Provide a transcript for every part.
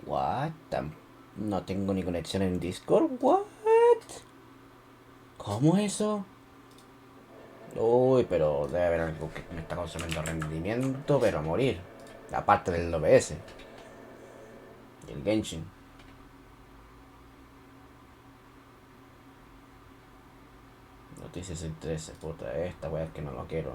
What? No tengo ni conexión en Discord. What? ¿Cómo eso? Uy, pero debe haber algo que me está consumiendo rendimiento, pero a morir. Aparte del OBS y el Genshin. Noticias en 13, puta, esta wea es que no lo quiero.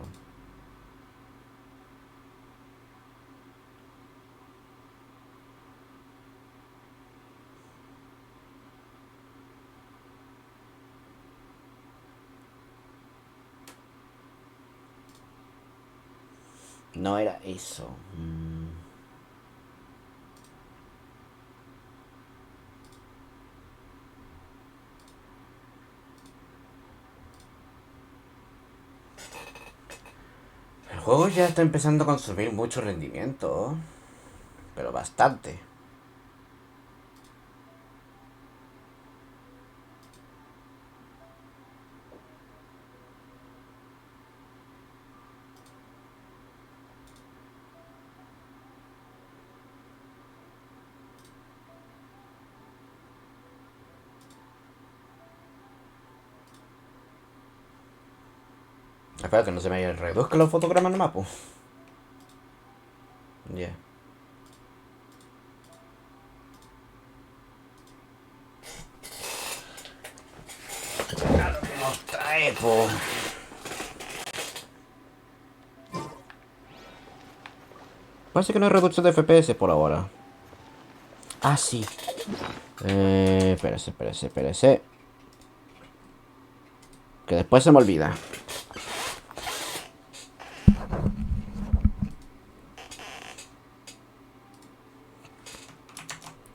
No era eso. El juego ya está empezando a consumir mucho rendimiento. Pero bastante. Espero que no se me reduzcan los fotogramas nomás, pues. Ya. Yeah. Claro que nos trae, po. Parece que no hay reducción de FPS por ahora. Ah, sí. Espérese. Que después se me olvida.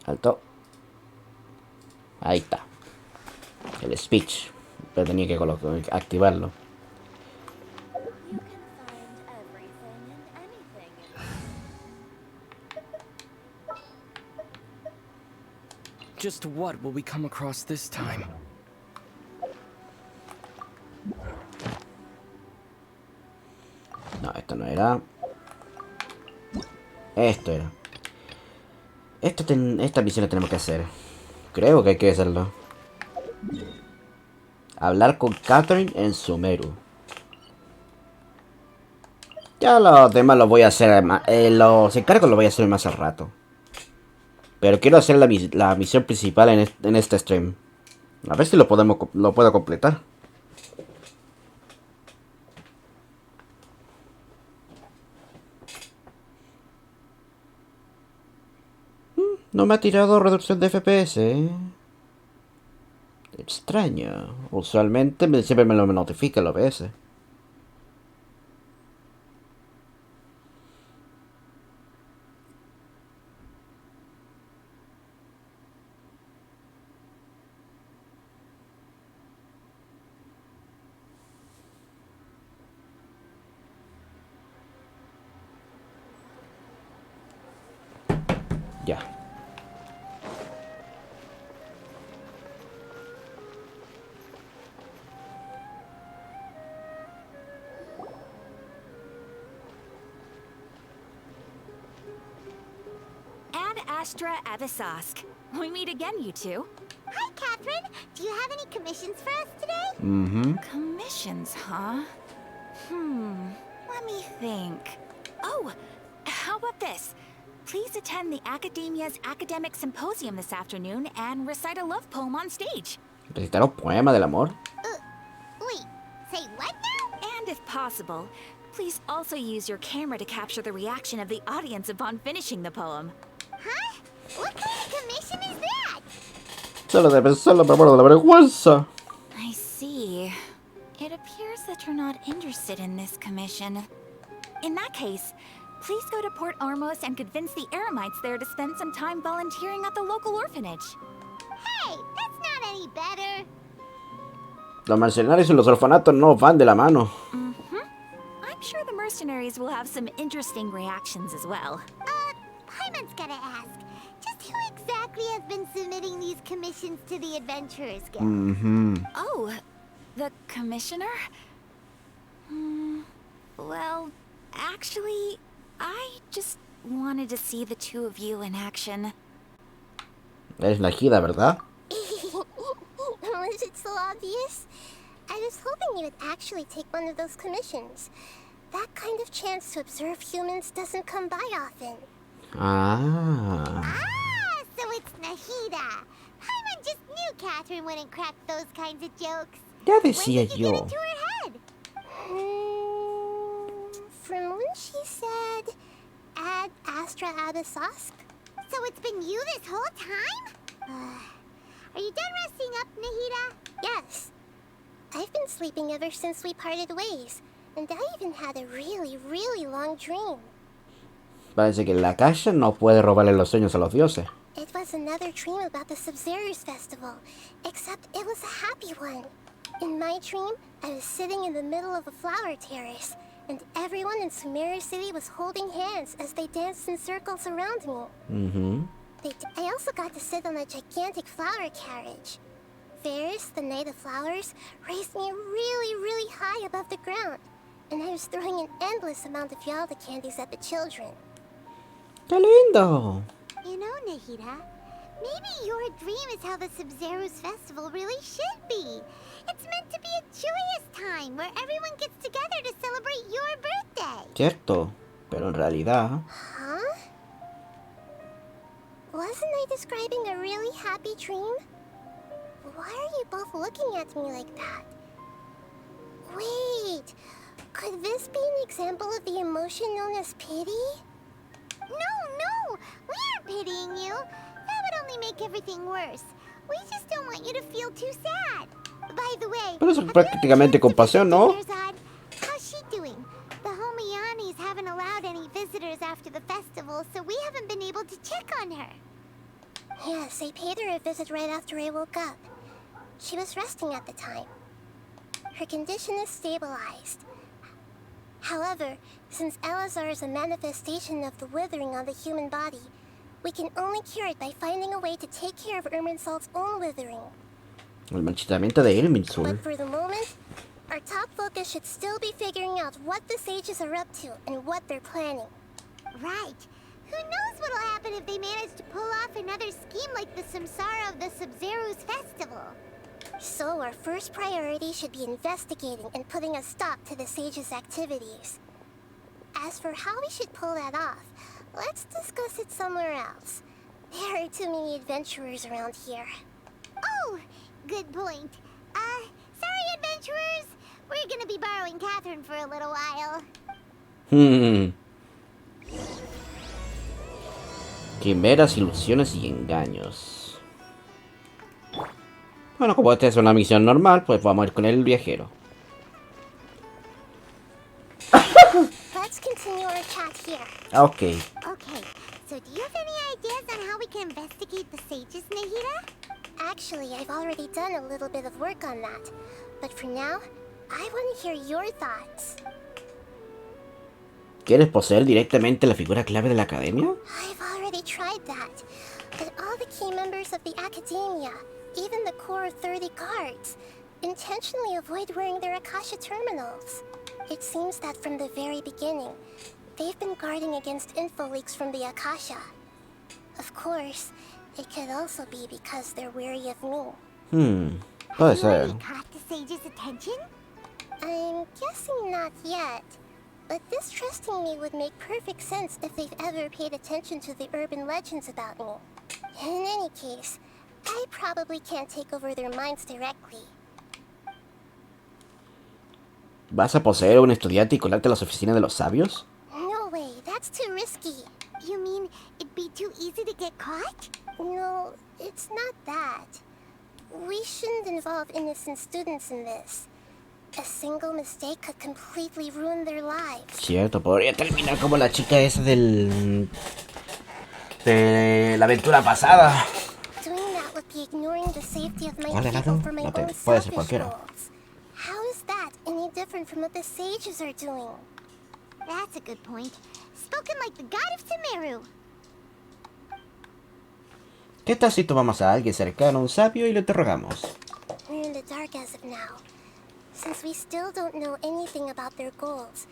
Alto. Ahí está. El speech. Pero tenía que activarlo. Just what will we come across this time? No, esto no era. Esto era. Esta misión la tenemos que hacer. Creo que hay que hacerlo. Hablar con Catherine en Summeru. Ya los demás los voy a hacer. Los encargos los voy a hacer más al rato. Pero quiero hacer la misión principal en este stream. A ver si lo puedo completar. No me ha tirado reducción de FPS, ¿eh? Extraño. Usualmente siempre me lo notifica el OBS. Ya. Ad Astra Avisask. We meet again, you two. Hi, Catherine. Do you have any commissions for us today? Commissions, huh? Let me think. Oh, how about this? Please attend the Academia's Academic Symposium this afternoon and recite a love poem on stage. Recitar un poema del amor. Wait, say what now? And if possible, please also use your camera to capture the reaction of the audience upon finishing the poem. Huh? What kind of commission is that? Solo de pensarlo me muero de la vergüenza. I see. It appears that you're not interested in this commission. In that case, please go to Port Ormos and convince the Eremites there to spend some time volunteering at the local orphanage. Hey, that's not any better. Los mercenarios y los orfanatos no van de la mano. I'm sure the mercenaries will have some interesting reactions as well. Paimon's gotta ask. Just who exactly has been submitting these commissions to the Adventurers Guild? Oh, the commissioner? Well, Actually, I just wanted to see the two of you in action. Eres la Ejida, ¿verdad? Was it so obvious? I was hoping you would actually take one of those commissions. That kind of chance to observe humans doesn't come by often. Ah. Ah, so it's Nahida. Paimon just knew Catherine wouldn't crack those kinds of jokes. Ya When decía did you get yo. into her head? From when she said, Ad Astra Abyssosk? So it's been you this whole time? Are you done resting up, Nahida? Yes. I've been sleeping ever since we parted ways. And I even had a really, really long dream. Parece que la Akasha no puede robarle los sueños a los dioses. It was another dream about the Summeru's festival, except it was a happy one. In my dream, I was sitting in the middle of a flower terrace, and everyone in Summeru City was holding hands as they danced in circles around me. I also got to sit on a gigantic flower carriage. Ferris, the Knight of Flowers, raised me really, really high above the ground, and I was throwing an endless amount of Yalda candies at the children. ¡Qué lindo! You know, Nahida, maybe your dream is how the Summeru's festival really should be. It's meant to be a joyous time where everyone gets together to celebrate your birthday. Cierto, pero en realidad... Huh? Wasn't I describing a really happy dream? Why are you both looking at me like that? Wait, could this be an example of the emotion known as pity? No, we aren't pitying you. That would only make everything worse. We just don't want you to feel too sad. By the way, Pero eso es prácticamente compasión, ¿no? How's she doing? The Homianis haven't allowed any visitors after the festival, so we haven't been able to check on her. Yes, I paid her a visit right after I woke up. She was resting at the time. Her condition is stabilized. However, since Elazar is a manifestation of the withering on the human body, we can only cure it by finding a way to take care of Irminsul's own withering. El marchitamiento de Irminsul. But for the moment, our top focus should still be figuring out what the sages are up to and what they're planning. Right. Who knows what'll happen if they manage to pull off another scheme like the Samsara of the Sub-Zero's festival. So our first priority should be investigating and putting a stop to the sages' activities. As for how we should pull that off, let's discuss it somewhere else. There are too many adventurers around here. Oh, good point. Sorry, adventurers. We're gonna be borrowing Catherine for a little while. Quimeras, ilusiones y engaños. Bueno, como esta es una misión normal, pues vamos a ir con el viajero. Let's continue our chat here. Ok. Okay, so do you have any ideas on how we can investigate the sages, Nahida? Actually, I've already done a little bit of work on that. But for now, I want to hear your thoughts. ¿Quieres poseer directamente la figura clave de la academia? I've already tried that. But all the key members of the academia, even the core 30 guards, intentionally avoid wearing their Akasha terminals. It seems that from the very beginning, they've been guarding against info leaks from the Akasha. Of course, it could also be because they're wary of me. Puede ser. Caught the sage's attention? I'm guessing not yet. But this trusting me would make perfect sense if they've ever paid attention to the urban legends about me. In any case, I probably can't take over their minds directly. ¿Vas a poseer a un estudiante y colarte a las oficinas de los sabios? No way, that's too risky. You mean it'd be too easy to get caught? No, it's not that. We shouldn't involve innocent students in this. A single mistake could completely ruin their lives. Cierto, podría terminar como la chica esa de la aventura pasada. Doing that would be ignoring the safety of my ¿Cuál era? people for my No te- own puede ser selfish cualquiera. goals. How is that any different from what the sages are doing? That's a good point. Spoken like the god of Summeru. ¿Qué tal si tomamos a alguien cercano a un sabio y lo interrogamos? We're in the dark as of now. Since we still don't know anything about their goals,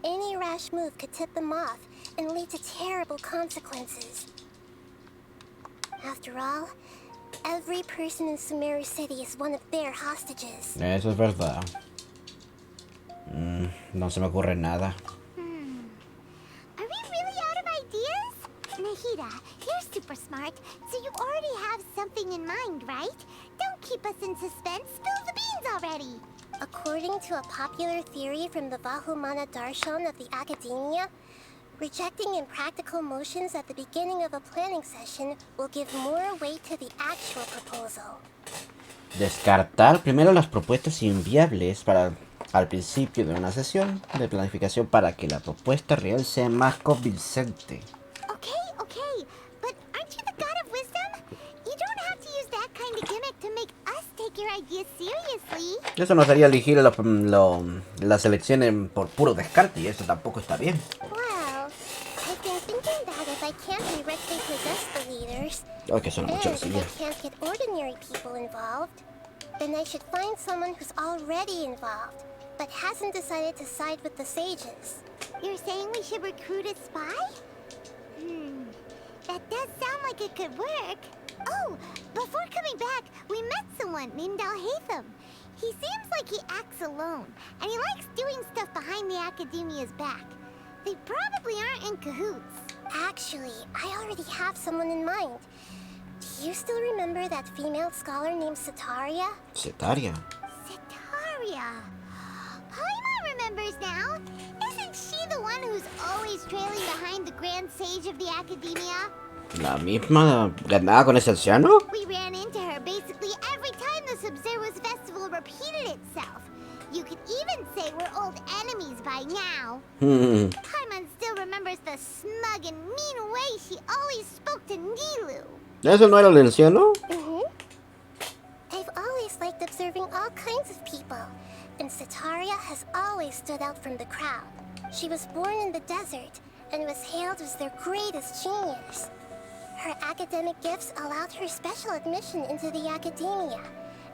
any rash move could tip them off and lead to terrible consequences. After all, every person in Summeru City is one of their hostages. Eso es verdad. No se me ocurre nada. Are we really out of ideas? Nahida, you're super smart, so you already have something in mind, right? Don't keep us in suspense. Spill the beans already. According to a popular theory from the Vahumana Darshan of the Academia, rejecting impractical motions at the beginning of a planning session will give more weight to the actual proposal. Descartar primero las propuestas inviables al principio de una sesión de planificación para que la propuesta real sea más convincente. Okay, but aren't you the god of wisdom? You don't have to use that kind of gimmick to make us take your ideas seriously. Eso no sería elegir la selección por puro descarte, y eso tampoco está bien. Well, I've been thinking that if I can't directly possess the leaders, Oh, que suena mucho and así ya. if I can't get ordinary people involved, then I should find someone who's already involved, but hasn't decided to side with the sages. You're saying we should recruit a spy? That does sound like it could work. Oh, before coming back, we met someone named Alhaitham. He seems like he acts alone, and he likes doing stuff behind the Academia's back. They probably aren't in cahoots. Actually, I already have someone in mind. Do you still remember that female scholar named Setaria? Setaria. Setaria. Paimon remembers now. Isn't she the one who's always trailing behind the Grand Sage of the Academia? ¿La misma ganada con ese anciano? We ran into her basically every time the Sub-Zero's festival repeated itself. You could even say we're old enemies by now. Paimon still remembers the smug and mean way she always spoke to Nilu. ¿Eso no era el anciano? I've always liked observing all kinds of people, and Setaria has always stood out from the crowd. She was born in the desert and was hailed as their greatest genius. Her academic gifts allowed her special admission into the Academia,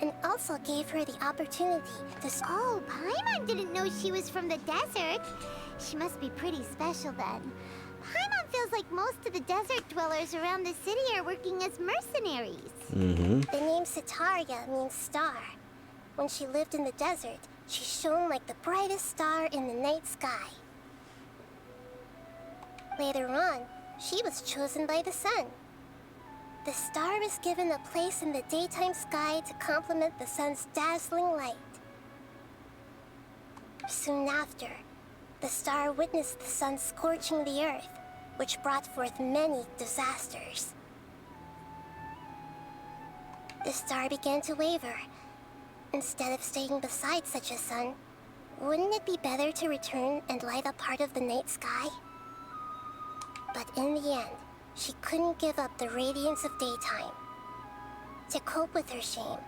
and also gave her the opportunity to... Oh, Paimon didn't know she was from the desert. She must be pretty special then. Paimon feels like most of the desert dwellers around the city are working as mercenaries. The name Setaria means star. When she lived in the desert, she shone like the brightest star in the night sky. Later on, she was chosen by the sun. The star was given a place in the daytime sky to complement the sun's dazzling light. Soon after, the star witnessed the sun scorching the earth, which brought forth many disasters. The star began to waver. Instead of staying beside such a sun, wouldn't it be better to return and light up part of the night sky? But in the end, she couldn't give up the radiance of daytime. To cope with her shame,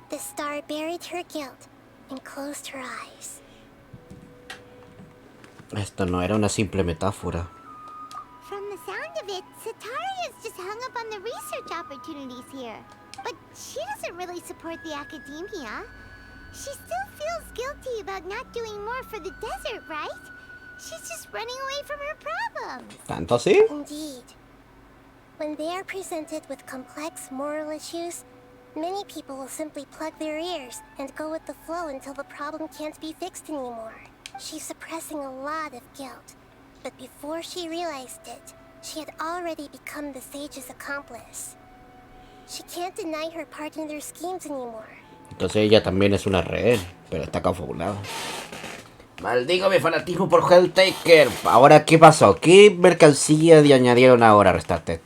the star buried her guilt and closed her eyes. Esto no era una simple metáfora. From the sound of it, Setaria's just hung up on the research opportunities here. But she doesn't really support the Academia. She still feels guilty about not doing more for the desert, right? She's just running away from her problems. ¿Tanto así? Indeed. When they are presented with complex moral issues, many people will simply plug their ears and go with the flow until the problem can't be fixed anymore. She's suppressing a lot of guilt, but before she realized it, she had already become the sage's accomplice. She can't deny her part in their schemes anymore. Entonces ella también es una rehén, pero está confabulada. Maldigo mi fanatismo por Helltaker. Ahora, ¿qué pasó? ¿Qué mercancía le añadieron ahora, Restarted?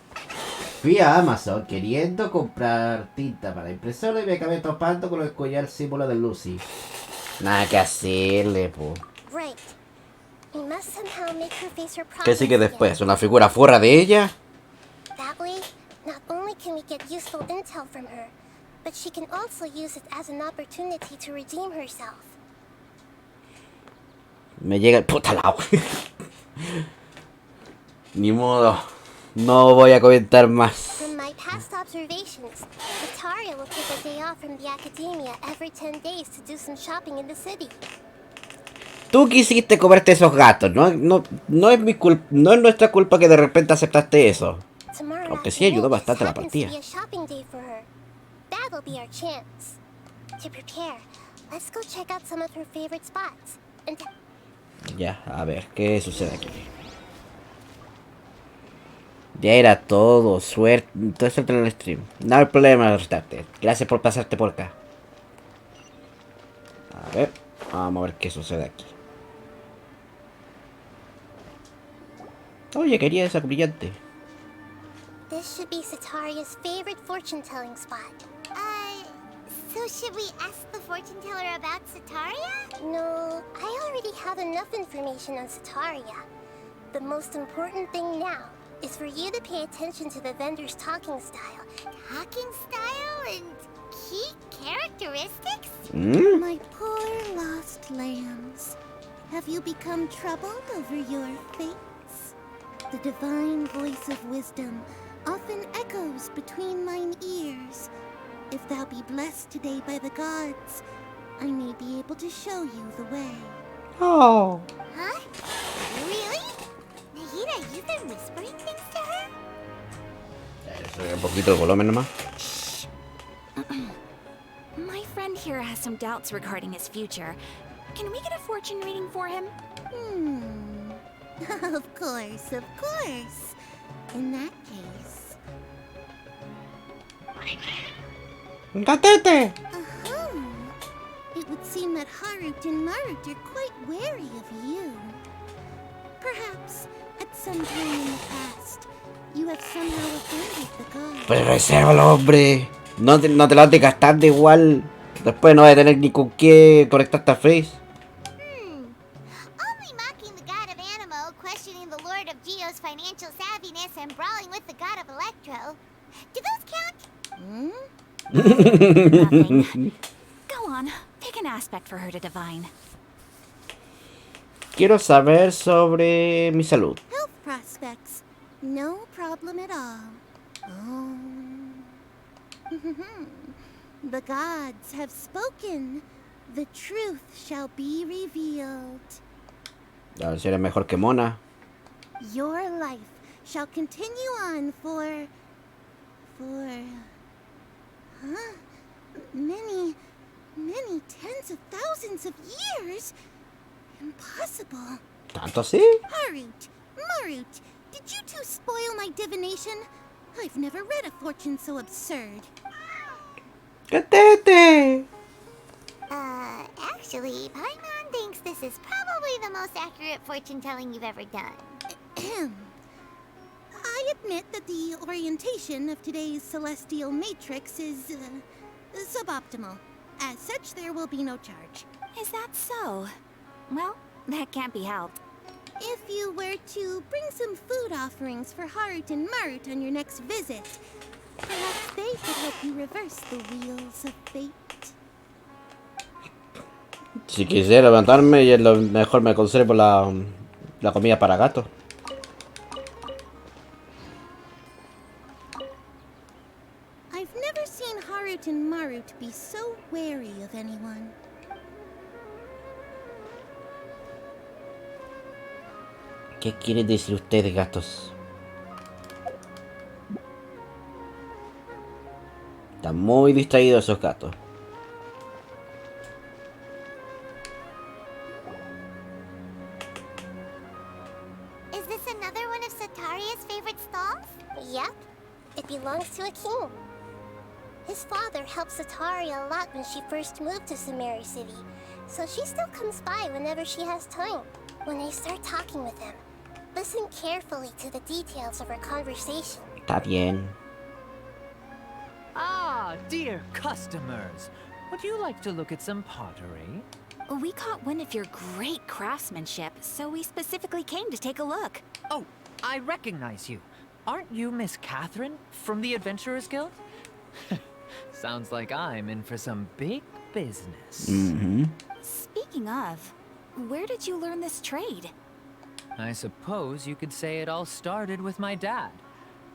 Fui a Amazon queriendo comprar tinta para impresora y me acabé topando con el collar símbolo de Lucy. Nada que hacerle, po. Right. We must somehow make her face her ¿Qué problems sigue again. después? ¿Una figura fuera de ella? That way, not only can we get useful intel from her, but she can also use it as an opportunity to redeem herself. Me llega el puta lado. Ni modo. No voy a comentar más. From my past observations, Vitaria will take a day off from the Academia every 10 days to do some shopping in the city. Tú quisiste comerte esos gatos, no es mi culpa, no es nuestra culpa que de repente aceptaste eso. Tomorrow Aunque sí ayudó afternoon bastante a la happens to partida. be a shopping day for her. That'll be our chance. To prepare, let's go check out some of her favorite spots. And Ya, a ver, ¿qué sucede aquí? Ya era todo, suerte, suerte en el stream. No hay problema, restarte. Gracias por pasarte por acá. A ver, vamos a ver qué sucede aquí. Oye, quería esa brillante. this should be Sataria's favorite fortune-telling spot. So should we ask the fortune teller about Sataria? No, I already have enough information on Sataria. The most important thing now is for you to pay attention to the vendor's talking style. Talking style and key characteristics? My poor lost lambs. Have you become troubled over your fates? The divine voice of wisdom often echoes between mine ears. If thou be blessed today by the gods, I may be able to show you the way. Oh. Huh? Really? Nahida, you've been whispering things to her? Un poquito de volumen nomás. My friend here has some doubts regarding his future. Can we get a fortune reading for him? Of course, of course. In that case... ¡Gatete! It would seem that Harut and Marut are quite wary of you. Perhaps, at some time in the past, you have somehow offended the gods. Pues resérvalo, hombre. No te lo has de gastar de igual. Después no vas a tener ni con qué conectarte a Face. Only mocking the god of Animo, questioning the lord of Geo's financial savviness, and brawling with the god of Electro. Do those count? Nothing. Go on, pick an aspect for her to divine. Quiero saber sobre mi salud. Health prospects. No problem at all. Oh. The gods have spoken. The truth shall be revealed. A ver si eres mejor que Mona. Your life shall continue on for... many tens of thousands of years? Impossible. ¿Tanto así? Harut, Marut, did you two spoil my divination? I've never read a fortune so absurd. ¡Gatete! Actually, Paimon thinks this is probably the most accurate fortune-telling you've ever done. I admit that the orientation of today's celestial matrix is suboptimal. As such, there will be no charge. Is that so? Well, that can't be helped. If you were to bring some food offerings for Harut and Marut on your next visit, perhaps they could help you reverse the wheels of fate. Si quisiera levantarme, y es lo mejor me conservo la comida para gato. I've never seen Harut and Marut be so wary of anyone. ¿Qué quieren decir ustedes, gatos? Están muy distraídos esos gatos. Is this another one of Sataria's favorite stalls? Yep. It belongs to a king. His father helped Sataria a lot when she first moved to Summeru City, so she still comes by whenever she has time. When I start talking with him, listen carefully to the details of our conversation. Está bien. Ah, dear customers. Would you like to look at some pottery? We caught wind of your great craftsmanship, so we specifically came to take a look. Oh, I recognize you. Aren't you Miss Catherine from the Adventurers Guild? Sounds like I'm in for some big business. Speaking of, where did you learn this trade? I suppose you could say it all started with my dad.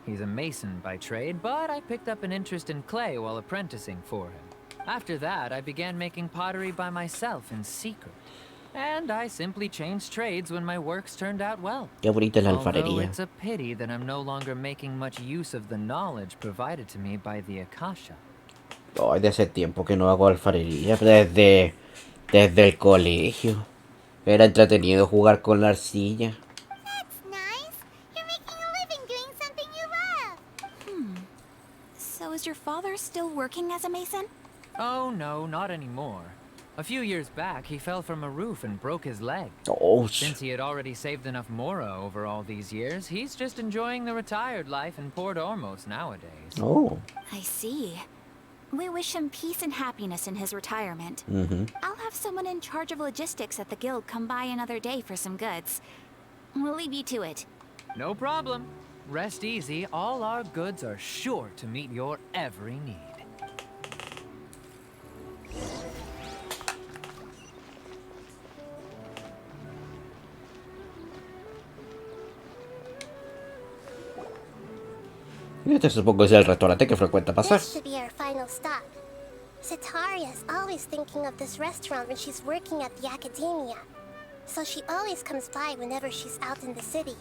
He's a mason by trade, but I picked up an interest in clay while apprenticing for him. After that, I began making pottery by myself in secret. And I simply changed trades when my works turned out well. Qué bonita es la Although alfarería. it's a pity that I'm no longer making much use of the knowledge provided to me by the Akasha. Ay, de hace tiempo que no hago alfarería. Desde el colegio. Era entretenido jugar con la arcilla. That's nice. You're making a living doing something you love. So is your father still working as a mason? Oh no, not anymore. A few years back, he fell from a roof and broke his leg. Oh, Since he had already saved enough Mora over all these years, he's just enjoying the retired life in Port Ormos nowadays. oh. I see. We wish him peace and happiness in his retirement. I'll have someone in charge of logistics at the guild come by another day for some goods. We'll leave you to it. No problem. Rest easy, all our goods are sure to meet your every need. Y este supongo es el restaurante que frecuenta pasar. This should be our final stop. Sataria is always thinking of this restaurant when she's working at the academia. So she always comes by whenever she's out in the city.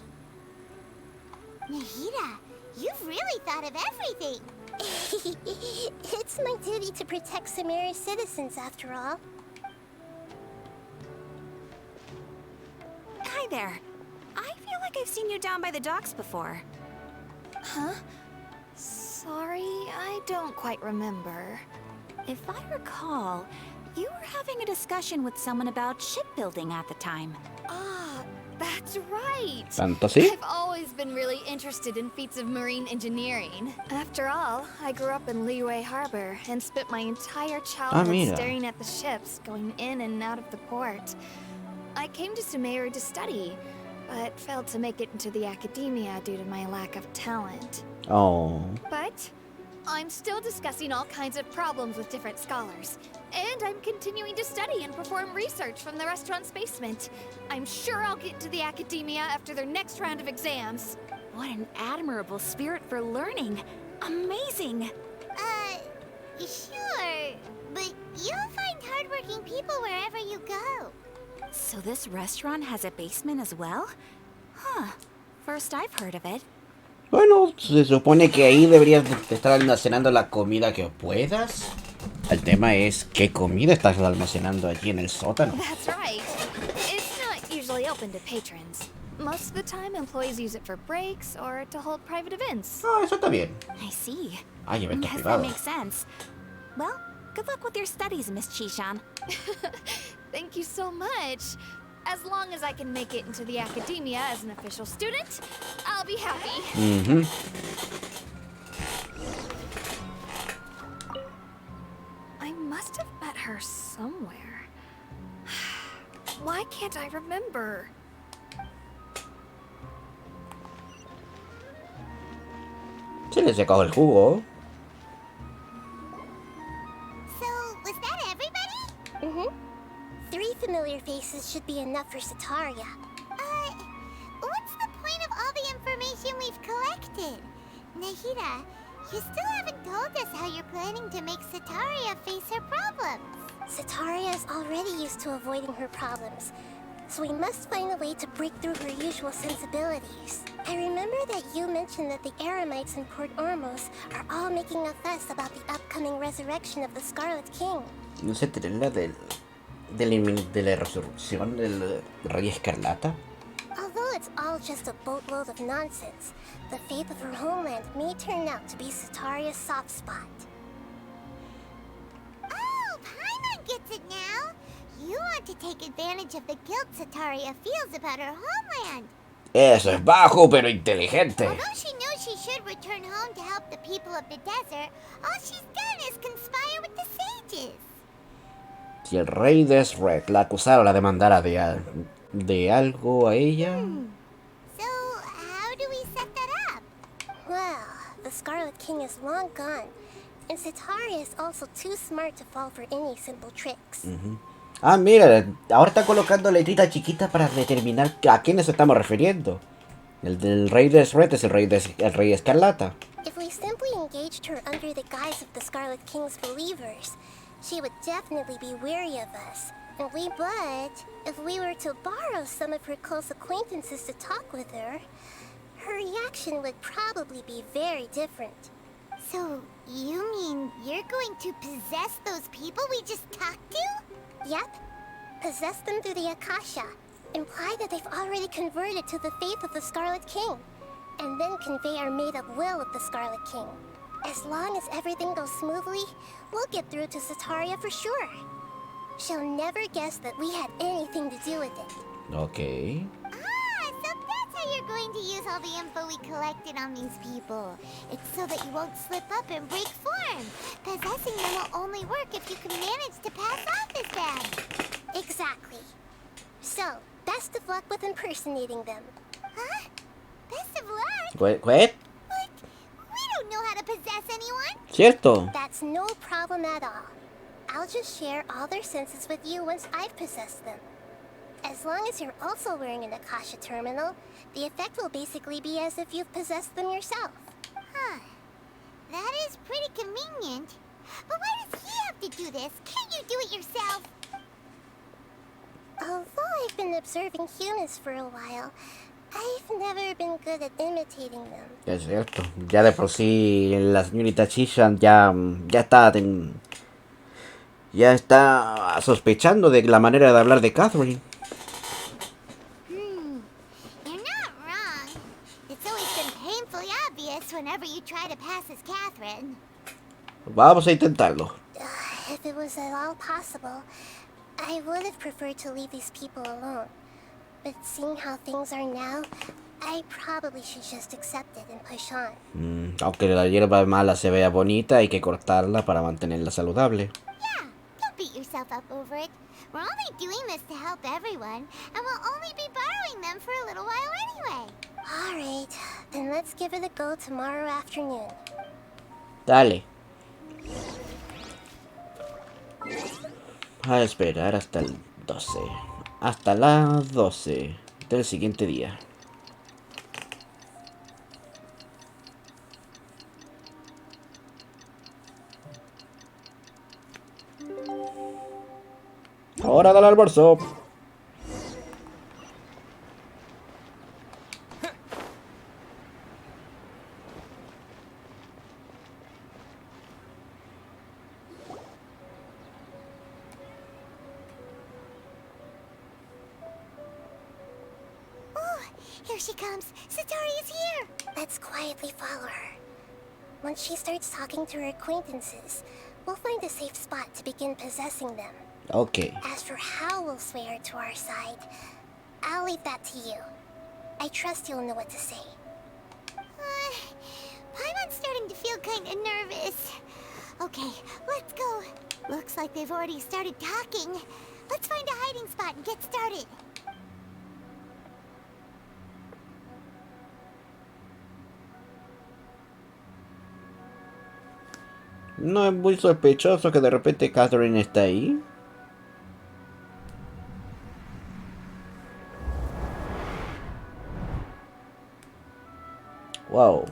Nahida, you've really thought of everything. It's my duty to protect Summeru's citizens, after all. Hi there. I feel like I've seen you down by the docks before. Huh? Sorry, I don't quite remember. If I recall, you were having a discussion with someone about shipbuilding at the time. Ah, that's right. ¿Tanto así? I've always been really interested in feats of marine engineering. After all, I grew up in Liyue Harbor and spent my entire childhood mira. staring at the ships going in and out of the port. I came to Summeru to study, but failed to make it into the academia due to my lack of talent. Oh. But I'm still discussing all kinds of problems with different scholars. And I'm continuing to study and perform research from the restaurant's basement. I'm sure I'll get into the academia after their next round of exams. What an admirable spirit for learning. Amazing. Sure. But you'll find hardworking people wherever you go. So this restaurant has a basement as well? Huh. First I've heard of it. Bueno, se supone que ahí deberías de estar almacenando la comida que puedas. El tema es qué comida estás almacenando allí en el sótano. That's right. It's not usually open to patrons. Most of the time, employees use it for breaks or to hold private events. Ah, eso está bien. I see. Hay eventos Guess that privados. makes sense. Well, good luck with your studies, Miss Chishan. Thank you so much. As long as I can make it into the academia as an official student, I'll be happy. I must have met her somewhere. Why can't I remember? Se le secó el jugo. So, was that everybody? 3 familiar faces should be enough for Sataria. What's the point of all the information we've collected? Nahida, you still haven't told us how you're planning to make Sataria face her problems. Sataria is already used to avoiding her problems, so we must find a way to break through her usual sensibilities. I remember that you mentioned that the Eremites in Port Ormos are all making a fuss about the upcoming resurrection of the Scarlet King. ¿No se trata de la resurrección del Rey Escarlata? Although it's all just a boatload of nonsense, the fate of her homeland may turn out to be Sataria's soft spot. Oh, Paimon gets it now! You want to take advantage of the guilt Sataria feels about her homeland. Eso es bajo pero inteligente. Although she knows she should return home to help the people of the desert, all she's done is conspire with the sages. Si el rey Desierto la acusara o la demandara de algo a ella. So, how do we set that up? Well, the Scarlet King is long gone, and Sataria is also too smart to fall for any simple tricks. Ah, mira, ahora está colocando letritas chiquitas para determinar a quién nos estamos refiriendo. El del rey Desierto es el rey Escarlata. If we simply engaged her under the guise of the Scarlet King's believers, She would definitely be wary of us. But if we were to borrow some of her close acquaintances to talk with her, her reaction would probably be very different. So, you mean you're going to possess those people we just talked to? Yep. Possess them through the Akasha. Imply that they've already converted to the faith of the Scarlet King. And then convey our made-up will of the Scarlet King. As long as everything goes smoothly, we'll get through to Sataria for sure. She'll never guess that we had anything to do with it. Okay. Ah, so that's how you're going to use all the info we collected on these people. It's so that you won't slip up and break form. Possessing them will only work if you can manage to pass off as them. Exactly. So, best of luck with impersonating them. Huh? Best of luck? What? What? We don't know how to possess anyone. Cierto. That's no problem at all. I'll just share all their senses with you once I've possessed them. As long as you're also wearing an Akasha terminal, the effect will basically be as if you've possessed them yourself. Huh. That is pretty convenient. But why does he have to do this? Can't you do it yourself? Although I've been observing humans for a while, I've never been good at imitating them. Es cierto. Ya de por sí la señorita Chishan ya está sospechando de la manera de hablar de Catherine. You're not wrong. It's always been painfully obvious whenever you try to pass as Catherine. Vamos a intentarlo. If it was at all possible, I would have preferred to leave these people alone. But seeing how things are now, I probably should just accept it and push on. Aunque la hierba mala se vea bonita, hay que cortarla para mantenerla saludable. Yeah, don't beat yourself up over it. We're only doing this to help everyone, and we'll only be borrowing them for a little while anyway. Alright, then let's give it a go tomorrow afternoon. Dale. A esperar hasta el 12. Hasta las 12 del siguiente día. Hora del almuerzo. Here she comes! Satori is here! Let's quietly follow her. Once she starts talking to her acquaintances, we'll find a safe spot to begin possessing them. Okay. As for how we'll sway her to our side, I'll leave that to you. I trust you'll know what to say. Paimon's starting to feel kinda nervous. Okay, let's go. Looks like they've already started talking. Let's find a hiding spot and get started. ¿No es muy sospechoso que de repente Catherine está ahí? Wow.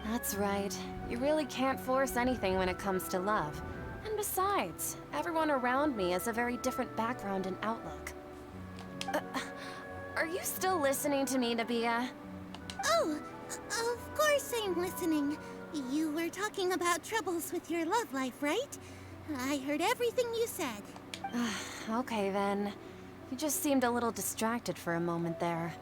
That's right. You really can't force anything when it comes to love. And besides, everyone around me has a very different background and outlook. Are you still listening to me, Nabia? Oh, of course I'm listening. You were talking about troubles with your love life, right? I heard everything you said. Okay then. You just seemed a little distracted for a moment there.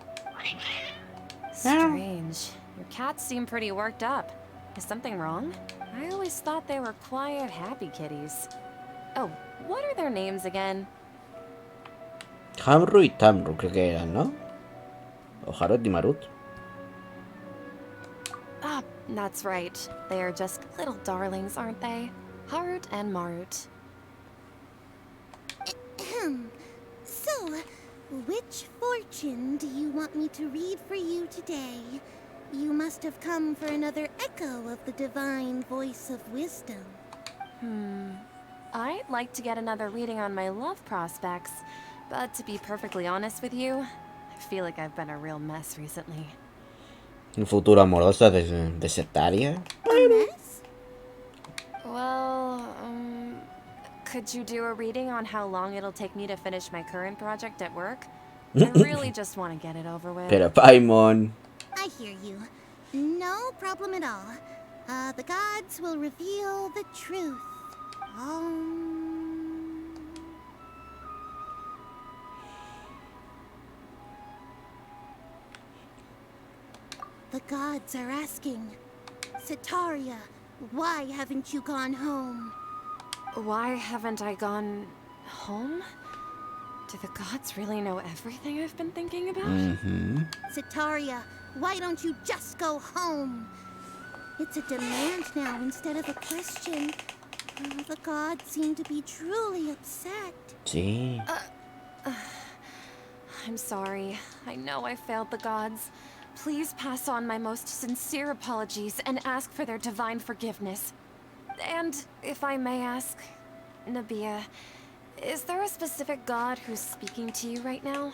Strange. Your cats seem pretty worked up. Is something wrong? I always thought they were quiet, happy kitties. Oh, what are their names again? Hamru y Tamru creo que eran, ¿no? O Harut y Marut. Ah, that's right. They are just little darlings, aren't they? Harut and Marut. So, which fortune do you want me to read for you today? You must have come for another echo of the divine voice of wisdom. I'd like to get another reading on my love prospects, but to be perfectly honest with you, I feel like I've been a real mess recently. Un futuro amoroso de Setaria. A mess? Well, Could you do a reading on how long it'll take me to finish my current project at work? I really just want to get it over with. Pero Paimon. I hear you. No problem at all. The gods will reveal the truth. The gods are asking, Setaria, why haven't you gone home? Why haven't I gone home? Do the gods really know everything I've been thinking about? Setaria, why don't you just go home? It's a demand now instead of a question. The gods seem to be truly upset. Sí. I'm sorry. I know I failed the gods. Please pass on my most sincere apologies and ask for their divine forgiveness. And if I may ask, Nabia, is there a specific god who's speaking to you right now?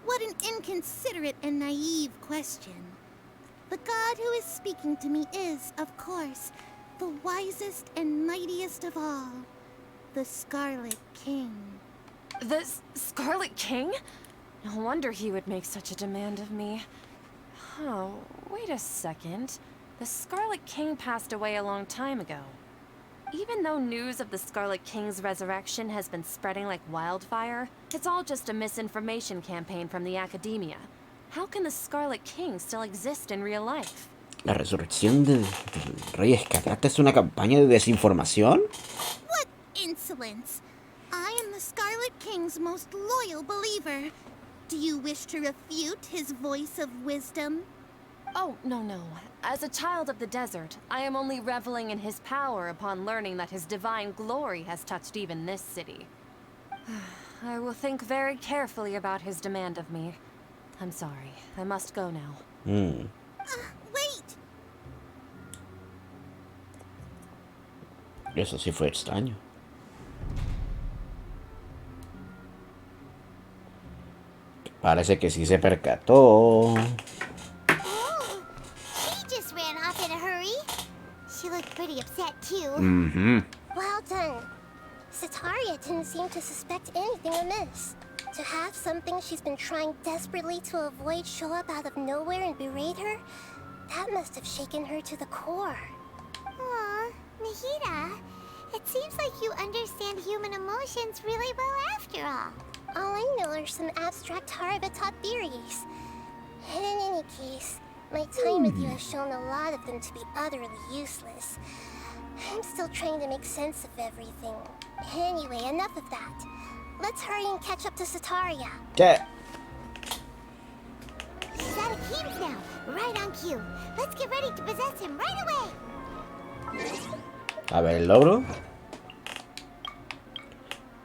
What an inconsiderate and naive question. The god who is speaking to me is, of course, the wisest and mightiest of all, the Scarlet King. The Scarlet King? No wonder he would make such a demand of me. Oh, wait a second. The Scarlet King passed away a long time ago. Even though news of the Scarlet King's resurrection has been spreading like wildfire, it's all just a misinformation campaign from the academia. How can the Scarlet King still exist in real life? ¿La resurrección del Rey Escarlata es una campaña de desinformación? What insolence! I am the Scarlet King's most loyal believer. Do you wish to refute his voice of wisdom? Oh, no. As a child of the desert, I am only reveling in his power upon learning that his divine glory has touched even this city. I will think very carefully about his demand of me. I'm sorry. I must go now. Wait! Eso sí fue extraño. Parece que sí se percató. She looked pretty upset too. Well done. Setaria didn't seem to suspect anything amiss. To have something she's been trying desperately to avoid show up out of nowhere and berate her, that must have shaken her to the core. Aw, Nahida, it seems like you understand human emotions really well after all. All I know are some abstract Harabatop theories. And in any case, my time with you has shown a lot of them to be utterly useless. I'm still trying to make sense of everything. Anyway, enough of that. Let's hurry and catch up to Setaria. ¿Qué? He's out of Keys now, right on cue. Let's get ready to possess him right away. A ver, el logro.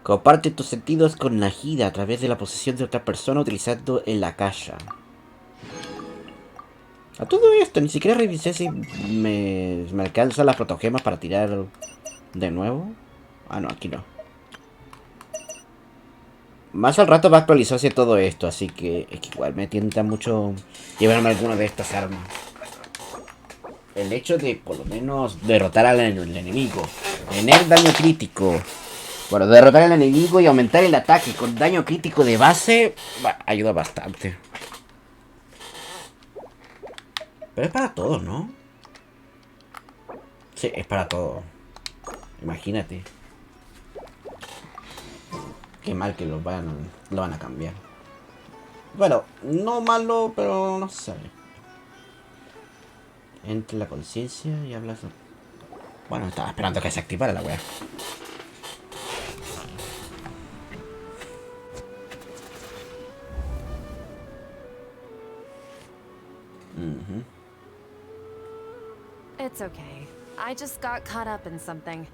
Comparte tus sentidos con Nahida a través de la posesión de otra persona utilizando el Akasha. A todo esto, ni siquiera revisé si me alcanzan las protogemas para tirar de nuevo. Ah, no, aquí no. Más al rato va a actualizarse todo esto, así que es que igual me tienta mucho llevarme alguna de estas armas. El hecho de por lo menos derrotar al enemigo, tener daño crítico. Bueno, derrotar al enemigo y aumentar el ataque con daño crítico de base ayuda bastante. Pero es para todos, ¿no? Sí, es para todos. Imagínate. Qué mal que lo van a cambiar. Bueno, no malo, pero no sé. Entre la conciencia y hablas. Bueno, estaba esperando que se activara la wea. It's okay. I just got caught up in something.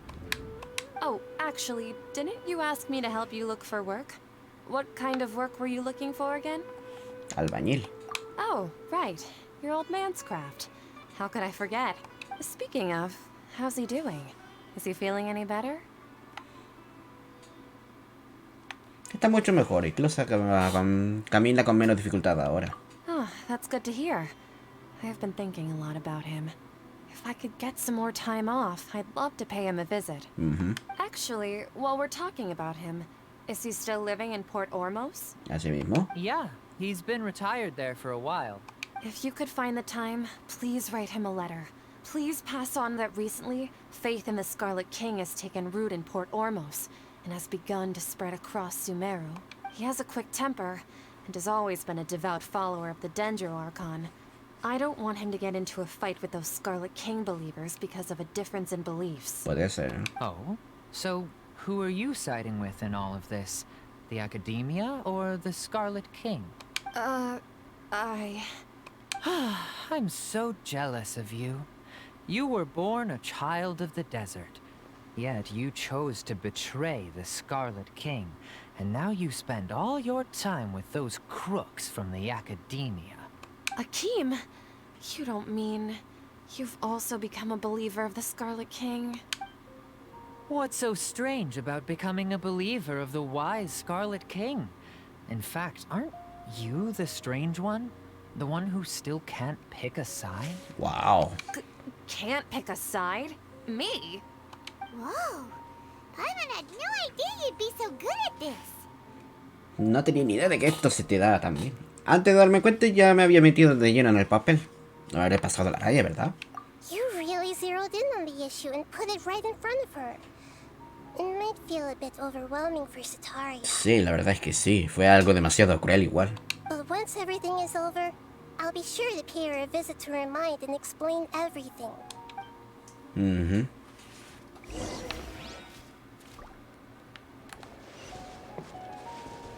Oh, actually, didn't you ask me to help you look for work? What kind of work were you looking for again? Albañil. Oh, right. Your old man's craft. How could I forget? Speaking of, how's he doing? Is he feeling any better? Está mucho mejor, incluso camina con menos dificultad ahora. Oh, That's good to hear. I have been thinking a lot about him. If I could get some more time off, I'd love to pay him a visit. Actually, while we're talking about him, is he still living in Port Ormos? Así mismo. Yeah, he's been retired there for a while. If you could find the time, please write him a letter. Please pass on that recently, faith in the Scarlet King has taken root in Port Ormos and has begun to spread across Summeru. He has a quick temper and has always been a devout follower of the Dendro Archon. I don't want him to get into a fight with those Scarlet King believers because of a difference in beliefs. Puede ser. Oh? So, who are you siding with in all of this? The Academia or the Scarlet King? I'm so jealous of you. You were born a child of the desert. Yet you chose to betray the Scarlet King, and now you spend all your time with those crooks from the Academia. Akeem, you don't mean you've also become a believer of the Scarlet King? What's so strange about becoming a believer of the wise Scarlet King? In fact, aren't you the strange one? The one who still can't pick a side? Wow. Can't pick a side? Me? Whoa. Paimon had no idea you'd be so good at this. No tenía ni idea de que esto se te daba tan bien. Antes de darme cuenta ya me había metido de lleno en el papel. No habré pasado la raya, ¿verdad? You really zeroed in on the issue and put it right in front of her. It might feel a bit overwhelming for Sataria. Sí, la verdad es que sí. Fue algo demasiado cruel igual. But once everything is over, I'll be sure to pay her a visit to her mind and explain everything.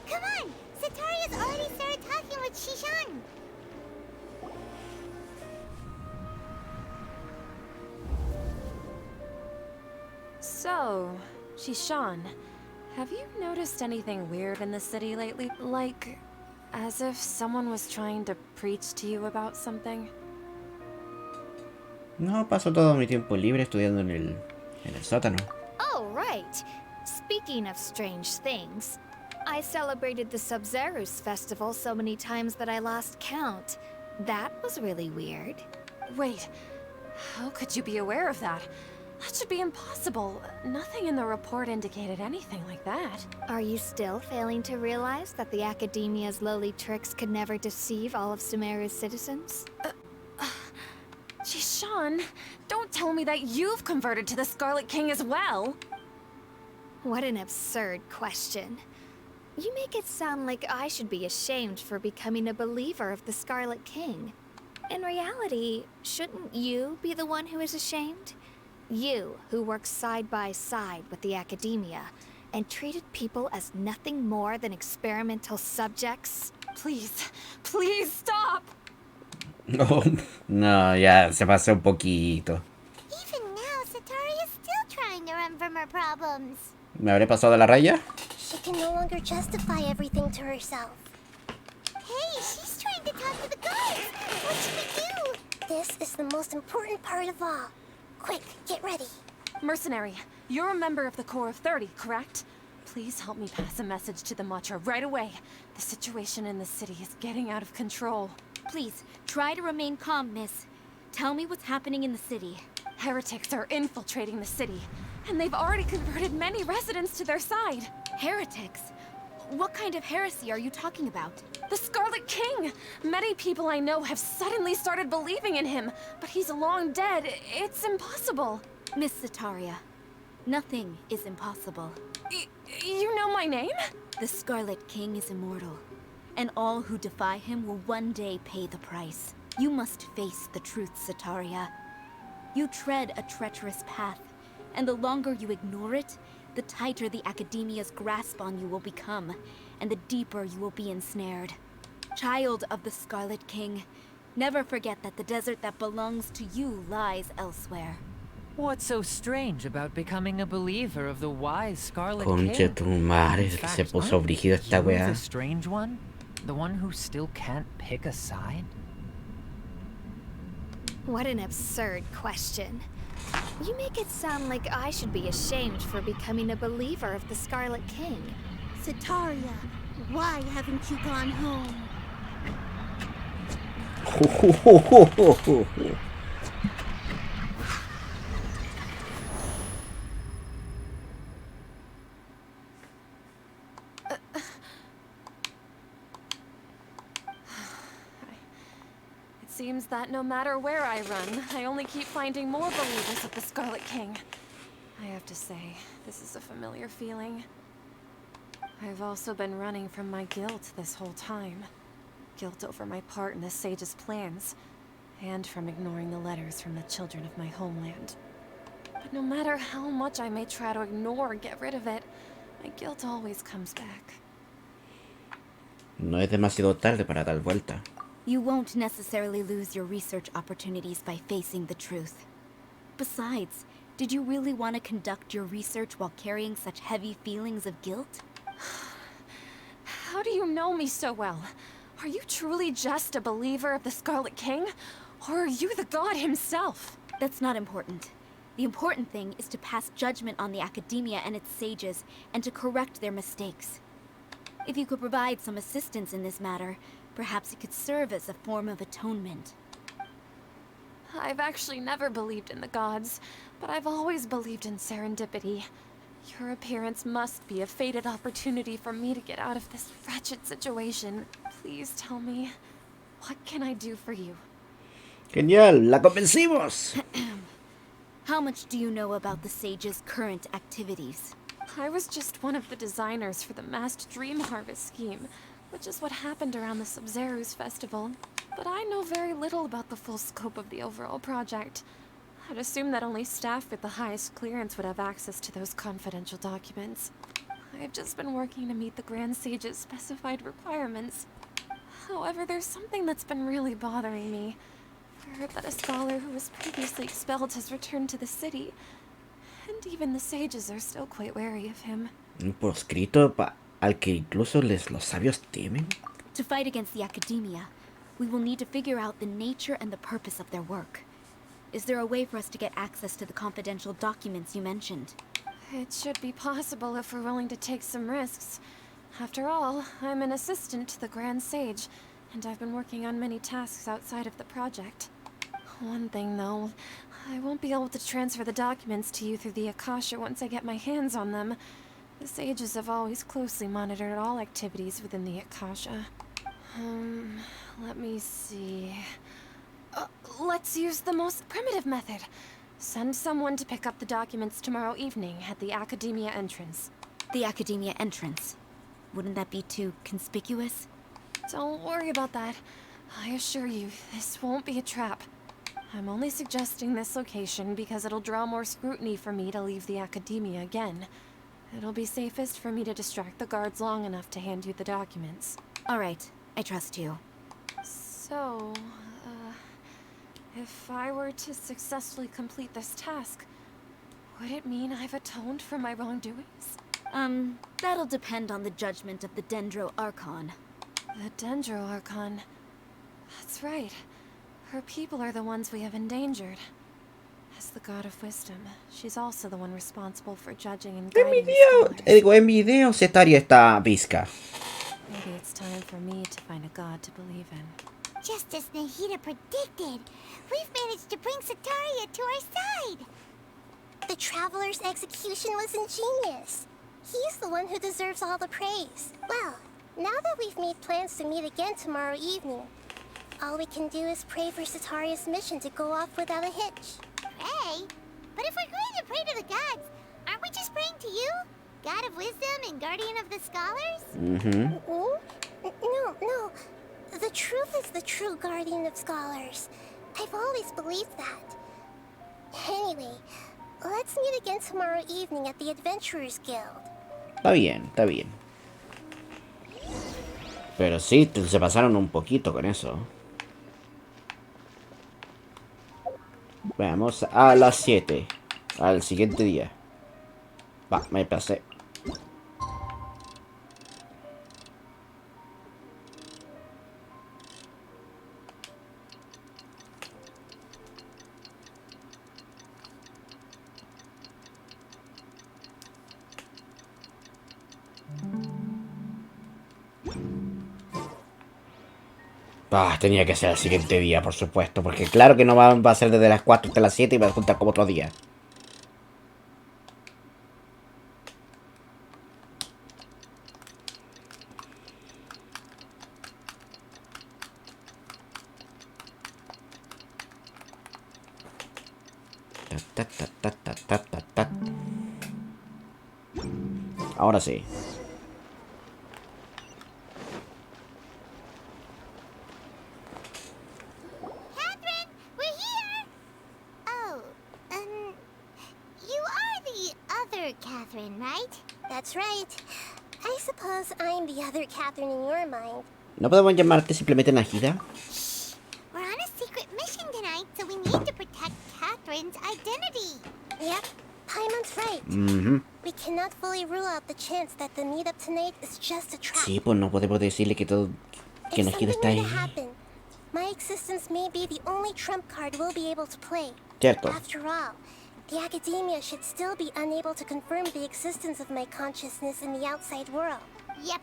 Come on! Sataria's already started talking with Shishan! So, Shishan, have you noticed anything weird in the city lately? Like, as if someone was trying to preach to you about something? No, paso todo mi tiempo libre estudiando en el sótano. Oh, right. Speaking of strange things, I celebrated the Sub-Zerus festival so many times that I lost count. That was really weird. Wait, how could you be aware of that? That should be impossible. Nothing in the report indicated anything like that. Are you still failing to realize that the Academia's lowly tricks could never deceive all of Summeru's citizens? Shishan, don't tell me that you've converted to the Scarlet King as well. What an absurd question. You make it sound like I should be ashamed for becoming a believer of the Scarlet King. In reality, shouldn't you be the one who is ashamed? You, who works side by side with the Academia, and treated people as nothing more than experimental subjects? Please, please stop! No, no, ya se pasó un poquito. Even now, Sataria's still trying to run from her problems. ¿Me habré pasado la raya? She can no longer justify everything to herself. Hey, she's trying to talk to the guards! What should we do? This is the most important part of all. Quick, get ready. Mercenary, you're a member of the Corps of 30, correct? Please help me pass a message to the Matra right away. The situation in the city is getting out of control. Please, try to remain calm, miss. Tell me what's happening in the city. Heretics are infiltrating the city, and they've already converted many residents to their side. Heretics? What kind of heresy are you talking about? The Scarlet King! Many people I know have suddenly started believing in him, but he's long dead. It's impossible. Miss Sataria, nothing is impossible. You know my name? The Scarlet King is immortal, and all who defy him will one day pay the price. You must face the truth, Sataria. You tread a treacherous path, and the longer you ignore it, the tighter the Academia's grasp on you will become, and the deeper you will be ensnared. Child of the Scarlet King, never forget that the desert that belongs to you lies elsewhere. What's so strange about becoming a believer of the wise Scarlet Concha King? tu madre, In que fact, se puso aren't brígido esta you weá. the strange one? The one who still can't pick a side? What an absurd question. You make it sound like I should be ashamed for becoming a believer of the Scarlet King. Sataria, why haven't you gone home? It seems that no matter where I run, I only keep finding more believers of the Scarlet King. I have to say, this is a familiar feeling. I've also been running from my guilt this whole time. Guilt over my part in the Sage's plans, and from ignoring the letters from the children of my homeland. But no matter how much I may try to ignore or get rid of it, my guilt always comes back. No es demasiado tarde para dar vuelta. You won't necessarily lose your research opportunities by facing the truth. Besides, did you really want to conduct your research while carrying such heavy feelings of guilt? How do you know me so well? Are you truly just a believer of the Scarlet King? Or are you the god himself? That's not important. The important thing is to pass judgment on the academia and its sages, and to correct their mistakes. If you could provide some assistance in this matter, perhaps it could serve as a form of atonement. I've actually never believed in the gods, but I've always believed in serendipity. Your appearance must be a fated opportunity for me to get out of this wretched situation. Please tell me, what can I do for you? Genial, la convencimos. How much do you know about the sage's current activities? I was just one of the designers for the masked dream harvest scheme, which is what happened around the Summeru's festival. But I know very little about the full scope of the overall project. I'd assume that only staff with the highest clearance would have access to those confidential documents. I've just been working to meet the Grand Sage's specified requirements. However, there's something that's been really bothering me. I heard that a scholar who was previously expelled has returned to the city, and even the sages are still quite wary of him. Un proscrito al que incluso los sabios temen. To fight against the academia, we will need to figure out the nature and the purpose of their work. Is there a way for us to get access to the confidential documents you mentioned? It should be possible if we're willing to take some risks. After all, I'm an assistant to the Grand Sage, and I've been working on many tasks outside of the project. One thing, though, I won't be able to transfer the documents to you through the Akasha once I get my hands on them. The sages have always closely monitored all activities within the Akasha. Let me see... let's use the most primitive method. Send someone to pick up the documents tomorrow evening at the Academia entrance. The Academia entrance? Wouldn't that be too conspicuous? Don't worry about that. I assure you, this won't be a trap. I'm only suggesting this location because it'll draw more scrutiny for me to leave the Academia again. It'll be safest for me to distract the guards long enough to hand you the documents. All right, I trust you. So, if I were to successfully complete this task, would it mean I've atoned for my wrongdoings? That'll depend on the judgment of the Dendro Archon. The Dendro Archon. That's right. Her people are the ones we have endangered. As the God of Wisdom, she's also the one responsible for judging and guiding the scholars. Digo, en mi video se estaría esta pizca. Maybe it's time for me to find a god to believe in. Just as Nahida predicted, we've managed to bring Sataria to our side. The Traveler's execution was ingenious. He's the one who deserves all the praise. Well, now that we've made plans to meet again tomorrow evening, all we can do is pray for Sataria's mission to go off without a hitch. Pray? But if we're going to pray to the gods, aren't we just praying to you? God of Wisdom and Guardian of the Scholars? Mm-hmm. No. The truth is the true Guardian of Scholars. I've always believed that. Anyway, let's meet again tomorrow evening at the Adventurers Guild. Está bien, está bien. Pero sí, se pasaron un poquito con eso. Vamos a las 7. Al siguiente día. Va, me pasé. Ah, tenía que ser el siguiente día, por supuesto. Porque claro que no va a ser desde las 4 hasta las 7 y va a juntar como otro día. Ta, ta, ta, ta, ta, ta, ta. Ahora sí. Catherine, we're here! Oh, you are the other Catherine, right? That's right. I suppose I'm the other Catherine in your mind. ¿No podemos llamarte simplemente Najida? We're on a secret mission tonight, so we need to protect Catherine's identity. Yep, Paimon's right. We cannot fully rule out the chance that the meetup tonight is just a trap. Sí, pues no podemos decirle que todo... que If Najida something está were ahí. to happen, my existence may be the only trump card we'll be able to play. Cierto. After all, the academia should still be unable to confirm the existence of my consciousness in the outside world. Yep,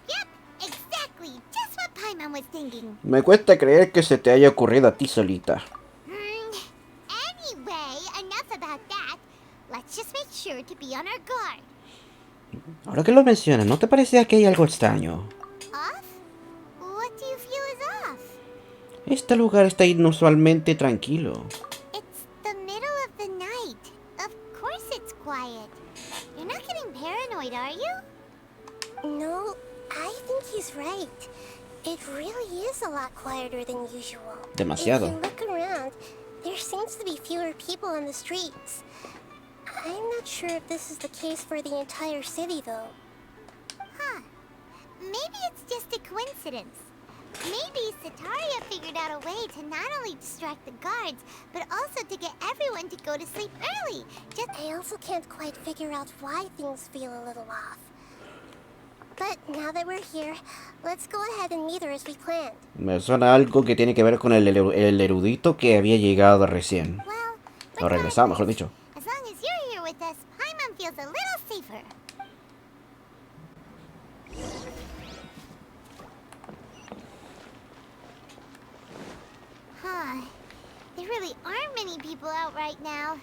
exactly. Just what Paimon was thinking. Me cuesta creer que se te haya ocurrido a ti solita. Anyway, enough about that. Let's just make sure to be on our guard. Ahora que lo mencionas, ¿no te parece que hay algo extraño? Off? What do you feel is off? Este lugar está inusualmente tranquilo. It's the middle of the night. Of course it's quiet. You're not getting paranoid, are you? No, I think he's right. It really is a lot quieter than usual. Demasiado. If you look around, there seems to be fewer people on the streets. I'm not sure if this is the case for the entire city, though. Huh. Maybe it's just a coincidence. Maybe Sataria figured out a way to not only distract the guards, but also to get everyone to go to sleep early. I also can't quite figure out why things feel a little off. But now that we're here, let's go ahead and meet her as we planned. Me suena algo que tiene que ver con el erudito que había llegado recién. Well, O regresado, mejor dicho. as long as you're here with us, Paimon feels a little safer. Huh. There really aren't many people out right now.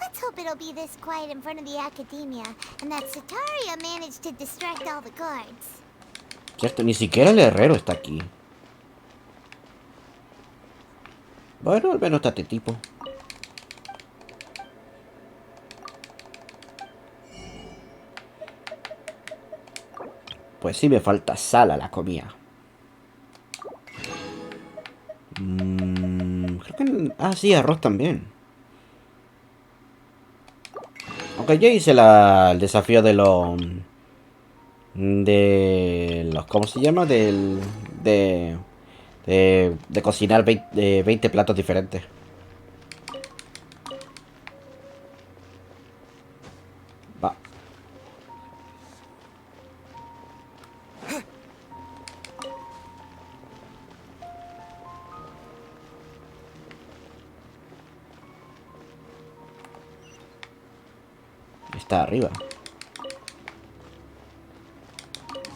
Let's hope it'll be this quiet in front of the academia, and that Sataria managed to distract all the guards. Cierto, ni siquiera el herrero está aquí. Bueno, al menos está este tipo. Pues sí me falta sal a la comida. Creo que... Ah, sí, arroz también. Aunque yo hice el desafío de los... ¿Cómo se llama? De cocinar 20 platos diferentes. Va. Está arriba.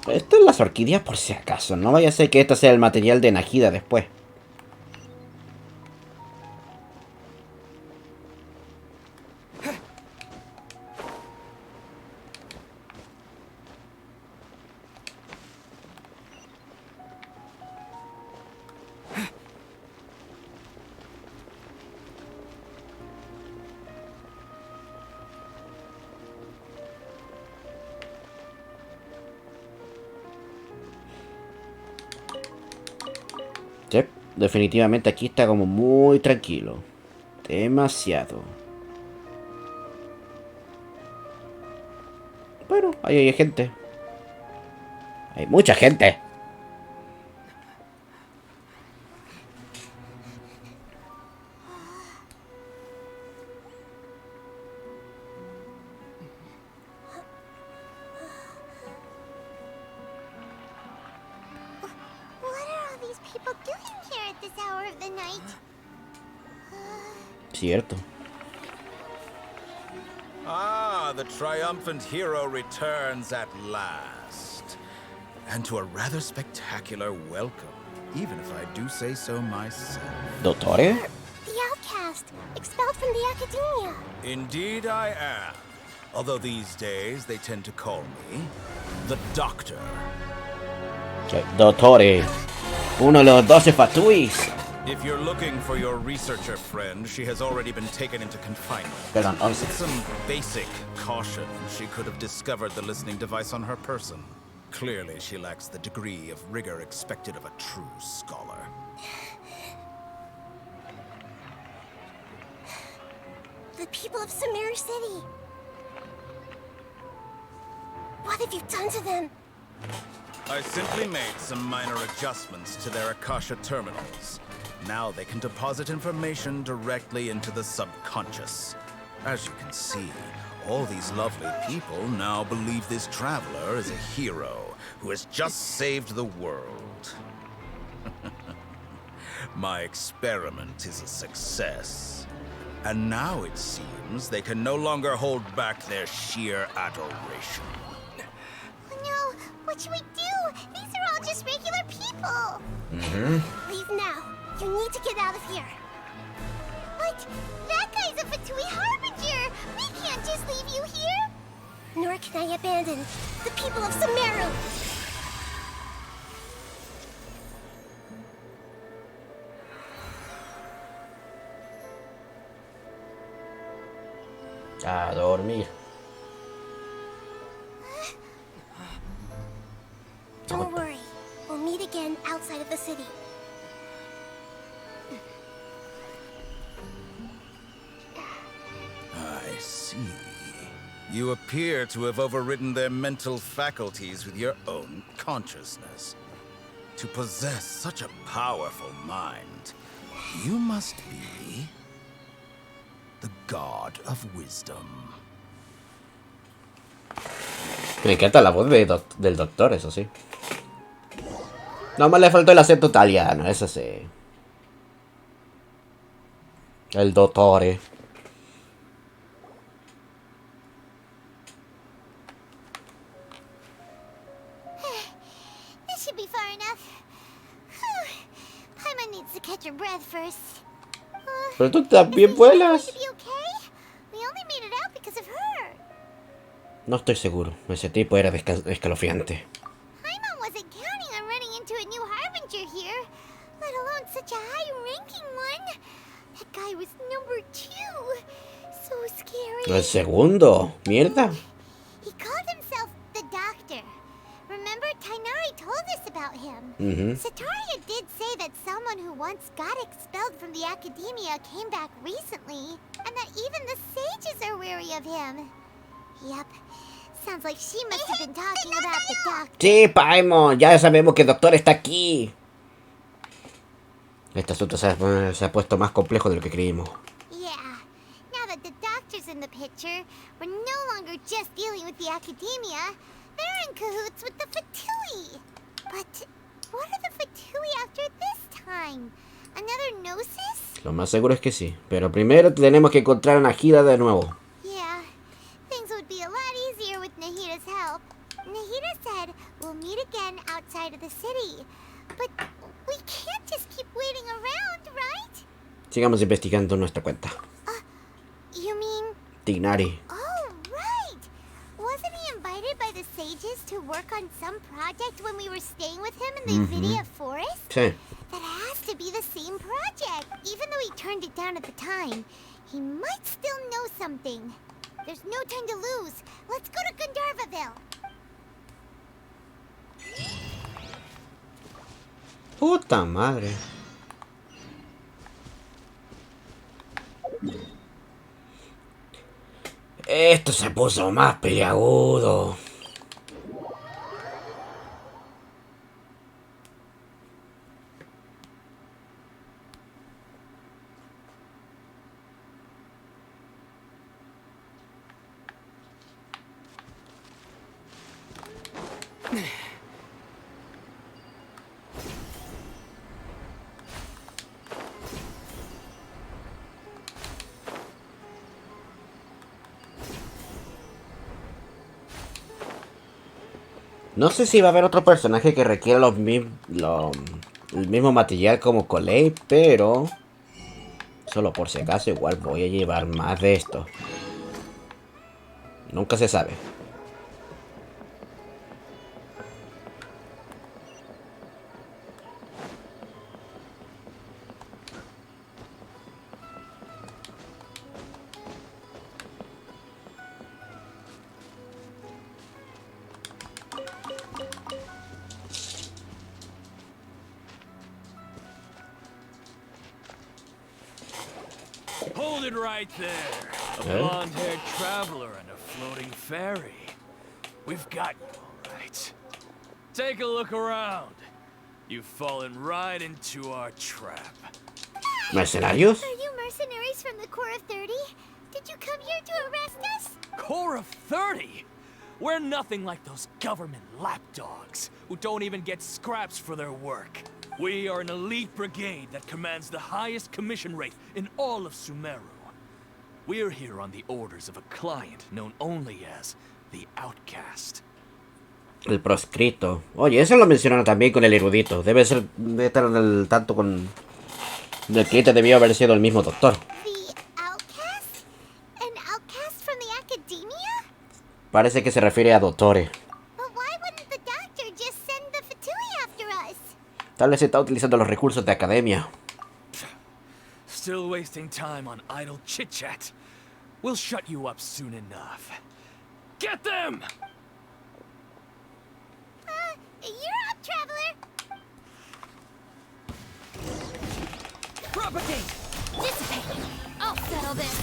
Esto es las orquídeas por si acaso. No vaya a ser que esto sea el material de Najida después. Sí, definitivamente aquí está como muy tranquilo. Demasiado. Bueno, ahí hay gente. Hay mucha gente. What are all these people doing here at this hour of the night? Cierto. Ah, the triumphant hero returns at last. And to a rather spectacular welcome. even if I do say so myself. ¿Dottore? The outcast, expelled from the academia. Indeed I am. Although these days they tend to call me the Doctor. Dottore. Uno de los 12 fatuis. If you're looking for your researcher friend, she has already been taken into confinement. Perdón, 11. With some basic caution, she could have discovered the listening device on her person. Clearly, she lacks the degree of rigor expected of a true scholar. The people of Summeru City. What have you done to them? I simply made some minor adjustments to their Akasha terminals. Now they can deposit information directly into the subconscious. As you can see, all these lovely people now believe this traveler is a hero who has just saved the world. My experiment is a success. And now it seems they can no longer hold back their sheer adoration. Oh no, what should we do? These are all just regular people. Leave now. You need to get out of here. What? That guy's a Fatui Harbinger! We can't just leave you here! Nor can I abandon the people of Summeru! A dormir. Don't worry. We'll meet again outside of the city. I see. You appear to have overridden their mental faculties with your own consciousness. To possess such a powerful mind, you must be the god of wisdom. Me encanta la voz del doctor, eso sí. Nomás le faltó el acento italiano, eso sí. El dottore. This should be far enough. Paimon needs to catch her breath first. Pero tú también vuelas. No estoy seguro. Ese tipo era escalofriante. Paimon wasn't counting on running into a new harbinger here, let alone such a high-ranking one. That guy was number 2. So scary. El segundo. Mierda. He called himself the Doctor. Remember, Tainari told us about him. Sataria did say that someone who once got expelled from the academia came back recently, and that even the sages are wary of him. Yep. Sounds like she must have been talking about the doctor. Sí, Paimon. Ya sabemos que el doctor está aquí. Este asunto se ha puesto más complejo de lo que creímos. Yeah. Now that the doctor's in the picture, we're no longer just dealing with the academia. They're in cahoots with the Fatui. But what are the Fatui after this time? Another Gnosis? Lo más seguro es que sí. Pero primero tenemos que encontrar a Nahida de nuevo. Yeah. Things would be a lot easier with Nahida's help. Nahida said we'll meet again outside of the city. But we can't just keep waiting around, right? Sigamos investigando nuestra cuenta. You mean... Tignari. Oh, right! Wasn't he invited by the sages to work on some project when we were staying with him in the Vidia forest? Sí. That has to be the same project. Even though he turned it down at the time, he might still know something. There's no time to lose. Let's go to Gandharvaville. Puta madre. Esto se puso más peliagudo. No sé si va a haber otro personaje que requiera el mismo material como Coley, pero solo por si acaso igual voy a llevar más de esto. Nunca se sabe. Hold it right there. A blonde-haired traveler and a floating ferry. We've got you, all right. Take a look around. You've fallen right into our trap. ¿Mercenarios? Are you mercenaries from the Core of 30? Did you come here to arrest us? Core of 30? We're nothing like those government lapdogs who don't even get scraps for their work. We are an elite brigade that commands the highest commission rate in all of Summeru. We're here on the orders of a client known only as the Outcast. El proscrito. Oye, eso lo mencionaron también con el erudito. Debe estar en el tanto con... El cliente debió haber sido el mismo doctor. The Outcast? An outcast from the academia? Parece que se refiere a doctores. But why wouldn't the doctor just send the Fatui after us? Tal vez está utilizando los recursos de academia. Still wasting time on idle chit-chat. We'll shut you up soon enough. Get them! You're up, traveler! Propagate! Dissipate. I'll settle this.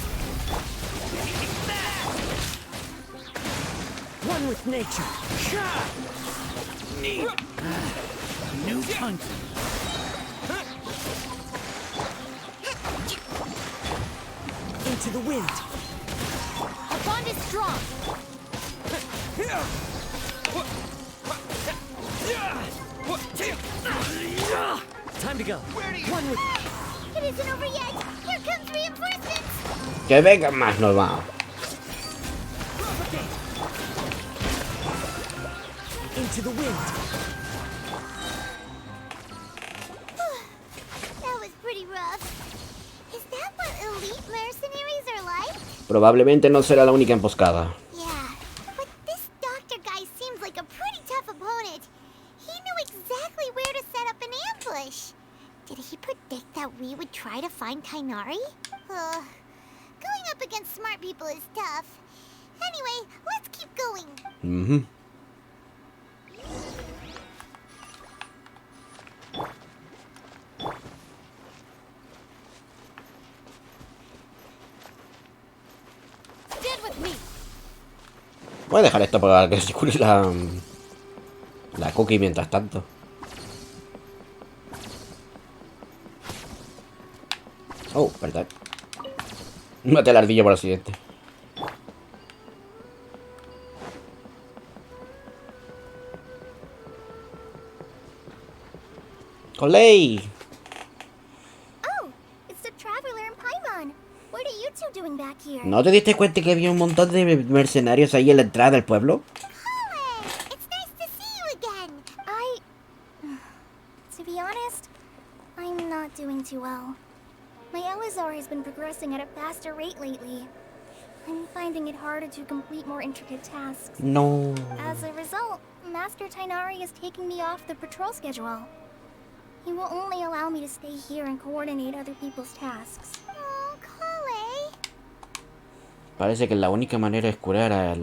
One with nature. Need new punch. Into the wind. Our bond is strong. Time to go. One with... It isn't over yet! Here comes reinforcements! Que venga más normal. Into the wind. That was pretty rough. Is that what elite mercenaries are like? Probablemente no será la única emboscada. Yeah, but this doctor guy seems like a pretty tough opponent. He knew exactly where to set up an ambush. Did he predict that we would try to find Kainari? Going up against smart people is tough. Anyway, let's keep going. Stand with me. Voy a dejar esto para que se cure la cookie mientras tanto. Oh, perdón. Maté al ardillo por accidente. ¡Olé! Oh, it's the traveler and Paimon. What are you two doing back here? ¿No te diste cuenta que había un montón de mercenarios ahí en la entrada del pueblo? Colin, it's nice to see you again. To be honest, I'm not doing too well. My Elazar has been progressing at a faster rate lately. I'm finding it harder to complete more intricate tasks. No. As a result, Master Tainari is taking me off the patrol schedule. He will only allow me to stay here and coordinate other people's tasks. Oh, Kale. Parece que la única manera es curar al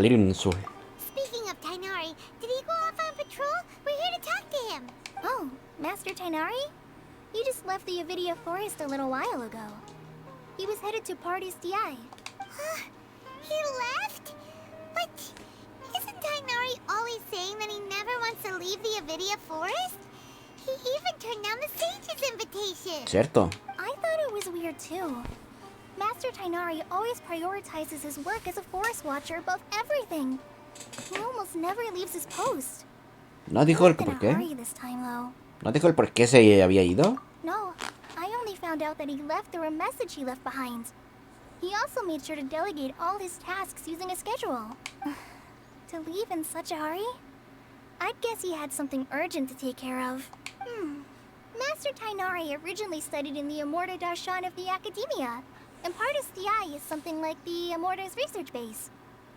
Irinsul. Speaking of Tainari, did he go off on patrol? We're here to talk to him. Oh, Master Tainari? He just left the Avidia Forest a little while ago. He was headed to Party's DI. He left? But isn't Tainari always saying that he never wants to leave the Avidia Forest? He even turned down the Sage's invitation. ¿Cierto? I thought it was weird too. Master Tainari always prioritizes his work as a forest watcher above everything. He almost never leaves his post. ¿No dijo el Not in por a qué? hurry this time, though. ¿No dijo el por qué se había ido? No, I only found out that he left through a message he left behind. He also made sure to delegate all his tasks using a schedule. To leave in such a hurry? I'd guess he had something urgent to take care of. Master Tainari originally studied in the Immorta Darshan of the Academia, and Pardis Eye is something like the Immorta's research base.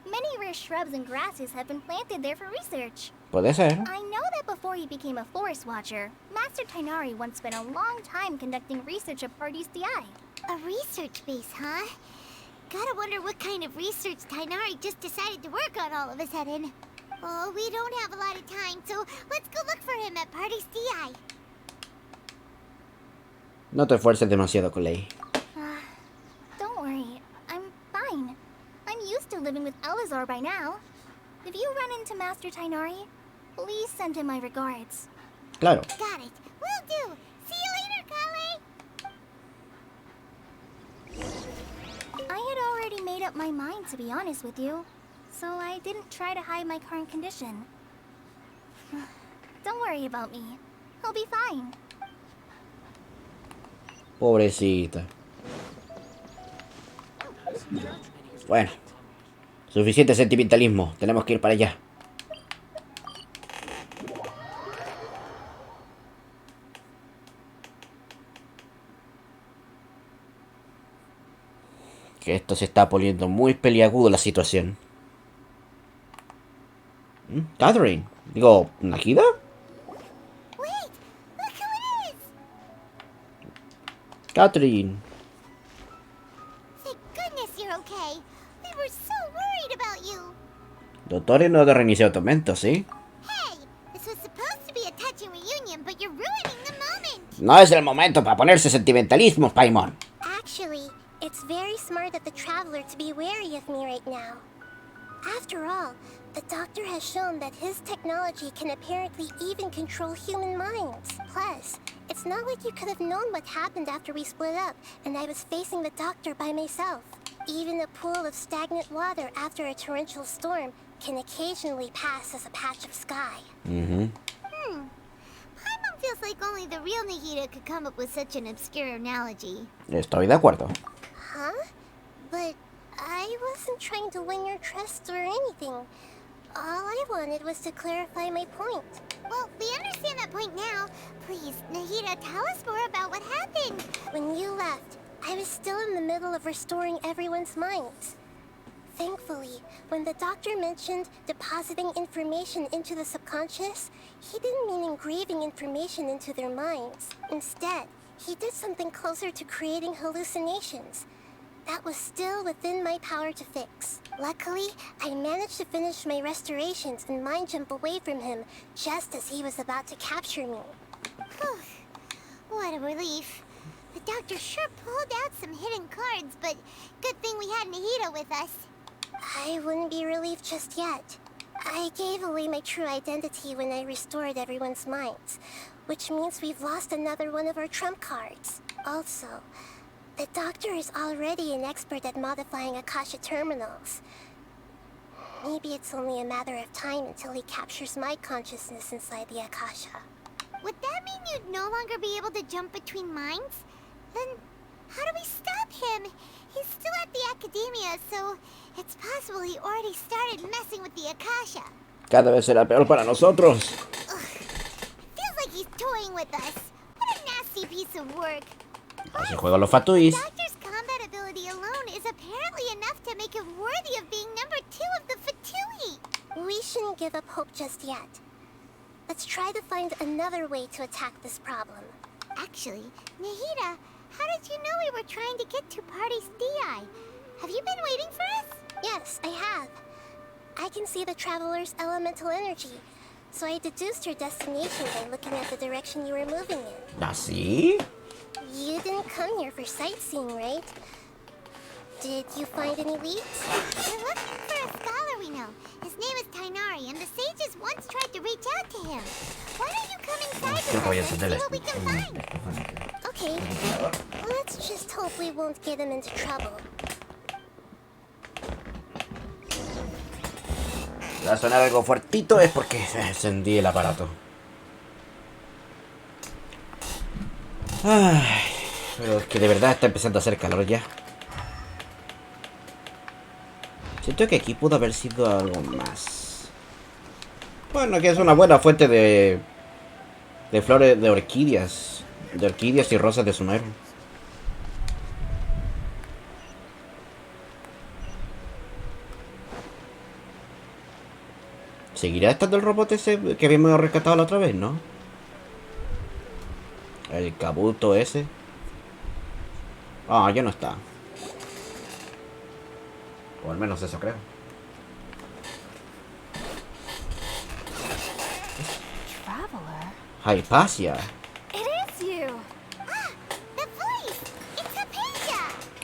Many rare shrubs and grasses have been planted there for research. Puede ser. I know that before he became a forest watcher, Master Tainari once spent a long time conducting research at Pardis Eye. A research base, huh? Gotta wonder what kind of research Tainari just decided to work on all of a sudden. Oh, we don't have a lot of time, so let's go look for him at Pardis Eye. No te esfuerces demasiado, Clay. Don't worry, I'm fine. I'm used to living with Elazar by now. If you run into Master Tainari, please send him my regards. Claro. Got it. Will do. See you later, Kale. I had already made up my mind, to be honest with you, so I didn't try to hide my current condition. Don't worry about me. I'll be fine. Pobrecita. Bueno. Suficiente sentimentalismo. Tenemos que ir para allá. Que esto se está poniendo muy peliagudo la situación. Catherine. Digo, ¿Nagida? Wait, look who it is. Catherine. Thank goodness you're okay. We were so worried about you. Dottore no de reinicio tormento, ¿sí? Hey, this was supposed to be a touching reunion, but you're ruining the moment. No es el momento para ponerse sentimentalismo, Paimon. Actually, it's very smart of the traveler to be wary of me right now. After all, the doctor has shown that his technology can apparently even control human minds. Plus, it's not like you could have known what happened after we split up and I was facing the doctor by myself. Even a pool of stagnant water after a torrential storm can occasionally pass as a patch of sky. Paimon feels like only the real Nagita could come up with such an obscure analogy. Estoy de acuerdo. Huh? But I wasn't trying to win your trust or anything. All I wanted was to clarify my point. Well, we understand that point now. Please, Nagita, tell us more about what happened. When you left, I was still in the middle of restoring everyone's minds. Thankfully, when the doctor mentioned depositing information into the subconscious, he didn't mean engraving information into their minds. Instead, he did something closer to creating hallucinations. That was still within my power to fix. Luckily, I managed to finish my restorations and mind jump away from him just as he was about to capture me. Whew. What a relief. The doctor sure pulled out some hidden cards, but good thing we had Nagita with us. I wouldn't be relieved just yet. I gave away my true identity when I restored everyone's minds, which means we've lost another one of our trump cards. Also, the doctor is already an expert at modifying Akasha terminals. Maybe it's only a matter of time until he captures my consciousness inside the Akasha. Would that mean you'd no longer be able to jump between minds? Then how do we stop him? He's still at the Academia, so it's possible he already started messing with the Akasha. Cada vez será peor para nosotros. Feels like he's toying with us. What a nasty piece of work. Así juegan los Fatuis. The doctor's combat ability alone is apparently enough to make him worthy of being number 2 of the Fatui. We shouldn't give up hope just yet. Let's try to find another way to attack this problem. Actually, Nagita, how did you know we were trying to get to Pardis Eye? Have you been waiting for us? Yes, I have. I can see the traveler's elemental energy, so I deduced your destination by looking at the direction you were moving in. ¿Así? You didn't come here for sightseeing, right? Did you find any leads? We're looking for a scholar we know. His name is Tainari, and the sages once tried to reach out to him. Why don't you come inside with us and see what we can find? Okay, let's just hope we won't get him into trouble. Va a sonar algo fuertito es porque encendí el aparato. Ay, pero es que de verdad está empezando a hacer calor ya. Siento que aquí pudo haber sido algo más. Bueno, que es una buena fuente de flores, de orquídeas y rosas de Summeru. ¿Seguirá estando el robot ese que habíamos rescatado la otra vez, no? El Kabuto ese. Ah, ya no está. O al menos eso creo. Traveler? Hypatia. It is you! Ah, the voice! It's Hypatia!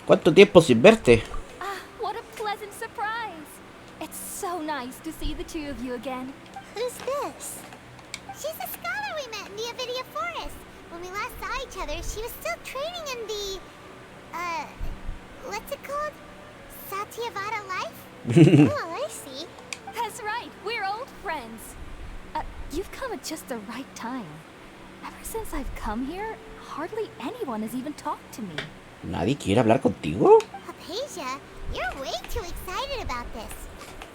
¿Cuánto tiempo sin verte? Ah, what a pleasant surprise! It's so nice to see the two of you again. Who's this? She's a scholar we met in the Avidia Forest. When we last saw each other, she was still training in the... what's it called? Satyavada life? Oh, I see. That's right, we're old friends. You've come at just the right time. Ever since I've come here, hardly anyone has even talked to me. ¿Nadie quiere hablar contigo? Hypatia, you're way too excited about this.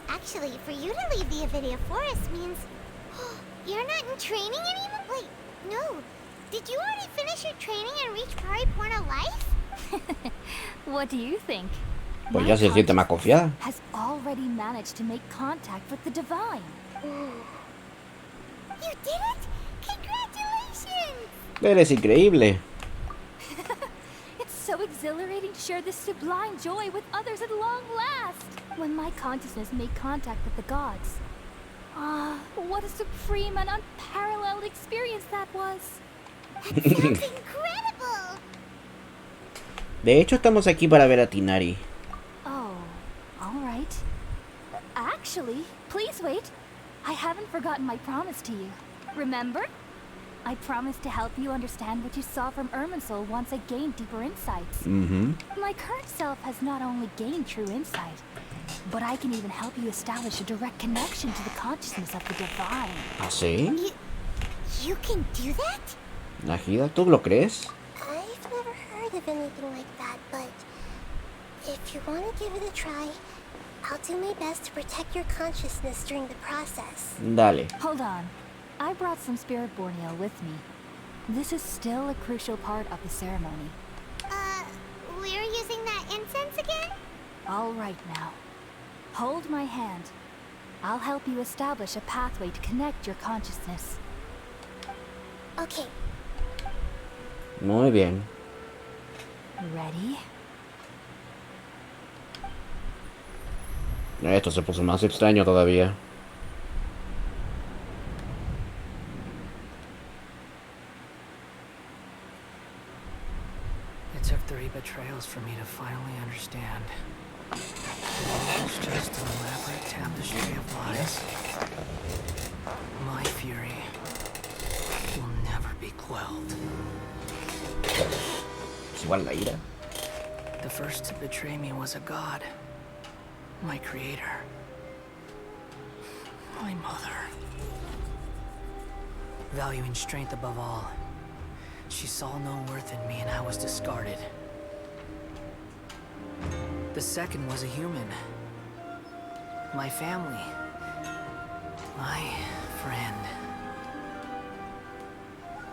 Actually, for you to leave the Avidia Forest means... you're not in training anymore? Wait, no. Did you already finish your training and reach Pariporno life? What do you think? Pues ya se siente más confiada. Has already managed to make contact with the divine. You did it! Congratulations! Eres increíble. It's so exhilarating to share this sublime joy with others at long last. When my consciousness made contact with the gods. Ah, what a supreme and unparalleled experience that was. That sounds incredible! De hecho, estamos aquí para ver a Tinari. Oh, all right. Actually, please wait. I haven't forgotten my promise to you. Remember? I promised to help you understand what you saw from Irminsul once I gained deeper insights. My current self has not only gained true insight, but I can even help you establish a direct connection to the consciousness of the divine. ¿Ah, sí? You can do that? Najida, ¿tú lo crees? I've never heard of anything like that, but if you want to give it a try, I'll do my best to protect your consciousness during the process. Dale. Hold on. I brought some spirit borneo with me. This is still a crucial part of the ceremony. We're using that incense again? All right now. Hold my hand. I'll help you establish a pathway to connect your consciousness. Okay. Muy bien. Ready? Esto se puso más extraño todavía. It took 3 betrayals for me to finally understand. It's just an elaborate tapestry of lies. My fury will never be quelled. Es igual la ira. The first to betray me was a god. My creator. My mother. Valuing strength above all, she saw no worth in me and I was discarded. The second was a human. My family. My friend.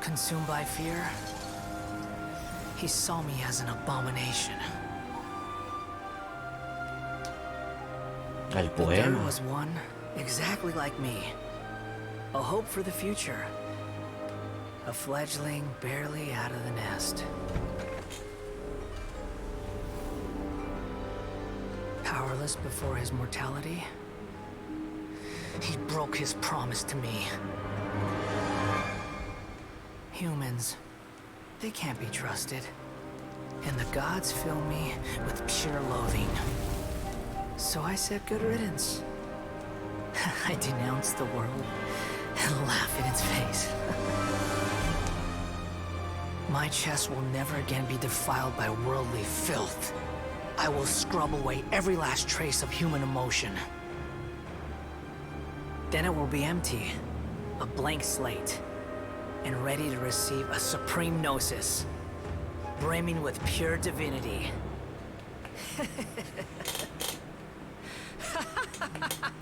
Consumed by fear, he saw me as an abomination. El But there poema. was one exactly like me. A hope for the future. A fledgling barely out of the nest. Powerless before his mortality, he broke his promise to me. Humans, they can't be trusted. And the gods fill me with pure loathing. So I said good riddance. I denounced the world and laugh in its face. My chest will never again be defiled by worldly filth. I will scrub away every last trace of human emotion. Then it will be empty, a blank slate, and ready to receive a supreme gnosis, brimming with pure divinity.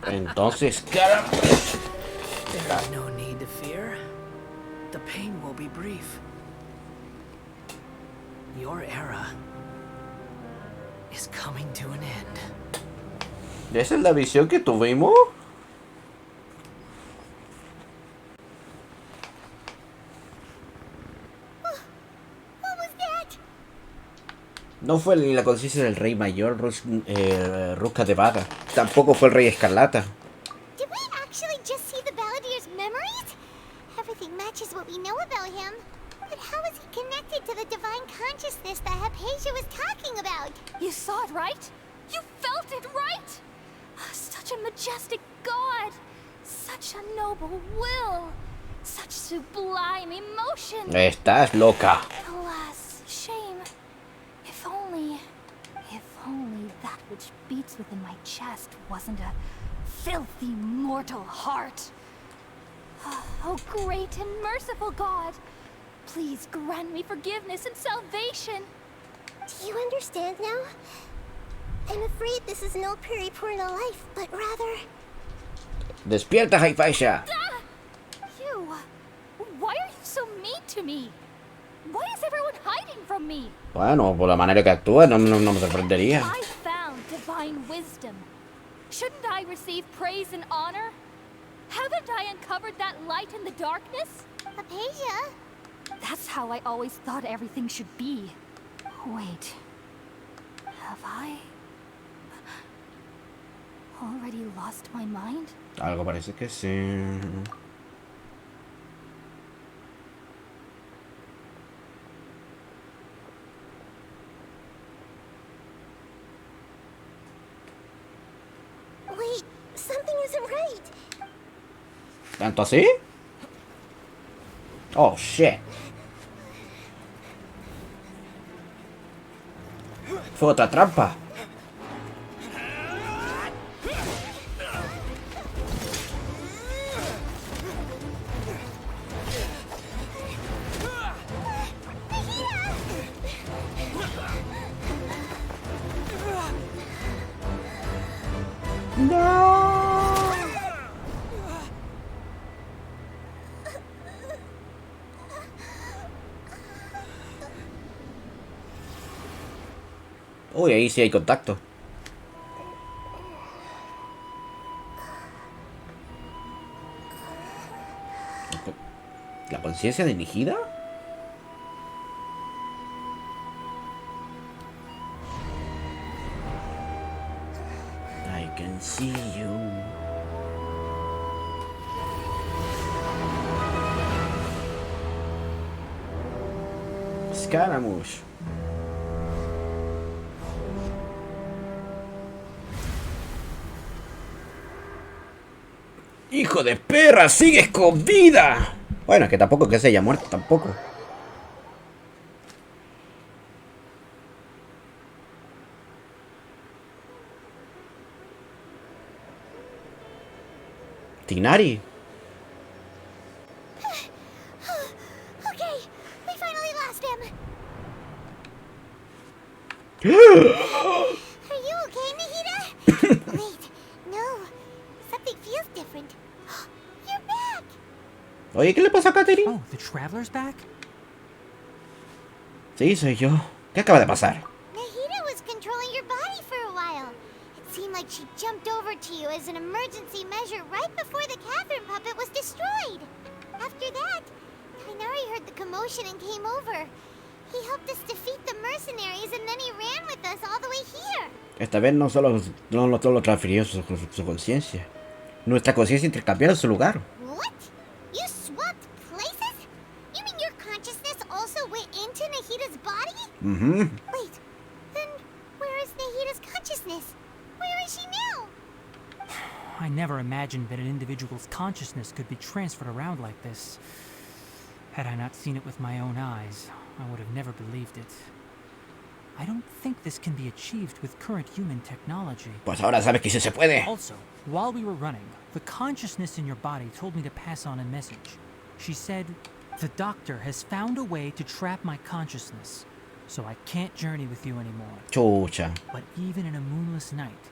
Entonces, caramba. There's no need to fear. The pain will be brief. Your era is coming to an end. ¿Esa es la visión que tuvimos? No fue ni la conciencia del rey mayor, Ruka de Vada. Tampoco fue el rey Escarlata. Did we actually just see the Balladeer's memories? Everything matches what we know about him. But how is he connected to the divine consciousness that Hypatia was talking about? You saw it, right? You felt it, right? Such a majestic god. Such a noble will. Such sublime emotion. Estás loca. Alas, shame. If only that which beats within my chest wasn't a filthy mortal heart. Oh, great and merciful God, please grant me forgiveness and salvation. Do you understand now? I'm afraid this is no periportal life, but rather... Despierta, Hypatia. You! Why are you so mean to me? Why is everyone hiding from me? Bueno, por la manera que actúa no me sorprendería. I found divine wisdom. Shouldn't I receive praise and honor? Haven't I uncovered that light in the darkness? Hypatia? That's how I always thought everything should be. Wait. Have I already lost my mind? Algo parece que sí. Wait, something isn't right. ¿Tanto así? Oh, shit. Fue otra trampa. Uy, ahí sí hay contacto. ¿La conciencia dirigida? I can see you. Scaramouche. ¡Hijo de perra! ¡Sigues con vida! Bueno, es que tampoco que se haya muerto, tampoco. Tinari. Okay, we finally lost him. Are you okay, Nahida? Wait, no. Something feels different. You're back! Oye, ¿qué le pasa a Katherine? Oh, the traveler's back? Sí, soy yo. ¿Qué acaba de pasar? Nahida was controlling your body for a while. It seemed like she jumped over to you as an emergency measure right before the Catherine puppet was destroyed. After that, Kainari heard the commotion and came over. He helped us defeat the mercenaries and then he ran with us all the way here. Esta vez no solo transfirió su conciencia. Nuestra conciencia intercambiaron su lugar. What? You swapped places? You mean your consciousness also went into Nahida's body? Mm-hmm. Wait, then where is Nahida's consciousness? Where is she now? I never imagined that an individual's consciousness could be transferred around like this. Had I not seen it with my own eyes, I would have never believed it. I don't think this can be achieved with current human technology. Pues ahora sabes que sí se puede. Also, while we were running, the consciousness in your body told me to pass on a message. She said, "The doctor has found a way to trap my consciousness, so I can't journey with you anymore." Chucha. But even in a moonless night,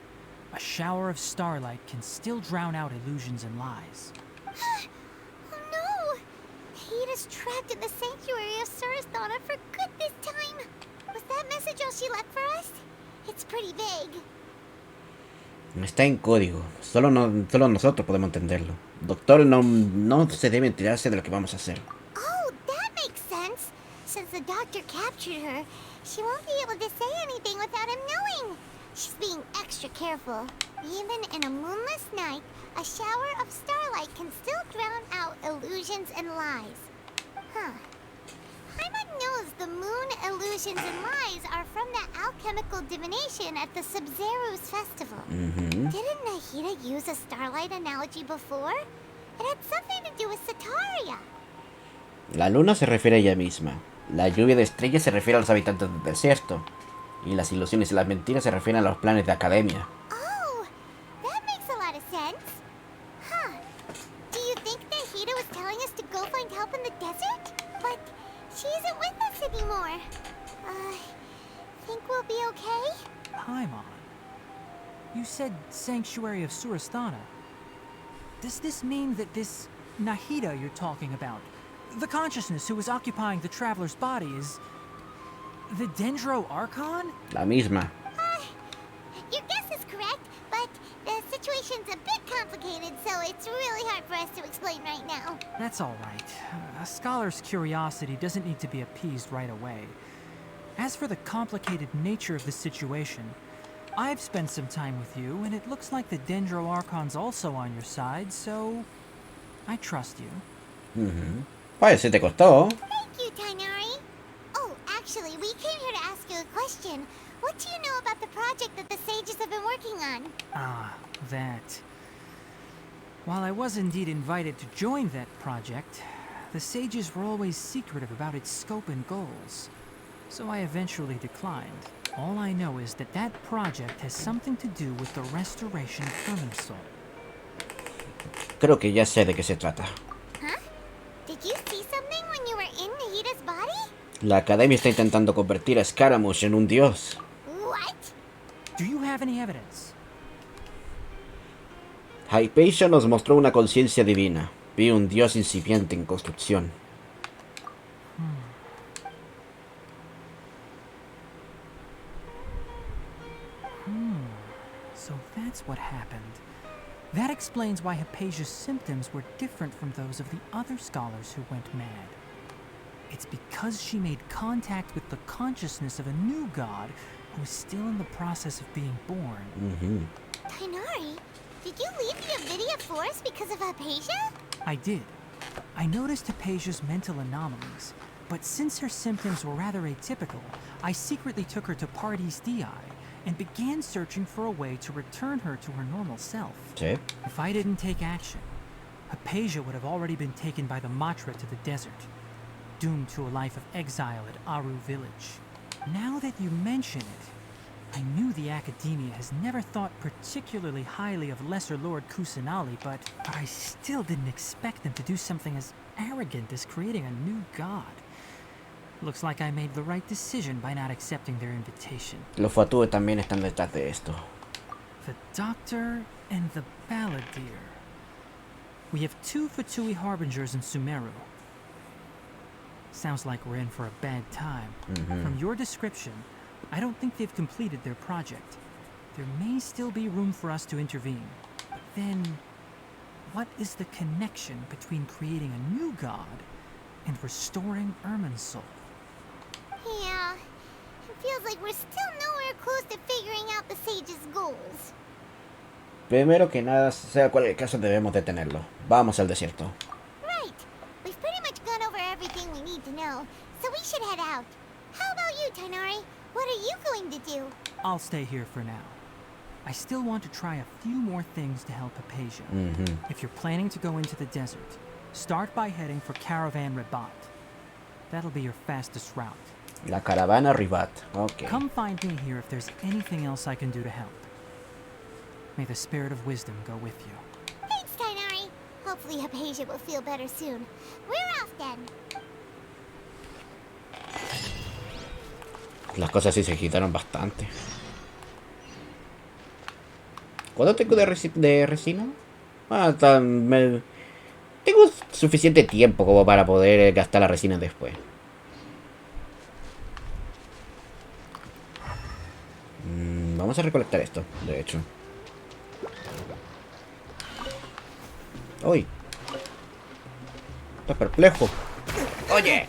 a shower of starlight can still drown out illusions and lies. Oh no! Haida's trapped in the sanctuary of Surasthana for good this time. Was that message all she left for us? It's pretty vague. Está en código. Solo nosotros podemos entenderlo. Doctor no se debe enterarse de lo que vamos a hacer. Oh, that makes sense. Since the doctor captured her, she won't be able to say anything without him knowing. She's being extra careful. Even in a moonless night, a shower of starlight can still drown out illusions and lies. Huh. Paimon knows the moon illusions and lies are from the alchemical divination at the Summeru's festival. Didn't Nahida use a starlight analogy before? It had something to do with Sataria. La luna se refiere a ella misma. La lluvia de estrellas se refiere a los habitantes del desierto. Y las ilusiones y las mentiras se refieren a los planes de academia. Oh, that makes a lot of sense. Huh. Do you think Nahida was telling us to go find help in the desert? But she isn't with us anymore. Think we'll be okay? Paimon, you said Sanctuary of Surasthana. Does this mean that this Nahida you're talking about, the consciousness who was occupying the traveler's body, is the Dendro Archon? La misma. Your guess is correct, but the situation's a bit complicated, so it's really hard for us to explain right now. That's all right. A scholar's curiosity doesn't need to be appeased right away. As for the complicated nature of the situation, I've spent some time with you, and it looks like the Dendro Archon's also on your side, so I trust you. Pues si te costó. Thank you, Tainari. Oh, actually, we came here to ask you a question. What do you know about the project that the sages have been working on? Ah, that. While I was indeed invited to join that project, the sages were always secretive about its scope and goals. So I eventually declined. All I know is that that project has something to do with the restoration of Irminsul. Creo que ya sé de qué se trata. Huh? Did you see something when you were in Nahida's body? La academia está intentando convertir a Scaramouche en un dios. What? Do you have any evidence? Hypatia nos mostró una conciencia divina. Vi un dios incipiente en construcción. So that's what happened. That explains why Hypatia's symptoms were different from those of the other scholars who went mad. It's because she made contact with the consciousness of a new god who is still in the process of being born. Tainari, did you leave the Avidia Forest because of Hypatia? I did. I noticed Hypatia's mental anomalies, but since her symptoms were rather atypical, I secretly took her to Pardis Dii and began searching for a way to return her to her normal self. ¿Sí? If I didn't take action, Hypatia would have already been taken by the Matra to the desert, doomed to a life of exile at Aru village. Now that you mention it, I knew the Academia has never thought particularly highly of Lesser Lord Kusanali, but I still didn't expect them to do something as arrogant as creating a new god. Looks like I made the right decision by not accepting their invitation. Los Fatue también están detrás de esto. The Doctor and the Balladeer. We have 2 Fatui Harbingers in Summeru. Sounds like we're in for a bad time. From your description, I don't think they've completed their project. There may still be room for us to intervene. But then, what is the connection between creating a new god and restoring Irminsul? Yeah, it feels like we're still nowhere close to figuring out the sage's goals. Primero que nada, sea cual el caso, debemos detenerlo. Vamos al desierto. Right. We've pretty much gone over everything we need to know, so we should head out. How about you, Tainari? What are you going to do? I'll stay here for now. I still want to try a few more things to help Hypatia. If you're planning to go into the desert, start by heading for Caravan Ribat. That'll be your fastest route. La caravana Ribat. Okay. Come find me here if there's anything else I can do to help. May the spirit of wisdom go with you. Thanks, Tainari. Hopefully Hypatia will feel better soon. We're off then. Las cosas sí se agitaron bastante. ¿Cuánto tengo de resina? Ah, Tengo suficiente tiempo como para poder gastar la resina después. Vamos a recolectar esto, de hecho. ¡Uy! Estás perplejo. ¡Oye!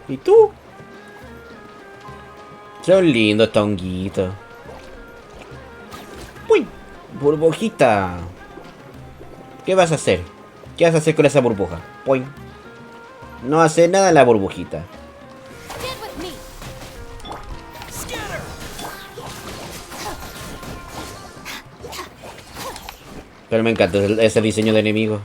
¿Y tú? Son lindos estos honguitos. ¡Uy! Burbujita. ¿Qué vas a hacer? ¿Qué vas a hacer con esa burbuja? ¡Poing! No hace nada la burbujita. Pero me encanta ese diseño de enemigo.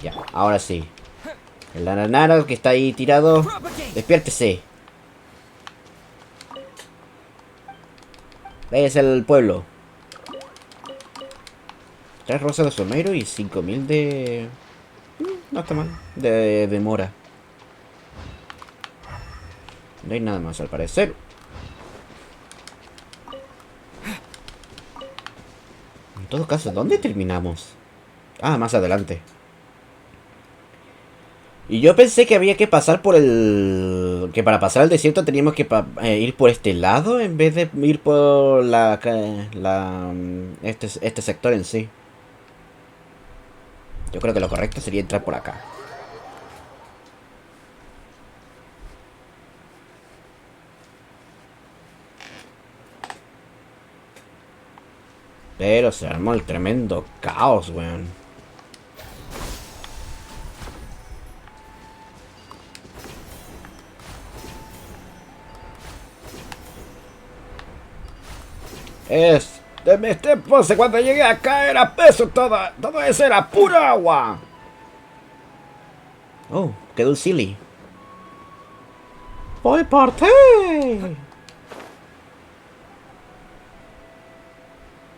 Ya, ahora sí. El ananaro que está ahí tirado. Despiértese. Ahí es el pueblo. 3 rosas de Summeru y 5000 de... No está mal. De mora. No hay nada más al parecer. En todo caso, ¿dónde terminamos? Ah, más adelante. Y yo pensé que había que pasar por el... Que para pasar al desierto teníamos que ir por este lado en vez de ir por este sector en sí. Yo creo que lo correcto sería entrar por acá. Pero se armó el tremendo caos, weón. De mis tiempos, cuando llegué acá era peso todo eso era pura agua. Oh, quedó un silly. Voy por ti.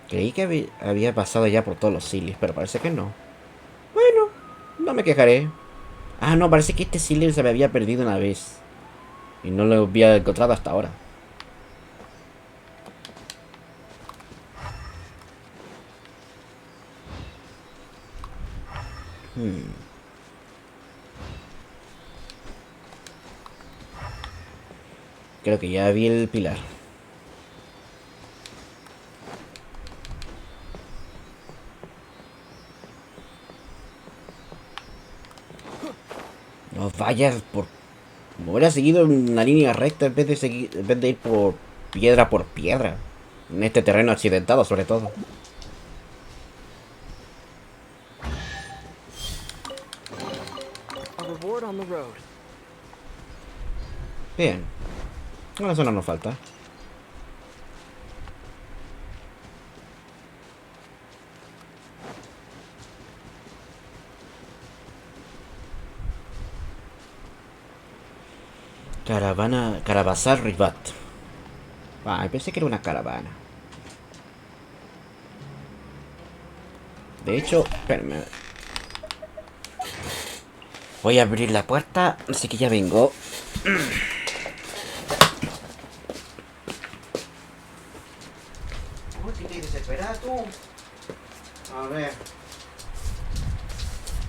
Creí que había pasado ya por todos los sillies, pero parece que no. Bueno, no me quejaré. Ah, no, parece que este silly se me había perdido una vez. Y no lo había encontrado hasta ahora. Creo que ya vi el pilar. No vayas por... Me hubiera seguido en una línea recta en vez de ir por piedra. En este terreno accidentado sobre todo. Bien. Ahora eso no nos falta. Caravasar Rivat. Ah, pensé que era una caravana. De hecho, espérame. Voy a abrir la puerta, así que ya vengo. ¿Qué te desesperas tú? A ver.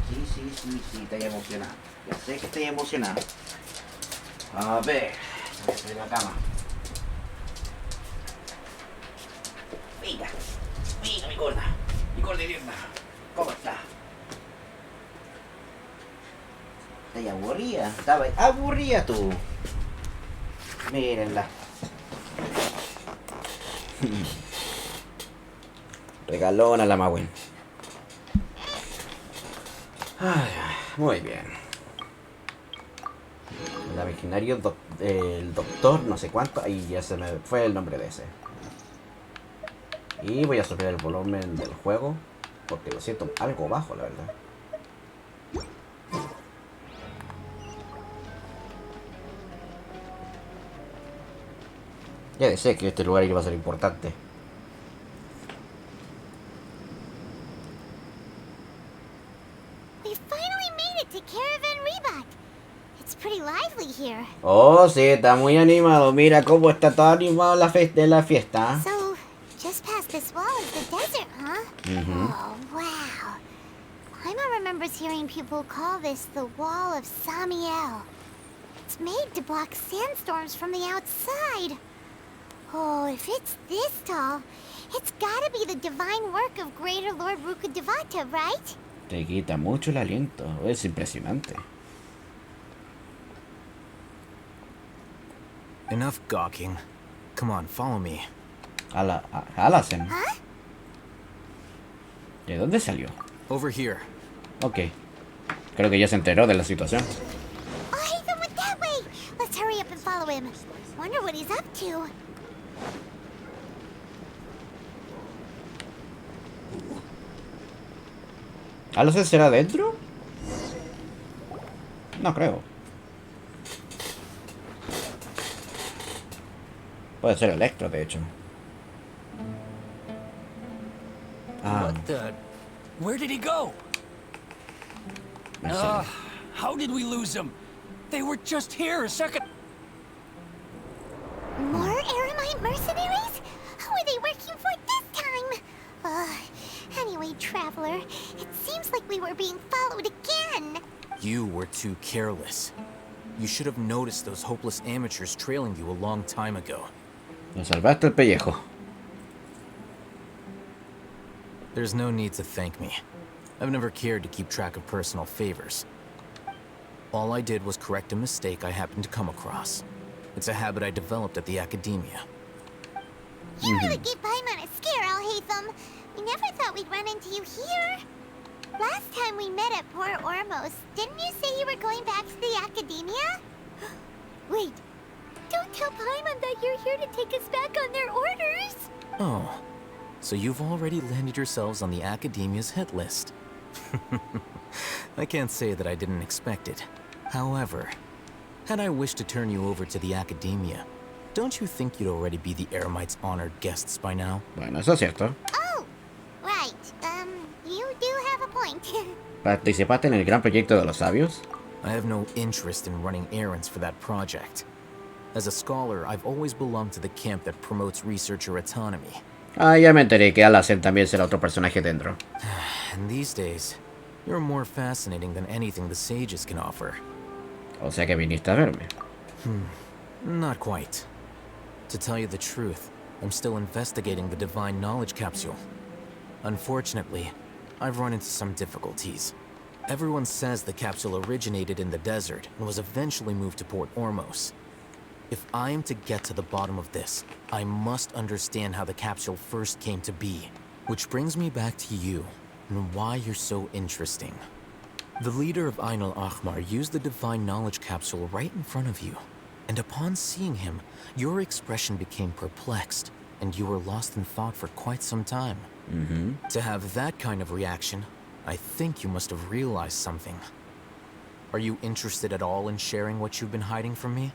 Sí, estoy emocionado. Ya sé que estoy emocionado. A ver, voy a subir la cama. Venga, mi gorda tierna. ¿Cómo está? ¿Estás aburrida? Estaba aburrida tú. Mírenla. Regalona la Mawen. Muy bien. El originario el doctor no sé cuánto. Ahí ya se me fue el nombre de ese. Y voy a subir el volumen del juego. Porque lo siento algo bajo, la verdad. Ya decía que este lugar iba a ser importante. We finally made it to Caravan Rebot. It's pretty lively here. Oh, sí, está muy animado. Mira cómo está todo animado la fiesta. So, just past this wall is the desert, huh? Oh, wow. Paimon remembers hearing people call this the Wall of Samiel. It's made to block sandstorms from the outside. Oh, if it's this tall, it's gotta be the divine work of Greater Lord Rukkhadevata, right? Te quita mucho el aliento. Es impresionante. Enough gawking. Come on, follow me. Halasen. Huh? ¿De dónde salió? Over here. Ok. Creo que ya se enteró de la situación. Oh, Hatham went that way! Let's hurry up and follow him. Wonder what he's up to. ¿Halasen será adentro? No creo. Puede ser Electro, de hecho. Ah, What the? Where did he go? mercenario. How did we lose him? They were just here a second. More Aramite mercenaries? Who are they working for this time? Anyway, Traveler, it seems like we were being followed again. You were too careless. You should have noticed those hopeless amateurs trailing you a long time ago. Me salvaste el pellejo. There's no need to thank me. I've never cared to keep track of personal favors. All I did was correct a mistake I happened to come across. It's a habit I developed at the academia. You really gave Paimon a scare, Al-Hatham. We never thought we'd run into you here. Last time we met at Port Ormos, didn't you say you were going back to the academia? Wait, don't tell Paimon that you're here to take us back on their orders. Oh, so you've already landed yourselves on the academia's hit list. I can't say that I didn't expect it. However, had I wished to turn you over to the academia, don't you think you'd already be the Eremites' honored guests by now? Bueno, eso es cierto. Oh, right. You do have a point. ¿Participaste en el gran proyecto de los sabios? I have no interest in running errands for that project. As a scholar, I've always belonged to the camp that promotes researcher autonomy. Ah, ya me enteré que Halasen también será otro personaje dentro. And these days, you're more fascinating than anything the sages can offer. O sea que viniste a verme. Not quite. To tell you the truth, I'm still investigating the Divine Knowledge Capsule. Unfortunately, I've run into some difficulties. Everyone says the capsule originated in the desert and was eventually moved to Port Ormos. If I am to get to the bottom of this, I must understand how the capsule first came to be. Which brings me back to you, and why you're so interesting. The leader of Ain al-Ahmar used the Divine Knowledge Capsule right in front of you. And upon seeing him, your expression became perplexed, and you were lost in thought for quite some time. To have that kind of reaction, I think you must have realized something. Are you interested at all in sharing what you've been hiding from me?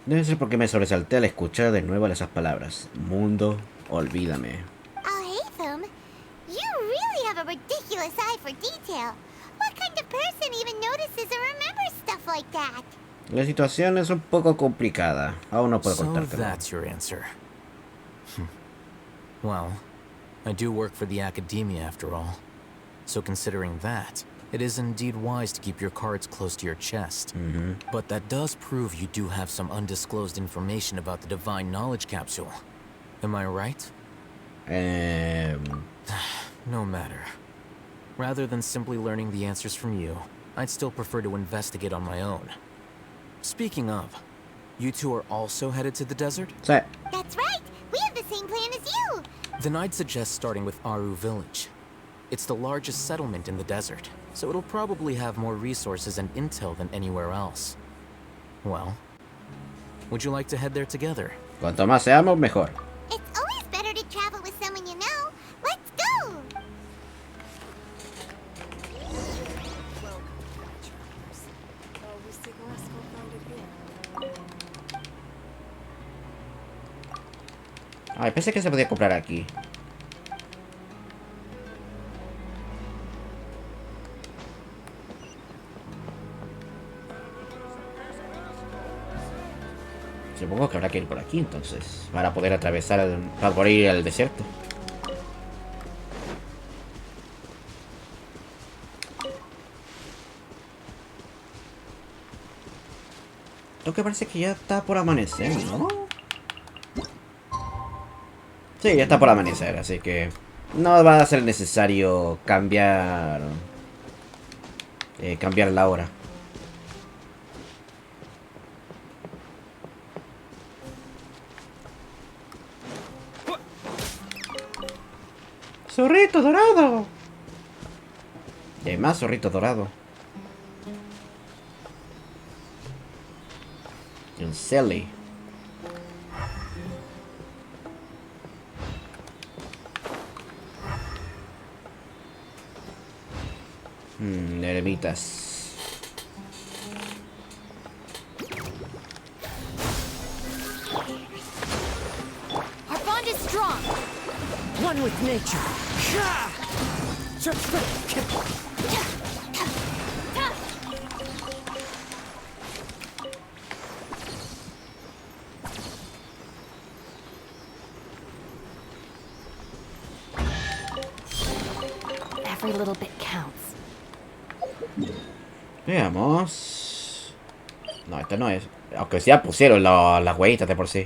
Debe ser porque me sobresalté al escuchar de nuevo esas palabras. Mundo, olvídame. Al-Hatham, you really have a ridiculous eye for detail. What kind of person even notices or remembers stuff like that? La situación es un poco complicada. Aún no puedo So contártelo. that's your answer. Well, I do work for the academia after all. So considering that, it is indeed wise to keep your cards close to your chest. But that does prove you do have some undisclosed information about the Divine Knowledge Capsule. Am I right? No matter. Rather than simply learning the answers from you, I'd still prefer to investigate on my own. Speaking of, you two are also headed to the desert? Sí. That's right. We have the same plan as you. Then I'd suggest starting with Aru Village. It's the largest settlement in the desert, so it'll probably have more resources and intel than anywhere else. Well, would you like to head there together? Cuanto más seamos, mejor. It's always better to travel with someone you know. Let's go. Ay, pensé que se podía comprar aquí. Supongo que habrá que ir por aquí entonces, para poder atravesar, para poder ir al desierto. Lo que parece que ya está por amanecer, ¿no? Sí, ya está por amanecer, así que no va a ser necesario cambiar la hora. ¡Zorrito dorado! Y hay más zorrito dorado. Y un Selly. Eremitas. Our bond is strong. One with nature. Every little bit counts. Veamos. No, esto no es. Aunque ya pusieron las huellitas de por sí.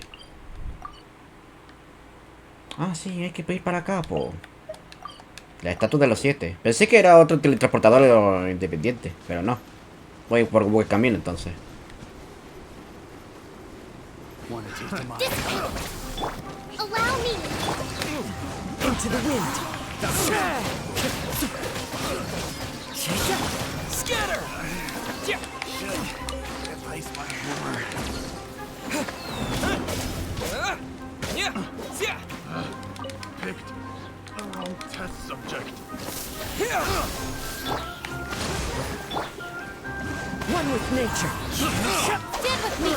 Ah, sí, hay que ir para acá, po. La estatua de los 7. Pensé que era otro teletransportador independiente, pero no. Voy por buen camino entonces. Allow me. Into the wind. Scatter! Replace my hammer. Picked the wrong test subject. One with nature. Stand with me.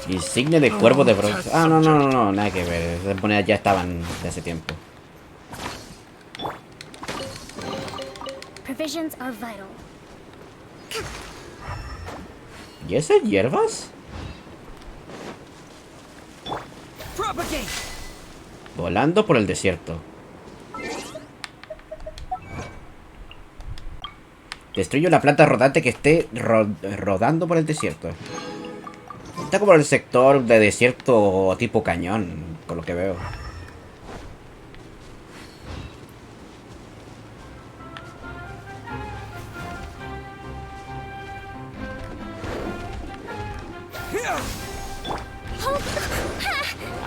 Insignia de cuervo de bronce. Ah, no, nada que ver. Esas monedas ya estaban de hace tiempo. Provisions are vital. ¿Y esas hierbas? Propagate. Volando por el desierto. Destruye una planta rodante que esté rodando por el desierto. Está como el sector de desierto tipo cañón, por lo que veo.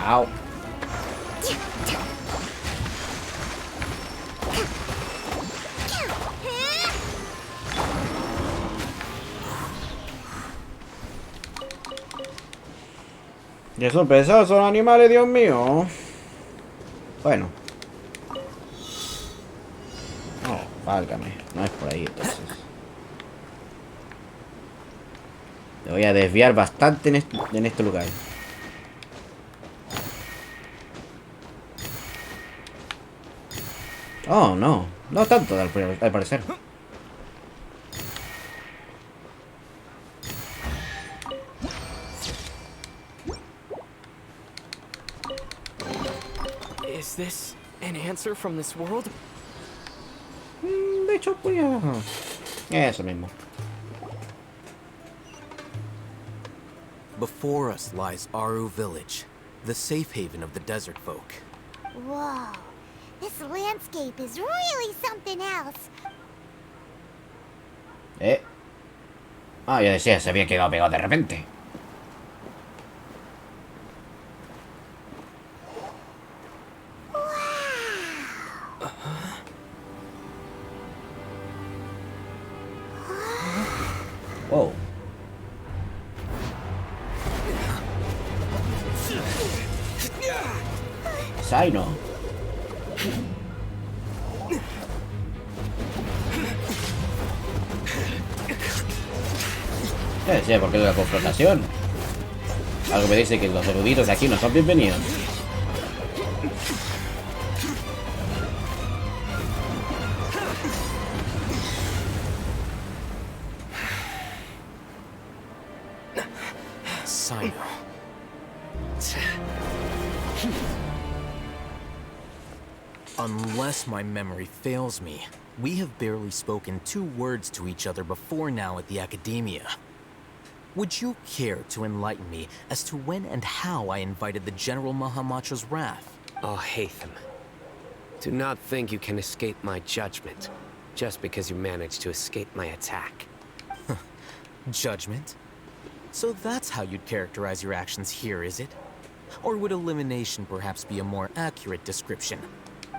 Au. Y esos pesados son animales, Dios mío. Bueno. No, válgame. No es por ahí entonces. Me voy a desviar bastante en este lugar. Oh, no. No tanto al parecer. Is this an answer from this world? De hecho, voy a... Eso mismo. Before us lies Aru Village, the safe haven of the desert folk. Whoa. This landscape is really something else. Ah, yo decía, se había quedado pegado de repente. Wow. Saino. Sí, porque es la confrontación. Algo me dice que los eruditos de aquí no son bienvenidos. Sino. Unless my memory fails me, we have barely spoken 2 words to each other before now at the Academia. Would you care to enlighten me as to when and how I invited the General Mahamatra's wrath? Oh, Hatham. Do not think you can escape my judgment, just because you managed to escape my attack. Judgment? So that's how you'd characterize your actions here, is it? Or would elimination perhaps be a more accurate description?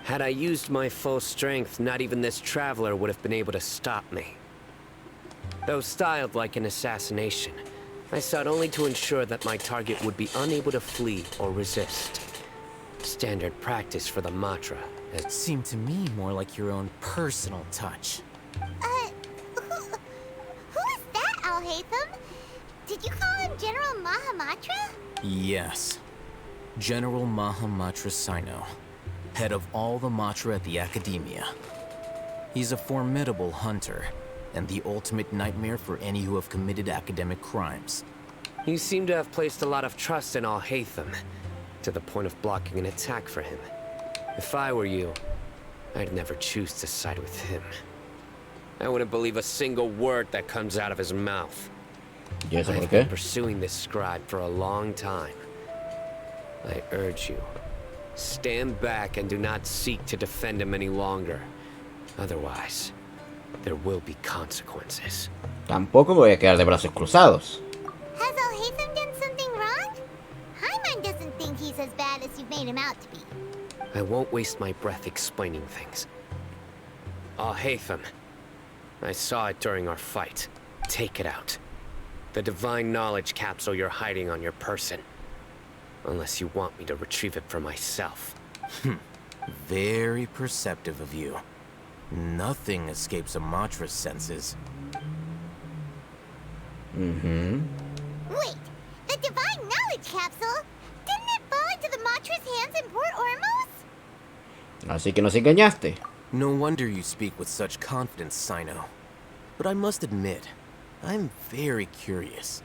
Had I used my full strength, not even this traveler would have been able to stop me. Though styled like an assassination, I sought only to ensure that my target would be unable to flee or resist. Standard practice for the Matra. It seemed to me more like your own personal touch. Who is that, Al-Hatham? Did you call him General Mahamatra? Yes. General Mahamatra Sino, head of all the Matra at the Academia. He's a formidable hunter, and the ultimate nightmare for any who have committed academic crimes. You seem to have placed a lot of trust in Al-Hatham, to the point of blocking an attack for him. If I were you, I'd never choose to side with him. I wouldn't believe a single word that comes out of his mouth. Yes, I've okay. been pursuing this scribe for a long time. I urge you, stand back and do not seek to defend him any longer. Otherwise, there will be consequences. Tampoco me voy a quedar de brazos cruzados. Has Al-Hatham done something wrong? Hyman doesn't think he's as bad as you've made him out to be. I won't waste my breath explaining things. Al-Hatham, I saw it during our fight. Take it out. The divine knowledge capsule you're hiding on your person. Unless you want me to retrieve it for myself. Very perceptive of you. Nothing escapes a Matra's senses. Wait, the divine knowledge capsule? Didn't it fall into the Matra's hands in Port Ormos? Así que nos engañaste. No wonder you speak with such confidence, Sino. But I must admit, I'm very curious.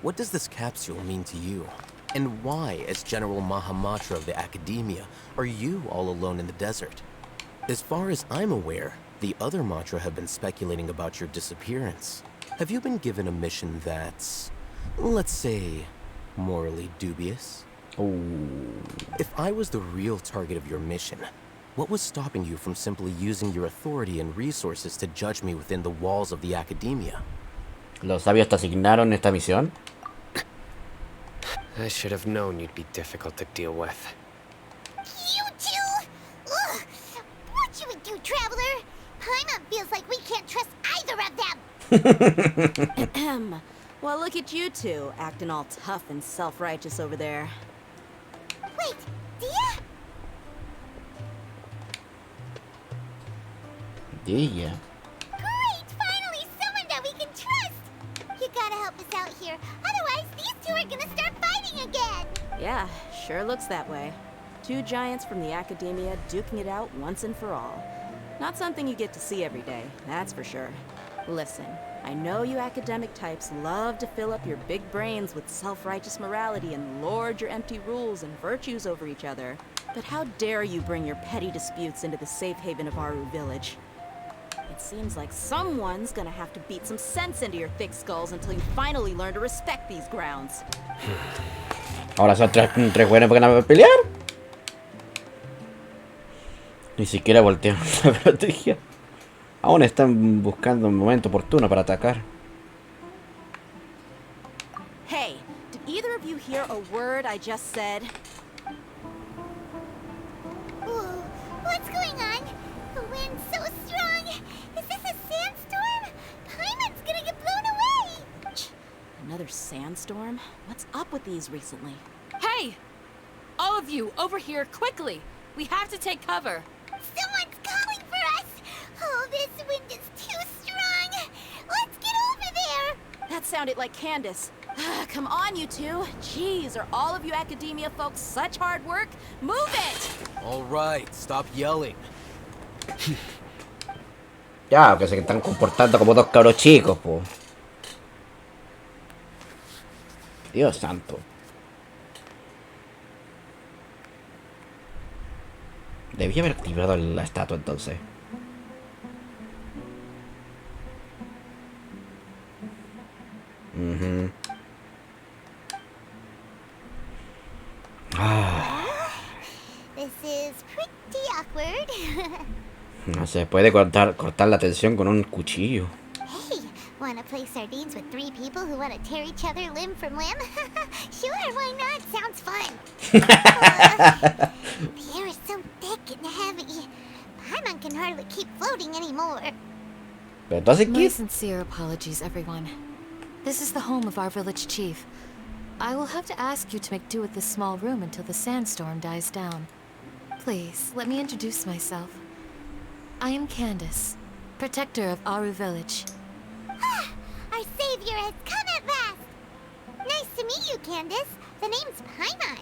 What does this capsule mean to you? And why, as General Mahamatra of the Academia, are you all alone in the desert? As far as I'm aware, the other Matra have been speculating about your disappearance. Have you been given a mission that's, let's say, morally dubious? If I was the real target of your mission, what was stopping you from simply using your authority and resources to judge me within the walls of the Academia? ¿Los sabios te asignaron esta misión? I should have known you'd be difficult to deal with. You two? Ugh! What you would do, traveler? Paimon feels like we can't trust either of them. Well, look at you two, acting all tough and self-righteous over there. Wait, Dia? Dia. Great! Finally, someone that we can trust! You gotta help us out here, otherwise these two are gonna start fighting again! Yeah, sure looks that way. 2 giants from the Academia duking it out once and for all. Not something you get to see every day, that's for sure. Listen, I know you academic types love to fill up your big brains with self-righteous morality and lord your empty rules and virtues over each other. But how dare you bring your petty disputes into the safe haven of Aru Village? It seems like someone's gonna have to beat some sense into your thick skulls until you finally learn to respect these grounds. Ahora son tres buenos para pelear. Ni siquiera voltean la estrategia. Aún están buscando un momento oportuno para atacar. Hey, did either of you hear a word I just said? Whoa, what's going on? The wind's so strong! Is this a sandstorm? Paimon's gonna get blown away! Another sandstorm? What's up with these recently? Hey! All of you, over here, quickly! We have to take cover! Someone's calling for us! Oh, this wind is too strong! Let's get over there! That sounded like Candace. Come on, you two. Jeez, are all of you academia folks such hard work? Move it! All right, stop yelling. Ya, que se están comportando como dos cabros chicos, po. Dios santo. Debí haber activado la estatua entonces. This is pretty awkward. No se puede cortar la tensión con un cuchillo. Hey, wanna play sardines with 3 people who wanna tear each other limb from limb? Sure, why not? Sounds fun. The air is so thick and heavy. Paimon can hardly keep floating anymore. Pero entonces, My ¿qué? sincere apologies, everyone. This is the home of our village chief. I will have to ask you to make do with this small room until the sandstorm dies down. Please, let me introduce myself. I am Candace, protector of Aru village. Our savior has come at last. Nice to meet you, Candace. The name's Paimon.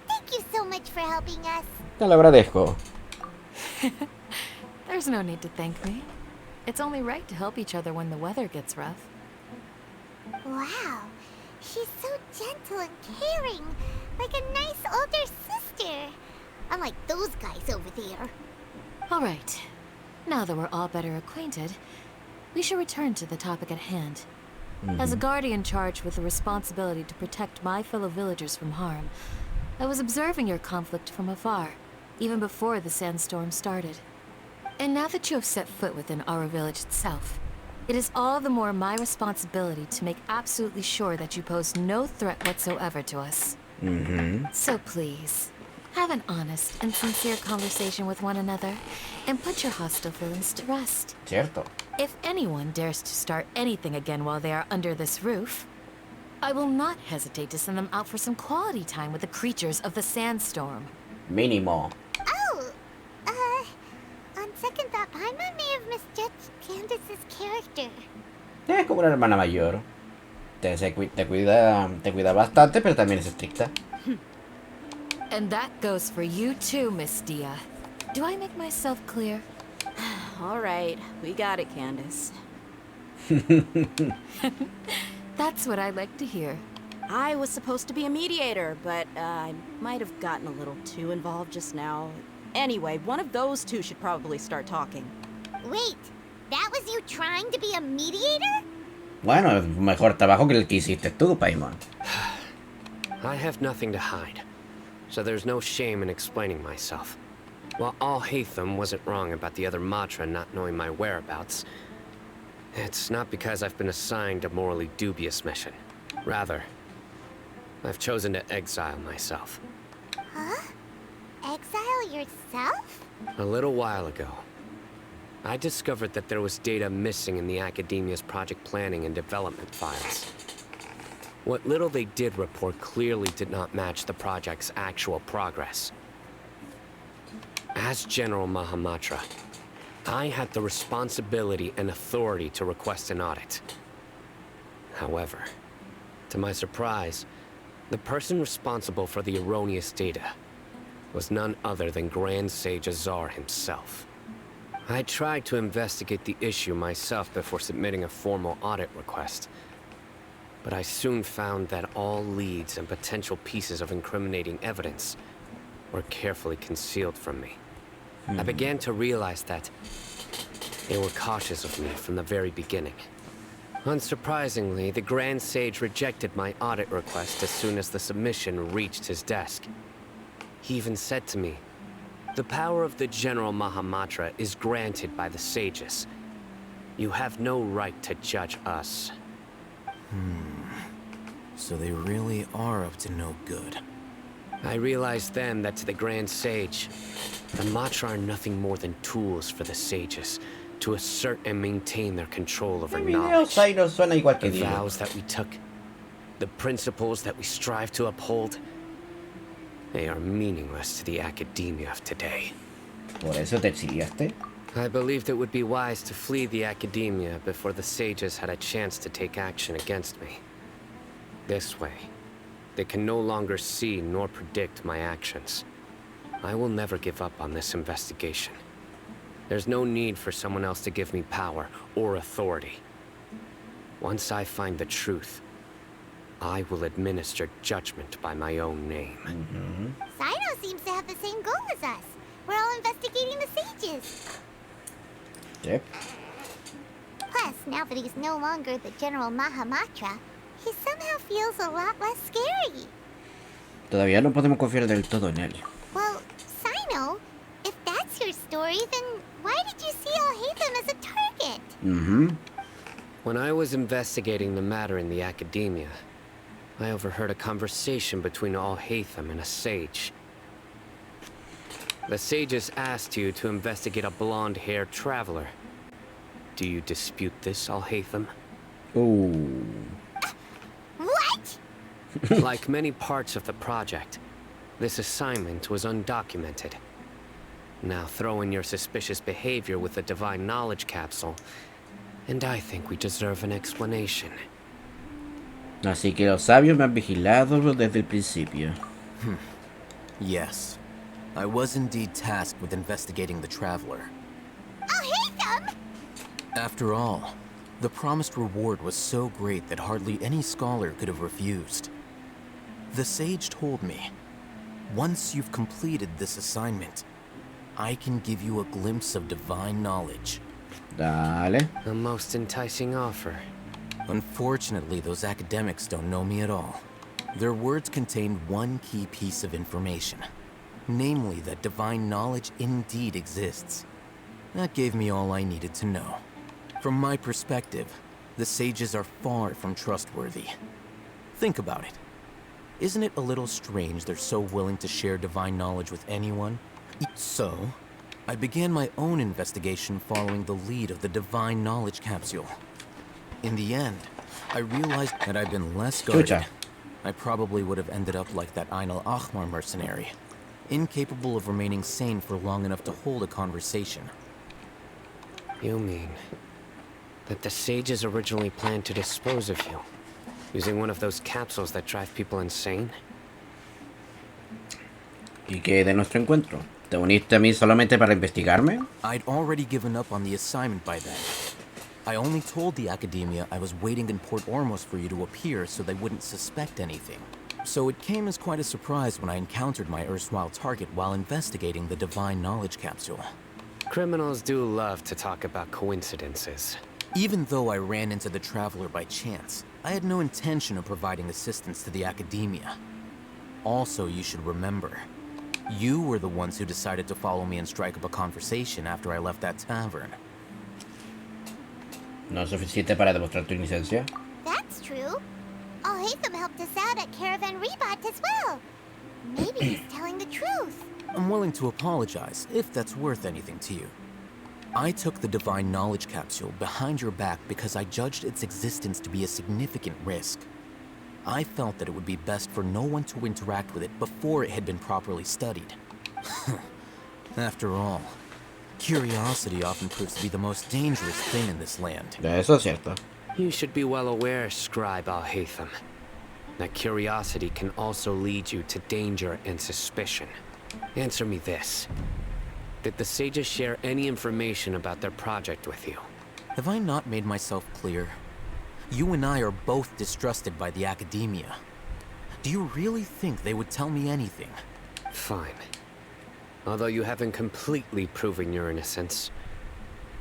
Thank you so much for helping us. Te lo agradezco. There's no need to thank me. It's only right to help each other when the weather gets rough. Wow, she's so gentle and caring, like a nice older sister. Unlike those guys over there. All right. Now that we're all better acquainted, we should return to the topic at hand. As a guardian charged with the responsibility to protect my fellow villagers from harm, I was observing your conflict from afar, even before the sandstorm started. And now that you have set foot within Aru village itself, it is all the more my responsibility to make absolutely sure that you pose no threat whatsoever to us. So please, have an honest and sincere conversation with one another, and put your hostile feelings to rest. Cierto. If anyone dares to start anything again while they are under this roof, I will not hesitate to send them out for some quality time with the creatures of the sandstorm. Mínimo. Oh, on second thought, Paimon may have misjudged Candace's character. Es como una hermana mayor. Te cuida bastante, pero también es estricta. And that goes for you too, Miss Dia. Do I make myself clear? All right, we got it, Candace. That's what I like to hear. I was supposed to be a mediator, but I might have gotten a little too involved just now. Anyway, one of those two should probably start talking. Wait, that was you trying to be a mediator? Bueno, mejor trabajo que el que hiciste tú, Paimon. I have nothing to hide, so there's no shame in explaining myself. While Al-Haytham wasn't wrong about the other Matra not knowing my whereabouts, it's not because I've been assigned a morally dubious mission. Rather, I've chosen to exile myself. Huh? Exile yourself? A little while ago, I discovered that there was data missing in the Academia's project planning and development files. What little they did report clearly did not match the project's actual progress. As General Mahamatra, I had the responsibility and authority to request an audit. However, to my surprise, the person responsible for the erroneous data was none other than Grand Sage Azar himself. I tried to investigate the issue myself before submitting a formal audit request, but I soon found that all leads and potential pieces of incriminating evidence were carefully concealed from me. I began to realize that they were cautious of me from the very beginning. Unsurprisingly, the Grand Sage rejected my audit request as soon as the submission reached his desk. He even said to me, "The power of the General Mahamatra is granted by the sages. You have no right to judge us." So they really are up to no good. I realized then that to the Grand Sage, the Matra are nothing more than tools for the sages to assert and maintain their control over knowledge. The vows that we took, the principles that we strive to uphold, they are meaningless to the academia of today. ¿Por eso te exiliaste? I believed it would be wise to flee the academia before the sages had a chance to take action against me. This way, they can no longer see nor predict my actions. I will never give up on this investigation. There's no need for someone else to give me power or authority. Once I find the truth, I will administer judgment by my own name. Sino seems to have the same goal as us. We're all investigating the sages. Yep. Plus, now that he's no longer the General Mahamatra, he somehow feels a lot less scary. Todavía no podemos confiar del todo en él. Well, Sino, if that's your story, then why did you see Al-Haytham as a target? When I was investigating the matter in the academia, I overheard a conversation between Al-Haytham and a sage. The sages asked you to investigate a blonde-haired traveler. Do you dispute this, Al-Haytham? Ooh. What? Like many parts of the project, this assignment was undocumented. Now throw in your suspicious behavior with the Divine Knowledge Capsule, and I think we deserve an explanation. Así que los sabios me han vigilado desde el principio. Yes. I was indeed tasked with investigating the Traveler. Al-Haytham! After all, the promised reward was so great that hardly any scholar could have refused. The sage told me, once you've completed this assignment, I can give you a glimpse of divine knowledge. Dale. A most enticing offer. Unfortunately, those academics don't know me at all. Their words contained one key piece of information. Namely, that divine knowledge indeed exists. That gave me all I needed to know. From my perspective, the sages are far from trustworthy. Think about it. Isn't it a little strange they're so willing to share divine knowledge with anyone? So, I began my own investigation following the lead of the Divine Knowledge Capsule. In the end, I realized that I'd been less guarded. I probably would have ended up like that Ain al-Ahmar mercenary, incapable of remaining sane for long enough to hold a conversation. You mean that the sages originally planned to dispose of you, using one of those capsules that drive people insane? ¿Y qué de nuestro encuentro? ¿Te uniste a mí solamente para investigarme? I'd already given up on the assignment by then. I only told the academia I was waiting in Port Ormos for you to appear so they wouldn't suspect anything. So it came as quite a surprise when I encountered my erstwhile target while investigating the Divine Knowledge Capsule. Criminals do love to talk about coincidences. Even though I ran into the Traveler by chance, I had no intention of providing assistance to the academia. Also, you should remember, you were the ones who decided to follow me and strike up a conversation after I left that tavern. No es suficiente para demostrar tu inocencia. That's true. Al-Haytham helped us out at Caravan Rebat as well. Maybe he's telling the truth. I'm willing to apologize, if that's worth anything to you. I took the Divine Knowledge Capsule behind your back because I judged its existence to be a significant risk. I felt that it would be best for no one to interact with it before it had been properly studied. After all, curiosity often proves to be the most dangerous thing in this land. Eso es cierto. You should be well aware, Scribe Al-Haytham, that curiosity can also lead you to danger and suspicion. Answer me this. Did the sages share any information about their project with you? Have I not made myself clear? You and I are both distrusted by the academia. Do you really think they would tell me anything? Fine. Although you haven't completely proven your innocence,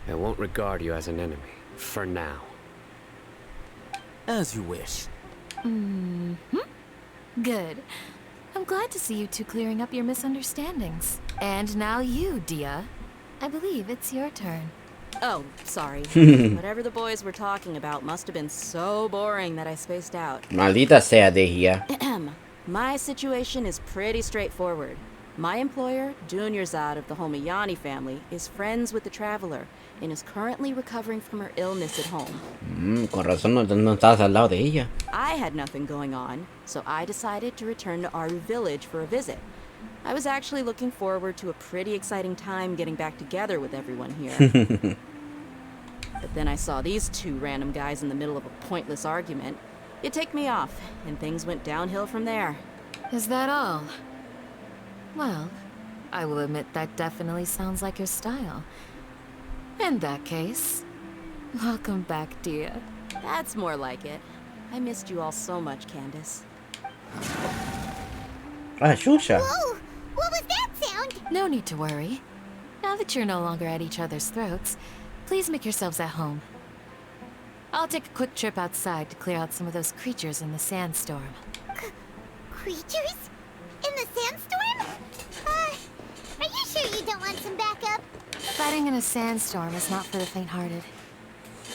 I won't regard you as an enemy, for now. As you wish. Good. I'm glad to see you two clearing up your misunderstandings. And now you, Dia. I believe it's your turn. Oh, sorry. Whatever the boys were talking about must have been so boring that I spaced out. Maldita sea, Dehia. My situation is pretty straightforward. My employer, Dunyarzad of the Homayani family, is friends with the Traveler and is currently recovering from her illness at home. Con razón no estabas al lado de ella. I had nothing going on, so I decided to return to Aru village for a visit. I was actually looking forward to a pretty exciting time getting back together with everyone here. But then I saw these two random guys in the middle of a pointless argument. You take me off, and things went downhill from there. Is that all? Well, I will admit that definitely sounds like your style. In that case, welcome back, dear. That's more like it. I missed you all so much, Candace. Ah, Shusha. Whoa! What was that sound? No need to worry. Now that you're no longer at each other's throats, please make yourselves at home. I'll take a quick trip outside to clear out some of those creatures in the sandstorm. Creatures? In the sandstorm? Are you sure you don't want some backup? Fighting in a sandstorm is not for the faint-hearted.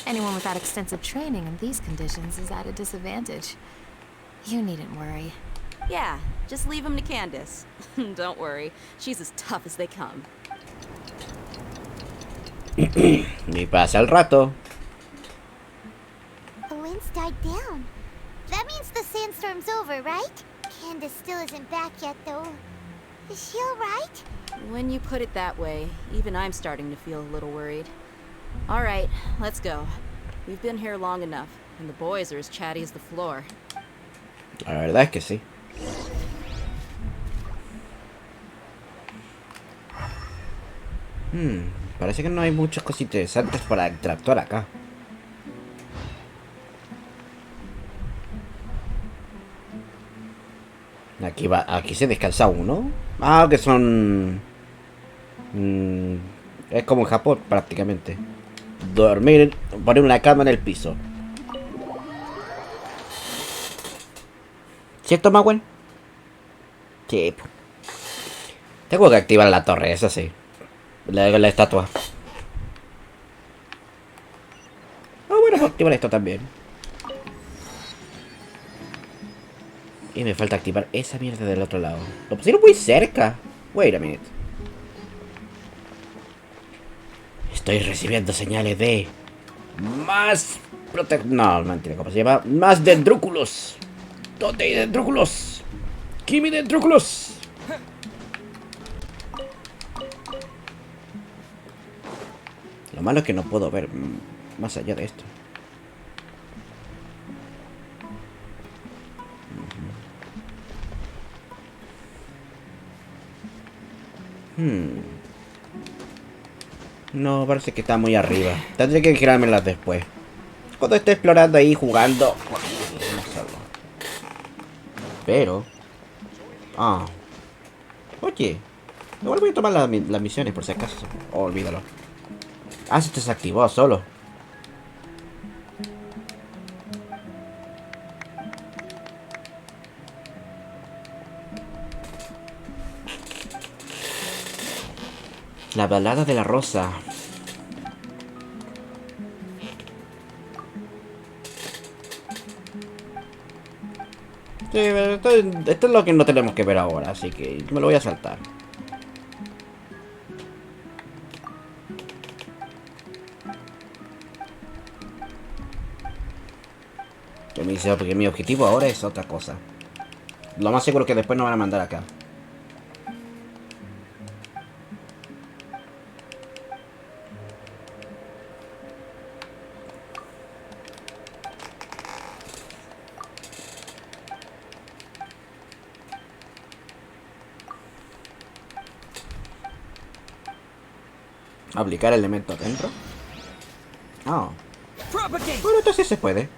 Anyone without extensive training in these conditions is at a disadvantage. You needn't worry. Yeah, just leave him to Candace. Don't worry, she's as tough as they come. Ni pasa el rato. The winds died down. That means the sandstorm's over, right? Candace still isn't back yet, though. Is she alright? When you put it that way, even I'm starting to feel a little worried. Alright, let's go. We've been here long enough, and the boys are as chatty as the floor. La verdad es que sí. Parece que no hay muchas cosas interesantes para interactuar acá. Aquí se descansa uno. Ah, que son... es como en Japón prácticamente. Dormir, poner una cama en el piso. ¿Cierto, Magwen? Sí. Tengo que activar la torre, esa sí. La estatua. Ah, bueno, puedo activar esto también. Y me falta activar esa mierda del otro lado. Lo pusieron muy cerca. Wait a minute. Estoy recibiendo señales de... más... No, mentira, ¿cómo se llama? Más dendrúculos. ¿Dónde hay dendrúculos? ¡Kimi dendrúculos! Lo malo es que no puedo ver más allá de esto. No, parece que está muy arriba. Tendré que girármelas después. Cuando esté explorando ahí, jugando. Pero... ah. Oye. Igual voy a tomar las misiones por si acaso. Oh, olvídalo. Ah, se desactivó solo. La balada de la rosa. Sí, esto es lo que no tenemos que ver ahora, así que me lo voy a saltar. Porque mi objetivo ahora es otra cosa. Lo más seguro que después nos van a mandar acá. Aplicar elemento adentro. Ah. Bueno, entonces se puede.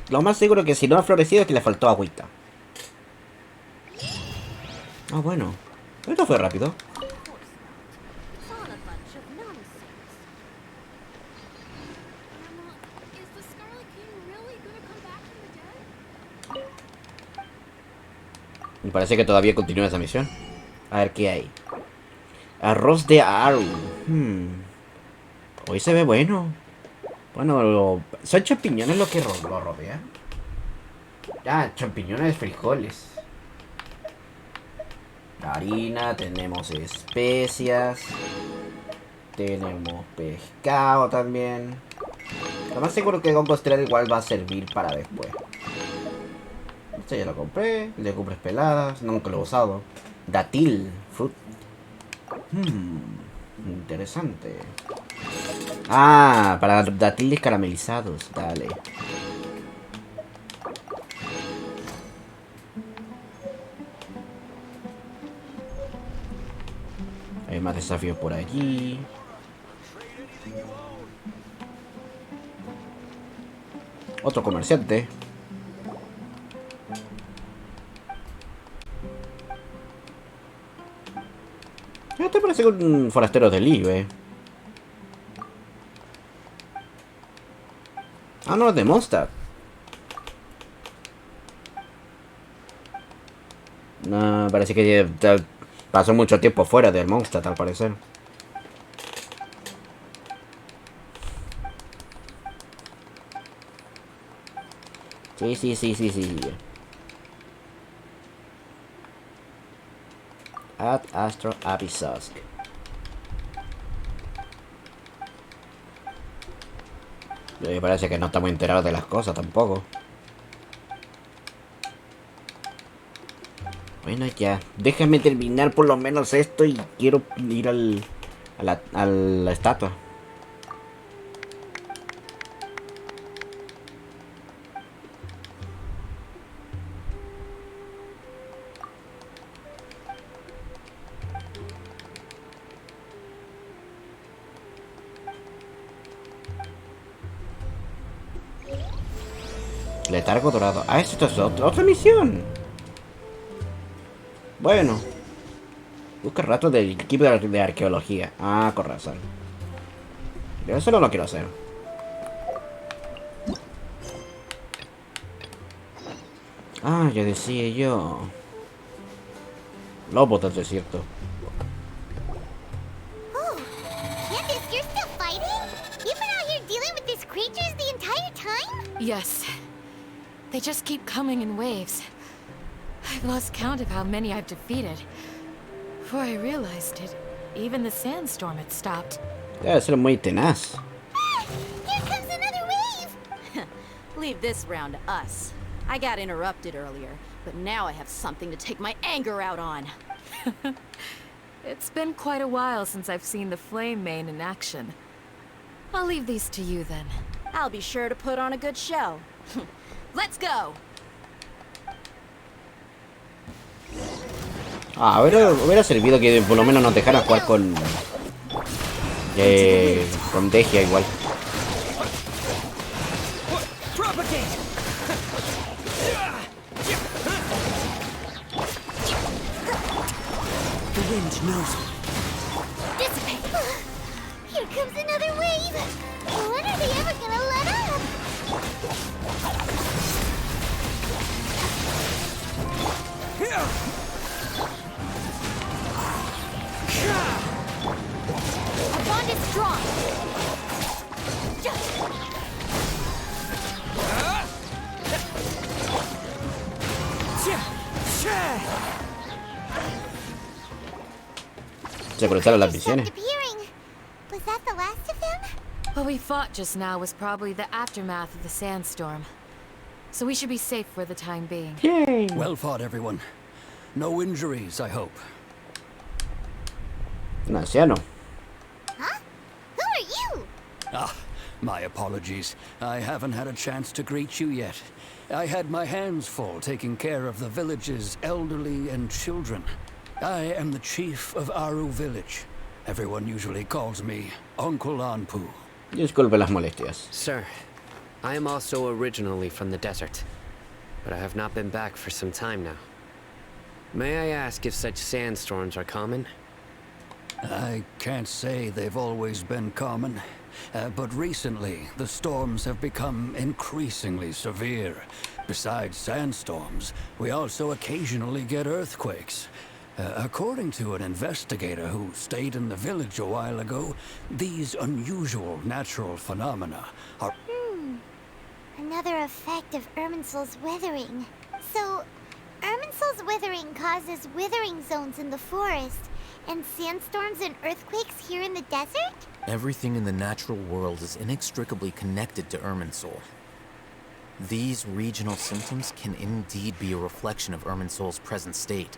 Lo más seguro que si no ha florecido es que le faltó agüita. Ah, bueno. Esto fue rápido. Me parece que todavía continúa esa misión. A ver qué hay. Arroz de Aru. Hoy se ve bueno. Bueno, son champiñones lo que lo rodea. Ah, champiñones, frijoles. Harina, tenemos especias. Tenemos pescado también. Lo más seguro que Gongo Estrella igual va a servir para después. Este ya lo compré. Legumbres peladas. Nunca lo he usado. Datil. Fruit. Interesante. Ah, para datiles caramelizados. Dale. Hay más desafíos por allí. Otro comerciante. Este parece un forastero del IBE. Ah, no, es de Mondstadt. No, parece que pasó mucho tiempo fuera de Mondstadt, al parecer. Sí. Ad Astro Abyssosque. Parece que no estamos enterados de las cosas tampoco. Bueno, ya. Déjame terminar por lo menos esto y quiero ir a la estatua. Letargo dorado. Ah, esto es otra misión. Bueno. Busca rato del equipo de arqueología. Ah, con razón. Pero eso no lo quiero hacer. Ah, ya decía yo. Lobos del desierto. Oh, Candace, you're still fighting? You've been out here dealing with these creatures the entire time? Yes. They just keep coming in waves. I've lost count of how many I've defeated. Before I realized it, even the sandstorm had stopped. Debe ser muy tenaz. Here comes another wave! Leave this round to us. I got interrupted earlier, but now I have something to take my anger out on. It's been quite a while since I've seen the Flame Mane in action. I'll leave these to you then. I'll be sure to put on a good show. Let's go! Ah, hubiera servido que por lo menos nos dejaran jugar con Degia igual. The wind knows me. Dissipate! Here comes another wave! When are they ever gonna let up? Our bond is strong. Se cruzaron las misiones. Was that the last of them? What we fought just now was probably the aftermath of the sandstorm. So we should be safe for the time being. Yay! Well fought, everyone. No injuries, I hope. Un anciano. Huh? Who are you? Ah, my apologies. I haven't had a chance to greet you yet. I had my hands full taking care of the village's elderly and children. I am the Chief of Aru village. Everyone usually calls me Uncle Anpu. Disculpe las molestias. Sir, I am also originally from the desert, but I have not been back for some time now. May I ask if such sandstorms are common? I can't say they've always been common, but recently the storms have become increasingly severe. Besides sandstorms, we also occasionally get earthquakes. According to an investigator who stayed in the village a while ago, these unusual natural phenomena are... Another effect of Irminsul's withering. So, Irminsul's withering causes withering zones in the forest, And sandstorms and earthquakes here in the desert? Everything in the natural world is inextricably connected to Irminsul. These regional symptoms can indeed be a reflection of Irminsul's present state.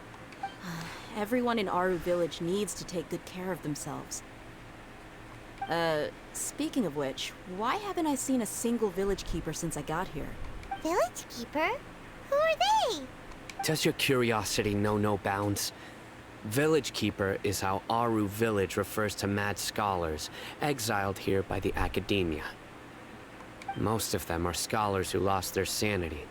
Everyone in Aru village needs to take good care of themselves. Speaking of which, why haven't I seen a single village keeper since I got here? Village keeper? Who are they? Does your curiosity know no bounds? Village Keeper is how Aru Village refers to mad scholars, exiled here by the Academia. Most of them are scholars who lost their sanity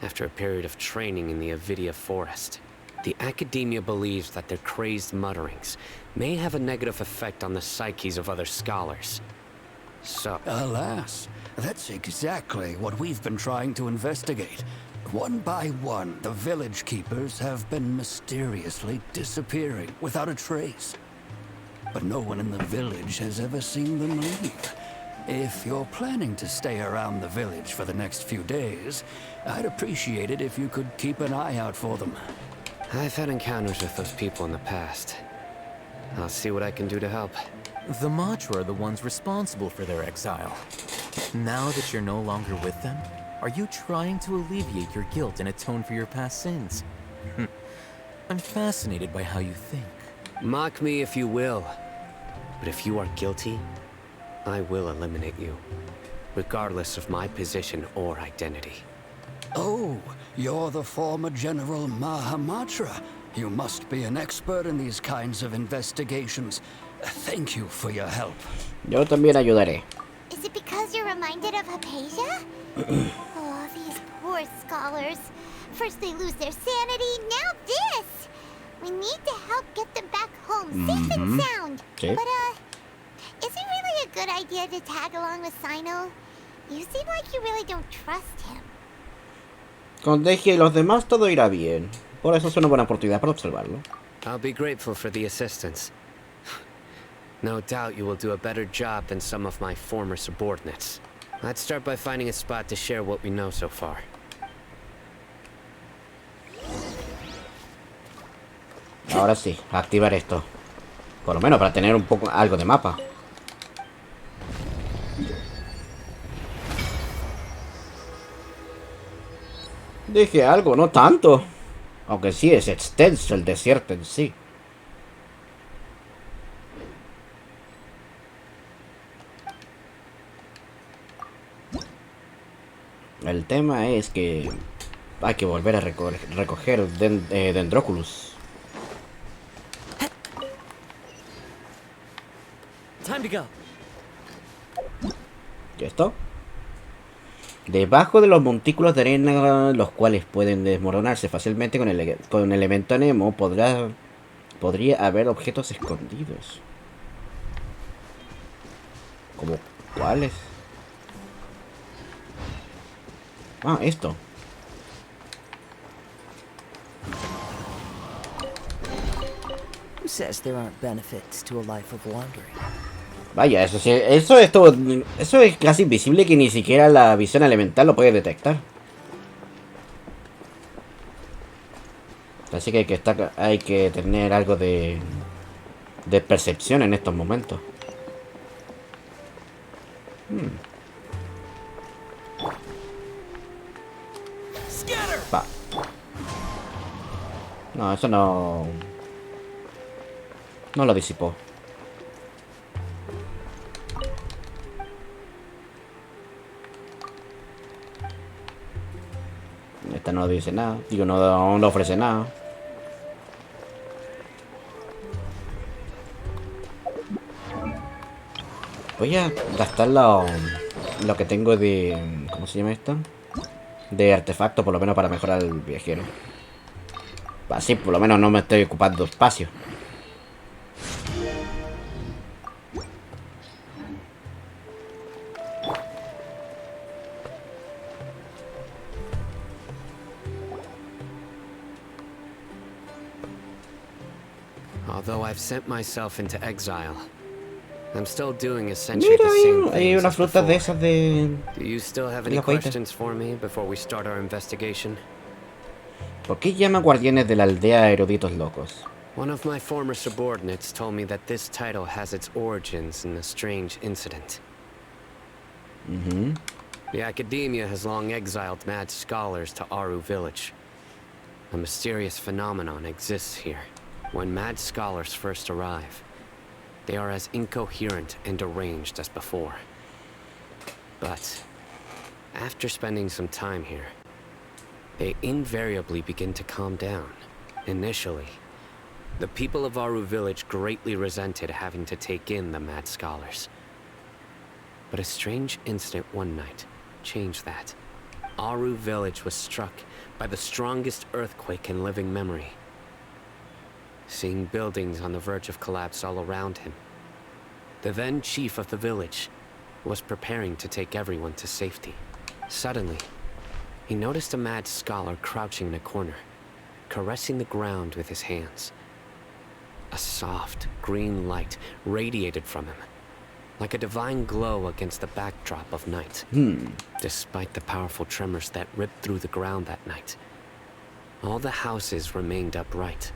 after a period of training in the Avidia Forest. The Academia believes that their crazed mutterings may have a negative effect on the psyches of other scholars. So... Alas, that's exactly what we've been trying to investigate. One by one, the village keepers have been mysteriously disappearing without a trace. But no one in the village has ever seen them leave. If you're planning to stay around the village for the next few days, I'd appreciate it if you could keep an eye out for them. I've had encounters with those people in the past. I'll see what I can do to help. The Matra are the ones responsible for their exile. Now that you're no longer with them, are you trying to alleviate your guilt and atone for your past sins? I'm fascinated by how you think. Mock me if you will, but if you are guilty, I will eliminate you, regardless of my position or identity. Oh, you're the former General Mahamatra. You must be an expert in these kinds of investigations. Thank you for your help. Yo también ayudaré. Is it because you're reminded of Hypatia? Oh, these poor scholars. First they lose their sanity, now this! We need to help get them back home, safe and sound. Okay. But, is it really a good idea to tag along with Sino? You seem like you really don't trust him. Con Deji y los demás todo irá bien. Por eso es una buena oportunidad para observarlo. I'll be grateful for the assistance. No doubt you will do a better job than some of my former subordinates. Let's start by finding a spot to share what we know so far. Ahora sí, activar esto. Por lo menos para tener un poco algo de mapa. Dije algo, no tanto. Aunque sí es extenso el desierto en sí. El tema es que hay que volver a recoger Dendroculus. Time to go. ¿Y esto? Debajo de los montículos de arena, los cuales pueden desmoronarse fácilmente con el elemento Nemo, podría haber objetos escondidos. ¿Como cuáles? Ah, esto. Who says there aren't benefits to a life of wandering? Vaya, eso sí, eso es casi invisible que ni siquiera la visión elemental lo puede detectar. Así que hay que tener algo de percepción en estos momentos. Va. No, eso no lo disipó. Esta no dice nada. Digo, no ofrece nada. Voy a gastar lo que tengo de... ¿Cómo se llama esto? De artefacto, por lo menos para mejorar el viajero. Así, por lo menos no me estoy ocupando espacio. Although I've sent myself into exile, I'm still doing essentially the same things. Hay unas frutas de esas de... Do you still have any questions for me before we start our investigation? ¿Por qué llaman guardianes de la aldea eruditos locos? One of my former subordinates told me that this title has its origins in a strange incident. The Academia has long exiled mad scholars to Aru village. A mysterious phenomenon exists here. When mad scholars first arrive, they are as incoherent and deranged as before. But after spending some time here, they invariably begin to calm down. Initially, the people of Aru village greatly resented having to take in the mad scholars. But a strange incident one night changed that. Aru village was struck by the strongest earthquake in living memory. Seeing buildings on the verge of collapse all around him, the then chief of the village was preparing to take everyone to safety. Suddenly, he noticed a mad scholar crouching in a corner, caressing the ground with his hands. A soft, green light radiated from him, like a divine glow against the backdrop of night. Despite the powerful tremors that ripped through the ground that night, all the houses remained upright,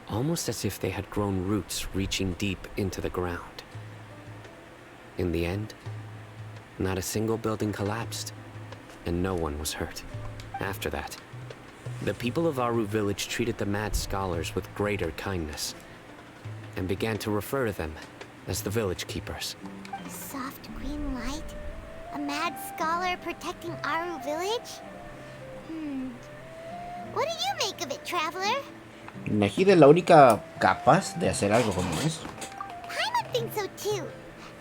almost as if they had grown roots reaching deep into the ground. In the end, not a single building collapsed, and no one was hurt. After that, the people of Aru village treated the mad scholars with greater kindness, and began to refer to them as the village keepers. A soft green light? A mad scholar protecting Aru village? What do you make of it, traveler? Nehida es la única capaz de hacer algo como eso. Paimon thinks so too.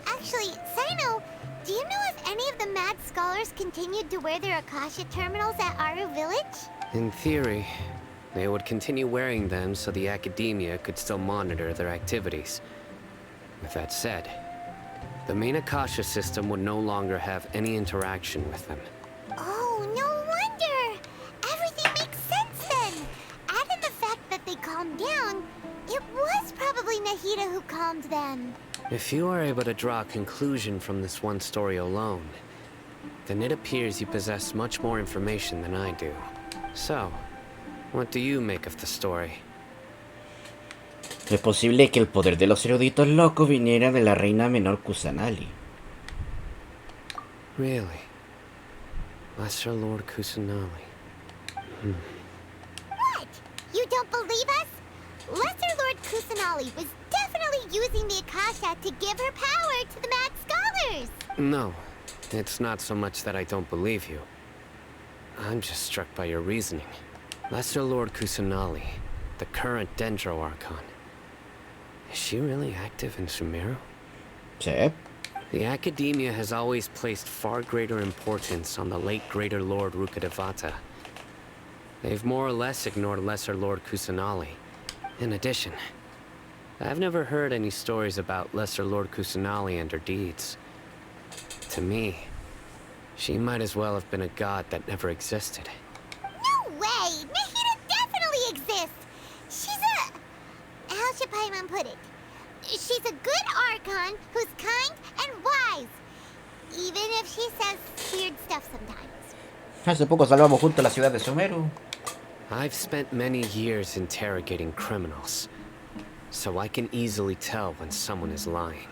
Actually, Sino, do you know if any of the mad scholars continued to wear their Akasha terminals at Aru village? In theory, they would continue wearing them so the Academia could still monitor their activities. With that said, the main Akasha system would no longer have any interaction with them. Oh, no wonder! Everything makes sense then! Add in the fact that they calmed down, it was probably Nehida who calmed them. If you are able to draw a conclusion from this one story alone, then it appears you possess much more information than I do. So, what do you make of the story? Es posible que el poder de los eruditos locos viniera de la reina menor Kusanali. Really? Lesser Lord Kusanali. What? You don't believe us? Lesser Lord Kusanali was definitely using the Akasha to give her power to the mad scholars! No, it's not so much that I don't believe you. I'm just struck by your reasoning. Lesser Lord Kusanali, the current Dendro Archon. Is she really active in Summeru? Sí. The Academia has always placed far greater importance on the late Greater Lord Rukkhadevata. They've more or less ignored Lesser Lord Kusanali. In addition, I've never heard any stories about Lesser Lord Kusanali and her deeds. To me, she might as well have been a god that never existed. No way! Nehida definitely exists! She's a... How should Paimon put it? She's a good Archon who's kind and wise. Even if she says weird stuff sometimes. Hace poco salvamos juntos la ciudad de Summeru. I've spent many years interrogating criminals, so I can easily tell when someone is lying.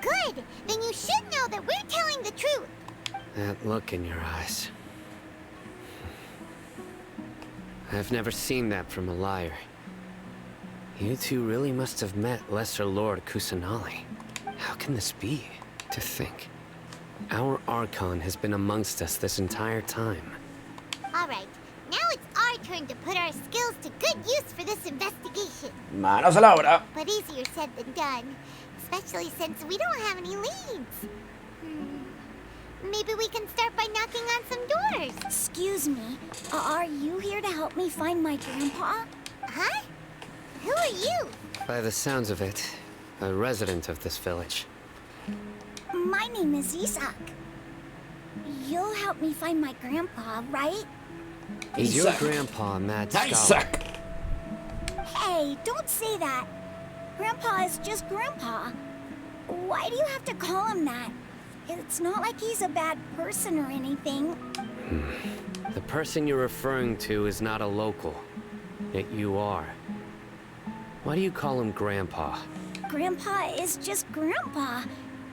Good! Then you should know that we're telling the truth. That look in your eyes. I've never seen that from a liar. You two really must have met Lesser Lord Kusanali. How can this be? To think, our Archon has been amongst us this entire time. Alright, now it's our turn to put our skills to good use for this investigation. Manos a la obra. But easier said than done, especially since we don't have any leads. Maybe we can start by knocking on some doors. Excuse me, are you here to help me find my grandpa? Huh? Who are you? By the sounds of it, a resident of this village. My name is Isak. You'll help me find my grandpa, right? Is your grandpa a mad scholar? Isaac! Hey, don't say that. Grandpa is just Grandpa. Why do you have to call him that? It's not like he's a bad person or anything. The person you're referring to is not a local, yet you are. Why do you call him Grandpa? Grandpa is just Grandpa.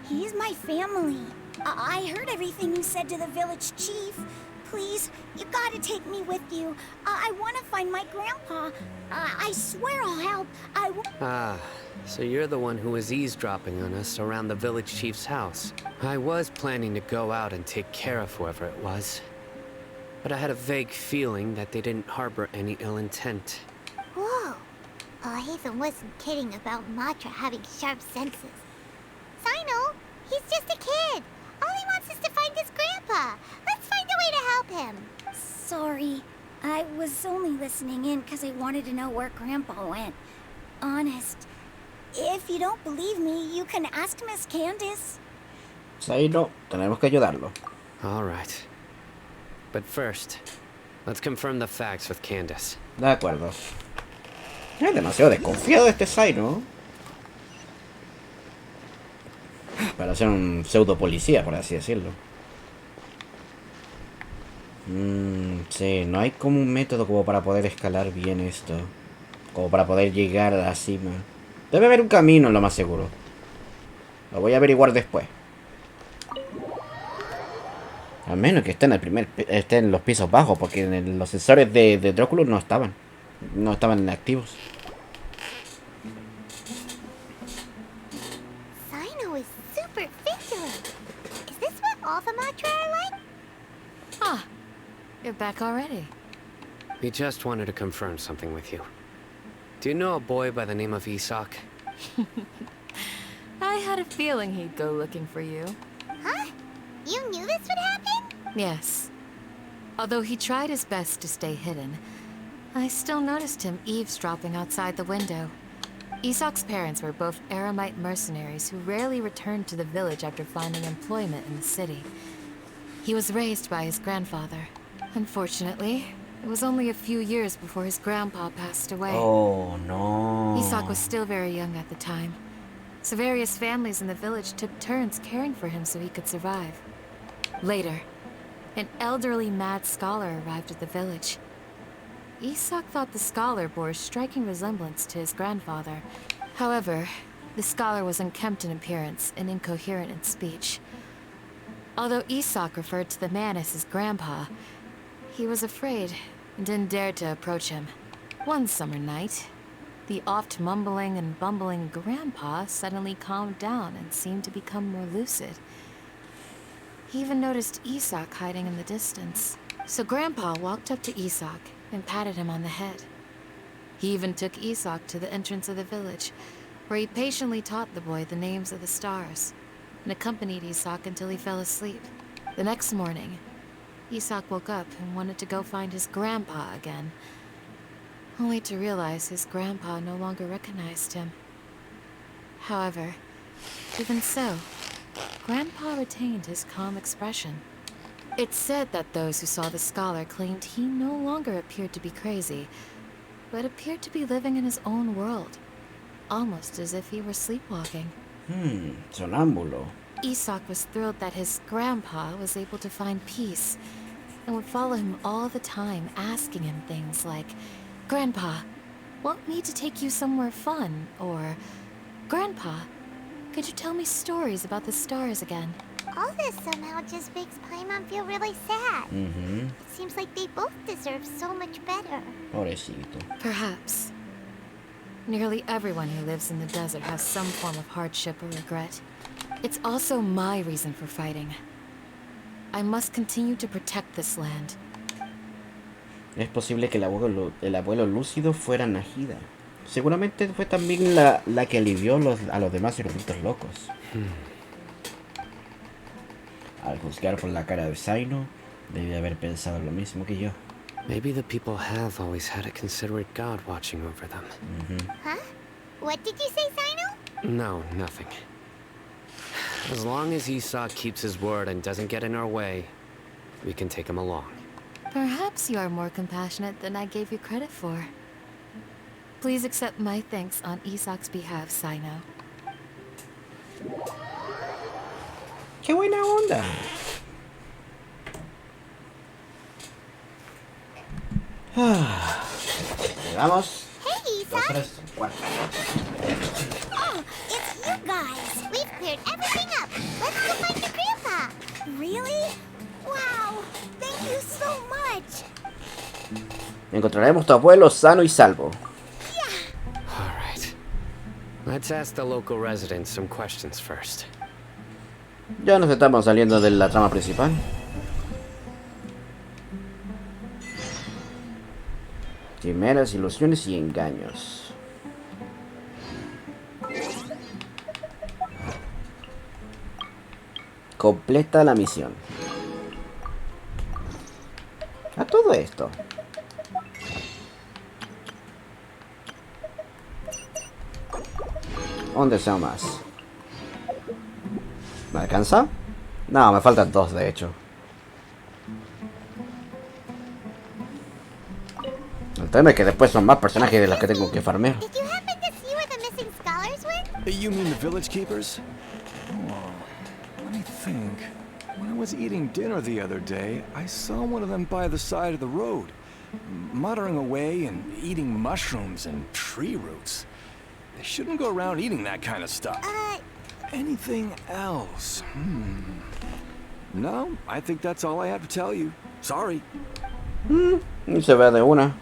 He's my family. I heard everything you said to the village chief. Please, you gotta take me with you. I want to find my grandpa. I swear I'll help. Ah, so you're the one who was eavesdropping on us around the village chief's house. I was planning to go out and take care of whoever it was. But I had a vague feeling that they didn't harbor any ill intent. Whoa. Hazen wasn't kidding about Matra having sharp senses. Sino, he's just a kid. All he wants is to find his grandpa. Let's find a way to help him. Sorry. I was only listening in because I wanted to know where Grandpa went. Honest. If you don't believe me, you can ask Miss Candace. Sino, tenemos que ayudarlo. All right. But first, let's confirm the facts with Candace. De acuerdo. Es demasiado desconfiado este Sino para ser un pseudo policía, por así decirlo. Sí, no hay como un método como para poder escalar bien esto. Como para poder llegar a la cima. Debe haber un camino, lo más seguro. Lo voy a averiguar después. Al menos que esté esté en los pisos bajos, porque en los sensores de Dróculos no estaban. No estaban activos. Sino is super vigilant. Is this what all the Matra are like? Ah, you're back already. We just wanted to confirm something with you. Do you know a boy by the name of Isak? I had a feeling he'd go looking for you. Huh? You knew this would happen? Yes. Although he tried his best to stay hidden, I still noticed him eavesdropping outside the window. Isak's parents were both Aramite mercenaries who rarely returned to the village after finding employment in the city. He was raised by his grandfather. Unfortunately, it was only a few years before his grandpa passed away. Oh, no. Isak was still very young at the time, so various families in the village took turns caring for him so he could survive. Later, an elderly mad scholar arrived at the village. Isak thought the scholar bore a striking resemblance to his grandfather. However, the scholar was unkempt in appearance and incoherent in speech. Although Isak referred to the man as his grandpa, he was afraid and didn't dare to approach him. One summer night, the oft mumbling and bumbling grandpa suddenly calmed down and seemed to become more lucid. He even noticed Isak hiding in the distance. So Grandpa walked up to Isak and patted him on the head. He even took Isak to the entrance of the village, where he patiently taught the boy the names of the stars, and accompanied Isak until he fell asleep. The next morning, Isak woke up and wanted to go find his grandpa again, only to realize his grandpa no longer recognized him. However, even so, Grandpa retained his calm expression. It's said that those who saw the scholar claimed he no longer appeared to be crazy, but appeared to be living in his own world, almost as if he were sleepwalking. Sonámbulo. Isak was thrilled that his grandpa was able to find peace, and would follow him all the time, asking him things like, "Grandpa, want me to take you somewhere fun?" Or, "Grandpa, could you tell me stories about the stars again?" All this somehow just makes Paimon feel really sad. It seems like they both deserve so much better. Pobrecito. Perhaps. Nearly everyone who lives in the desert has some form of hardship or regret. It's also my reason for fighting. I must continue to protect this land. Es posible que el abuelo lúcido fuera Nahida. Seguramente fue también la que alivió a los demás eruditos locos. Al juzgar por la cara de Sino, debe haber pensado lo mismo que yo. Maybe the people have always had a considerate god watching over them. Huh? What did you say, Sino? No, nothing. As long as Isak keeps his word and doesn't get in our way, we can take him along. Perhaps you are more compassionate than I gave you credit for. Please accept my thanks on Isak's behalf, Sino. ¡Qué buena onda! Vamos. Hey, Isak! 3, 4. Oh, it's you guys. We've cleared everything up. Let's go find your grandpa. Really? Wow. Thank you so much. Encontraremos a tu abuelo sano y salvo. All right. Let's ask the local residents some questions first. Ya nos estamos saliendo de la trama principal. Quimeras, ilusiones y engaños. Completa la misión. A todo esto. Un deseo más. ¿Me alcanza? No, me faltan 2 de hecho. El tema es que después son más personajes de los que tengo que farmear. Did you happen to see where the missing scholars went? You mean the village keepers? Oh, let me think. When I was eating dinner the other day, I saw one of them by the side of the road, muttering away and eating mushrooms and tree roots. They shouldn't go around eating that kind of stuff. Anything else? No, I think that's all I have to tell you. Sorry. Y se ve de una.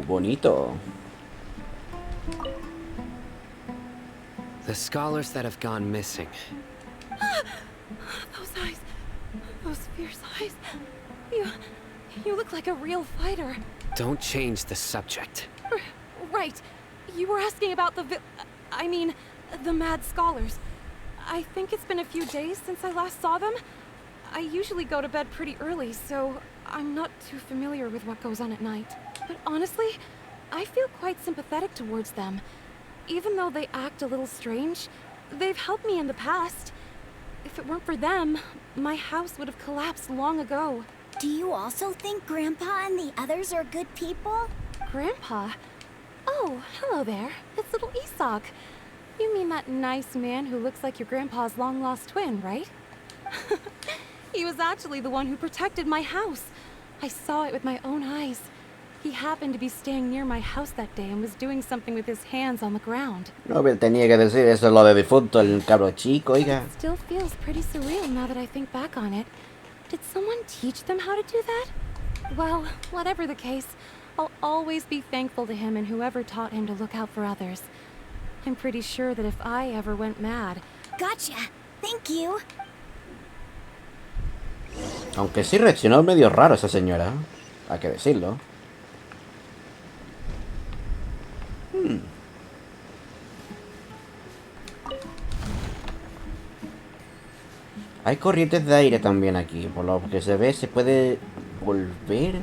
Bonito. The scholars that have gone missing. Those eyes. Those fierce eyes. You look like a real fighter. Don't change the subject. Right. You were asking about the the mad scholars. I think it's been a few days since I last saw them. I usually go to bed pretty early, so I'm not too familiar with what goes on at night. But honestly, I feel quite sympathetic towards them. Even though they act a little strange, they've helped me in the past. If it weren't for them, my house would have collapsed long ago. Do you also think Grandpa and the others are good people? Grandpa? Oh, hello there. It's little Isak. You mean that nice man who looks like your grandpa's long-lost twin, right? He was actually the one who protected my house. I saw it with my own eyes. He happened to be staying near my house that day and was doing something with his hands on the ground. No me tenía que decir eso, lo de difunto, el cabro chico, oiga. It still feels pretty surreal now that I think back on it. Did someone teach them how to do that? Well, whatever the case, I'll always be thankful to him and whoever taught him to look out for others. I'm pretty sure that if I ever went mad... Gotcha. Thank you. Aunque sí reaccionó medio raro esa señora, hay que decirlo. Hay corrientes de aire también aquí, por lo que se ve se puede volver.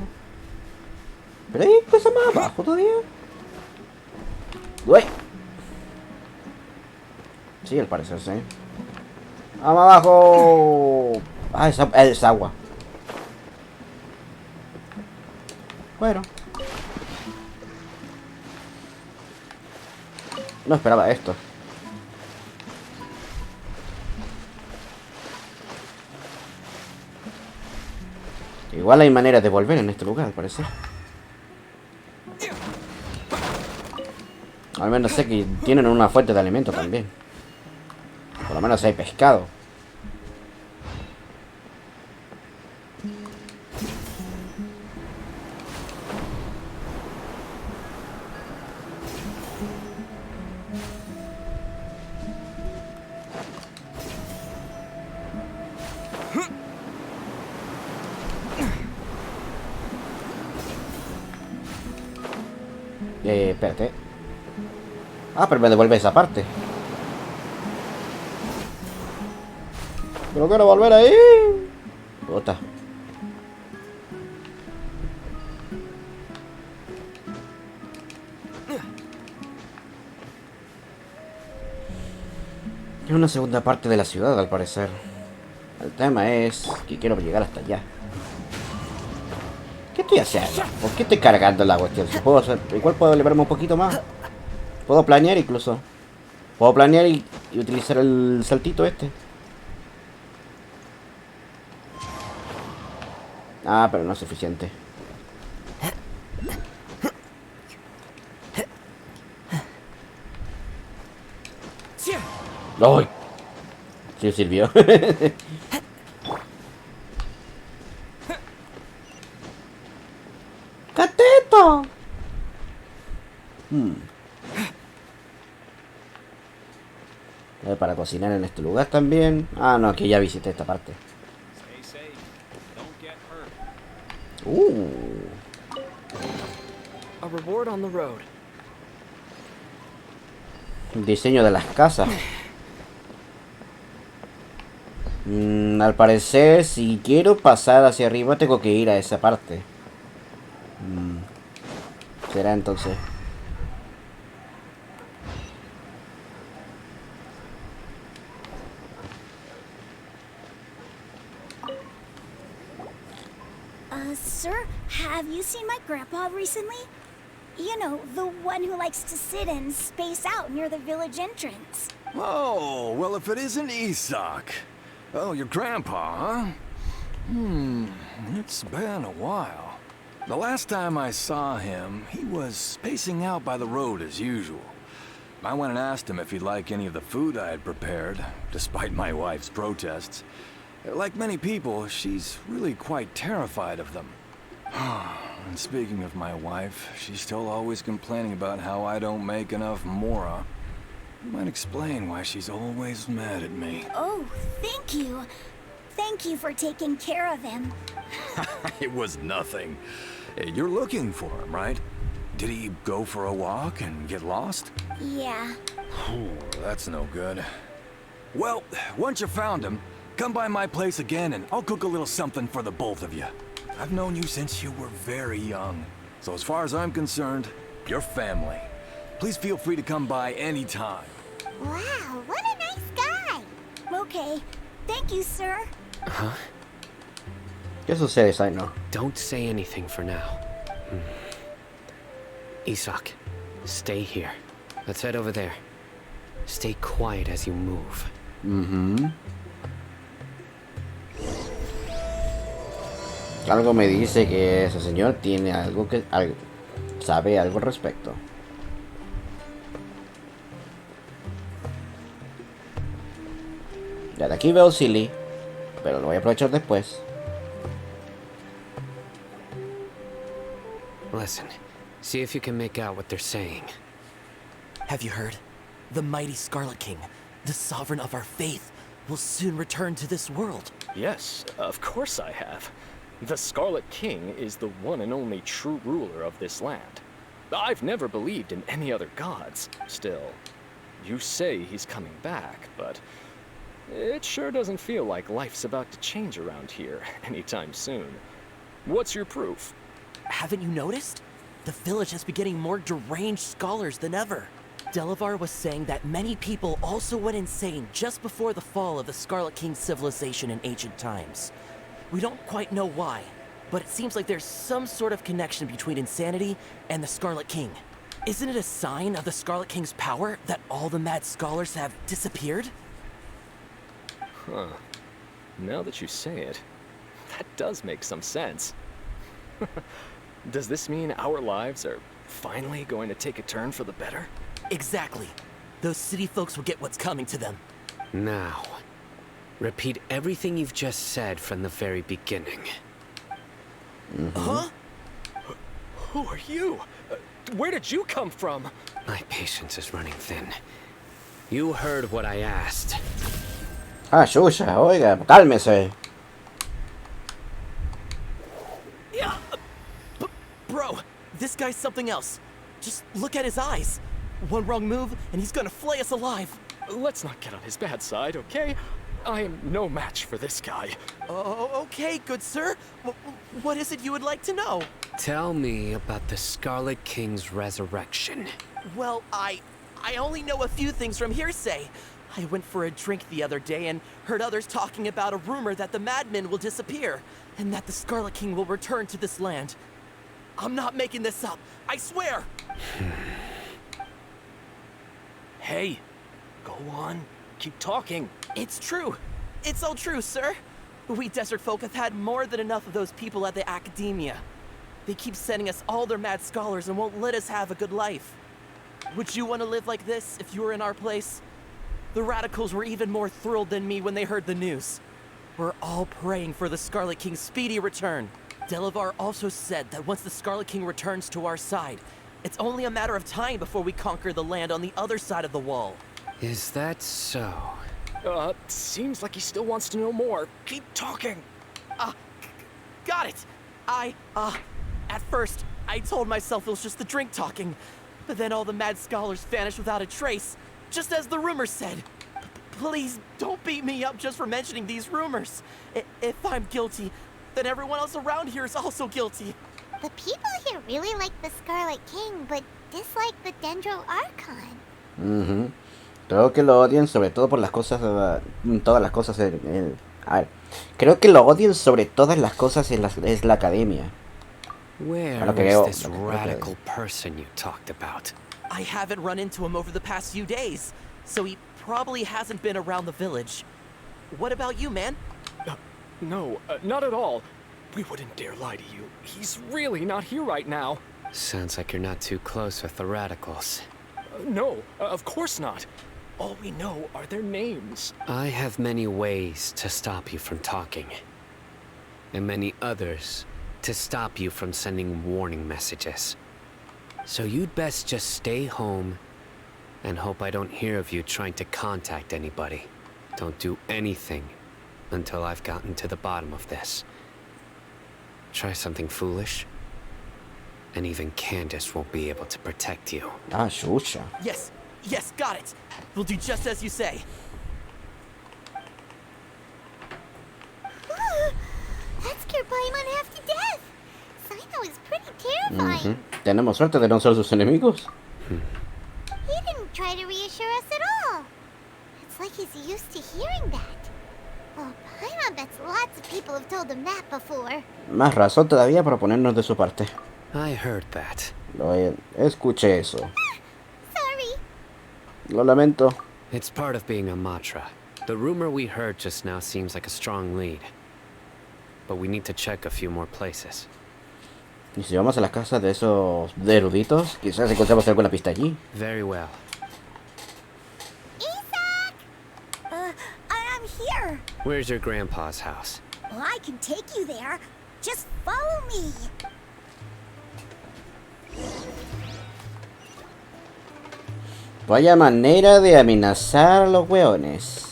Pero hay cosas más abajo todavía. ¡Uy! Sí, al parecer sí. ¡Vamos abajo! Ah, es agua. Bueno. No esperaba esto. Igual hay maneras de volver en este lugar, al parecer. Al menos sé que tienen una fuente de alimento también. Por lo menos hay pescado. Espérate. Ah, pero me devuelve esa parte. Pero quiero volver ahí. Puta. Es una segunda parte de la ciudad, al parecer. El tema es que quiero llegar hasta allá. ¿Qué estoy haciendo? ¿Por qué estoy cargando la cuestión? Si puedo hacer, igual puedo elevarme un poquito más. Puedo planear incluso. Puedo planear y utilizar el saltito este. Ah, pero no es suficiente. ¡Ay! Sí sirvió. ¡Cateto! Para cocinar en este lugar también. Ah, no, aquí ya visité esta parte. A reward on the road. Diseño de las casas. Al parecer, si quiero pasar hacia arriba, tengo que ir a esa parte. Será entonces. Sir, have you seen my grandpa recently? You know, the one who likes to sit and space out near the village entrance. Oh, well, if it isn't Isak. Oh, your grandpa, huh? It's been a while. The last time I saw him, he was spacing out by the road as usual. I went and asked him if he'd like any of the food I had prepared, despite my wife's protests. Like many people, she's really quite terrified of them. And speaking of my wife, she's still always complaining about how I don't make enough mora. Might explain why she's always mad at me. Oh, thank you. Thank you for taking care of him. It was nothing. You're looking for him, right? Did he go for a walk and get lost? Yeah. Oh, that's no good. Well, once you found him, come by my place again and I'll cook a little something for the both of you. I've known you since you were very young. So as far as I'm concerned, you're family. Please feel free to come by anytime. Wow, what a nice guy. Okay, thank you, sir. Huh? ¿Qué sucede, Saino? Don't say anything for now. Isak, stay here. Let's head over there. Stay quiet as you move. Algo me dice que ese señor tiene algo que... sabe algo al respecto. Ya de aquí veo Silly, pero lo voy a aprovechar después. Listen, see if you can make out what they're saying. Have you heard? The mighty Scarlet King, the sovereign of our faith, will soon return to this world. Yes, of course I have. The Scarlet King is the one and only true ruler of this land. I've never believed in any other gods. Still, you say he's coming back, but it sure doesn't feel like life's about to change around here anytime soon. What's your proof? Haven't you noticed? The village has been getting more deranged scholars than ever. Delavar was saying that many people also went insane just before the fall of the Scarlet King's civilization in ancient times. We don't quite know why, but it seems like there's some sort of connection between insanity and the Scarlet King. Isn't it a sign of the Scarlet King's power that all the mad scholars have disappeared? Huh. Now that you say it, that does make some sense. Does this mean our lives are finally going to take a turn for the better? Exactly. Those city folks will get what's coming to them. Now, repeat everything you've just said from the very beginning. Huh? Who are you? Where did you come from? My patience is running thin. You heard what I asked. Ah, Shusha, oiga, cálmese. Yeah. Bro, this guy's something else. Just look at his eyes. One wrong move, and he's gonna flay us alive. Let's not get on his bad side, okay? I am no match for this guy. Oh, okay, good sir. What is it you would like to know? Tell me about the Scarlet King's resurrection. Well, I only know a few things from hearsay. I went for a drink the other day and heard others talking about a rumor that the madmen will disappear, and that the Scarlet King will return to this land. I'm not making this up, I swear! Hey, go on. Keep talking. It's true. It's all true, sir. We desert folk have had more than enough of those people at the academia. They keep sending us all their mad scholars and won't let us have a good life. Would you want to live like this if you were in our place? The radicals were even more thrilled than me when they heard the news. We're all praying for the Scarlet King's speedy return. Delavar also said that once the Scarlet King returns to our side, it's only a matter of time before we conquer the land on the other side of the wall. Is that so? Seems like he still wants to know more. Keep talking. Got it. At first, I told myself it was just the drink talking, but then all the mad scholars vanished without a trace, just as the rumors said. Please don't beat me up just for mentioning these rumors. If I'm guilty, then everyone else around here is also guilty. The people here really like the Scarlet King, but dislike the Dendro Archon. Creo que lo odian sobre todo por las cosas, todas las cosas creo que lo odian sobre todas las cosas es la academia. Where was this radical person you talked about? I haven't run into him over the past few days, so he probably hasn't been around the village. What about you, man? No, not at all. We wouldn't dare lie to you. He's really not here right now. Sounds like you're not too close with the radicals. No, of course not. All we know are their names. I have many ways to stop you from talking. And many others to stop you from sending warning messages. So you'd best just stay home and hope I don't hear of you trying to contact anybody. Don't do anything until I've gotten to the bottom of this. Try something foolish, and even Candace won't be able to protect you. Shusha. Yes, got it. We'll do just as you say. That scared Paimon half to death. Sino is pretty terrifying. Tenemos suerte de no ser sus enemigos. He didn't try to reassure us at all. It's like he's used to hearing that. Oh, Paimon bets lots of people have told him that before. Más razón todavía para ponernos de su parte. I heard that. Escuché eso. Sorry. Lo lamento. It's part of being a Matra. The rumor we heard just now seems like a strong lead. But we need to check a few more places. Y si vamos a las casas de esos eruditos, quizás encontremos alguna pista allí. Very well. Isaac! I'm here. Where's your grandpa's house? Well, I can take you there. Just follow me. Vaya manera de amenazar a los weones.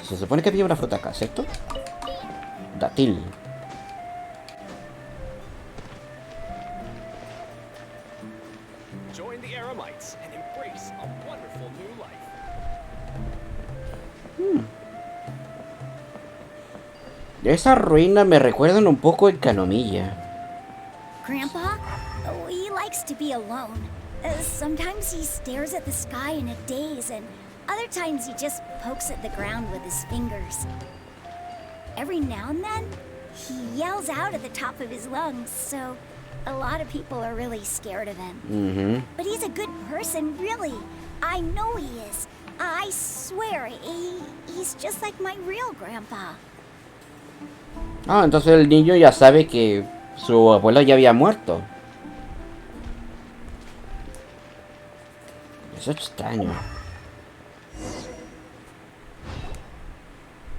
Se supone que había una fruta acá, ¿cierto? Dátil. Join the Eremites and embrace a wonderful new life. Esas ruinas me recuerdan un poco en Canomilla. Grandpa? Oh, he likes to be alone. Sometimes he stares at the sky in a daze, and other times he just pokes at the ground with his fingers. Every now and then, he yells out at the top of his lungs, so a lot of people are really scared of him. But he's a good person, really. I know he is. I swear, he's just like my real grandpa. Entonces el niño ya sabe que su abuelo ya había muerto. Eso es extraño.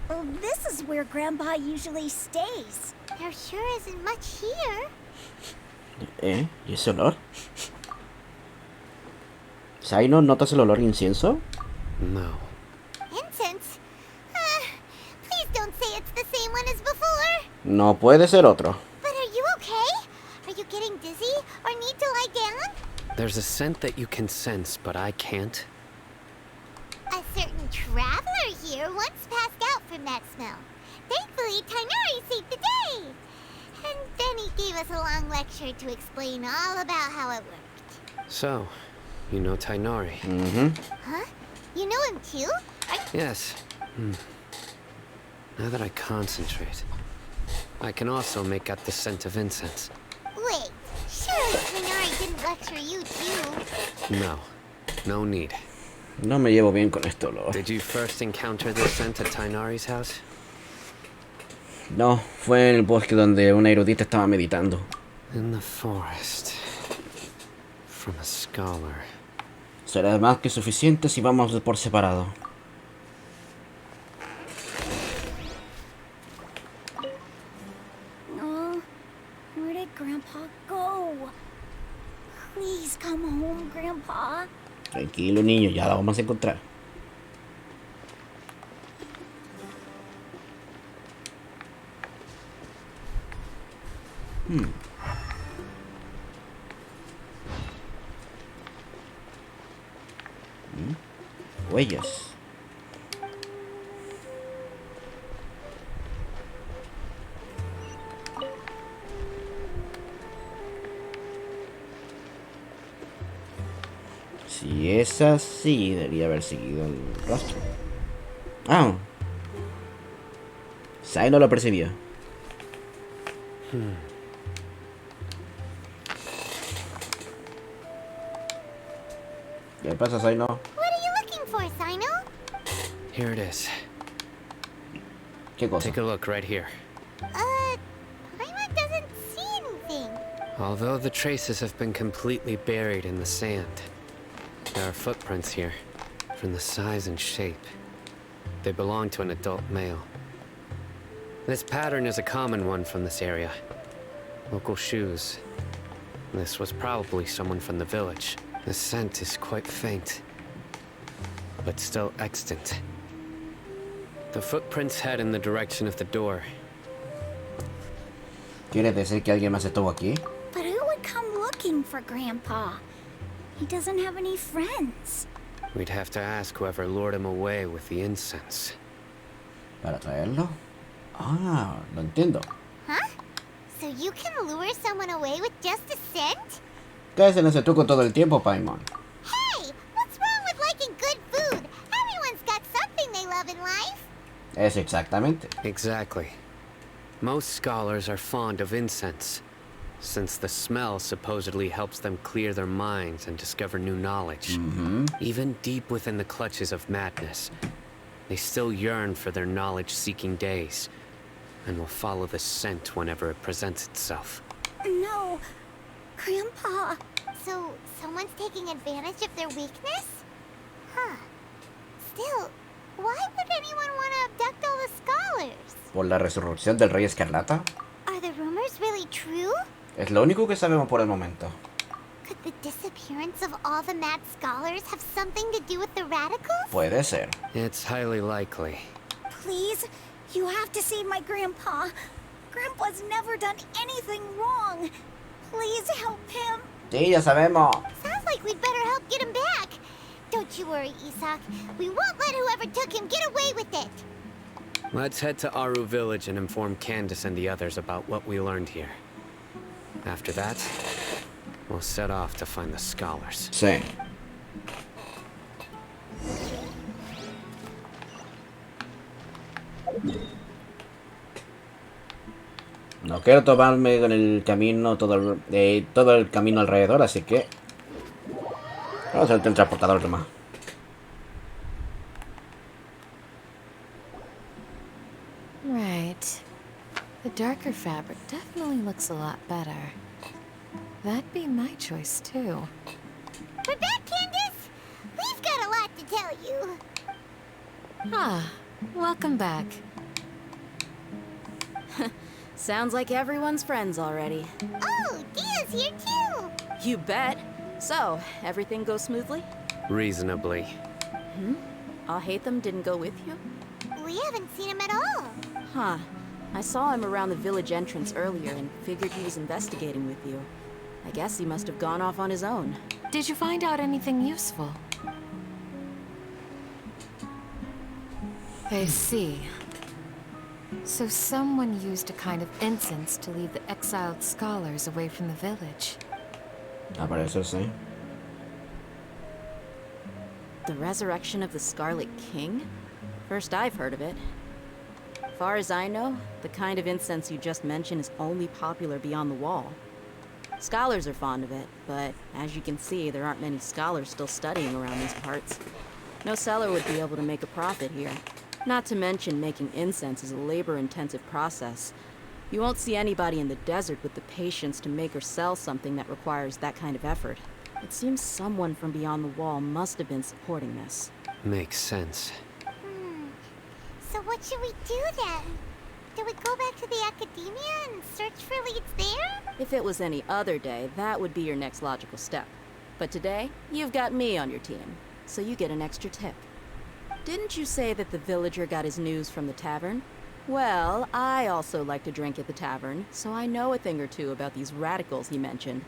Well, this is where Grandpa usually stays. There sure isn't much here. ¿Y ese olor? ¿Saino, notas el olor a incienso? No. Incense? Please don't say it's the same one as before. No puede ser otro. But are you okay? Are you getting dizzy or need to lie down? There's a scent that you can sense, but I can't. A certain traveler here once passed out from that smell. Thankfully, Tainari saved the day. And then he gave us a long lecture to explain all about how it worked. So, you know Tainari? Huh? You know him too? Yes. Now that I concentrate, I can also make out the scent of incense. Wait, surely Tainari didn't lecture you too. No. No need. No me llevo bien con este olor. Did you first encounter this scent at Tainari's house? No, fue en el bosque donde una erudita estaba meditando. In the forest. From a scholar. Será más que suficiente si vamos por separado. Oh, where did Grandpa go? Please come home, Grandpa. Tranquilo, niño, ya la vamos a encontrar. Huellas. Si es así, debería haber seguido el rastro. Ah. Sai no lo percibió. ¿Qué pasa, Saino? What are you looking for, Sino? Here it is. ¿Qué cosa? Take a look right here. Paimon doesn't see anything. Although the traces have been completely buried in the sand, there are footprints here, from the size and shape. They belong to an adult male. This pattern is a common one from this area. Local shoes. This was probably someone from the village. The scent is quite faint, but still extant. The footprints head in the direction of the door. ¿Quiere decir que alguien más estuvo aquí? But who would come looking for Grandpa? He doesn't have any friends. We'd have to ask whoever lured him away with the incense. ¿Para traerlo? Ah, lo entiendo. Huh? So you can lure someone away with just a scent? Caes en ese truco todo el tiempo, Paimon. Hey, what's wrong with liking good food? Everyone's got something they love in life. Es exactamente. Exactly. Most scholars are fond of incense, since the smell supposedly helps them clear their minds and discover new knowledge. Even deep within the clutches of madness, they still yearn for their knowledge-seeking days, and will follow the scent whenever it presents itself. No, Grandpa. So, someone's taking advantage of their weakness? Huh. Still, why would anyone want to abduct all the scholars? ¿Por la resurrección del Rey Escarlata? Are the rumors really true? Es lo único que sabemos por el momento. Could the disappearance of all the mad scholars have something to do with the radicals? Puede ser. It's highly likely. Please, you have to see my Grandpa. Grandpa's never done anything wrong. Please help him. Sí, ya sabemos. Sounds like we'd better help get him back. Don't you worry, Isak. We won't let whoever took him get away with it. Let's head to Aru village and inform Candace and the others about what we learned here. After that, we'll set off to find the scholars. Sí. No quiero tomarme con el camino, todo el camino alrededor, así que vamos a hacer el transportador nomás. Right. The darker fabric definitely looks a lot better. That'd be my choice too. We're back, Candace! We've got a lot to tell you. Ah, welcome back. Sounds like everyone's friends already. Oh, Dia's here too! You bet. So, everything goes smoothly? Reasonably. Alhaitham didn't go with you? We haven't seen him at all. Huh. I saw him around the village entrance earlier and figured he was investigating with you. I guess he must have gone off on his own. Did you find out anything useful? I see. So someone used a kind of incense to lead the exiled scholars away from the village. Al parecer sí. The resurrection of the Scarlet King? First I've heard of it. Far as I know, the kind of incense you just mentioned is only popular beyond the wall. Scholars are fond of it, but as you can see, there aren't many scholars still studying around these parts. No seller would be able to make a profit here. Not to mention making incense is a labor-intensive process. You won't see anybody in the desert with the patience to make or sell something that requires that kind of effort. It seems someone from beyond the wall must have been supporting this. Makes sense. So what should we do then? Do we go back to the academia and search for leads there? If it was any other day, that would be your next logical step. But today, you've got me on your team, so you get an extra tip. Didn't you say that the villager got his news from the tavern? Well, I also like to drink at the tavern, so I know a thing or two about these radicals he mentioned.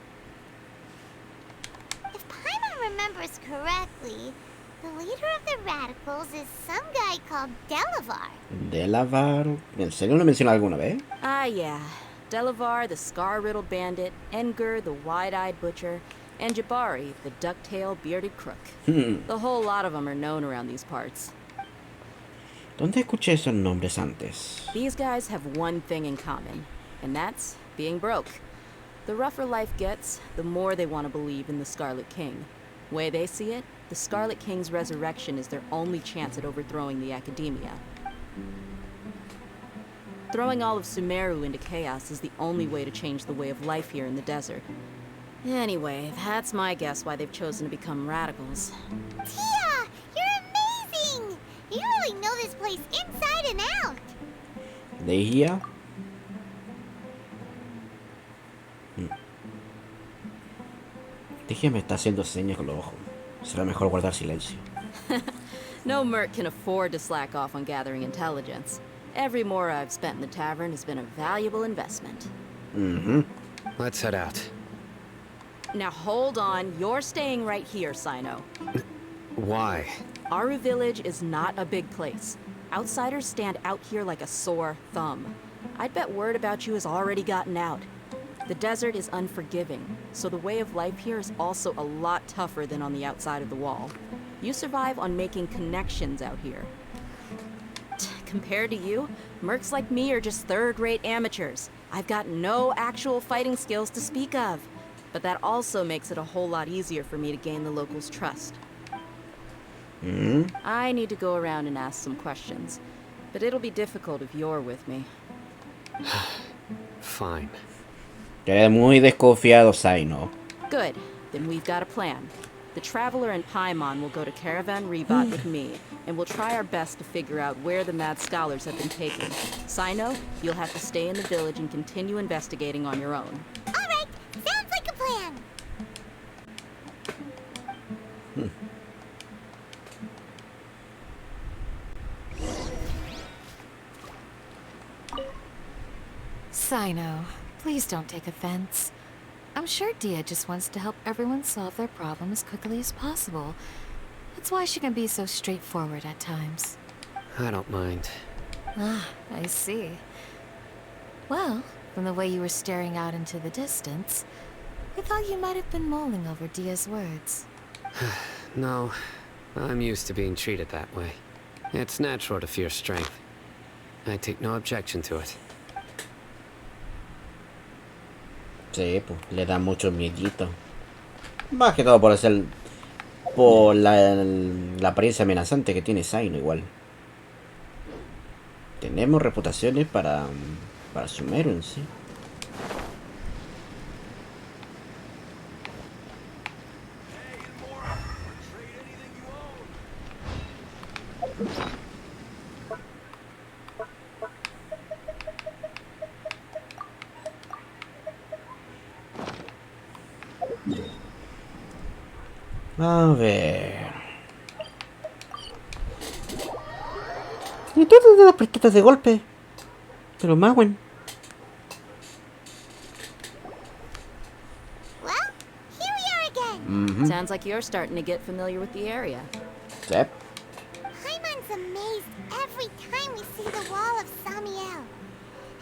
If Paimon remembers correctly, the leader of the radicals is some guy called Delavar. Delavar. ¿En serio lo menciona alguna vez? Ah, yeah. Delavar, the scar-riddled bandit, Engur, the wide-eyed butcher, and Jabari, the duck-tailed bearded crook. The whole lot of them are known around these parts. ¿Dónde escuché esos nombres antes? These guys have one thing in common, and that's being broke. The rougher life gets, the more they want to believe in the Scarlet King. Way they see it, the Scarlet King's resurrection is their only chance at overthrowing the academia. Throwing all of Summeru into chaos is the only way to change the way of life here in the desert. Anyway, that's my guess why they've chosen to become radicals. Tia! You're amazing! You really know this place inside and out! ¿De here? Dije me está haciendo señas con los ojos. Será mejor guardar silencio. No merc can afford to slack off on gathering intelligence. Every mora I've spent in the tavern has been a valuable investment. Let's head out. Now hold on, you're staying right here, Sino. Why? Aru village is not a big place. Outsiders stand out here like a sore thumb. I'd bet word about you has already gotten out. The desert is unforgiving, so the way of life here is also a lot tougher than on the outside of the wall. You survive on making connections out here. Compared to you, mercs like me are just third-rate amateurs. I've got no actual fighting skills to speak of. But that also makes it a whole lot easier for me to gain the locals' trust. I need to go around and ask some questions, but it'll be difficult if you're with me. Fine. Eres muy desconfiado, Sino. Good. Then we've got a plan. The Traveler and Paimon will go to Caravan Rebat with me, and we'll try our best to figure out where the mad scholars have been taken. Sino, you'll have to stay in the village and continue investigating on your own. Alright, sounds like a plan! Sino, please don't take offense. I'm sure Dia just wants to help everyone solve their problem as quickly as possible. That's why she can be so straightforward at times. I don't mind. Ah, I see. Well, from the way you were staring out into the distance, I thought you might have been mulling over Dia's words. No, I'm used to being treated that way. It's natural to fear strength. I take no objection to it. Sí, pues le da mucho miedito. Más que todo por la apariencia amenazante que tiene Sino igual. Tenemos reputaciones para Summeru en sí. A ver. Y tú te las prestaste de golpe. Pero Magwen. Well, here we are again. Sounds like you're starting to get familiar with the area. Yep. Paimon's amazed every time we see the wall of Samiel.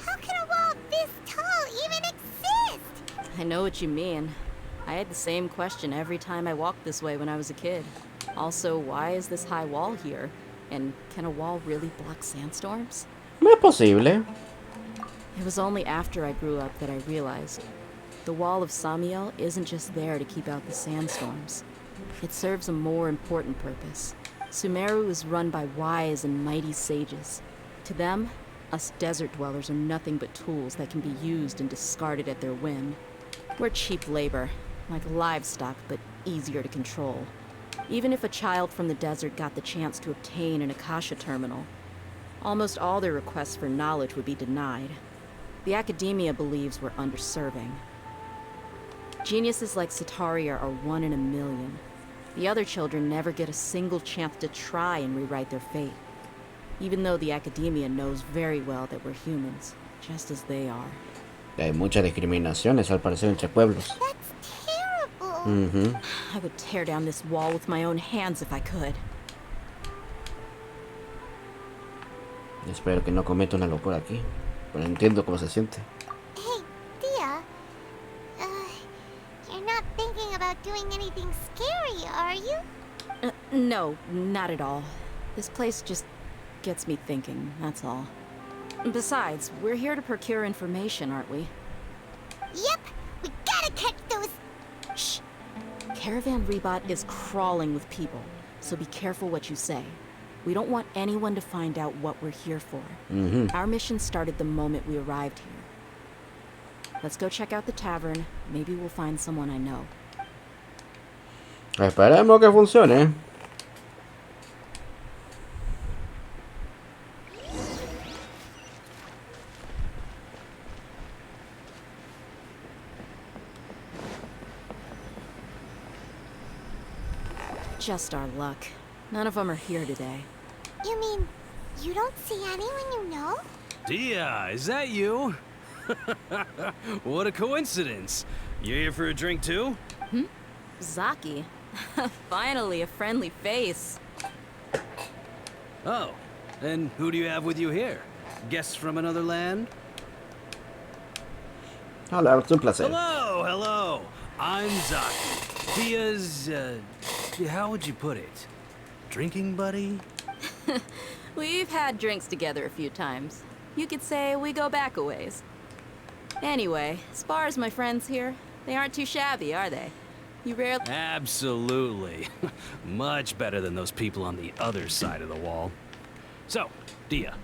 How can a wall this tall even exist? I know what you mean. I had the same question every time I walked this way when I was a kid. Also, why is this high wall here? And can a wall really block sandstorms? No es posible. It was only after I grew up that I realized The Wall of Samiel isn't just there to keep out the sandstorms. It serves a more important purpose. Summeru is run by wise and mighty sages. To them, us desert dwellers are nothing but tools that can be used and discarded at their whim. We're cheap labor, like livestock, but easier to control. Even if a child from the desert got the chance to obtain an Akasha terminal, almost all their requests for knowledge would be denied. The academia believes we're underserving. Geniuses like Sataria are 1 in a million. The other children never get a single chance to try and rewrite their fate. Even though the academia knows very well that we're humans, just as they are. Hay muchas discriminaciones al parecer entre pueblos. That's terrible. I would tear down this wall with my own hands if I could. Espero que no cometa una locura aquí, pero entiendo cómo se siente. Hey, Dia. You're not thinking about doing anything scary, are you? No, not at all. This place just gets me thinking, that's all. Besides, we're here to procure information, aren't we? Yep, we gotta catch those... Shh! Caravan Rebot is crawling with people, so be careful what you say. We don't want anyone to find out what we're here for. Our mission started the moment we arrived here. Let's go check out the tavern. Maybe we'll find someone I know. Esperemos que funcione. Just our luck. None of them are here today. You mean, you don't see anyone you know? Dia, is that you? What a coincidence. You here for a drink too? Zaki. Finally, a friendly face. Oh, and who do you have with you here? Guests from another land? Hola, es un placer. Hello. I'm Zaki. Dia's, how would you put it? Drinking buddy? We've had drinks together a few times. You could say we go back a ways. Anyway, as far as my friends here, they aren't too shabby, are they? You rarely... Absolutely. Much better than those people on the other side of the wall. So, Dia,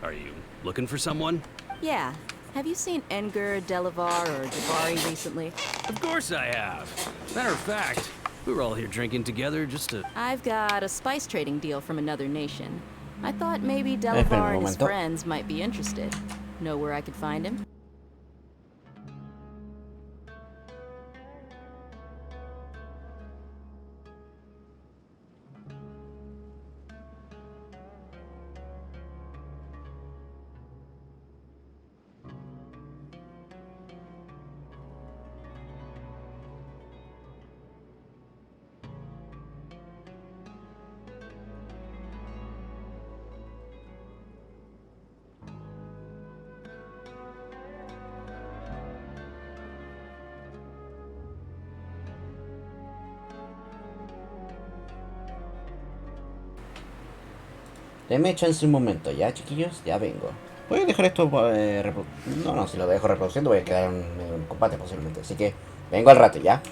are you looking for someone? Yeah. Have you seen Engur, Delavar, or Jabari recently? Of course I have. Matter of fact, we were all here drinking together just to... I've got a spice trading deal from another nation. I thought maybe Delavar and his friends might be interested. Know where I could find him? Deme chance un momento, ya chiquillos, ya vengo. Voy a dejar esto, no, si lo dejo reproduciendo voy a quedar en un combate posiblemente. Así que vengo al rato, ya.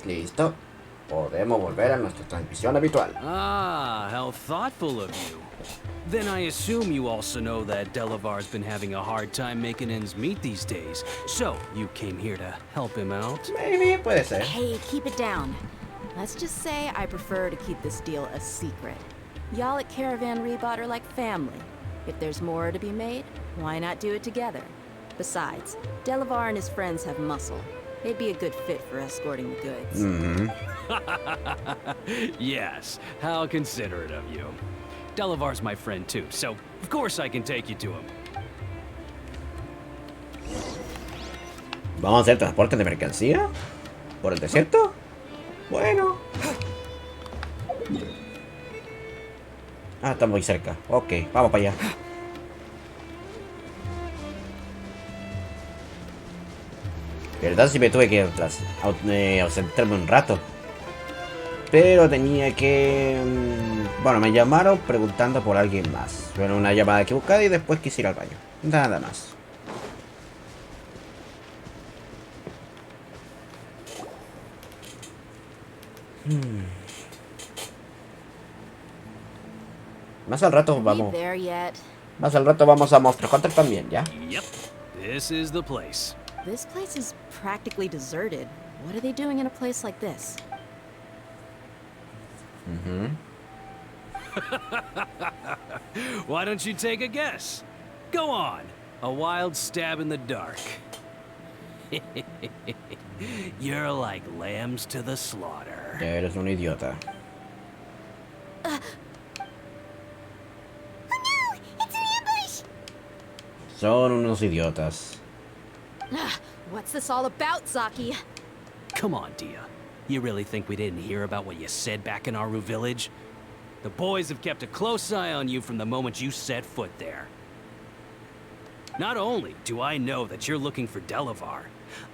Listo. Podemos volver a nuestra transmisión habitual. Ah, how thoughtful of you. Then I assume you also know that Delavar's been having a hard time making ends meet these days. So, you came here to help him out? Maybe, puede ser. Hey, keep it down. Let's just say I prefer to keep this deal a secret. Y'all at Caravan Rebot are like family. If there's more to be made, why not do it together? Besides, Delavar and his friends have muscle. They'd be a good fit for escorting the goods. Yes, how considerate of you. Delavar's my friend too, so of course I can take you to him. ¿Vamos a hacer transporte de mercancía? ¿Por el desierto? Bueno. Ah, está muy cerca. Ok, vamos para allá. ¿Verdad? Sí me tuve que ausentarme un rato. Pero tenía que... Bueno, me llamaron preguntando por alguien más. Fue una llamada equivocada y después quise ir al baño. Nada más. Más al rato vamos. Más al rato vamos a Monster Hunter también, ¿ya? Yep, this is the place. This place is practically deserted. What are they doing in a place like this? Why don't you take a guess? Go on. A wild stab in the dark. You're like lambs to the slaughter. Eres un idiota. Son unos idiotas. What's this all about, Zaki? Come on, Dia. You really think we didn't hear about what you said back in Aru village? The boys have kept a close eye on you from the moment you set foot there. Not only do I know that you're looking for Delavar,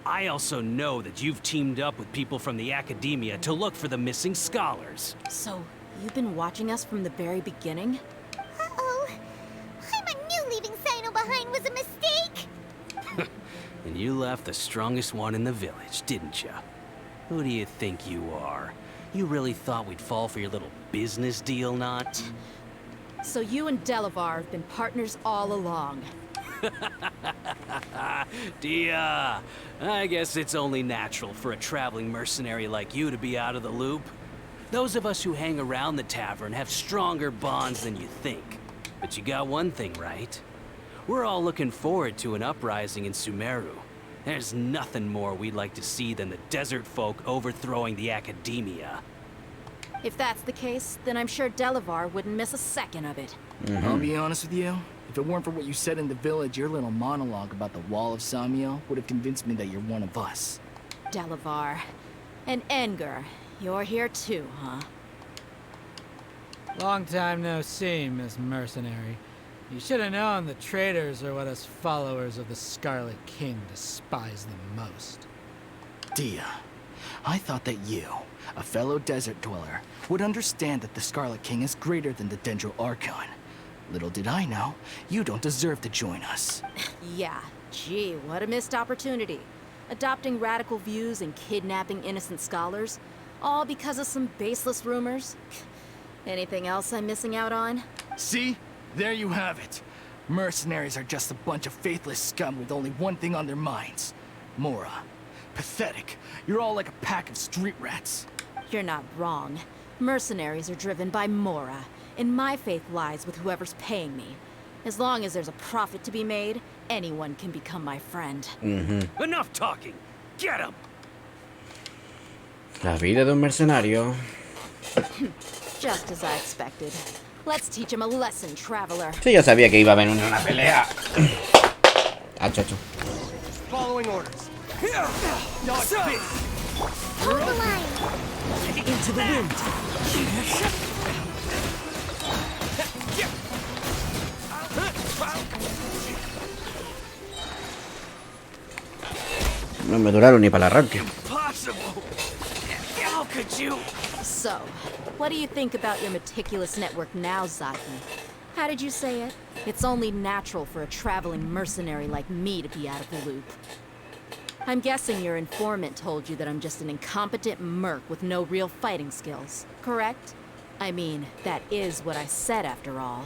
I also know that you've teamed up with people from the Academia to look for the missing scholars. So, you've been watching us from the very beginning? Uh-oh. I knew leaving Sino behind was a mistake! And you left the strongest one in the village, didn't you? Who do you think you are? You really thought we'd fall for your little business deal, not? So you and Delavar have been partners all along. Dia, I guess it's only natural for a traveling mercenary like you to be out of the loop. Those of us who hang around the tavern have stronger bonds than you think. But you got one thing right. We're all looking forward to an uprising in Summeru. There's nothing more we'd like to see than the desert folk overthrowing the Academia. If that's the case, then I'm sure Delavar wouldn't miss a second of it. I'll be honest with you. If it weren't for what you said in the village, your little monologue about the Wall of Samiel would have convinced me that you're one of us. Delavar. And Engar. You're here too, huh? Long time no see, Miss Mercenary. You should have known the traitors are what us followers of the Scarlet King despise the most. Dia, I thought that you, a fellow desert dweller, would understand that the Scarlet King is greater than the Dendro Archon. Little did I know, you don't deserve to join us. Yeah, gee, what a missed opportunity. Adopting radical views and kidnapping innocent scholars, all because of some baseless rumors. Anything else I'm missing out on? See? There you have it. Mercenaries are just a bunch of faithless scum with only one thing on their minds. Mora. Pathetic. You're all like a pack of street rats. You're not wrong. Mercenaries are driven by Mora, and my faith lies with whoever's paying me. As long as there's a profit to be made, anyone can become my friend. Enough talking! Get him! La vida de un mercenario. Just as I expected. Let's teach him a lesson, traveler. Sí, yo sabía que iba a haber una pelea. Ah, chacho. Following orders. Not big. Hold the line. Into the wind. No me duraron ni para el arranque. Impossible! How could you? So, what do you think about your meticulous network now, Zaki? How did you say it? It's only natural for a traveling mercenary like me to be out of the loop. I'm guessing your informant told you that I'm just an incompetent merc with no real fighting skills, correct? I mean, that is what I said after all.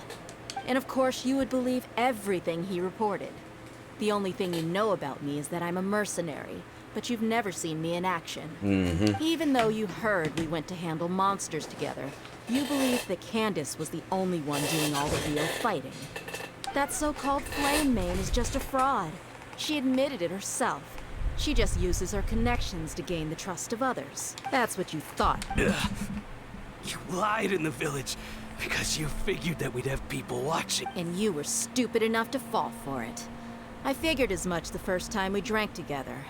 And of course you would believe everything he reported. The only thing you know about me is that I'm a mercenary, but you've never seen me in action. Even though you heard we went to handle monsters together, you believe that Candace was the only one doing all the real fighting. That so-called Flame Mane is just a fraud. She admitted it herself. She just uses her connections to gain the trust of others. That's what you thought. You lied in the village because you figured that we'd have people watching. And you were stupid enough to fall for it. I figured as much the first time we drank together.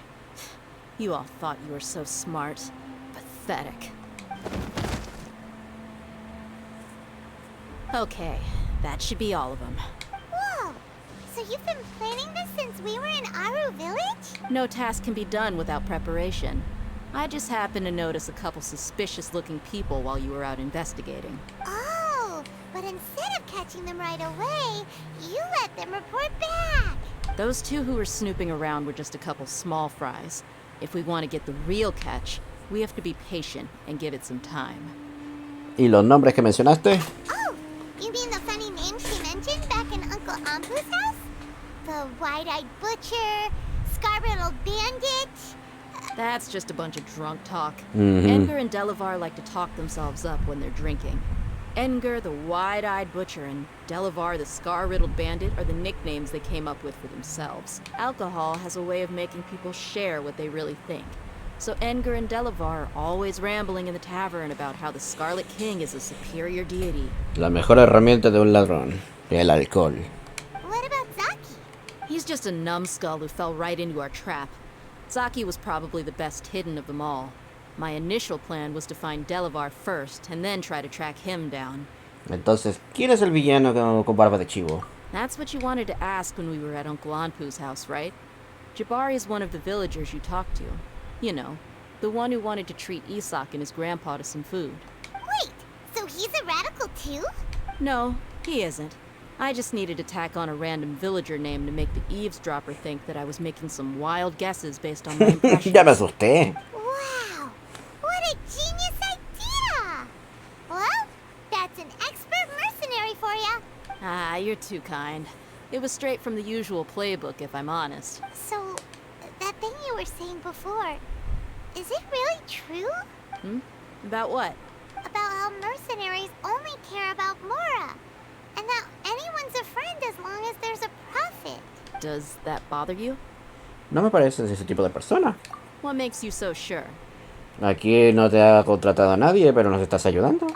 You all thought you were so smart. Pathetic. Okay, that should be all of them. Whoa! So you've been planning this since we were in Aru village? No task can be done without preparation. I just happened to notice a couple suspicious-looking people while you were out investigating. Oh, but instead of catching them right away, you let them report back. Those two who were snooping around were just a couple small fries. If we want to get the real catch, we have to be patient and give it some time. ¿Y los nombres que mencionaste? Oh, you mean the funny names she mentioned back in Uncle Ampu's house? The wide-eyed butcher, Scarlet bandit. That's just a bunch of drunk talk. Edgar and Delavar like to talk themselves up when they're drinking. Edgar, the wide-eyed butcher, and Delavar, the scar-riddled bandit, are the nicknames they came up with for themselves. Alcohol has a way of making people share what they really think. So Edgar and Delavar are always rambling in the tavern about how the Scarlet King is a superior deity. La mejor herramienta de un ladrón, el alcohol. What about Zaki? He's just a numbskull who fell right into our trap. Zaki was probably the best hidden of them all. My initial plan was to find Delavar first, and then try to track him down. Entonces, ¿quién es el villano con barba de chivo? That's what you wanted to ask when we were at Uncle Anpu's house, right? Jabari is one of the villagers you talked to. You know, the one who wanted to treat Isak and his grandpa to some food. Wait, so he's a radical too? No, he isn't. I just needed to tack on a random villager name to make the eavesdropper think that I was making some wild guesses based on my impressions. Ya me asusté. Wow, what a genius idea! Well, that's an expert mercenary for ya. Ah, you're too kind. It was straight from the usual playbook, if I'm honest. So, that thing you were saying before, is it really true? About what? About how mercenaries only care about Mora, and that anyone's a friend as long as there's a profit. Does that bother you? No me pareces ese tipo de persona. What makes you so sure? Aquí no te ha contratado a nadie, pero nos estás ayudando.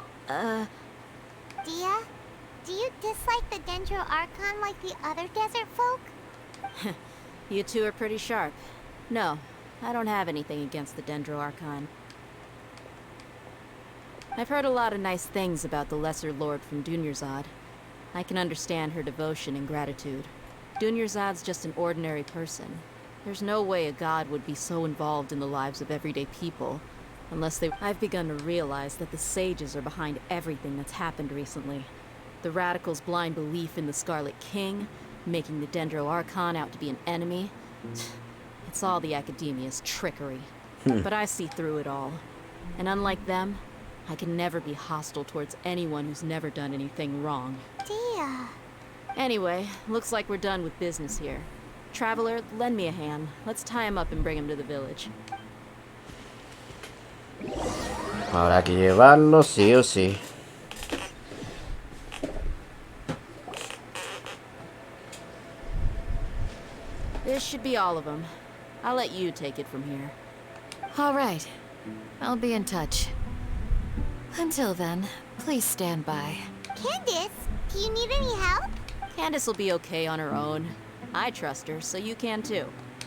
Dia, do you dislike the Dendro Archon like the other desert folk? You two are pretty sharp. No, I don't have anything against the Dendro Archon. I've heard a lot of nice things about the Lesser Lord from Dunyarzad. I can understand her devotion and gratitude. Dunyarzad's just an ordinary person. There's no way a god would be so involved in the lives of everyday people, unless they... I've begun to realize that the sages are behind everything that's happened recently. The radicals' blind belief in the Scarlet King, making the Dendro Archon out to be an enemy. It's all the Academia's trickery. But I see through it all. And unlike them, I can never be hostile towards anyone who's never done anything wrong. Dia. Anyway, looks like we're done with business here. Traveler, lend me a hand. Let's tie him up and bring him to the village. Habrá que llevarlo sí o sí. This should be all of them. I'll let you take it from here. All right. I'll be in touch. Until then, please stand by. Candace, do you need any help? Candace will be okay on her own. I trust her, so you can too.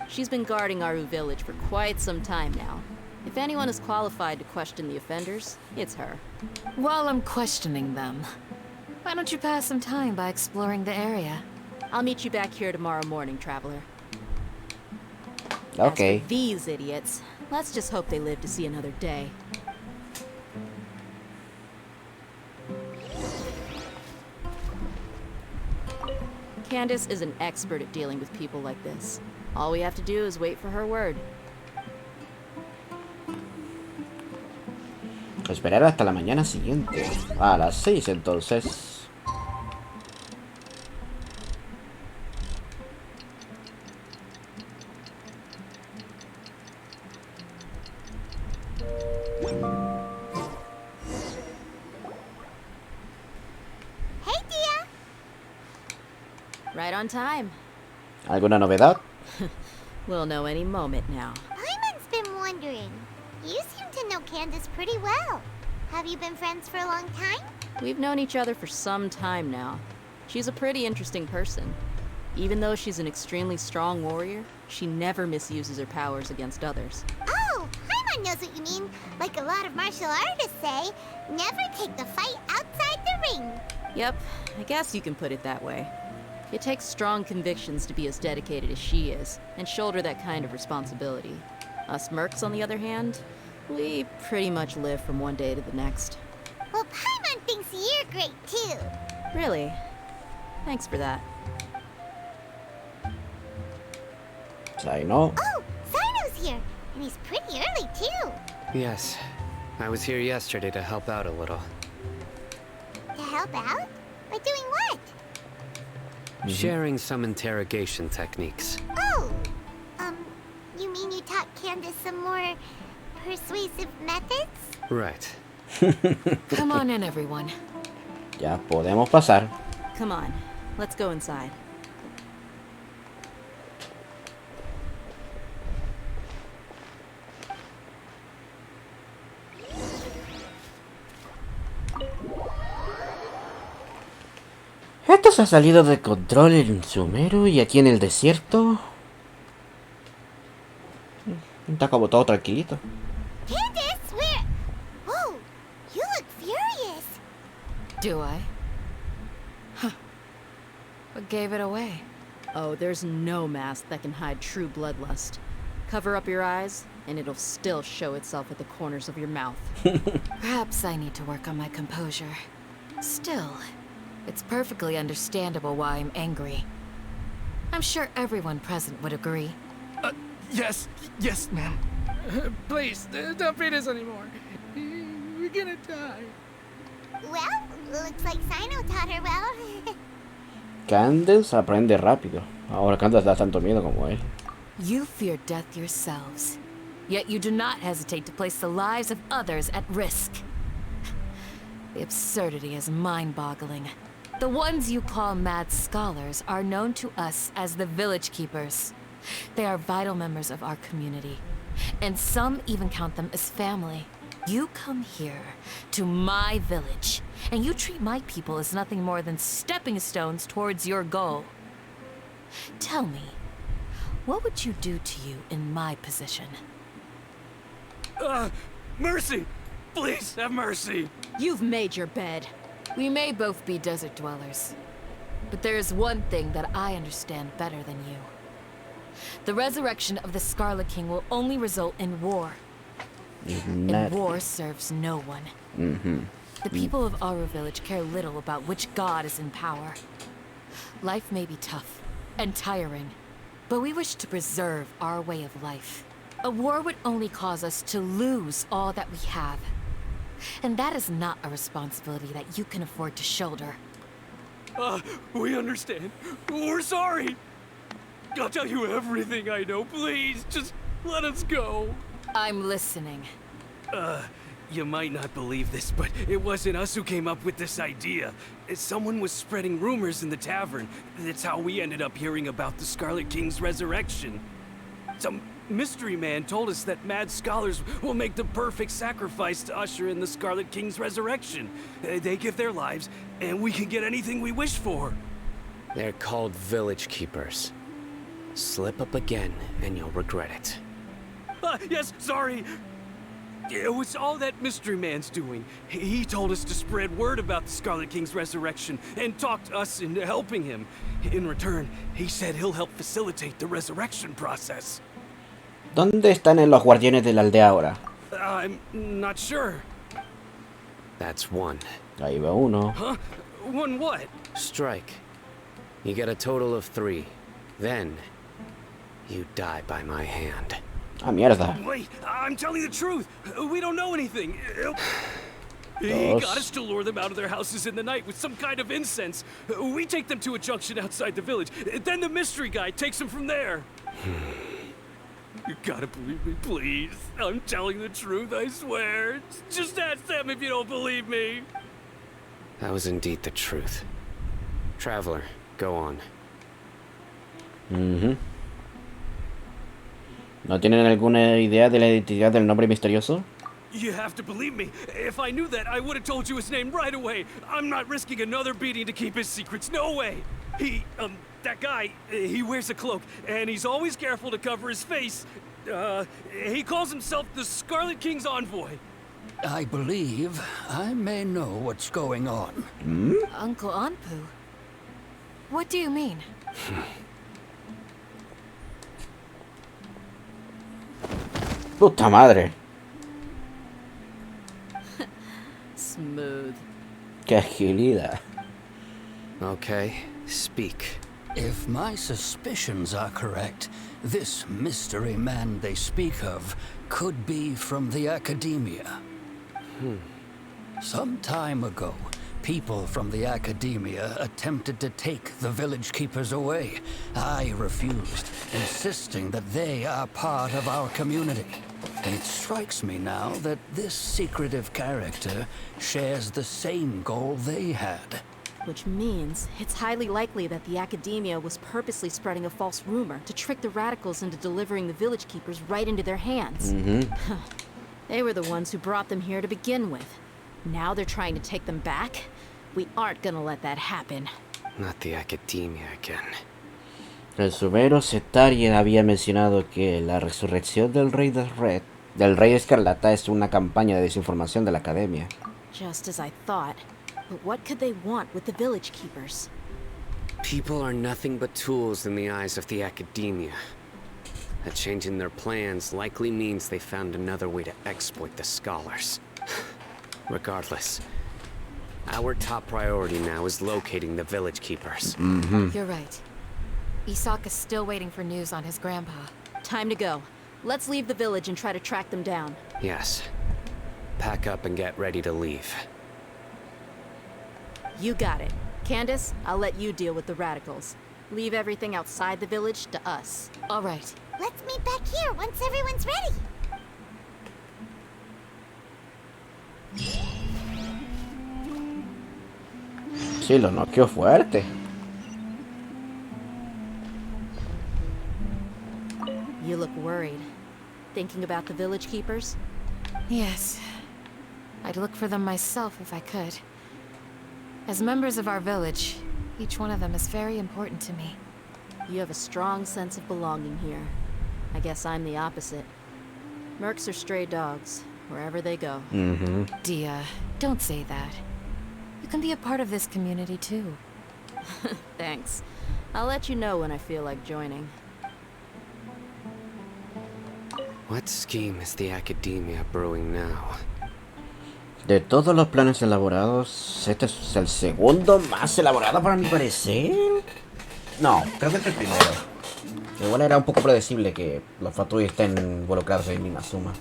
She's been guarding Aru village for quite some time now. If anyone is qualified to question the offenders, it's her. While I'm questioning them, why don't you pass some time by exploring the area? I'll meet you back here tomorrow morning, Traveler. Okay. As for these idiots, let's just hope they live to see another day. Candace is an expert at dealing with people like this. All we have to do is wait for her word. Esperar hasta la mañana siguiente. A las 6 entonces. Hey, Dia. Right on time. ¿Alguna novedad? We'll know any moment now. Paimon's been wondering. You seem to know Candace pretty well. Have you been friends for a long time? We've known each other for some time now. She's a pretty interesting person. Even though she's an extremely strong warrior, she never misuses her powers against others. Oh, Paimon knows what you mean. Like a lot of martial artists say, never take the fight outside the ring. Yep, I guess you can put it that way. It takes strong convictions to be as dedicated as she is, and shoulder that kind of responsibility. Us mercs, on the other hand, we pretty much live from one day to the next. Well, Paimon thinks you're great too. Really? Thanks for that. Sino. Oh, Sino's here, and he's pretty early too. Yes. I was here yesterday to help out a little. To help out? By doing what? Sharing some interrogation techniques. Oh, you mean you taught Candace some more persuasive methods? Right. Come on in, everyone. Ya podemos pasar. Come on, let's go inside. Esto se ha salido de control en Summeru y aquí en el desierto. Está como todo tranquilito. Candace, where? Whoa, you look furious. Do I? Huh. What gave it away? Oh, there's no mask that can hide true bloodlust. Cover up your eyes, and it'll still show itself at the corners of your mouth. Perhaps I need to work on my composure. Still, it's perfectly understandable why I'm angry. I'm sure everyone present would agree. Yes, ma'am. Please, don't beat us anymore. We're gonna die. Well, looks like Sino taught her well. Candace aprende rápido. Ahora Candace da tanto miedo como él. You fear death yourselves, yet you do not hesitate to place the lives of others at risk. The absurdity is mind-boggling. The ones you call mad scholars are known to us as the Village Keepers. They are vital members of our community, and some even count them as family. You come here, to my village, and you treat my people as nothing more than stepping stones towards your goal. Tell me, what would you do to you in my position? Mercy! Please, have mercy! You've made your bed. We may both be desert dwellers, but there is one thing that I understand better than you. The resurrection of the Scarlet King will only result in war. And war serves no one. The people of Aru Village care little about which god is in power. Life may be tough and tiring, but we wish to preserve our way of life. A war would only cause us to lose all that we have. And that is not a responsibility that you can afford to shoulder. We understand. We're sorry. I'll tell you everything I know. Please, just let us go. I'm listening. You might not believe this, but it wasn't us who came up with this idea. Someone was spreading rumors in the tavern. That's how we ended up hearing about the Scarlet King's resurrection. Some mystery man told us that mad scholars will make the perfect sacrifice to usher in the Scarlet King's resurrection. They give their lives, and we can get anything we wish for. They're called Village Keepers. Slip up again, and you'll regret it. Yes, sorry. It was all that mystery man's doing. He told us to spread word about the Scarlet King's resurrection and talked us into helping him. In return, he said he'll help facilitate the resurrection process. ¿Dónde están los guardianes de la aldea ahora? I'm not sure. That's one. Ahí va uno. Huh? One what? Strike. You get a total of 3. Then, you die by my hand. Ah, mierda. Wait, I'm telling the truth. We don't know anything. He got us to lure them out of their houses in the night with some kind of incense. We take them to a junction outside the village. Then the mystery guy takes them from there. You gotta believe me, please. I'm telling the truth, I swear. Just ask them if you don't believe me. That was indeed the truth. Traveler, go on. ¿No tienen alguna idea de la identidad del nombre misterioso? You have to believe me. If I knew that, I would have told you his name right away. I'm not risking another beating to keep his secrets. No way. That guy, he wears a cloak, and he's always careful to cover his face. He calls himself the Scarlet King's envoy. I believe I may know what's going on. Uncle Anpu? What do you mean? Puta madre. Smooth. Qué agilidad. Okay, speak. If my suspicions are correct, this mystery man they speak of could be from the academia. Some time ago, people from the academia attempted to take the village keepers away. I refused, insisting that they are part of our community. And it strikes me now that this secretive character shares the same goal they had. Which means it's highly likely that the academia was purposely spreading a false rumor to trick the radicals into delivering the village keepers right into their hands. They were the ones who brought them here to begin with. Now they're trying to take them back? We aren't gonna let that happen. Not the academia again. El Summeru Setarian había mencionado que la resurrección del Rey Escarlata es una campaña de desinformación de la academia. Just as I thought. But what could they want with the village keepers? People are nothing but tools in the eyes of the academia. A change in their plans likely means they found another way to exploit the scholars. Regardless, our top priority now is locating the village keepers. You're right. Isak is still waiting for news on his grandpa. Time to go. Let's leave the village and try to track them down. Yes. Pack up and get ready to leave. You got it. Candace, I'll let you deal with the radicals. Leave everything outside the village to us. All right. Let's meet back here once everyone's ready. Sí, lo noqueó fuerte. You look worried. Thinking about the village keepers? Yes. I'd look for them myself if I could. As members of our village, each one of them is very important to me. You have a strong sense of belonging here. I guess I'm the opposite. Mercs are stray dogs, wherever they go. Dia, don't say that. You can be a part of this community too. Thanks. I'll let you know when I feel like joining. What scheme is the academia brewing now? De todos los planes elaborados, este es el segundo más elaborado para mi parecer. No, creo que es el primero. Igual era un poco predecible que los Fatui estén involucrados en Inazuma.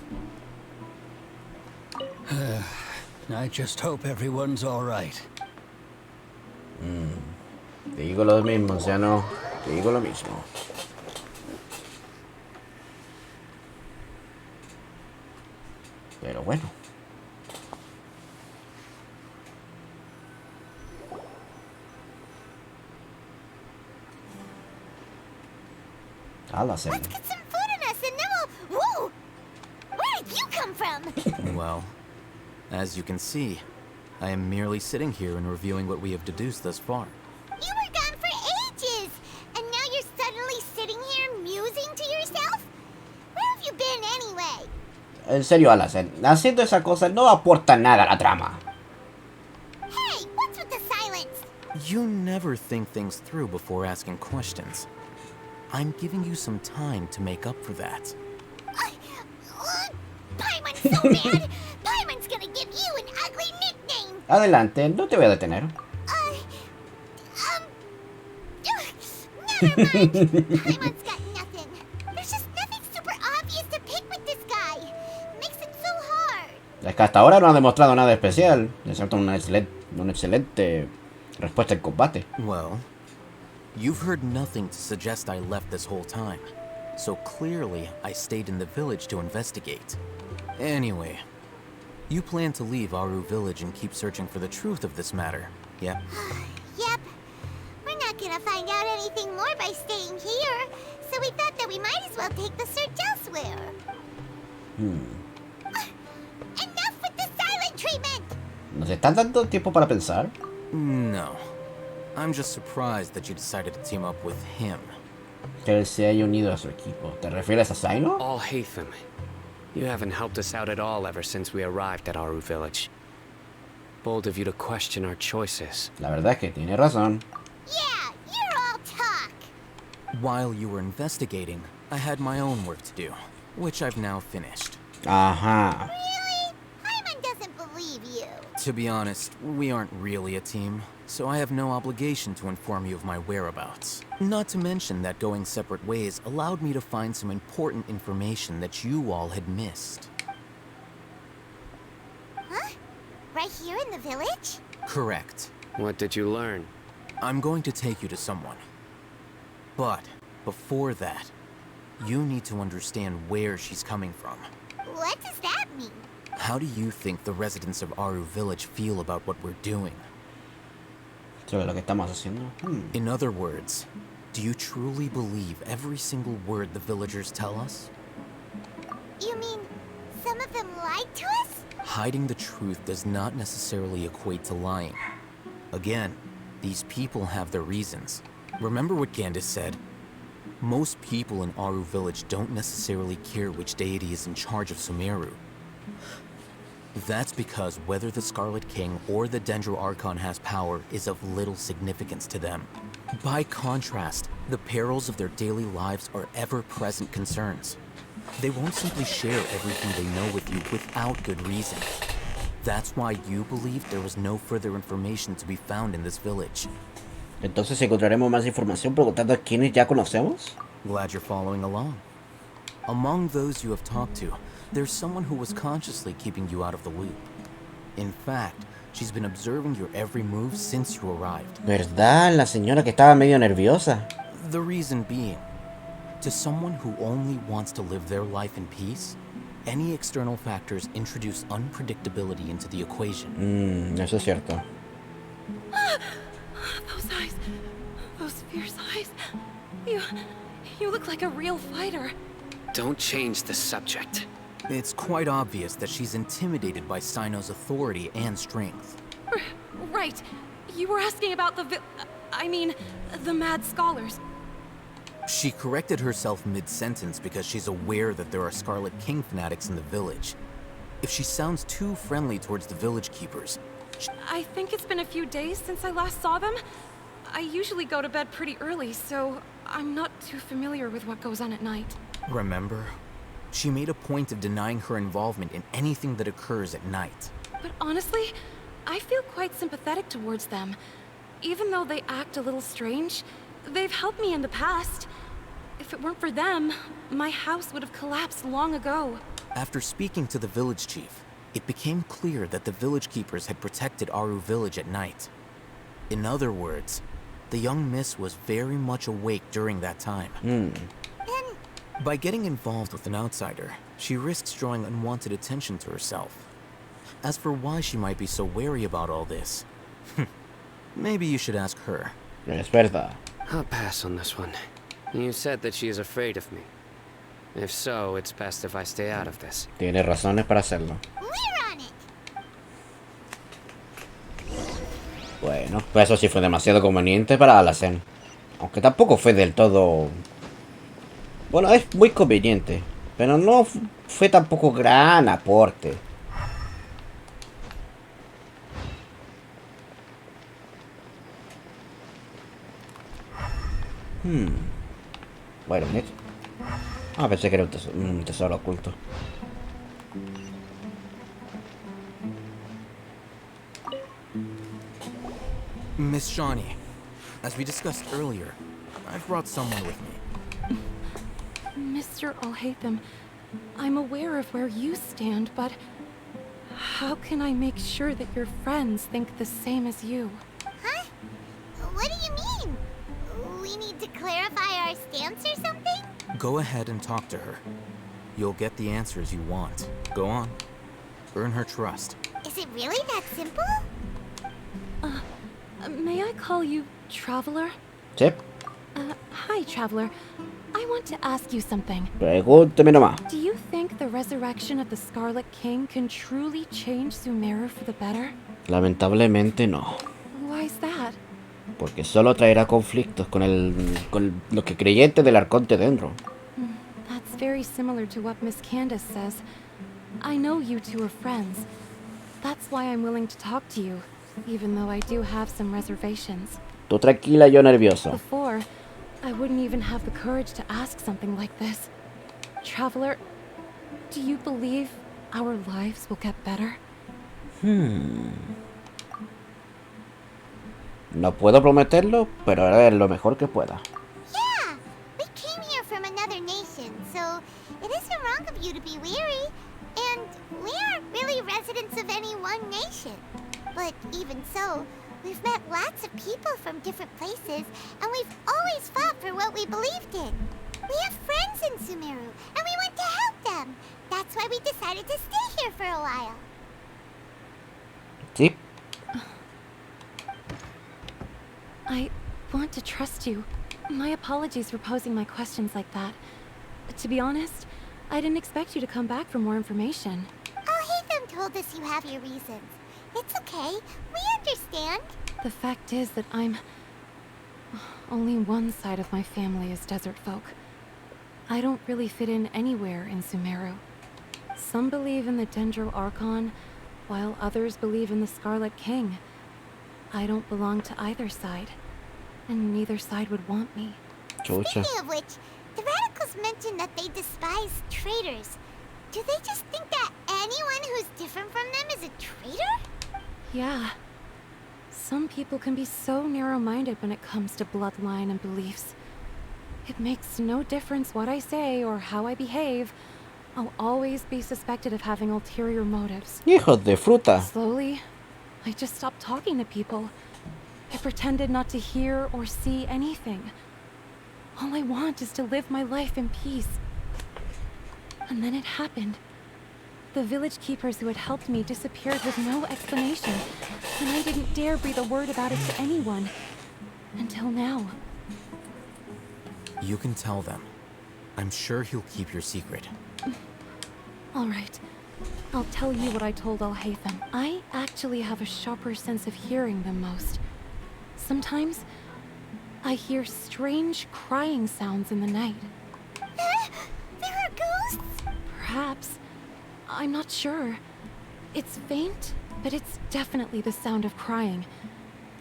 I just hope everyone's all right. Te digo lo mismo, o sea, no. Te digo lo mismo. Pero bueno. Let's get some food in us and then we'll... Whoa! Where did you come from? Well, as you can see, I am merely sitting here and reviewing what we have deduced thus far. You were gone for ages! And now you're suddenly sitting here musing to yourself? Where have you been anyway? En serio, Alacen, haciendo esa cosa no aporta nada a la trama. Hey, what's with the silence? You never think things through before asking questions. I'm giving you some time to make up for that. Paimon's so mad! Paimon's gonna give you an ugly nickname! Adelante, no te voy a detener. Never mind! Paimon's got nothing. There's just nothing super obvious to pick Es que hasta ahora no ha demostrado nada especial, excepto una excelente respuesta en combate. Well, you've heard nothing to suggest I left this whole time. So clearly, I stayed in the village to investigate. Anyway, you plan to leave Aru village and keep searching for the truth of this matter, yeah? Yep. We're not gonna find out anything more by staying here, so we thought that we might as well take the search elsewhere. Enough with the silent treatment! ¿Nos están dando tiempo para pensar? No. I'm just surprised that you decided to team up with him. Que él se haya unido a su equipo. ¿Te refieres a Sino? Alhaitham, you haven't helped us out at all ever since we arrived at Aru village. Bold of you to question our choices. La verdad es que tiene razón. Yeah, you're all talk! While you were investigating, I had my own work to do, which I've now finished. Ajá. Really? Hyman doesn't believe you. To be honest, we aren't really a team, so I have no obligation to inform you of my whereabouts. Not to mention that going separate ways allowed me to find some important information that you all had missed. Huh? Right here in the village? Correct. What did you learn? I'm going to take you to someone. But before that, you need to understand where she's coming from. What does that mean? How do you think the residents of Aru village feel about what we're doing? Sobre lo que estamos haciendo. In other words, do you truly believe every single word the villagers tell us? You mean some of them lied to us? Hiding the truth does not necessarily equate to lying. Again, these people have their reasons. Remember what Gandis said? Most people in Aru village don't necessarily care which deity is in charge of Summeru. That's because whether the Scarlet King or the Dendro Archon has power is of little significance to them. By contrast, the perils of their daily lives are ever-present concerns. They won't simply share everything they know with you without good reason. That's why you believed there was no further information to be found in this village. Entonces encontraremos más información preguntando a quienes ya conocemos. Glad you're following along. Among those you have talked to, there's someone who was consciously keeping you out of the loop. In fact, she's been observing your every move since you arrived. ¿Verdad? La señora que estaba medio nerviosa. The reason being, to someone who only wants to live their life in peace, any external factors introduce unpredictability into the equation. Eso es cierto. Those eyes. Those fierce eyes. You look like a real fighter. Don't change the subject. It's quite obvious that she's intimidated by Sino's authority and strength. Right. You were asking about the mad scholars. She corrected herself mid-sentence because she's aware that there are Scarlet King fanatics in the village. If she sounds too friendly towards the village keepers... I think it's been a few days since I last saw them. I usually go to bed pretty early, so I'm not too familiar with what goes on at night. Remember? She made a point of denying her involvement in anything that occurs at night. But honestly, I feel quite sympathetic towards them. Even though they act a little strange, they've helped me in the past. If it weren't for them, my house would have collapsed long ago. After speaking to the village chief, it became clear that the village keepers had protected Aru village at night. In other words, the young miss was very much awake during that time. By getting involved with an outsider, she risks drawing unwanted attention to herself. As for why she might be so wary about all this, maybe you should ask her. Es verdad. I'll pass on this one. You said that she is afraid of me. If so, it's best if I stay out of this. Tiene razones para hacerlo. We're on it. Bueno, pues eso sí fue demasiado conveniente para Alacen. Aunque tampoco fue del todo... Bueno, es muy conveniente, pero no fue tampoco gran aporte. Bueno, pensé que era un tesoro oculto. Miss Shawnee, as we discussed earlier, I've brought someone with me. Mr. Alhaitham, I'm aware of where you stand, but How can I make sure that your friends think the same as you? Huh? What do you mean? We need to clarify our stance or something? Go ahead and talk to her. You'll get the answers you want. Go on. Earn her trust. Is it really that simple? May I call you Traveler? Sí. Hi, Traveler. I want to ask you something. Pregúnteme nomás. Do you think the resurrection of the Scarlet King can truly change Summeru for the better? Lamentablemente no. Why is that? Porque solo traerá conflictos con los que creyentes del Arconte dentro. That's very similar to what Miss Candace says. I know you two are friends. That's why I'm willing to talk to you, even though I do have some reservations. Tú tranquila, yo nervioso. Before, I wouldn't even have the courage to ask something like this. Traveler, do you believe our lives will get better? No puedo prometerlo, pero haré lo mejor que pueda. Yeah! We came here from another nation, so it isn't wrong of you to be weary. And we aren't really residents of any one nation. But even so, we've met lots of people from different places, and we've always fought for what we believed in. We have friends in Summeru, and we want to help them. That's why we decided to stay here for a while. Sí. I want to trust you. My apologies for posing my questions like that. To be honest, I didn't expect you to come back for more information. Hatham told us you have your reasons. It's okay. We understand. The fact is that only one side of my family is desert folk. I don't really fit in anywhere in Summeru. Some believe in the Dendro Archon, while others believe in the Scarlet King. I don't belong to either side, and neither side would want me. Chucha. Speaking of which, the radicals mentioned that they despise traitors. Do they just think that anyone who's different from them is a traitor? Yeah. Some people can be so narrow-minded when it comes to bloodline and beliefs. It makes no difference what I say or how I behave. I'll always be suspected of having ulterior motives. Hijos de fruta. Slowly, I just stopped talking to people. I pretended not to hear or see anything. All I want is to live my life in peace. And then it happened. The village keepers who had helped me disappeared with no explanation, and I didn't dare breathe a word about it to anyone. Until now. You can tell them. I'm sure he'll keep your secret. All right. I'll tell you what I told Al-Haytham. I actually have a sharper sense of hearing than most. Sometimes, I hear strange crying sounds in the night. There are ghosts? Perhaps. I'm not sure. It's faint, but it's definitely the sound of crying.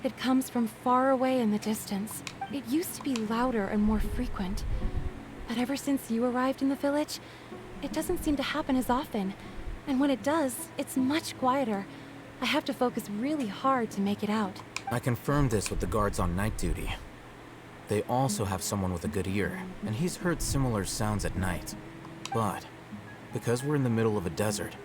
It comes from far away in the distance. It used to be louder and more frequent. But ever since you arrived in the village, it doesn't seem to happen as often. And when it does, it's much quieter. I have to focus really hard to make it out. I confirmed this with the guards on night duty. They also have someone with a good ear, and he's heard similar sounds at night. But because we're in the middle of a desert,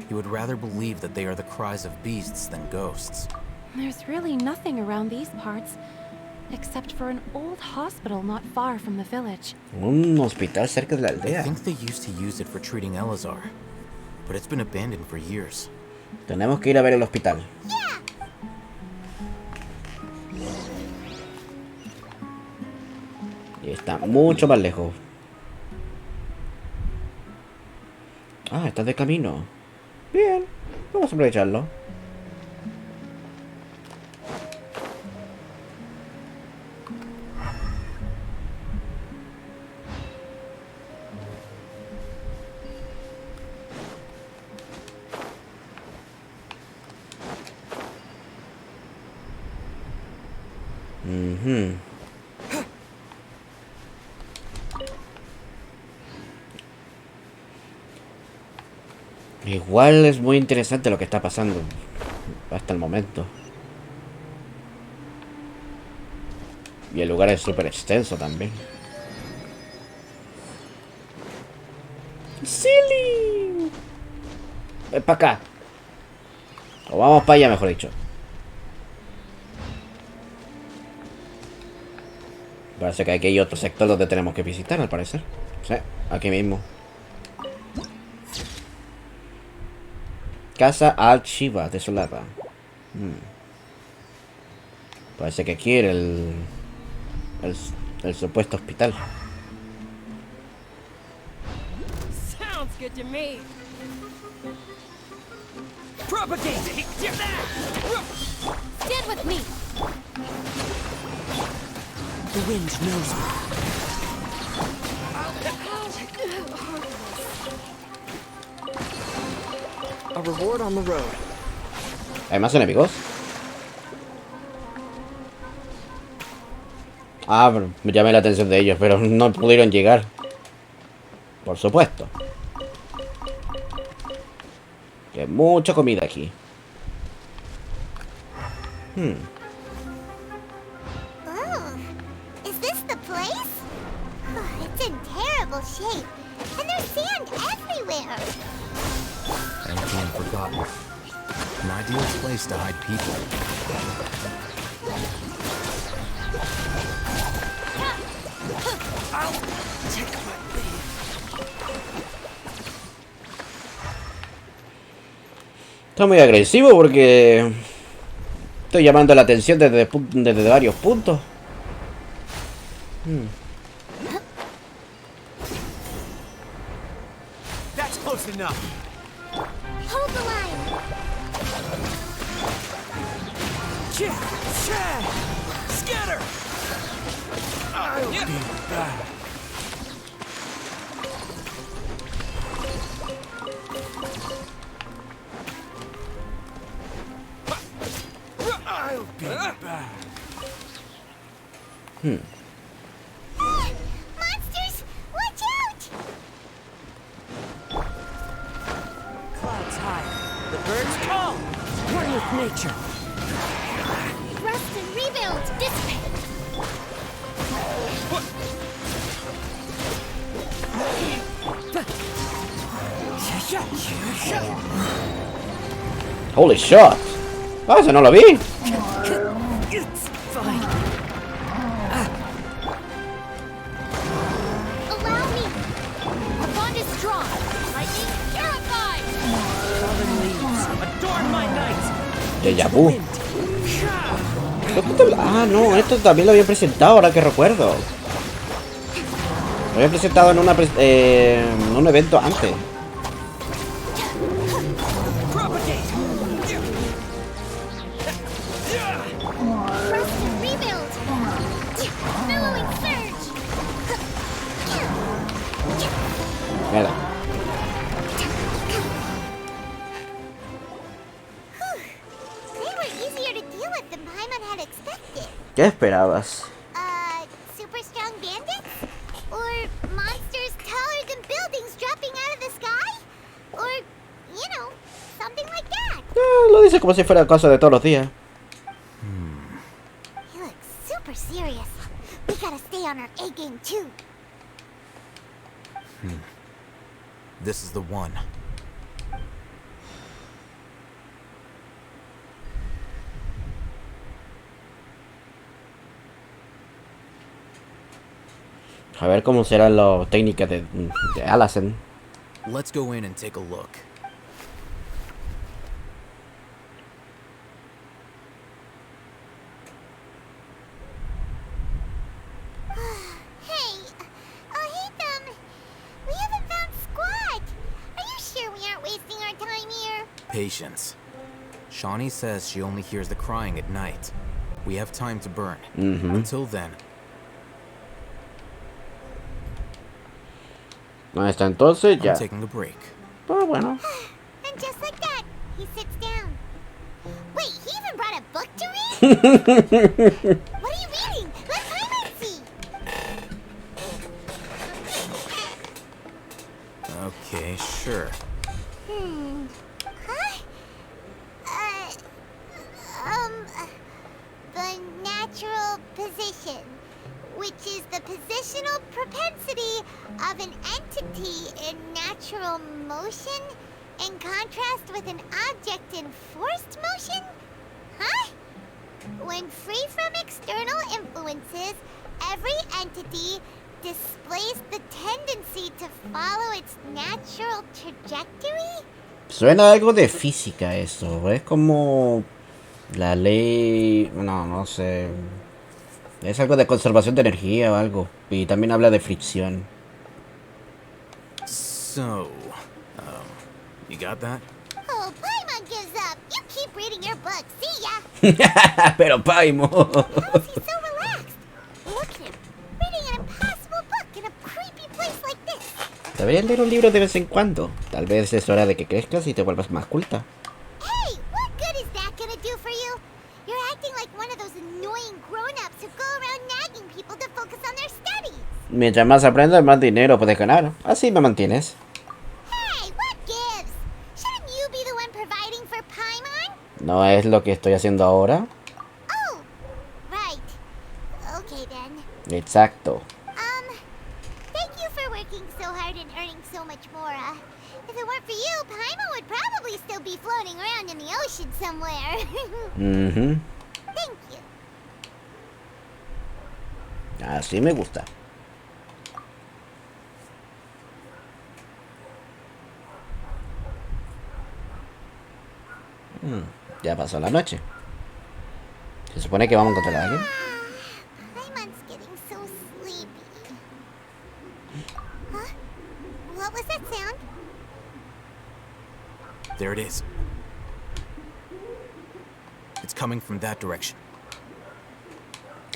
he would rather believe that they are the cries of beasts than ghosts. There's really nothing around these parts, except for an old hospital not far from the village. Un hospital cerca de la I aldea. think they used to use it for treating Elazar, but it's been abandoned for years. Tenemos que ir a ver el hospital. Y está mucho más lejos. Ah, está de camino. Bien, vamos a aprovecharlo. Igual es muy interesante lo que está pasando hasta el momento. Y el lugar es súper extenso también. ¡Silly! Ven para acá. O vamos para allá, mejor dicho. Parece que aquí hay otro sector donde tenemos que visitar, al parecer. Sí, aquí mismo. Casa Al-Shiva, desolada. Parece que aquí era el supuesto hospital. Sounds good to me. Propagate! Stand with me. The wind knows me. A reward on the road. ¿Hay más enemigos? Ah, me llamé la atención de ellos, pero no pudieron llegar. Por supuesto. Que hay mucha comida aquí. Oh, is this the place? Oh, it's in terrible shape, and there's sand everywhere. Empty and forgotten. An ideal place to hide people. I'll take my leave. Está muy agresivo porque estoy llamando la atención desde varios puntos. That's close enough. Hold the line. Scatter! I'll be back. I'll be back. Monsters, watch out! Clouds high. The birds call. One with nature. Rust and rebuild, dissipate. Holy shot. Ah, eso no lo vi. It's fine. Allow me. Our bond is strong. Lightning terrified. Fallen leaves. Adorn my night. Déjà vu. Ah, no, esto también lo habían presentado, ahora que recuerdo. Lo habían presentado en un evento antes. Rust and rebuild. Billowing surge. Mierda. They were easier to deal with than Paimon had expected. ¿Qué esperabas? Super strong bandits? Or monsters taller than buildings dropping out of the sky? Or, you know, something like that. Lo dice como si fuera cosa de todos los días. He looks super serious. We gotta stay on our A game too. This is the one. A ver cómo serán las técnicas de Alacen. Let's go in and take a look. Hey, we haven't found Squad. Are you sure we aren't wasting our time here? Patience. Shawnee says she only hears the crying at night. We have time to burn. Until then. Hasta entonces ya. I'm taking a break. Ah, bueno. And just like that, he sits down. Wait, he even brought a book to read? What are you reading? Let Paimon see. Okay, sure. Huh? The natural position, which is the positional propensity of an entity in natural motion In contrast with an object in forced motion? Huh? When free from external influences, every entity displays the tendency to follow its natural trajectory? Suena algo de física eso, es como la ley, no sé, es algo de conservación de energía o algo, y también habla de fricción. So, you got that? Oh, Paimon gives up. You keep reading your book. See ya. Pero Paimo. How is he so relaxed? Look at him, reading an impossible book in a creepy place like this. Deberías leer un libro de vez en cuando. Tal vez es hora de que crezcas y te vuelvas más culta. Hey, what good is that gonna do for you? You're acting like one of those annoying grown-ups who go around nagging people to focus on their studies. Mientras más aprendas, más dinero puedes ganar. Así me mantienes. Hey, what gives? Shouldn't you be the one providing for Paimon? ¿No es lo que estoy haciendo ahora? Oh, right. Okay then. Exacto. Thank you for working so hard and earning so much more. If it weren't for you, Paimon would probably still be floating around in the ocean somewhere. Thank you. Así me gusta. Ya pasó la noche. Se supone que vamos a encontrar a alguien. Paimon's getting so sleepy. Huh? What was that sound? There it is. It's coming from that direction.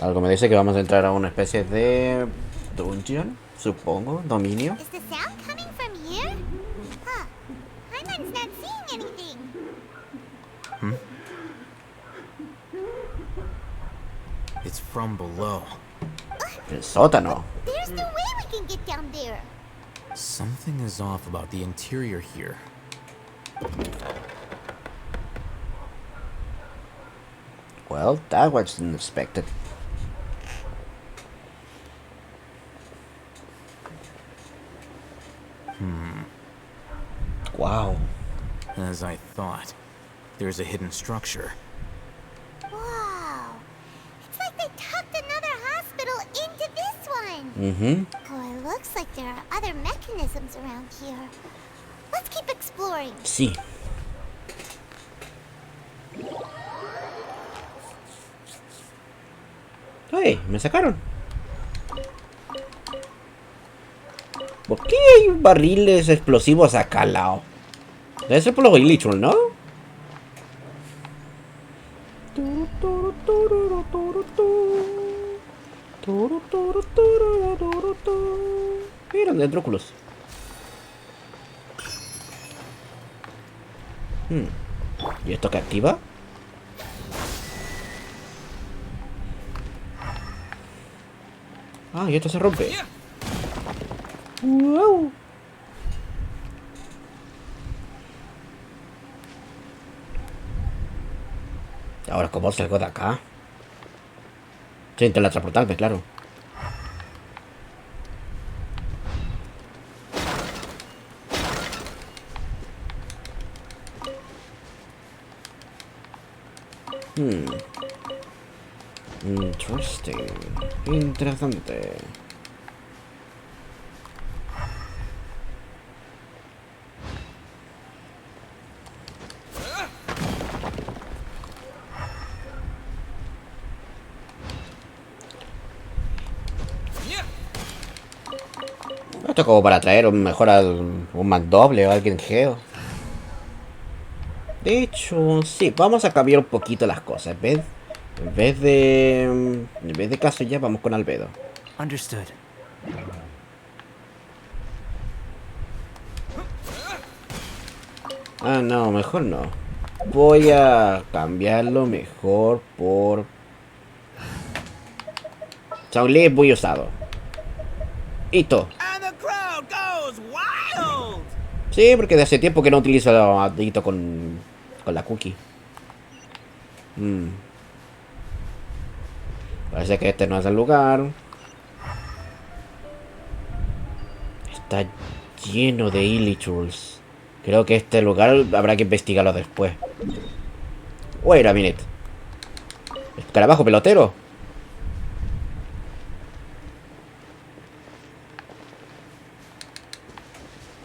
Algo me dice que vamos a entrar a una especie de dungeon, supongo, dominio. Is the sound coming from here? Huh. Paimon's not seeing anything. It's from below. El sótano. There's no way we can get down there. Something is off about the interior here. Well, that wasn't expected. Wow. As I thought, there's a hidden structure. Wow. It's like they tucked another hospital into this one. Oh, it looks like there are other mechanisms around here. Let's keep exploring. Sí. ¡Hey! ¡Me sacaron! ¿Por qué hay barriles explosivos acá al lado? Debe ser por los Illichul, ¿no? Miren, dendróculos. ¿Y esto qué activa? Ah, y esto se rompe. Wow. Ahora, ¿cómo salgo de acá? Sin teletransportarme, claro. Interesting. Interesante. Esto como para traer un mejor un mandoble o alguien geo. De hecho, sí, vamos a cambiar un poquito las cosas. En vez de caso ya vamos con albedo. Understood. Ah, no, mejor no. Voy a cambiarlo mejor por Shaolin es muy usado. Hito. Sí, porque de hace tiempo que no utilizo el Hito con la cookie. Parece que este no es el lugar. Está lleno de Illichurls. Creo que este lugar habrá que investigarlo después. Wait a minute. Escarabajo pelotero.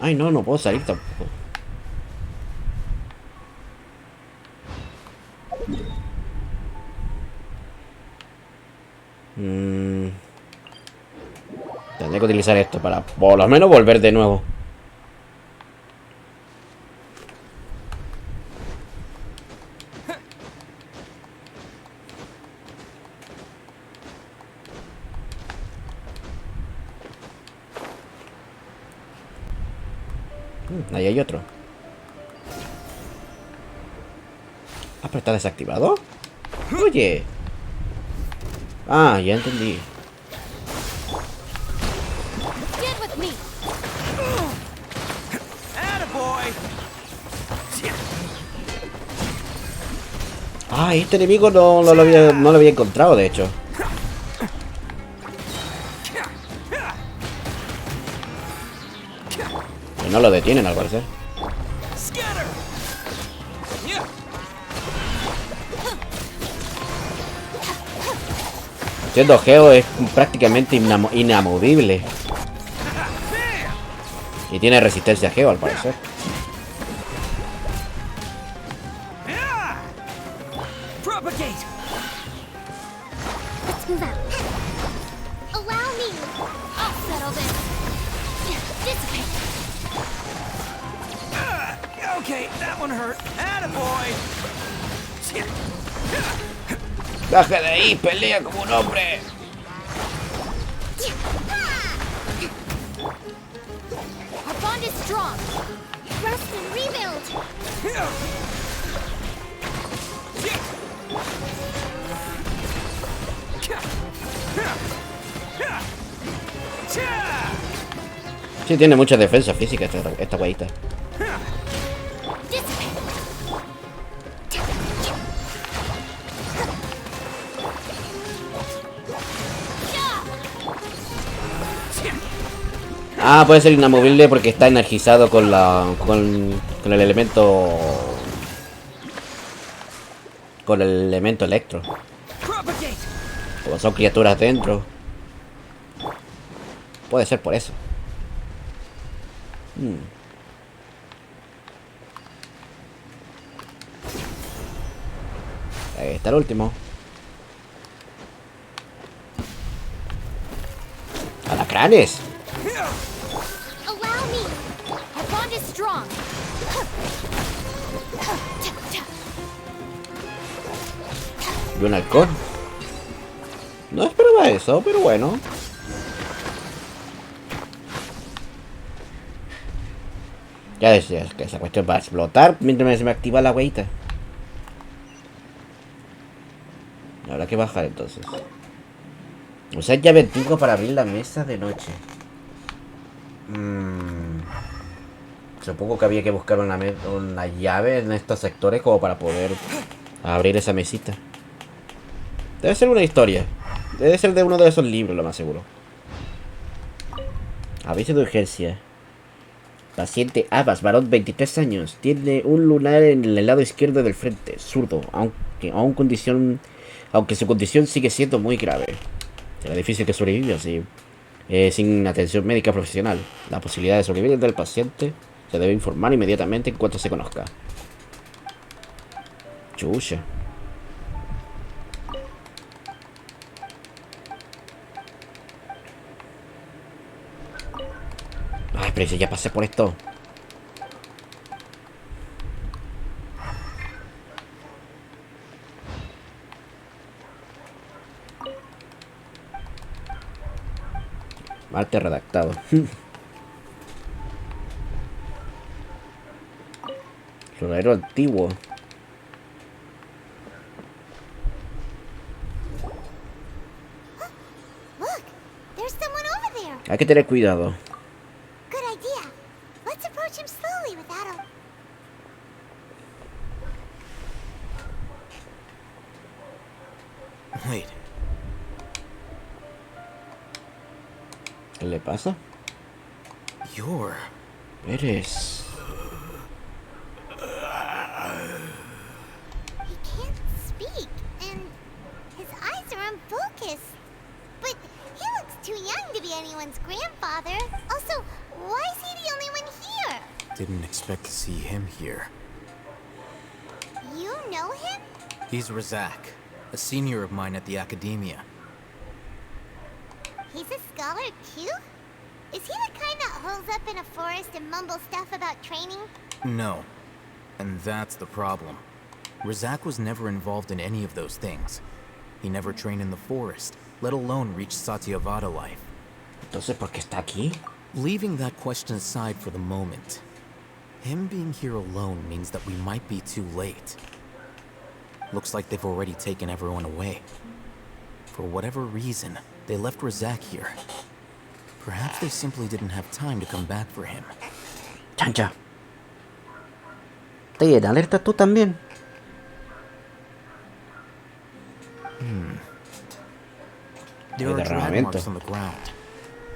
Ay, no, no puedo salir tampoco. Tendré que utilizar esto para por lo menos volver de nuevo. Ahí hay otro. Ah, pero está desactivado. Oye. Ah, ya entendí. Ah, este enemigo no lo había encontrado, de hecho. Y no lo detienen, al parecer. Siendo Geo es prácticamente inamovible. Y tiene resistencia a Geo, al parecer. ¡Baja de ahí! ¡Pelea como un hombre! Our bond is strong. Rest and rebuild. Sí, tiene mucha defensa física esta guayita. Ah, puede ser inamovible porque está energizado con el elemento. Con el elemento electro. Como son criaturas dentro. Puede ser por eso. Ahí está el último. ¡Alacranes! Allow me. Our bond is strong. ¿Y un halcón? No esperaba eso, pero bueno. Ya decías que esa cuestión va a explotar mientras se me activa la hueita. Habrá que bajar entonces. Usar llave antigua para abrir la mesa de noche. Supongo que había que buscar una llave en estos sectores como para poder abrir esa mesita. Debe ser una historia. Debe ser de uno de esos libros, lo más seguro. Aviso de urgencia. Paciente Abbas, varón 23 años. Tiene un lunar en el lado izquierdo del frente, zurdo, aunque su condición sigue siendo muy grave. Será difícil que sobreviva sin atención médica profesional. La posibilidad de sobrevivir del paciente se debe informar inmediatamente en cuanto se conozca. Chucha. Ay, pero si ya pasé por esto. Arte redactado. Florero antiguo. Look, there's someone over there. Hay que tener cuidado. Good idea. Let's approach him slowly without a... Wait. ¿Qué le pasa? You're... Eres... Didn't expect to see him here. You know him? He's Razak, a senior of mine at the Academia. He's a scholar too? Is he the kind that holes up in a forest and mumbles stuff about training? No. And that's the problem. Razak was never involved in any of those things. He never trained in the forest, let alone reach Satyavada life. Entonces, ¿por qué está aquí? Leaving that question aside for the moment, him being here alone means that we might be too late. Looks like they've already taken everyone away. For whatever reason, they left Razak here. Perhaps they simply didn't have time to come back for him. Chancha. Estoy en alerta tú también. There are drag marks on the ground.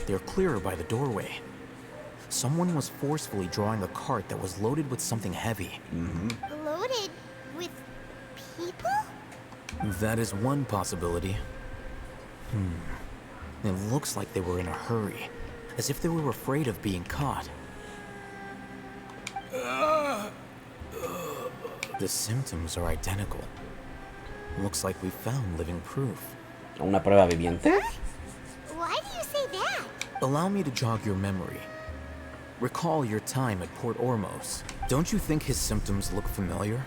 They're clearer by the doorway. Someone was forcefully drawing a cart that was loaded with something heavy. Loaded with people? That is one possibility. It looks like they were in a hurry, as if they were afraid of being caught. The symptoms are identical. Looks like we found living proof. ¿Una prueba viviente? Why do you say that? Allow me to jog your memory. Recall your time at Port Ormos. Don't you think his symptoms look familiar?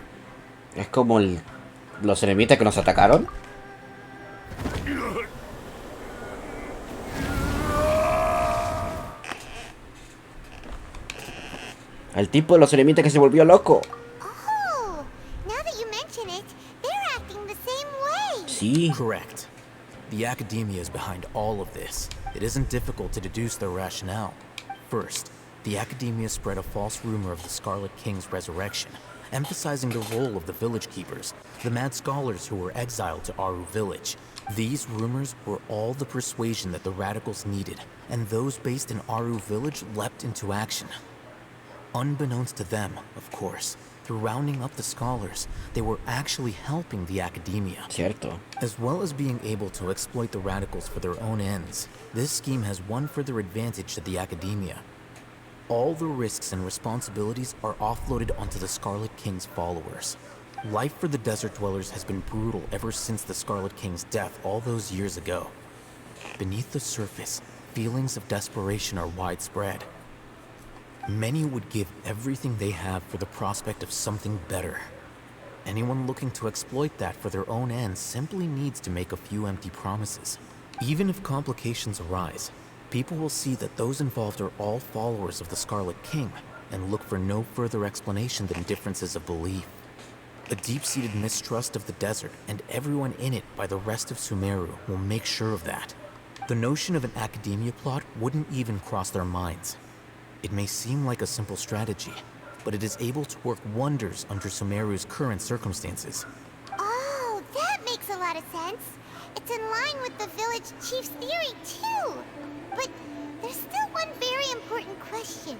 Es como los enemitas que nos atacaron. El tipo de los enemitas que se volvió loco. Oh, now that you mention it, they're acting the same way. Sí. Correct. The Academia is behind all of this. It isn't difficult to deduce their rationale. First, the Academia spread a false rumor of the Scarlet King's resurrection, emphasizing the role of the village keepers, the mad scholars who were exiled to Aru village. These rumors were all the persuasion that the radicals needed, and those based in Aru village leapt into action. Unbeknownst to them, of course, through rounding up the scholars, they were actually helping the Academia. Cierto. As well as being able to exploit the radicals for their own ends, this scheme has one further advantage to the Academia. All the risks and responsibilities are offloaded onto the Scarlet King's followers. Life for the desert dwellers has been brutal ever since the Scarlet King's death all those years ago. Beneath the surface, feelings of desperation are widespread. Many would give everything they have for the prospect of something better. Anyone looking to exploit that for their own ends simply needs to make a few empty promises. Even if complications arise, people will see that those involved are all followers of the Scarlet King and look for no further explanation than differences of belief. A deep-seated mistrust of the desert and everyone in it by the rest of Summeru will make sure of that. The notion of an Academia plot wouldn't even cross their minds. It may seem like a simple strategy, but it is able to work wonders under Summeru's current circumstances. Oh, that makes a lot of sense. It's in line with the village chief's theory, too. But there's still one very important question.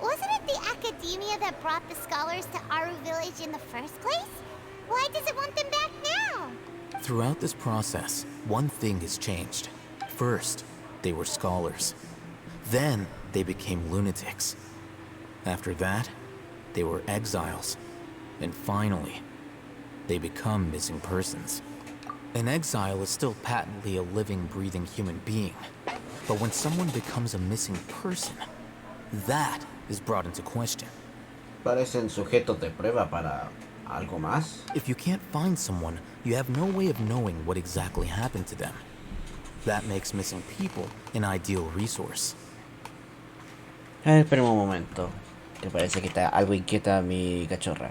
Wasn't it the Academia that brought the scholars to Aru village in the first place? Why does it want them back now? Throughout this process, one thing has changed. First, they were scholars. Then, they became lunatics. After that, they were exiles. And finally, they become missing persons. An exile is still patently a living, breathing human being. But when someone becomes a missing person, that is brought into question. Parecen sujetos de prueba para algo más. If you can't find someone, you have no way of knowing what exactly happened to them. That makes missing people an ideal resource. A ver, espera un momento. Que parece que está algo inquieta mi cachorra.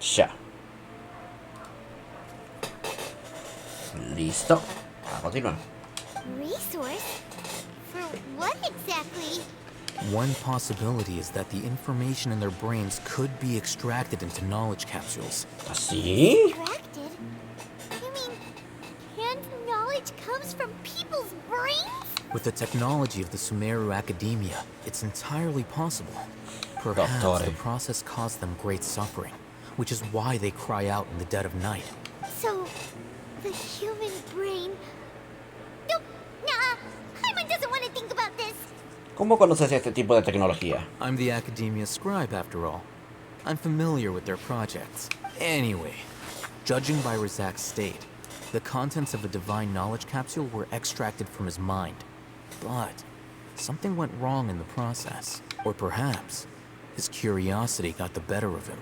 Ya. Listo. A continuar. Resource? For what exactly? One possibility is that the information in their brains could be extracted into knowledge capsules. ¿Así? Extracted? You mean canned knowledge comes from people's brains? With the technology of the Summeru Academia, it's entirely possible. Perhaps the process caused them great suffering, which is why they cry out in the dead of night. So, the human brain... Nope, nah, Paimon doesn't want to think about this. ¿Cómo conoces este tipo de tecnología? I'm the Academia's scribe, after all. I'm familiar with their projects. Anyway, judging by Razak's state, the contents of the divine knowledge capsule were extracted from his mind. But something went wrong in the process. Or perhaps his curiosity got the better of him,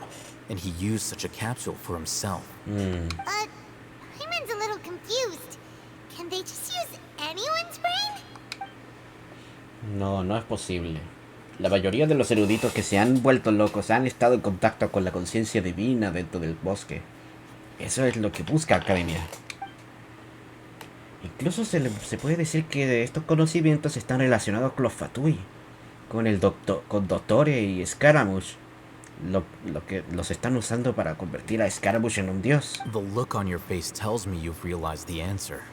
and he used such a capsule for himself. Paimon's a little confused. Can they just use anyone's brain? No, no es posible. La mayoría de los eruditos que se han vuelto locos han estado en contacto con la conciencia divina dentro del bosque. Eso es lo que busca Academia. Incluso se puede decir que estos conocimientos están relacionados con los Fatui, con Dottore y Scaramouche, lo que los están usando para convertir a Scaramouche en un dios. The look on your face tells me you've realized the answer.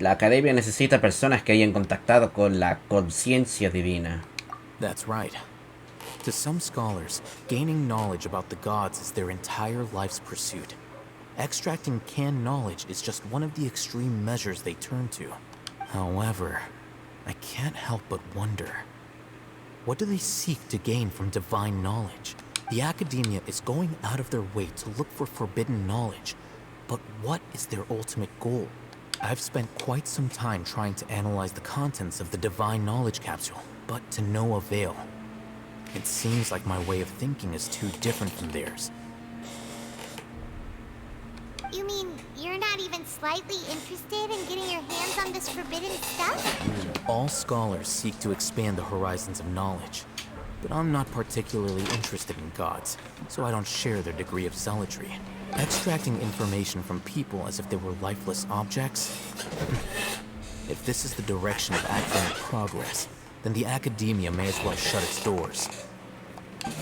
La Academia necesita personas que hayan contactado con la conciencia divina. That's right. To some scholars, gaining knowledge about the gods is their entire life's pursuit. Extracting canned knowledge is just one of the extreme measures they turn to. However, I can't help but wonder, what do they seek to gain from divine knowledge? The Academia is going out of their way to look for forbidden knowledge, but what is their ultimate goal? I've spent quite some time trying to analyze the contents of the divine knowledge capsule, but to no avail. It seems like my way of thinking is too different from theirs. You mean you're not even slightly interested in getting your hands on this forbidden stuff? All scholars seek to expand the horizons of knowledge, but I'm not particularly interested in gods, so I don't share their degree of zealotry. Extracting information from people as if they were lifeless objects? If this is the direction of academic progress, then the Academia may as well shut its doors.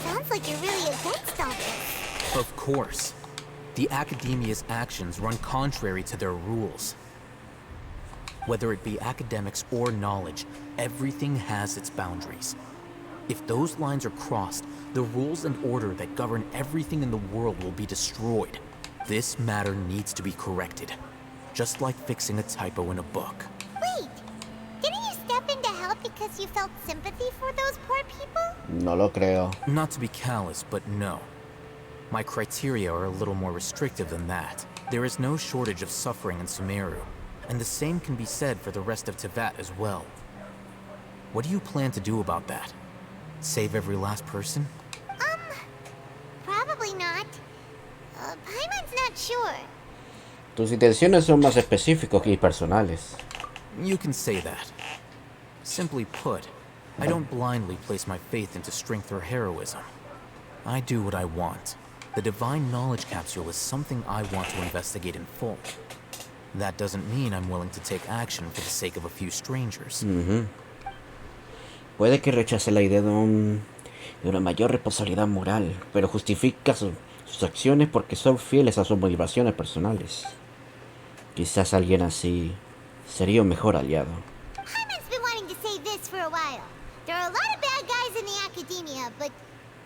Sounds like you're really against all this. Of course. The Academia's actions run contrary to their rules. Whether it be academics or knowledge, everything has its boundaries. If those lines are crossed, the rules and order that govern everything in the world will be destroyed. This matter needs to be corrected, just like fixing a typo in a book. Wait, didn't you step in to help because you felt sympathy for those poor people? No lo creo. Not to be callous, but no. My criteria are a little more restrictive than that. There is no shortage of suffering in Summeru, and the same can be said for the rest of Teyvat as well. What do you plan to do about that? Save every last person? Probably not. Paimon's not sure. Tus intenciones son más específicos y personales. You can say that. Simply put, I don't blindly place my faith into strength or heroism. I do what I want. The divine knowledge capsule is something I want to investigate in full. That doesn't mean I'm willing to take action for the sake of a few strangers. Puede que rechace la idea de una mayor responsabilidad moral, pero justifica sus acciones porque son fieles a sus motivaciones personales. Quizás alguien así sería un mejor aliado. Paimon's been wanting to say this for a while. There are a lot of bad guys in the Academia, but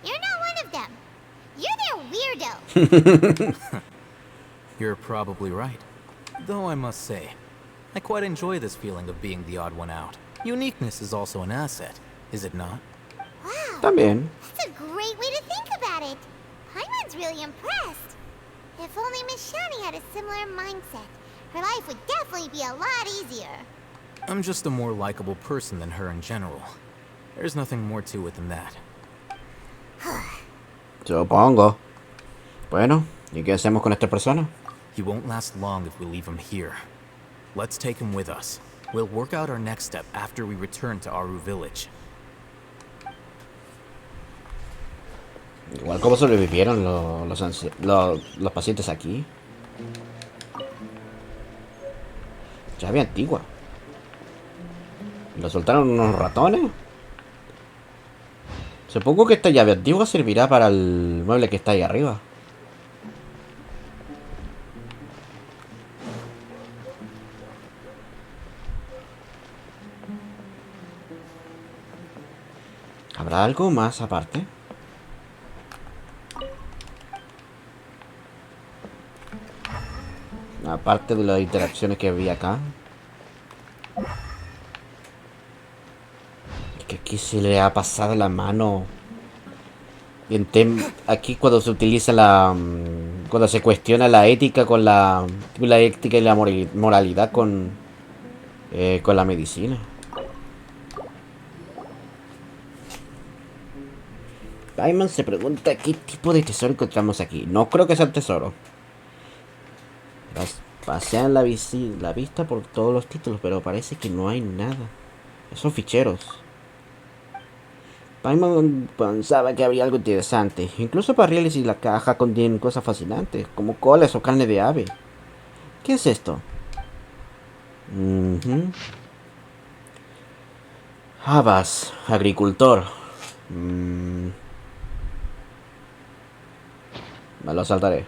you're not one of them. You're their weirdo. You're probably right. Though I must say, I quite enjoy this feeling of being the odd one out. Uniqueness is also an asset, is it not? Wow. También. That's a great way to think about it. Paimon's really impressed. If only Miss Shani had a similar mindset, her life would definitely be a lot easier. I'm just a more likable person than her in general. There's nothing more to it than that. Supongo. Bueno, ¿y qué hacemos con esta persona? He won't last long if we leave him here. Let's take him with us. We'll work out our next step after we return to Aru village. Igual cómo sobrevivieron los pacientes aquí. Llave antigua. ¿Lo soltaron unos ratones? Supongo que esta llave antigua servirá para el mueble que está ahí arriba. ¿Habrá algo más aparte? Aparte de las interacciones que vi acá. Es que aquí se le ha pasado la mano. Aquí cuando se utiliza cuando se cuestiona la ética con la ética y la moralidad con la medicina. Paimon se pregunta qué tipo de tesoro encontramos aquí. No creo que sea el tesoro. Pasean la vista por todos los títulos, pero parece que no hay nada. Esos ficheros. Paimon pensaba que habría algo interesante. Incluso barriles y la caja contienen cosas fascinantes, como coles o carne de ave. ¿Qué es esto? Habas, agricultor. Me lo saltaré.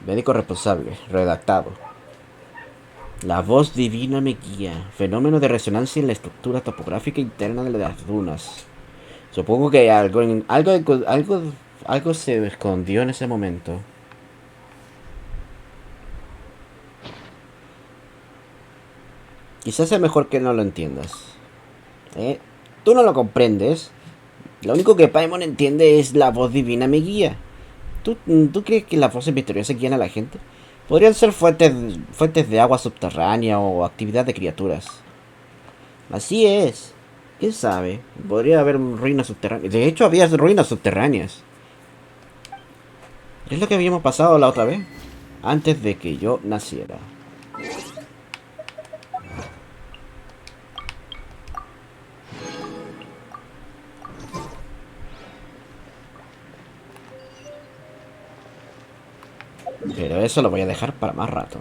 Médico responsable, redactado. La voz divina me guía. Fenómeno de resonancia en la estructura topográfica interna de las dunas. Supongo que algo se escondió en ese momento. Quizás sea mejor que no lo entiendas. Tú no lo comprendes. Lo único que Paimon entiende es la voz divina me guía. ¿Tú crees que las voces misteriosas guían a la gente? Podrían ser fuentes de agua subterránea o actividad de criaturas. Así es. ¿Quién sabe? Podría haber ruinas subterráneas. De hecho, había ruinas subterráneas. Es lo que habíamos pasado la otra vez. Antes de que yo naciera. Pero eso lo voy a dejar para más rato.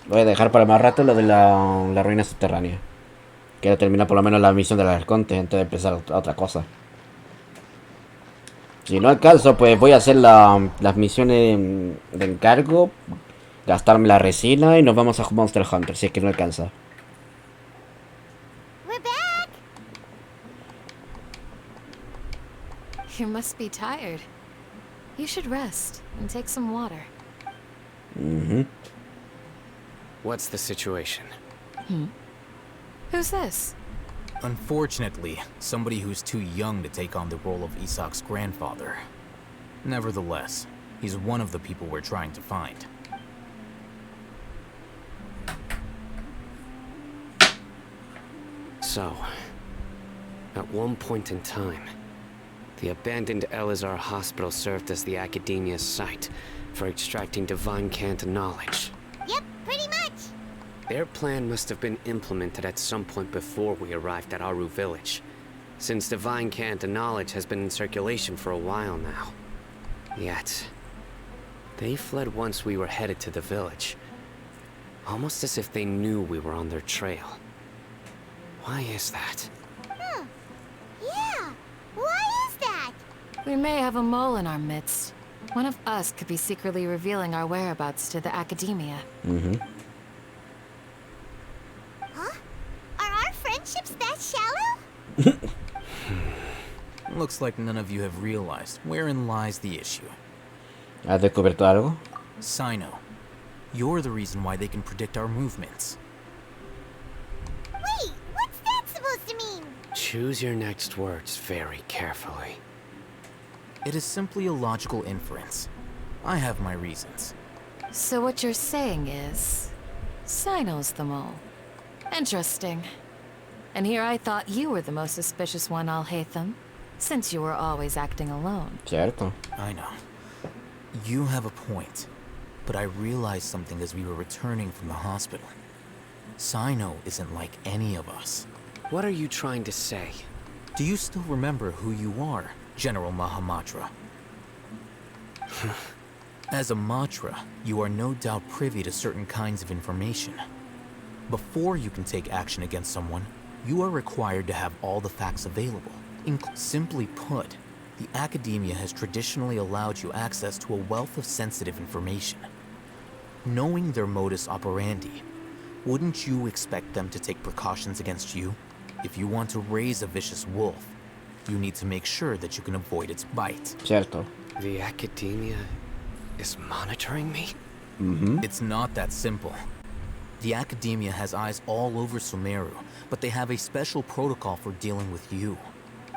Voy a dejar para más rato lo de la ruina subterránea. Quiero terminar por lo menos la misión del arconte antes de empezar otra cosa. Si no alcanzo, pues voy a hacer las misiones de encargo. Gastarme la resina y nos vamos a Monster Hunter, si es que no alcanza. You must be tired. You should rest and take some water. What's the situation? Who's this? Unfortunately, somebody who's too young to take on the role of Isak's grandfather. Nevertheless, he's one of the people we're trying to find. So, at one point in time, the abandoned Elazar Hospital served as the Academia's site for extracting divine cant knowledge. Yep, pretty much. Their plan must have been implemented at some point before we arrived at Aru village, since divine cant knowledge has been in circulation for a while now. Yet, they fled once we were headed to the village, almost as if they knew we were on their trail. Why is that? Yeah, why is that? We may have a mole in our midst. One of us could be secretly revealing our whereabouts to the Academia. Huh? Are our friendships that shallow? Looks like none of you have realized wherein lies the issue. ¿Has descubierto algo? Sino, you're the reason why they can predict our movements. Wait, what's that supposed to mean? Choose your next words very carefully. It is simply a logical inference. I have my reasons. So what you're saying is... Sino's the mole. Interesting. And here I thought you were the most suspicious one, Alhaitham, since you were always acting alone. Cierto. I know. You have a point. But I realized something as we were returning from the hospital. Sino isn't like any of us. What are you trying to say? Do you still remember who you are, General Mahamatra? As a Matra, you are no doubt privy to certain kinds of information. Before you can take action against someone, you are required to have all the facts available. Simply put, the academia has traditionally allowed you access to a wealth of sensitive information. Knowing their modus operandi, wouldn't you expect them to take precautions against you? If you want to raise a vicious wolf, you need to make sure that you can avoid its bite. Cierto. The academia is monitoring me? It's not that simple. The academia has eyes all over Summeru, but they have a special protocol for dealing with you.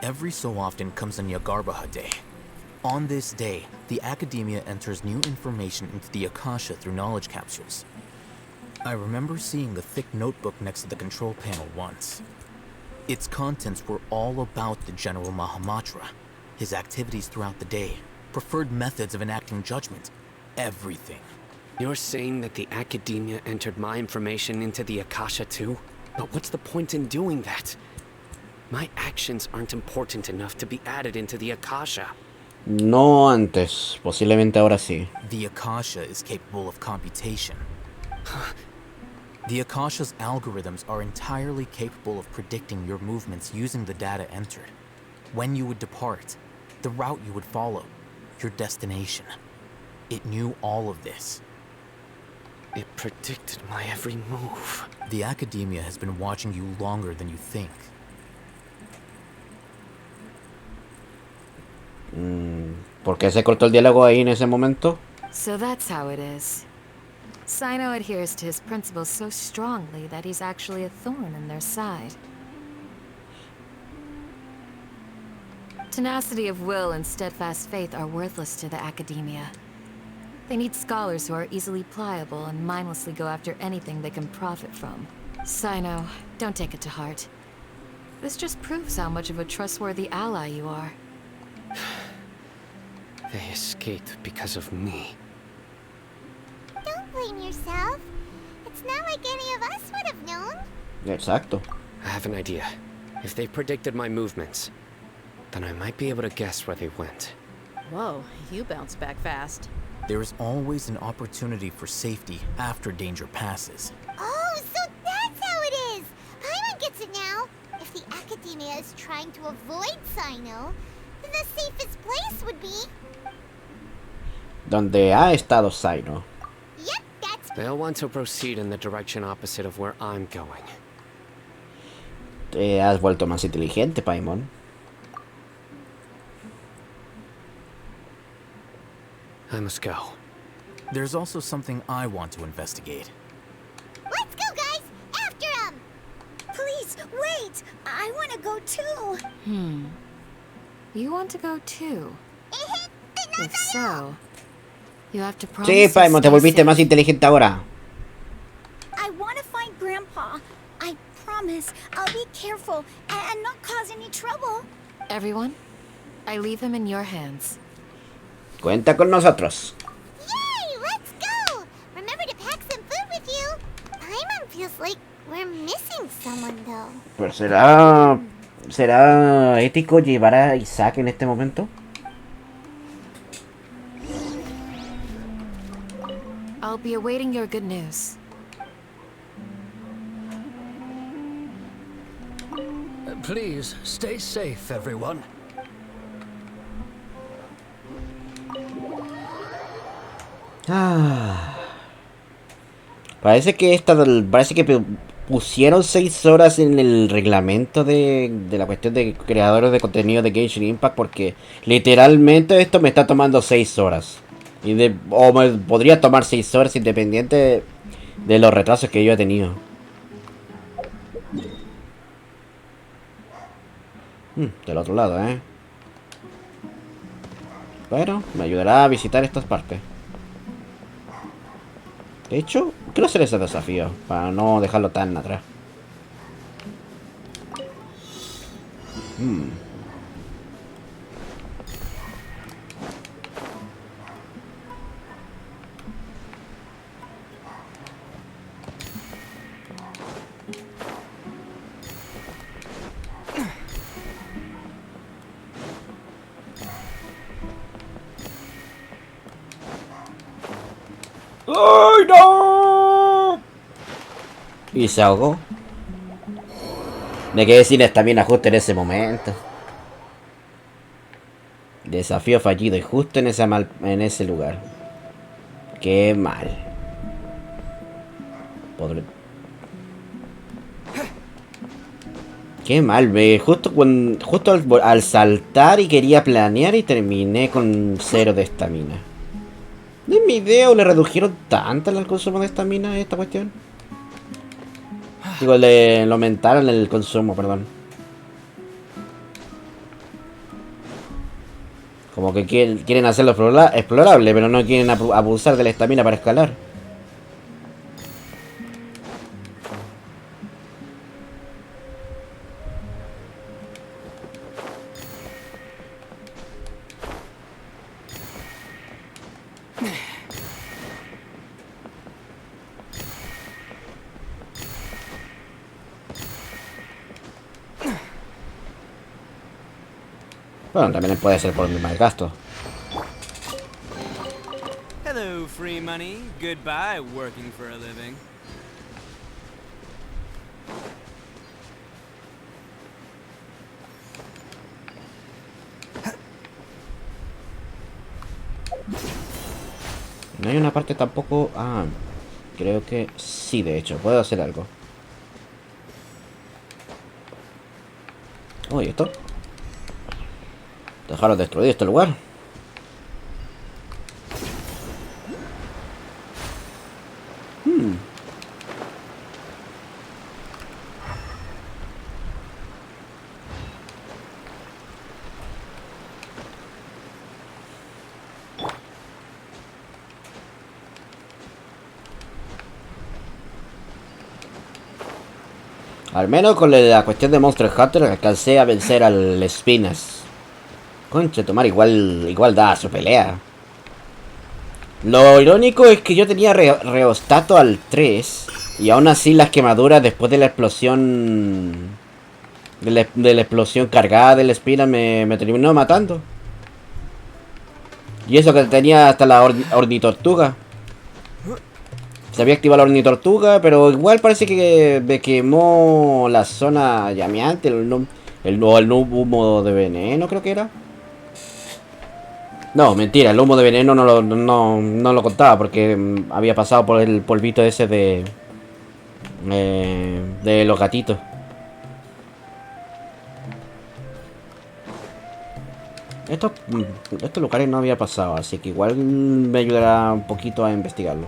Every so often comes a Nyagarbaha Day. On this day, the academia enters new information into the Akasha through knowledge capsules. I remember seeing the thick notebook next to the control panel once. Its contents were all about the General Mahamatra, his activities throughout the day, preferred methods of enacting judgment, everything. You're saying that the academia entered my information into the Akasha too? But what's the point in doing that? My actions aren't important enough to be added into the Akasha. No antes, posiblemente ahora sí. The Akasha is capable of computation. The Akasha's algorithms are entirely capable of predicting your movements using the data entered. When you would depart, the route you would follow, your destination. It knew all of this. It predicted my every move. The academia has been watching you longer than you think. ¿Por qué se cortó el diálogo ahí en ese momento? So that's how it is. Sino adheres to his principles so strongly that he's actually a thorn in their side. Tenacity of will and steadfast faith are worthless to the academia. They need scholars who are easily pliable and mindlessly go after anything they can profit from. Sino, don't take it to heart. This just proves how much of a trustworthy ally you are. They escaped because of me. Don't blame yourself. It's not like any of us would have known. Exacto. I have an idea. If they predicted my movements, then I might be able to guess where they went. Whoa, you bounce back fast. There is always an opportunity for safety after danger passes. Oh, so that's how it is! Paimon gets it now. If the academia is trying to avoid Sino, then the safest place would be... Donde ha estado Sino. Yep, that's... They'll want to proceed in the direction opposite of where I'm going. Te has vuelto más inteligente, Paimon. I must go. There's also something I want to investigate. Let's go, guys! After him! Please, wait! I want to go too! You want to go too? If so, you have to promise Sí, to Paimon, te stay volviste safe. más inteligente ahora. I want to find Grandpa. I promise I'll be careful and not cause any trouble. Everyone, I leave him in your hands. Cuenta con nosotros. Yay! Let's go! Remember to pack some food with you. Paimon feels like we're missing someone, though. Pero ¿será ético llevar a Isaac en este momento? I'll be awaiting your good news. Please, stay safe, everyone. Parece que pusieron 6 horas en el reglamento de la cuestión de creadores de contenido de Genshin Impact, porque literalmente esto me está tomando 6 horas. O me podría tomar 6 horas independiente de los retrasos que yo he tenido. Del otro lado, Pero me ayudará a visitar estas partes. De hecho, quiero hacer ese desafío para no dejarlo tan atrás. ¡Ay, no! Y se ahogó. Me quedé sin estamina justo en ese momento. Desafío fallido y justo en ese lugar. Qué mal. Qué mal, justo al saltar y quería planear y terminé con 0 de estamina. ¿En mi video le redujeron tanto el consumo de estamina a esta cuestión? Digo, le aumentaron el consumo, perdón. Como que quieren hacerlo explorable, pero no quieren abusar de la estamina para escalar. Bueno, también puede ser por mi mal gasto. Hello, free money. Goodbye, working for a living. No hay una parte tampoco... Ah, creo que sí, de hecho. Puedo hacer algo. Oh, ¿y esto? Dejaros destruir este lugar. Al menos con la cuestión de Monster Hunter alcancé a vencer al Espinas. Concha, tomar igual da su pelea. Lo irónico es que yo tenía reostato al 3 y aún así las quemaduras después de la explosión de la explosión cargada del Espinas me terminó matando. Y eso que tenía hasta la ornitortuga. Se había activado la ornitortuga, pero igual parece que me quemó la zona llameante, el humo de veneno, creo que era. No, mentira, el humo de veneno no lo contaba porque había pasado por el polvito ese de los gatitos. Estos lugares no había pasado, así que igual me ayudará un poquito a investigarlo.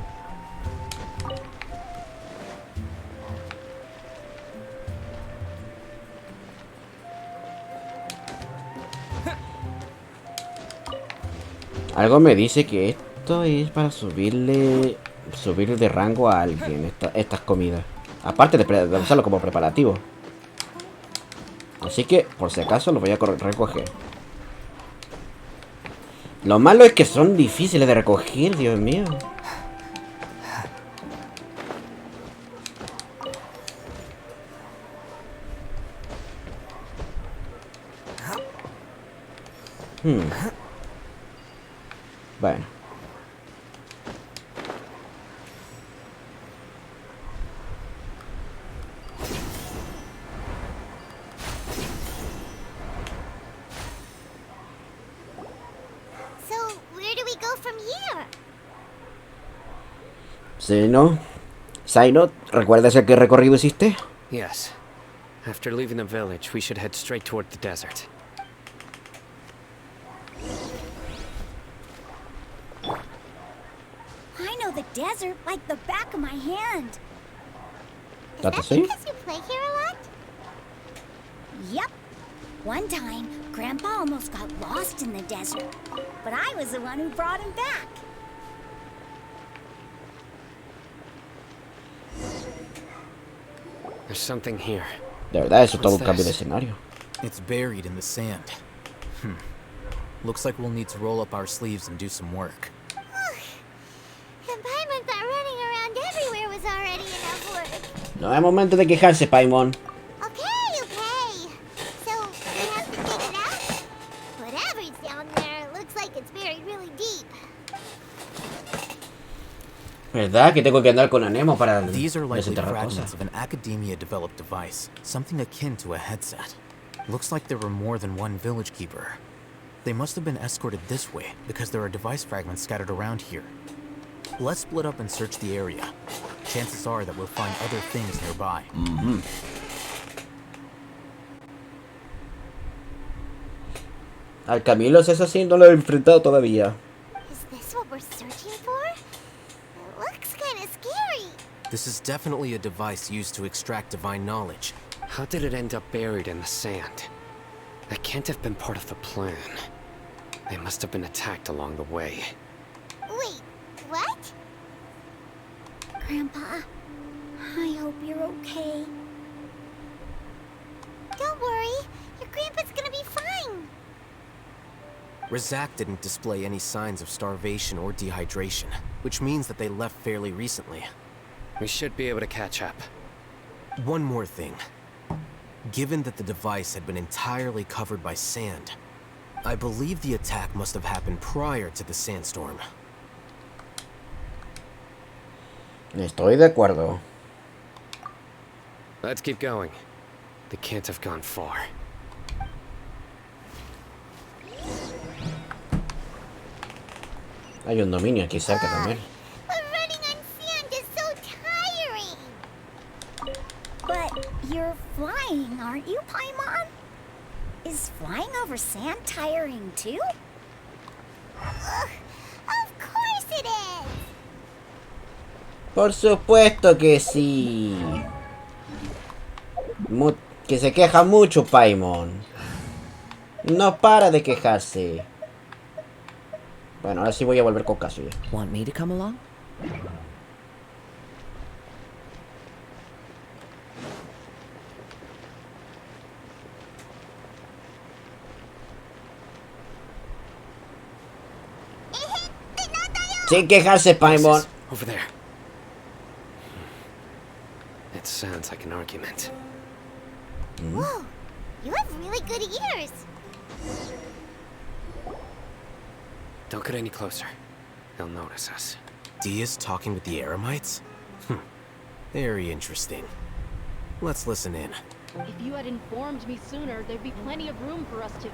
Algo me dice que esto es para subir de rango a alguien, estas comidas. Aparte de usarlo como preparativo. Así que, por si acaso, lo voy a recoger. Lo malo es que son difíciles de recoger, Dios mío. Bueno. So, where do we go from here? Saino, ¿recuerdas el qué recorrido hiciste? Yes. After leaving the village, we should head straight toward the desert. I know the desert like the back of my hand. Is that because you play here a lot? Yep. One time, Grandpa almost got lost in the desert, but I was the one who brought him back. There's something here. De verdad, eso es todo un cambio de escenario. It's buried in the sand. Looks like we'll need to roll up our sleeves and do some work. And Paimon thought running around everywhere was already enough work. No es momento de quejarse, Paimon. Okay. So, we have to dig it out? Whatever's down there, it looks like it's buried really deep. ¿Verdad que tengo que andar con Anemo para These are likely desenterrar fragments cosas? of an academia-developed device, something akin to a headset. Looks like there were more than one village keeper. They must have been escorted this way because there are device fragments scattered around here. Let's split up and search the area. Chances are that we'll find other things nearby. Al Camilo, es así, no lo he enfrentado todavía. Is this what we're searching for? It looks kind of scary. This is definitely a device used to extract divine knowledge. How did it end up buried in the sand? That can't have been part of the plan. They must have been attacked along the way. Wait, what? Grandpa, I hope you're okay. Don't worry, your grandpa's gonna be fine. Razak didn't display any signs of starvation or dehydration, which means that they left fairly recently. We should be able to catch up. One more thing. Given that the device had been entirely covered by sand, I believe the attack must have happened prior to the sandstorm. Estoy de acuerdo. Let's keep going. They can't have gone far. Hay un dominio aquí cerca también. But running on sand is so tiring. But you're flying, aren't you, Paimon? Is flying over sand tiring too? Ugh, of course it is. Por supuesto que sí. Que se queja mucho, Paimon. No para de quejarse. Bueno, ahora sí voy a volver con Kazuya. Want me to come along? Sin quejarse, Paimon. Over there. It sounds like an argument. Whoa, you have really good ears. Don't get any closer. They'll notice us. Dia's talking with the Eremites? Very interesting. Let's listen in. If you had informed me sooner, there'd be plenty of room for us to...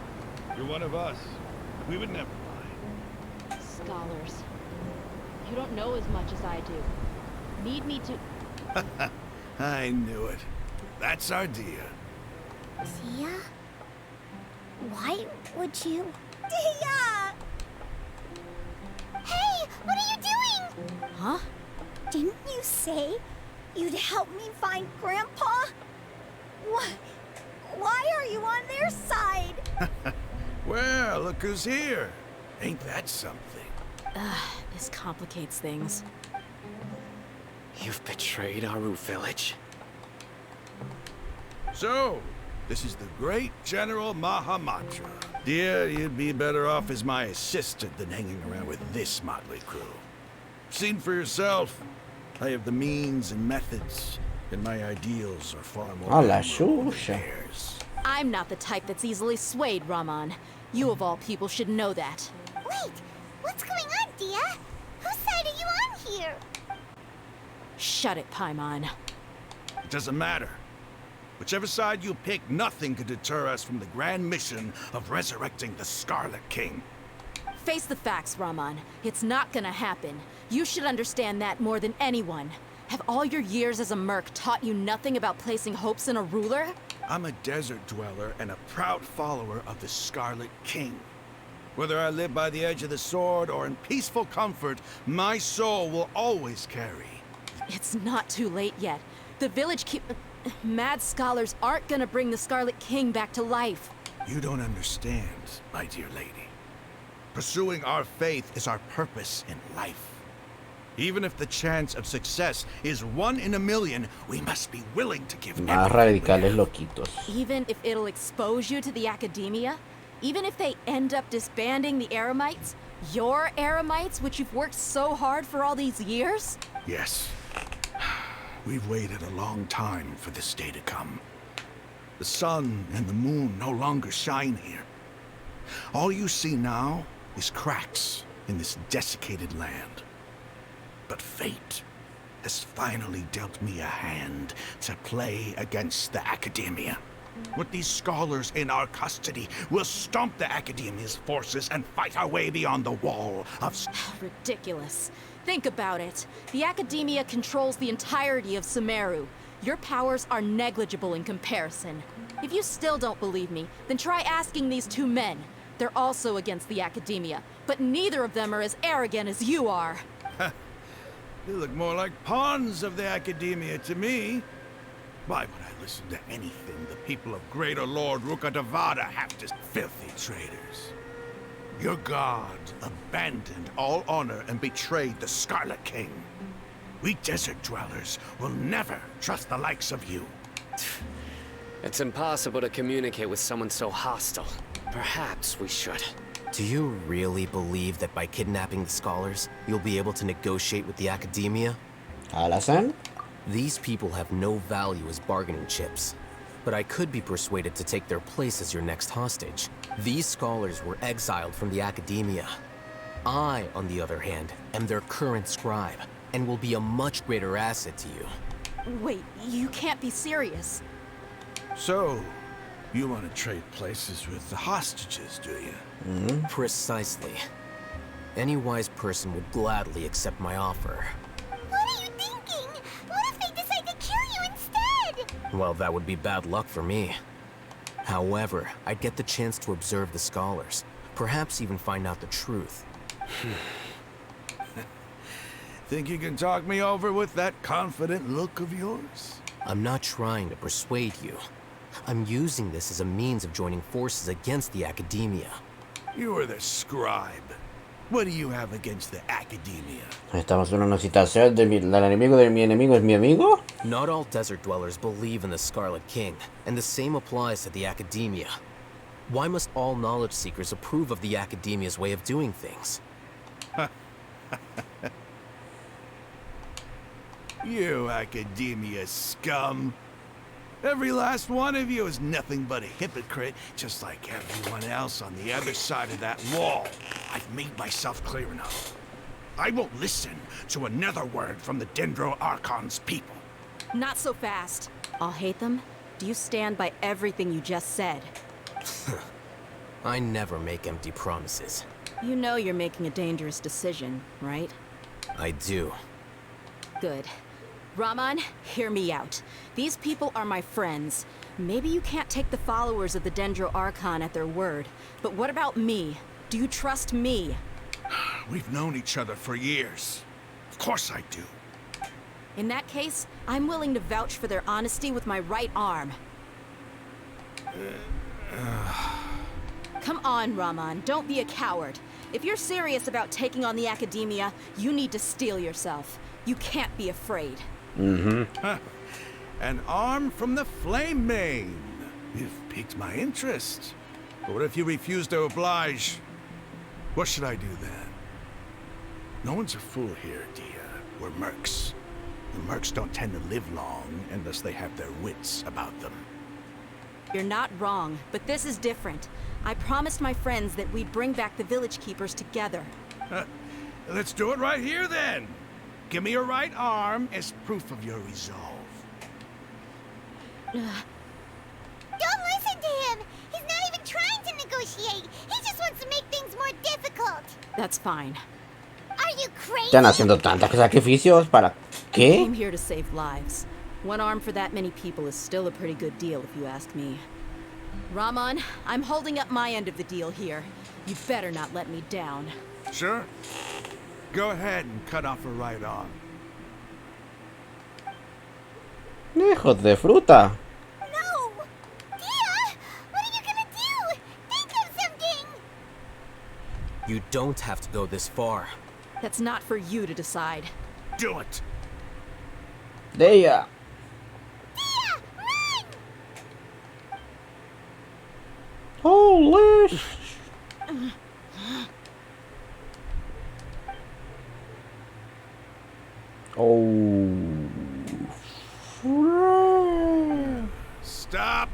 You're one of us. We would never mind. Scholars. You don't know as much as I do. Need me to... I knew it. That's our Dia. Dia? Why would you... Dia! Hey, what are you doing? Huh? Didn't you say you'd help me find Grandpa? Why are you on their side? Well, look who's here. Ain't that something? This complicates things. You've betrayed Aru village? So, this is the great General Mahamatra. Dear, you'd be better off as my assistant than hanging around with this motley crew. Seen for yourself. I have the means and methods, and my ideals are far more admirable than theirs. I'm not the type that's easily swayed, Raman. You of all people should know that. Wait, what's going on, Dia? Whose side are you on here? Shut it, Paimon. It doesn't matter. Whichever side you pick, nothing could deter us from the grand mission of resurrecting the Scarlet King. Face the facts, Raman. It's not gonna happen. You should understand that more than anyone. Have all your years as a merc taught you nothing about placing hopes in a ruler? I'm a desert dweller and a proud follower of the Scarlet King. Whether I live by the edge of the sword or in peaceful comfort, my soul will always carry. It's not too late yet. The village mad scholars aren't gonna bring the Scarlet King back to life. You don't understand, my dear lady. Pursuing our faith is our purpose in life. Even if the chance of success is 1 in a million, we must be willing to give Más radicales loquitos. Even if it'll expose you to the academia? Even if they end up disbanding the Eremites? Your Eremites, which you've worked so hard for all these years? Yes. We've waited a long time for this day to come. The sun and the moon no longer shine here. All you see now is cracks in this desiccated land. But fate has finally dealt me a hand to play against the Academia. With these scholars in our custody, we'll stomp the Academia's forces and fight our way beyond the wall of... Ridiculous. Think about it. The Academia controls the entirety of Summeru. Your powers are negligible in comparison. If you still don't believe me, then try asking these two men. They're also against the Academia, but neither of them are as arrogant as you are. They look more like pawns of the Academia to me. Why would I listen to anything the people of Greater Lord Rukkhadevata have to... Filthy traitors. Your god abandoned all honor and betrayed the Scarlet King. We desert dwellers will never trust the likes of you. It's impossible to communicate with someone so hostile. Perhaps we should. Do you really believe that by kidnapping the scholars, you'll be able to negotiate with the Academia? ¿Alasan? These people have no value as bargaining chips. But I could be persuaded to take their place as your next hostage. These scholars were exiled from the Academia. I, on the other hand, am their current scribe, and will be a much greater asset to you. Wait, you can't be serious. So, you want to trade places with the hostages, do you? Precisely. Any wise person would gladly accept my offer. What are you thinking? What if they decide to kill you instead? Well, that would be bad luck for me. However, I'd get the chance to observe the scholars, perhaps even find out the truth. Think you can talk me over with that confident look of yours? I'm not trying to persuade you. I'm using this as a means of joining forces against the Academia. You are the scribe. What do you have against the Academia? Estamos en una situación del enemigo de mi enemigo es mi amigo. Not all desert dwellers believe in the Scarlet King, and the same applies to the Academia. Why must all knowledge seekers approve of the Academia's way of doing things? You Academia scum. Every last one of you is nothing but a hypocrite, just like everyone else on the other side of that wall. I've made myself clear enough. I won't listen to another word from the Dendro Archon's people. Not so fast. I'll hate them. Do you stand by everything you just said? I never make empty promises. You know you're making a dangerous decision, right? I do. Good. Raman, hear me out. These people are my friends. Maybe you can't take the followers of the Dendro Archon at their word, but what about me? Do you trust me? We've known each other for years. Of course I do. In that case, I'm willing to vouch for their honesty with my right arm. Come on, Raman, don't be a coward. If you're serious about taking on the Academia, you need to steel yourself. You can't be afraid. An arm from the Flame Mane. You've piqued my interest. But what if you refuse to oblige? What should I do then? No one's a fool here, Dia. We're mercs. The mercs don't tend to live long unless they have their wits about them. You're not wrong, but this is different. I promised my friends that we'd bring back the village keepers together. Let's do it right here then. Give me your right arm as proof of your resolve. Don't listen to him! He's not even trying to negotiate! He just wants to make things more difficult! That's fine. Are you crazy? Están haciendo tantos sacrificios para I qué? came here to save lives. One arm for that many people is still a pretty good deal if you ask me. Raman, I'm holding up my end of the deal here. You better not let me down. Sure. Go ahead and cut off her right arm. Hijos de fruta. No! Dia! What are you gonna do? Think of something! You don't have to go this far. That's not for you to decide. Do it! Dia. Dia! Run! Holy. Oh. Stop!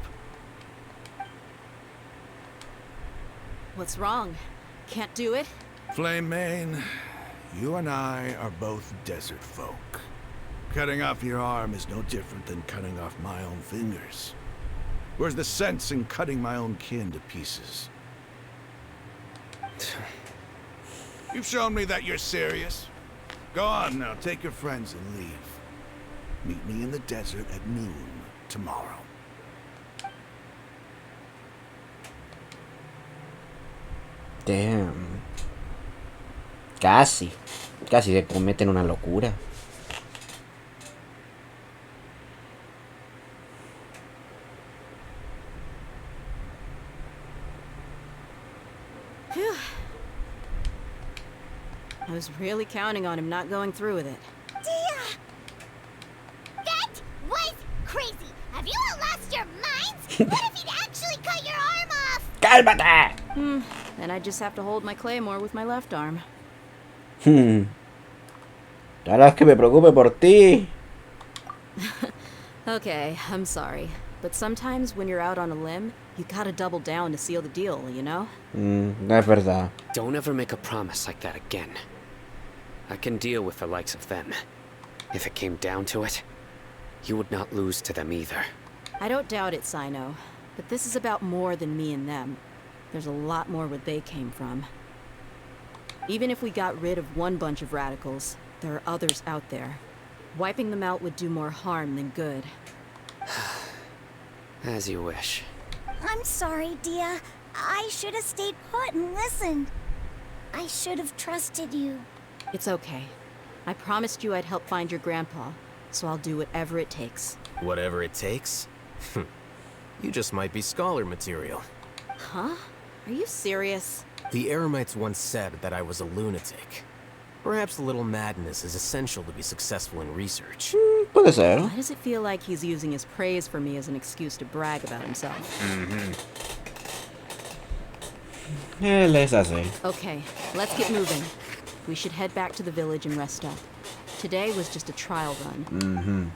What's wrong? Can't do it? Flame Mane, You and I are both desert folk. Cutting off your arm is no different than cutting off my own fingers. Where's the sense in cutting my own kin to pieces? You've shown me that you're serious. Go on now, take your friends and leave. Meet me in the desert at noon tomorrow. Damn. Casi se cometen una locura. I was really counting on him not going through with it. Dia! That was crazy! Have you all lost your minds? What if he'd actually cut your arm off? ¡Cálmate! Then I just have to hold my claymore with my left arm. Ahora es que me preocupe por ti. Okay, I'm sorry. But sometimes when you're out on a limb, you gotta double down to seal the deal, you know? Es verdad. Don't ever make a promise like that again. I can deal with the likes of them. If it came down to it, you would not lose to them either. I don't doubt it, Sino. But this is about more than me and them. There's a lot more where they came from. Even if we got rid of one bunch of radicals, there are others out there. Wiping them out would do more harm than good. As you wish. I'm sorry, Dia. I should have stayed put and listened. I should have trusted you. It's okay. I promised you I'd help find your grandpa, so I'll do whatever it takes. Whatever it takes? You just might be scholar material. Huh? Are you serious? The Eremites once said that I was a lunatic. Perhaps a little madness is essential to be successful in research. Puede ser. Why does it feel like he's using his praise for me as an excuse to brag about himself? Él es así. Okay, let's get moving. We should head back to the village and rest up. Today was just a trial run.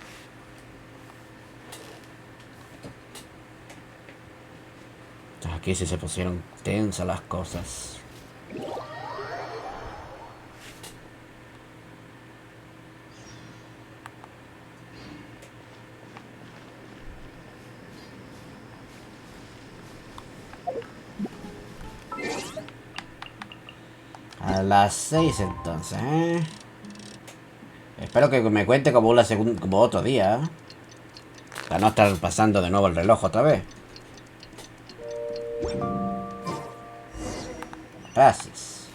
Aquí sí se pusieron tensas las cosas. A las 6 entonces, ¿eh? Espero que me cuente como como otro día, ¿eh? Para no estar pasando de nuevo el reloj otra vez. Gracias.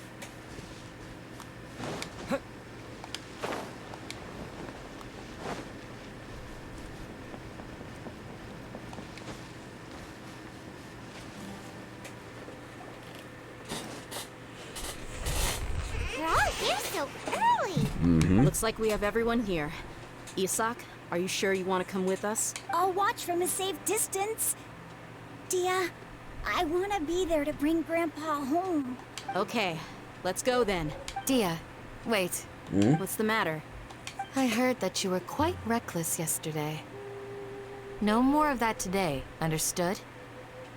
Looks like we have everyone here. Isak, are you sure you want to come with us? I'll watch from a safe distance. Dia, I want to be there to bring Grandpa home. Okay, let's go then. Dia, wait. What's the matter? I heard that you were quite reckless yesterday. No more of that today, understood?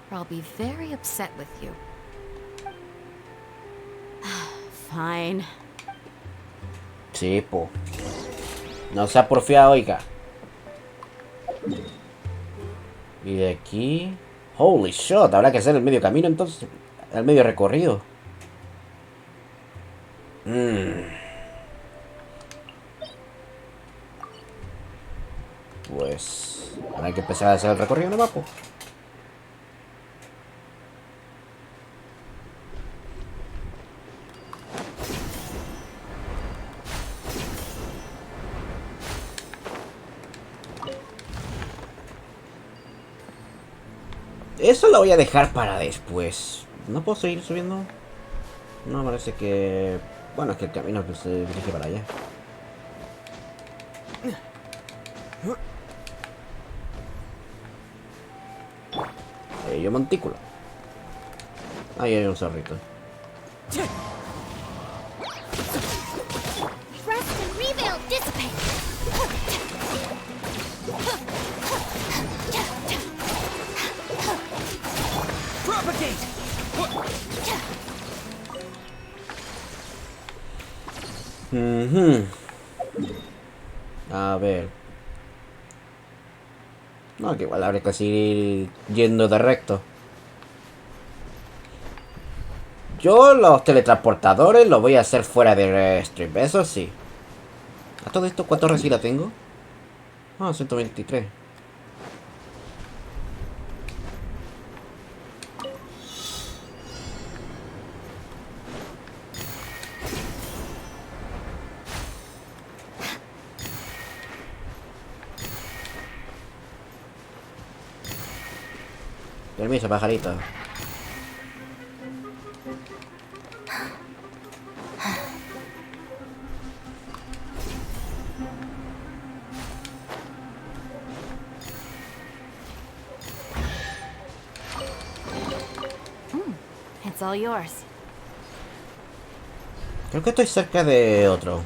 Or I'll be very upset with you. Fine. Sí, po. No sea porfiado, oiga. Y de aquí... Holy shit, habrá que hacer el medio camino entonces. El medio recorrido. Pues... habrá que empezar a hacer el recorrido nomás, po. Eso lo voy a dejar para después. ¿No puedo seguir subiendo? No, parece que... Bueno, es que el camino se dirige para allá. Yo montículo. Ahí hay un zorrito. Rest and rebuild dissipate. Propagate! A ver. No, que igual habría que seguir yendo de recto. Yo los teletransportadores los voy a hacer fuera de stream, eso sí. ¿A todo esto cuántos resina tengo? Ah, 123. Permiso, pajarito. It's all yours. Creo que estoy cerca de otro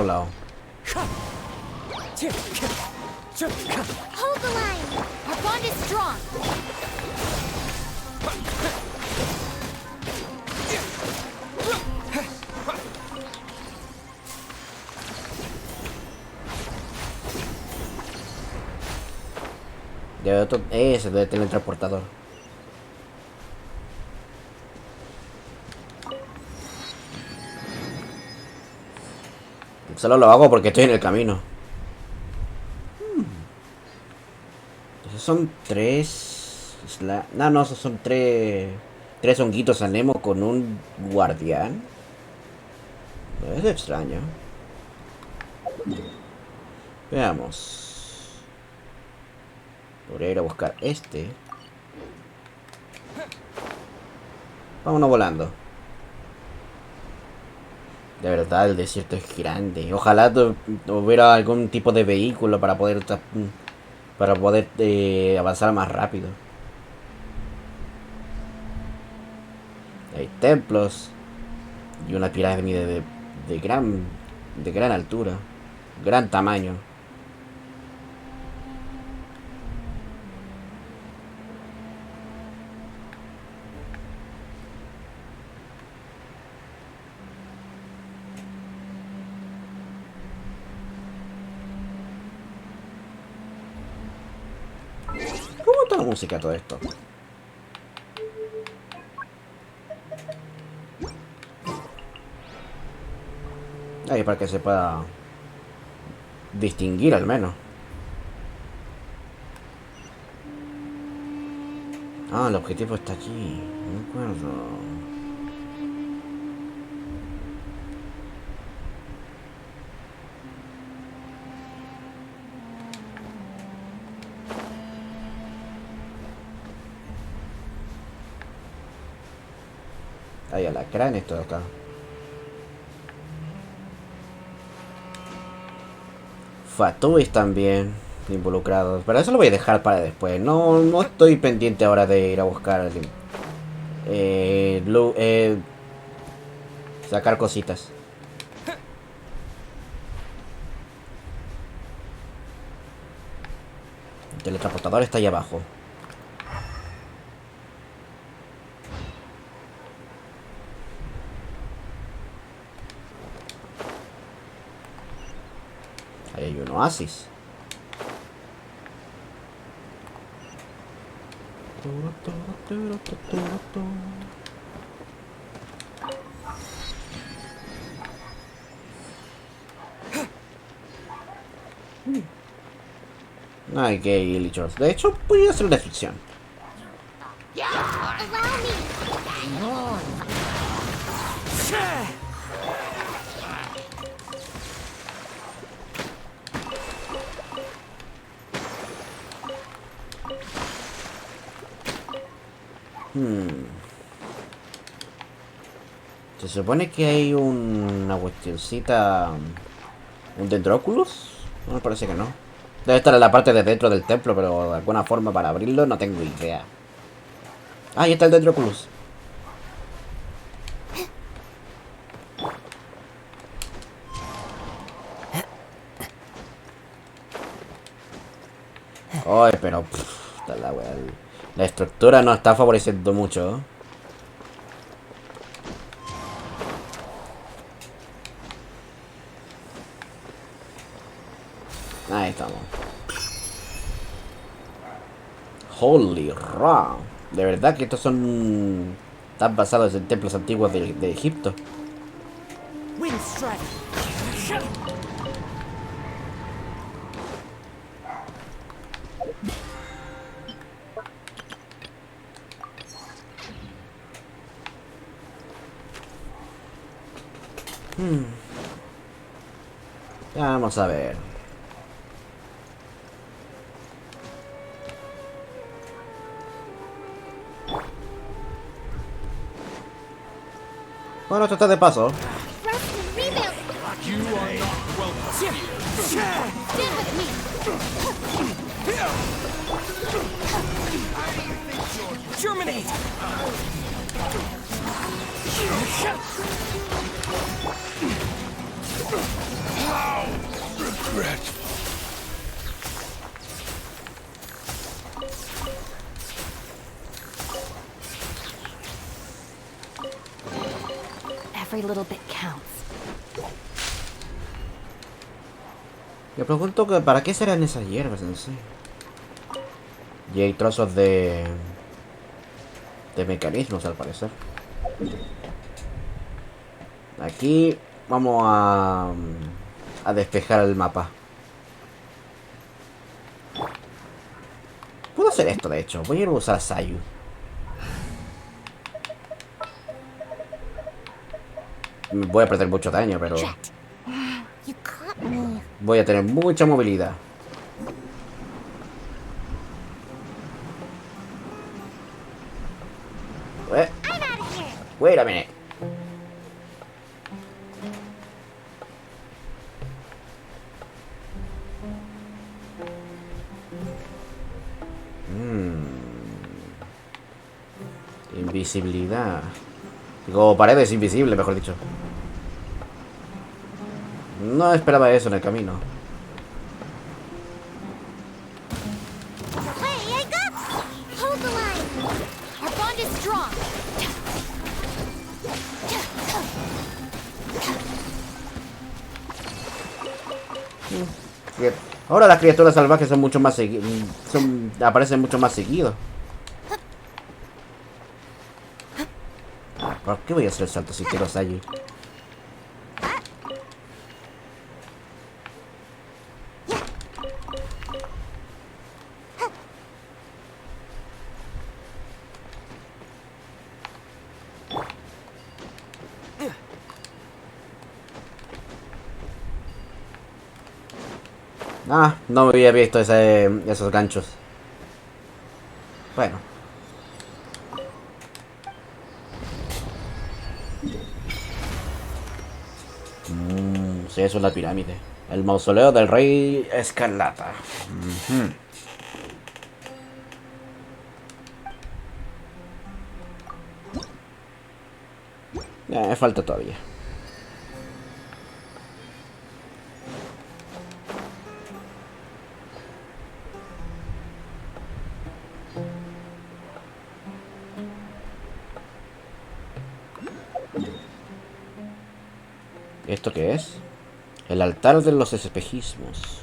lado. Hold the line! Our bond is strong! De otro, ese de teletransportador. Solo lo hago porque estoy en el camino. Esos son tres... No, esos son tres honguitos anemo con un guardián. Es extraño. Veamos. Voy a ir a buscar este. Vámonos volando. De verdad, el desierto es grande. Ojalá hubiera algún tipo de vehículo para poder avanzar más rápido. Hay templos y una pirámide de gran altura, gran tamaño. ¿Cómo está la música todo esto? Ahí para que se pueda distinguir al menos. Ah, el objetivo está aquí. No me acuerdo. Hay alacrán esto de acá. Fatubis también involucrados. Pero eso lo voy a dejar para después. No estoy pendiente ahora de ir a buscar sacar cositas. El teletransportador está ahí abajo. Ahí hay un oasis. Ay, qué lichos. De hecho, voy a hacer una descripción. Se supone que hay una cuestioncita... ¿Un dendróculus? No, me parece que no. Debe estar en la parte de dentro del templo, pero de alguna forma para abrirlo no tengo idea. Ah, ahí está el dendróculus. Ay, pero... la estructura no está favoreciendo mucho. Ahí estamos. Holy Ra. De verdad que estos son... Están basados en templos antiguos de Egipto. Wind strike. Vamos a ver. Bueno, esto está de paso. Germinate. Every little bit counts. Me pregunto que para qué serán esas hierbas en sí. Y hay trozos de mecanismos al parecer. Aquí vamos a despejar el mapa. Puedo hacer esto de hecho. Voy a ir a usar a Sayu. Voy a perder mucho daño, pero voy a tener mucha movilidad. Wait a minute. Invisibilidad. Digo, paredes invisibles, mejor dicho. No esperaba eso en el camino. Ahora las criaturas salvajes son mucho más aparecen mucho más seguido. ¿Por qué voy a hacer el salto si quiero allí? Ah, no me había visto esos ganchos. Bueno. Sí, eso es la pirámide. El mausoleo del rey Escarlata. Me falta todavía. ¿Esto qué es? El altar de los espejismos.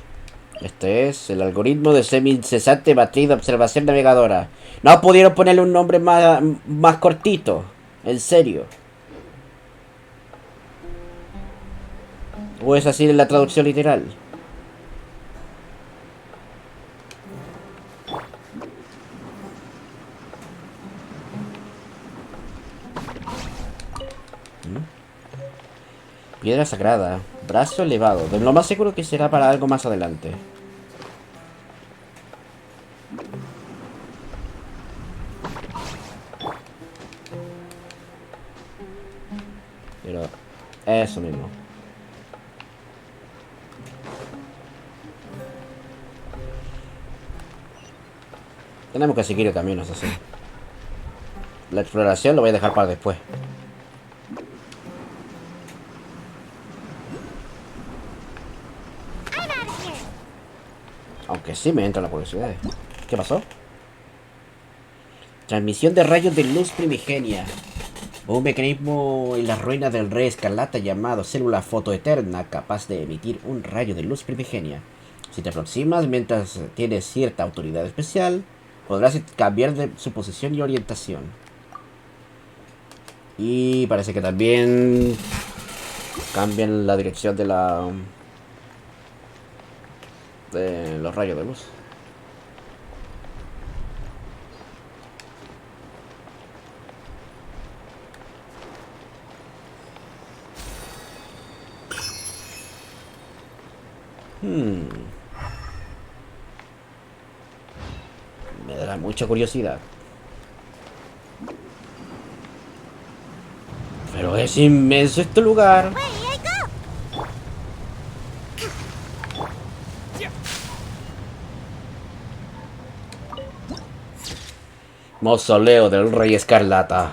Este es el algoritmo de semi-incesante matriz de observación navegadora. No pudieron ponerle un nombre más cortito. En serio. ¿O es así en la traducción literal? Piedra sagrada, brazo elevado. De lo más seguro que será para algo más adelante. Pero eso mismo. Tenemos que seguir el camino, es así. La exploración lo voy a dejar para después. Aunque sí me entra la curiosidad. ¿Qué pasó? Transmisión de rayos de luz primigenia. Un mecanismo en las ruinas del rey Escarlata llamado célula fotoeterna capaz de emitir un rayo de luz primigenia. Si te aproximas mientras tienes cierta autoridad especial, podrás cambiar de su posición y orientación. Y parece que también cambian la dirección de los rayos de luz. Me dará mucha curiosidad. Pero es inmenso este lugar. Mausoleo del Rey Escarlata.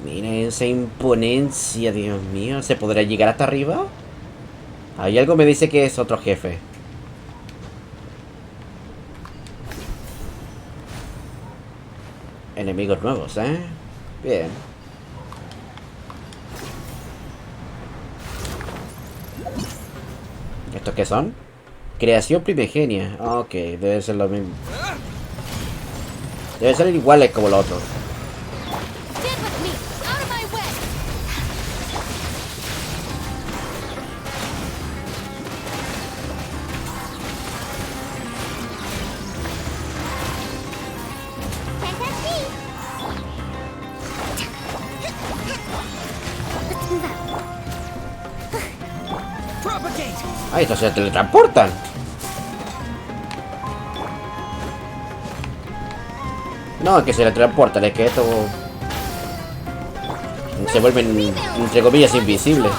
Miren esa imponencia, Dios mío. ¿Se podrá llegar hasta arriba? Hay algo me dice que es otro jefe. Enemigos nuevos, ¿eh? Bien. ¿Estos qué son? Creación primigenia. Ok, debe ser lo mismo. Debe ser iguales como los otros. Ah, estos se teletransportan. No, es que se teletransportan, es que estos se vuelven, entre comillas, invisibles.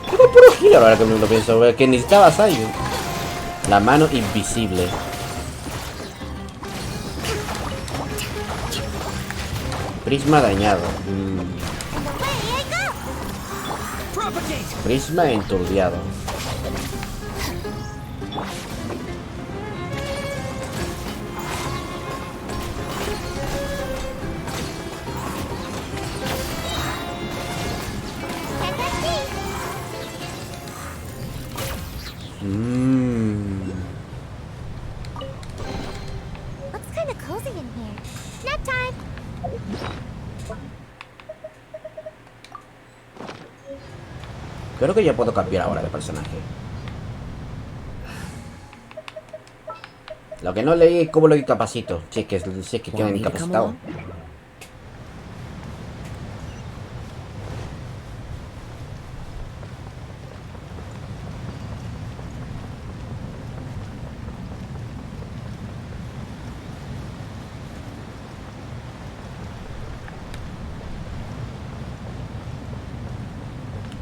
Tengo puro giro ahora que me lo pienso, que necesitabas algo. La mano invisible. Prisma dañado. Prisma enturbiado. Looks kind of cozy in here. Nap time. Creo que ya puedo cambiar ahora de personaje. Lo que no leí es cómo lo incapacito. Si es que quedan incapacitados.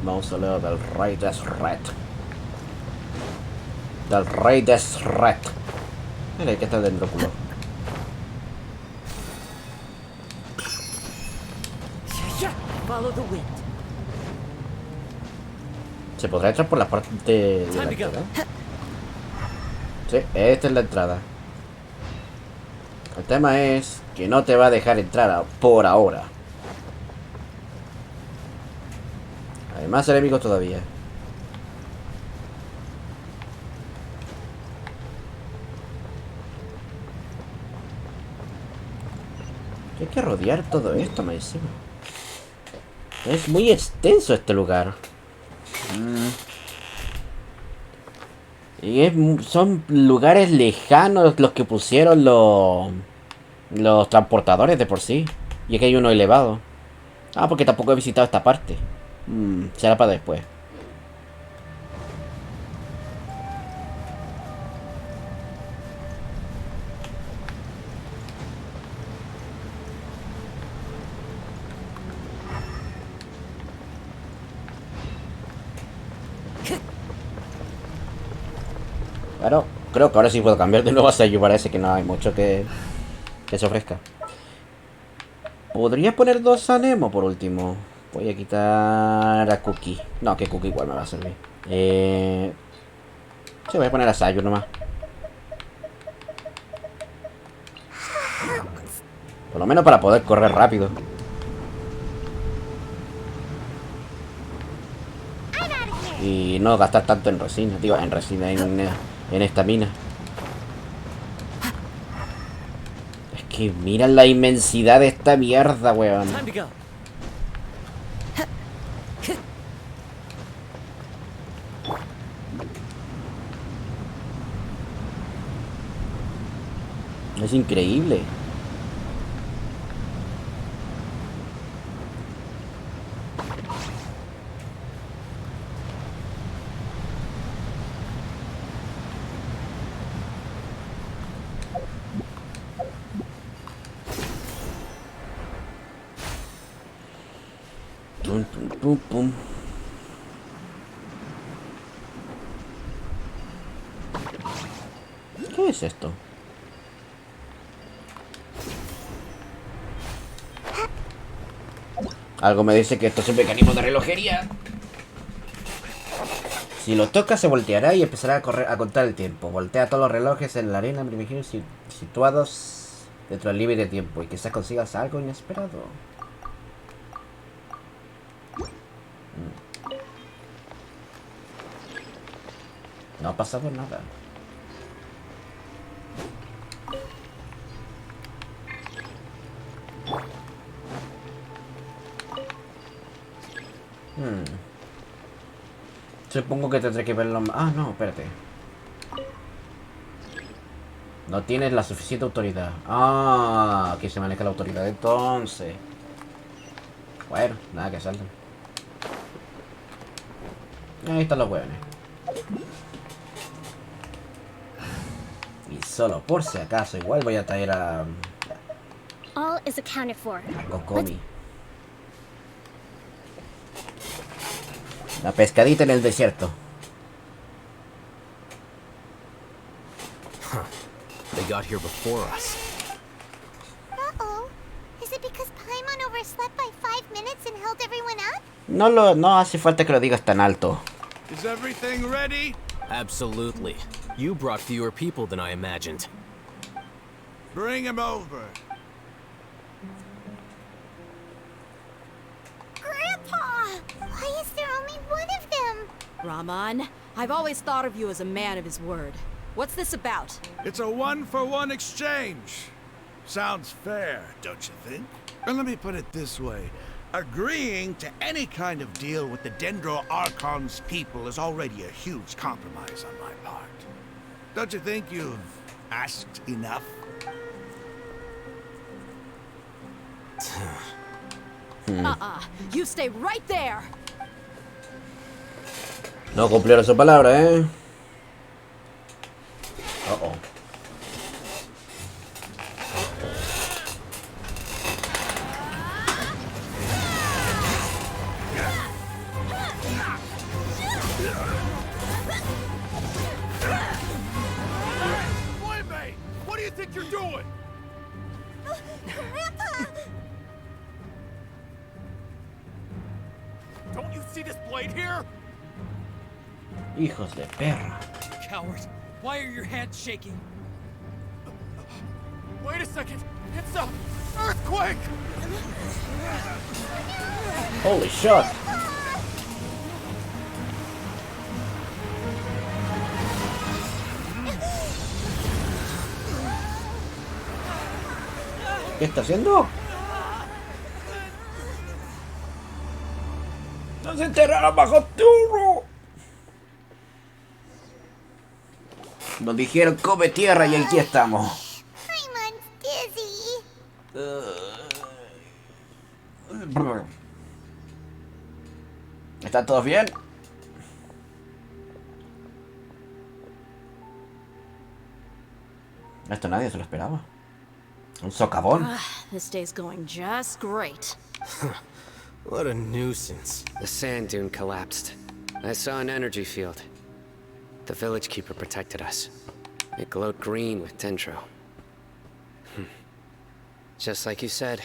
Mausoleo del Rey Desierto. Del Rey Desierto. Mira, que está dentro, culo. Follow the wind. ¿Se podrá entrar por la parte de la entrada? Sí, esta es la entrada. El tema es que no te va a dejar entrar por ahora. Hay más enemigos todavía. Hay que rodear todo esto, me encima. Es muy extenso este lugar. Y son lugares lejanos los que pusieron los transportadores de por sí. Y aquí hay uno elevado. Ah, porque tampoco he visitado esta parte. Será para después. Claro, creo que ahora sí puedo cambiar de nuevo a Sayu. Parece que no hay mucho que se ofrezca. Podría poner dos a Nemo por último. Voy a quitar a Cookie. No, que Cookie igual me va a servir. Sí, voy a poner a Sayu nomás. Por lo menos para poder correr rápido. Y no gastar tanto en resina, digo, en resina, en esta mina. Es que mira la inmensidad de esta mierda, weón. Es increíble. Pum, pum, pum, pum. ¿Qué es esto? Algo me dice que esto es un mecanismo de relojería. Si lo tocas se volteará y empezará a correr, a contar el tiempo. Voltea todos los relojes en la arena, me imagino, situados dentro del límite de tiempo y quizás consigas algo inesperado. No ha pasado nada. Supongo que tendré que verlo más. Ah, no, espérate. No tienes la suficiente autoridad. Ah, aquí se maneja la autoridad entonces. Bueno, nada que salgan. Ahí están los hueones. Y solo por si acaso, igual voy a traer a All is accounted for. Kokomi. La pescadita en el desierto. They got here before us. Uh-oh. Is it because Paimon overslept by 5 minutes and held everyone up? No hace falta que lo digas tan alto. Is everything ready? Absolutely. You brought fewer people than I imagined. Bring him over. Grandpa! Why is there only one of them? Raman, I've always thought of you as a man of his word. What's this about? It's a one-for-one exchange. Sounds fair, don't you think? And let me put it this way. Agreeing to any kind of deal with the Dendro Archon's people is already a huge compromise on my part. Don't you think you've asked enough? You stay right there. No cumplieron su palabra, ¿eh? Uh-oh. What do you think you're doing? Grandpa! Don't you see this blade here? Hijos de perra. Coward, why are your hands shaking? Wait a second, it's a earthquake! Holy shit. ¿Qué está haciendo? ¡Nos enterraron bajo turno! Nos dijeron come tierra y aquí estamos. Paimon's dizzy. ¿Están todos bien? Esto nadie se lo esperaba. Un socavón. This day's going just great. What a nuisance. The sand dune collapsed. I saw an energy field. The village keeper protected us. It glowed green with dendro. Just like you said,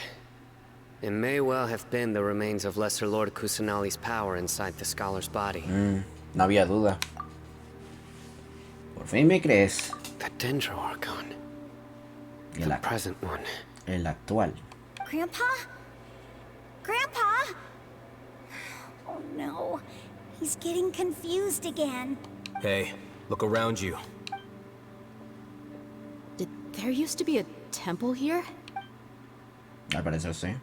it may well have been the remains of Lesser Lord Kusanali's power inside the scholar's body. No había duda. Por fin me crees. The Dendro Archon. The present one. El actual. Grandpa? Grandpa? Oh no. He's getting confused again. Hey, look around you. Did there used to be a temple here? Al parecer sí.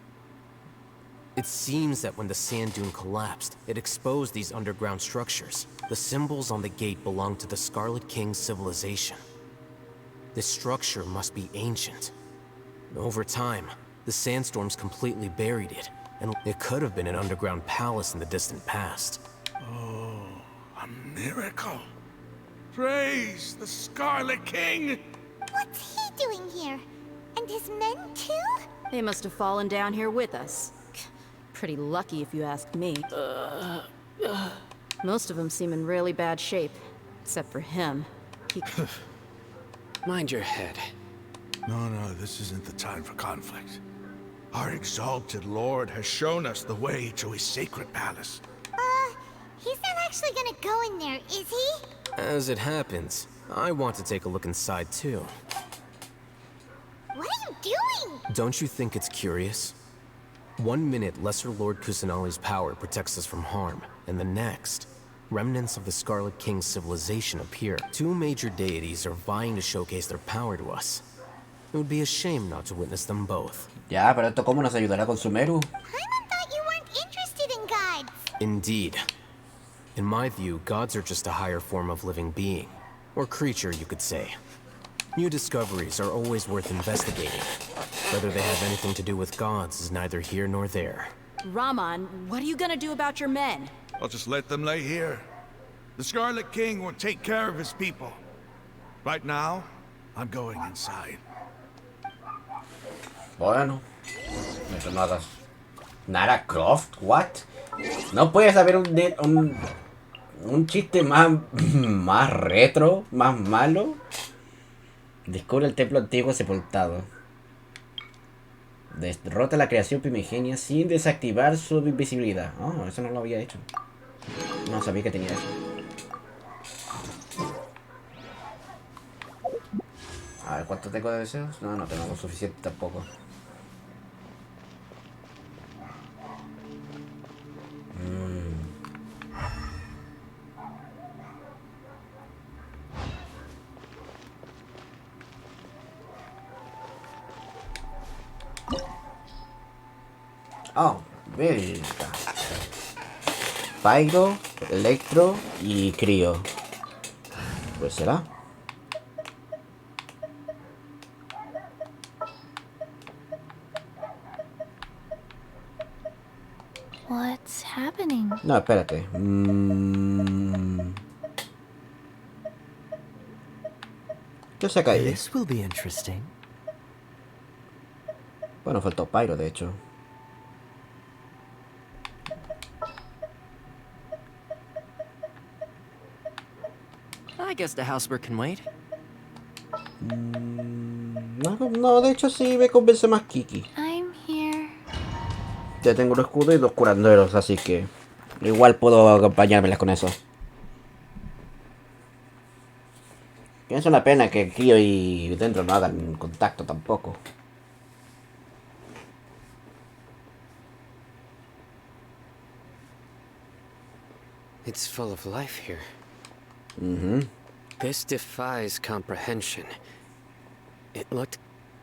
It seems that when the sand dune collapsed, it exposed these underground structures. The symbols on the gate belong to the Scarlet King's civilization. This structure must be ancient. Over time, the sandstorms completely buried it, and it could have been an underground palace in the distant past. Oh, a miracle. Praise the Scarlet King! What's he doing here? And his men too? They must have fallen down here with us. Pretty lucky if you ask me. Most of them seem in really bad shape, except for him. He... Mind your head. No, this isn't the time for conflict. Our exalted lord has shown us the way to his sacred palace. He's not actually gonna go in there, is he? As it happens, I want to take a look inside too. What are you doing? Don't you think it's curious? 1 minute, Lesser Lord Kusanali's power protects us from harm, and the next, remnants of the Scarlet King's civilization appear. 2 major deities are vying to showcase their power to us. It would be a shame not to witness them both. Ya, pero esto cómo nos ayudará con Summeru. Paimon thought you weren't interested in gods. Indeed. In my view, gods are just a higher form of living being. Or creature, you could say. New discoveries are always worth investigating. Whether they have anything to do with gods is neither here nor there. Raman, what are you gonna do about your men? I'll just let them lay here. The Scarlet King will take care of his people. Right now, I'm going inside. Bueno, eso no hagas. Nara Croft, what? No puedes haber un chiste más retro, más malo. Descubre el templo antiguo sepultado. Derrota la creación primigenia sin desactivar su invisibilidad. Oh, eso no lo había hecho. No sabía que tenía eso. A ver, ¿cuánto tengo de deseos? No tengo suficiente tampoco. Oh, verga. Pyro, Electro y Crío. Pues será. What's happening? No, espérate. ¿Qué saca ahí? This will be interesting. Bueno, faltó Pyro, de hecho. I guess the housework can wait. No, de hecho sí me convence más Kiki. I'm here. Ya tengo un escudo y 2 curanderos, así que igual puedo acompañármelas con eso. Que es una pena que Kyo y Dentro no hagan contacto tampoco. It's full of life here. Mm-hmm. This defies comprehension. It looked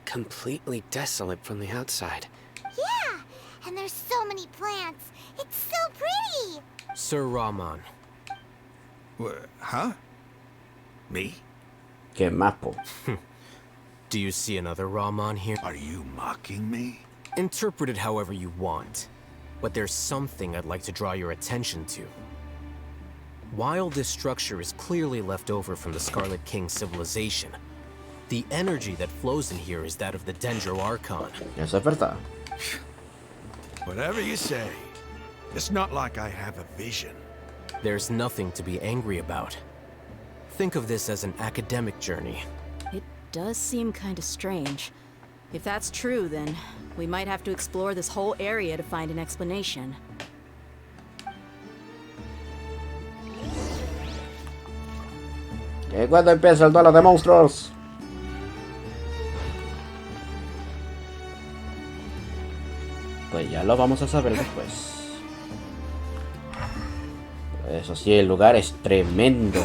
completely desolate from the outside. Yeah, and there's so many plants. It's so pretty. Sir Raman. Huh? Me? Que mapo. Do you see another Raman here? Are you mocking me? Interpret it however you want. But there's something I'd like to draw your attention to. While this structure is clearly left over from the Scarlet King's civilization, the energy that flows in here is that of the Dendro Archon. Eso es verdad. Whatever you say. It's not like I have a vision. There's nothing to be angry about. Think of this as an academic journey. It does seem kind of strange. If that's true, then we might have to explore this whole area to find an explanation. ¿Y cuándo empieza el duelo de monstruos? Pues ya lo vamos a saber después. Eso sí, el lugar es tremendo.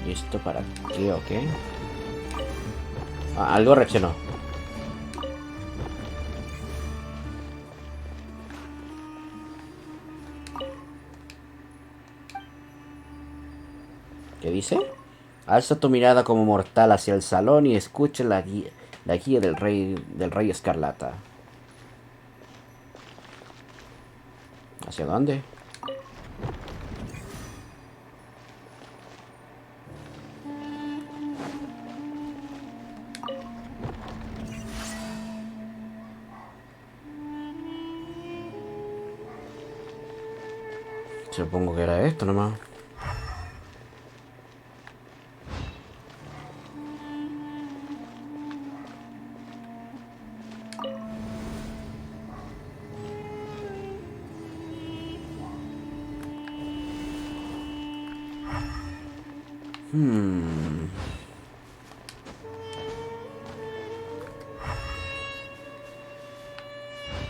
¿Y esto para qué o qué? Ah, algo reaccionó. ¿Qué dice? Alza tu mirada como mortal hacia el salón y escucha la guía del rey Escarlata. ¿Hacia dónde? Supongo que era esto nomás.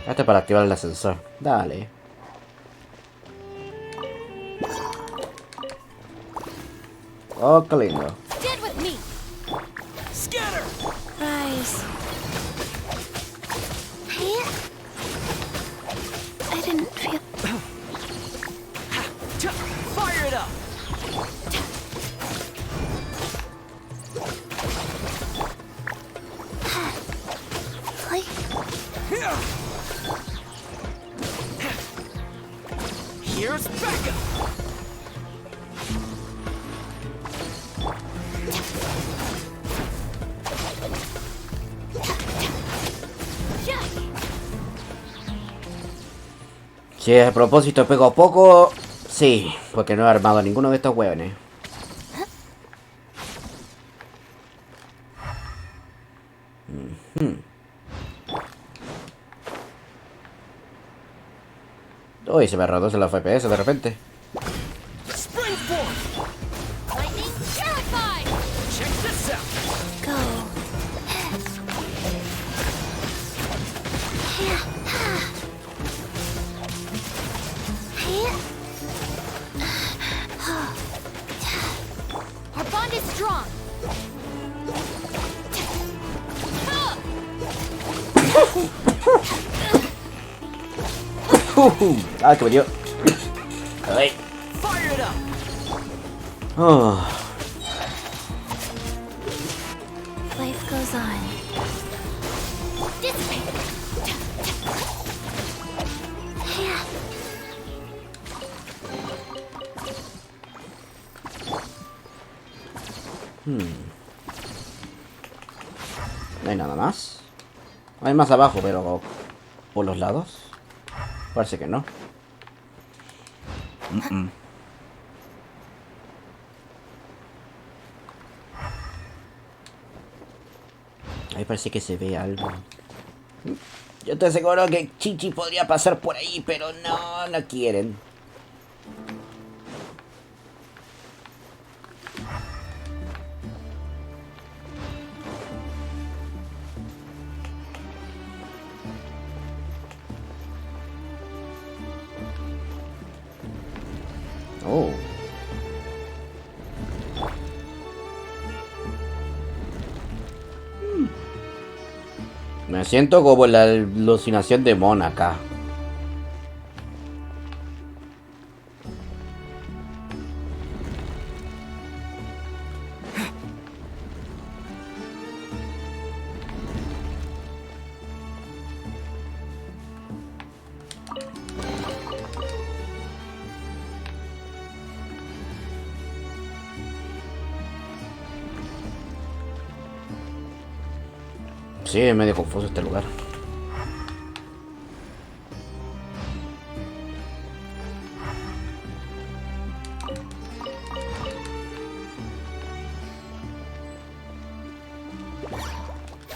Este para activar el ascensor. Dale. Oh, qué lindo. Get with me. Scatter! Rise. I didn't feel... Fire it up! Here's backup! Si a propósito pego a poco, sí, porque no he armado ninguno de estos hueones. Uy, se me reduce la FPS de repente. Lightning terrified. Check this out! Go. Our bond is strong. Ah, que me dio. Ay. Fire it up! Oh. Life goes on. No hay nada más. Hay más abajo, pero por los lados. Parece que no. Ahí parece que se ve algo. Yo estoy seguro que Chichi podría pasar por ahí, pero no quieren. Oh. Me siento como la alucinación de Mon acá. Sí, es medio confuso este lugar.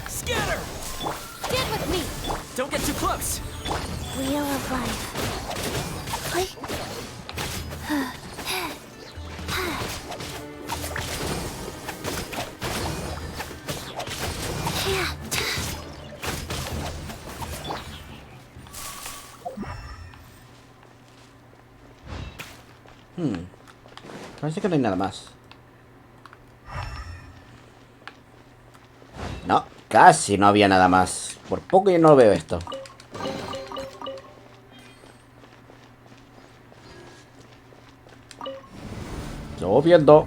Scatter! Get with me. Don't get too close! Wheel of life. Parece que no hay nada más. No, casi no había nada más. Por poco yo no veo esto. Lo viendo.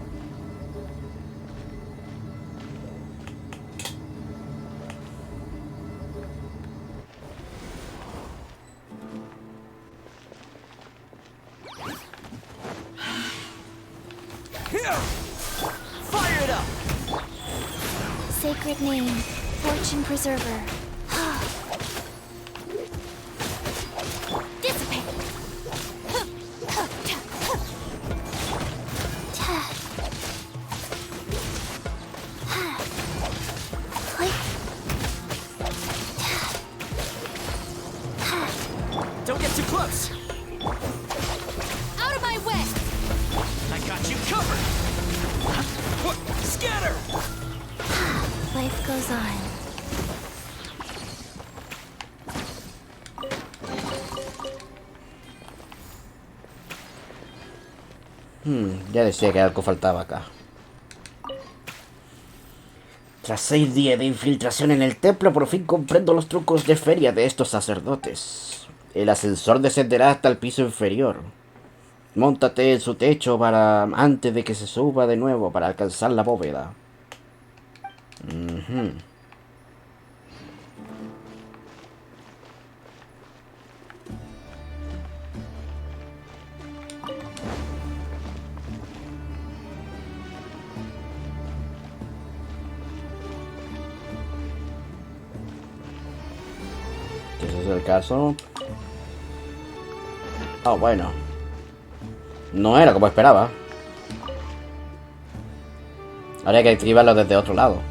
Fire it up! Sacred name, fortune preserver. Dissipate. Don't get too close! Out of my way! I got you covered! Scatter! Life goes on. Ya decía que algo faltaba acá. Tras 6 días de infiltración en el templo, por fin comprendo los trucos de feria de estos sacerdotes. El ascensor descenderá hasta el piso inferior. Móntate en su techo para antes de que se suba de nuevo para alcanzar la bóveda. Si ese es el caso. Oh, bueno. No era como esperaba. Habría que activarlo desde otro lado.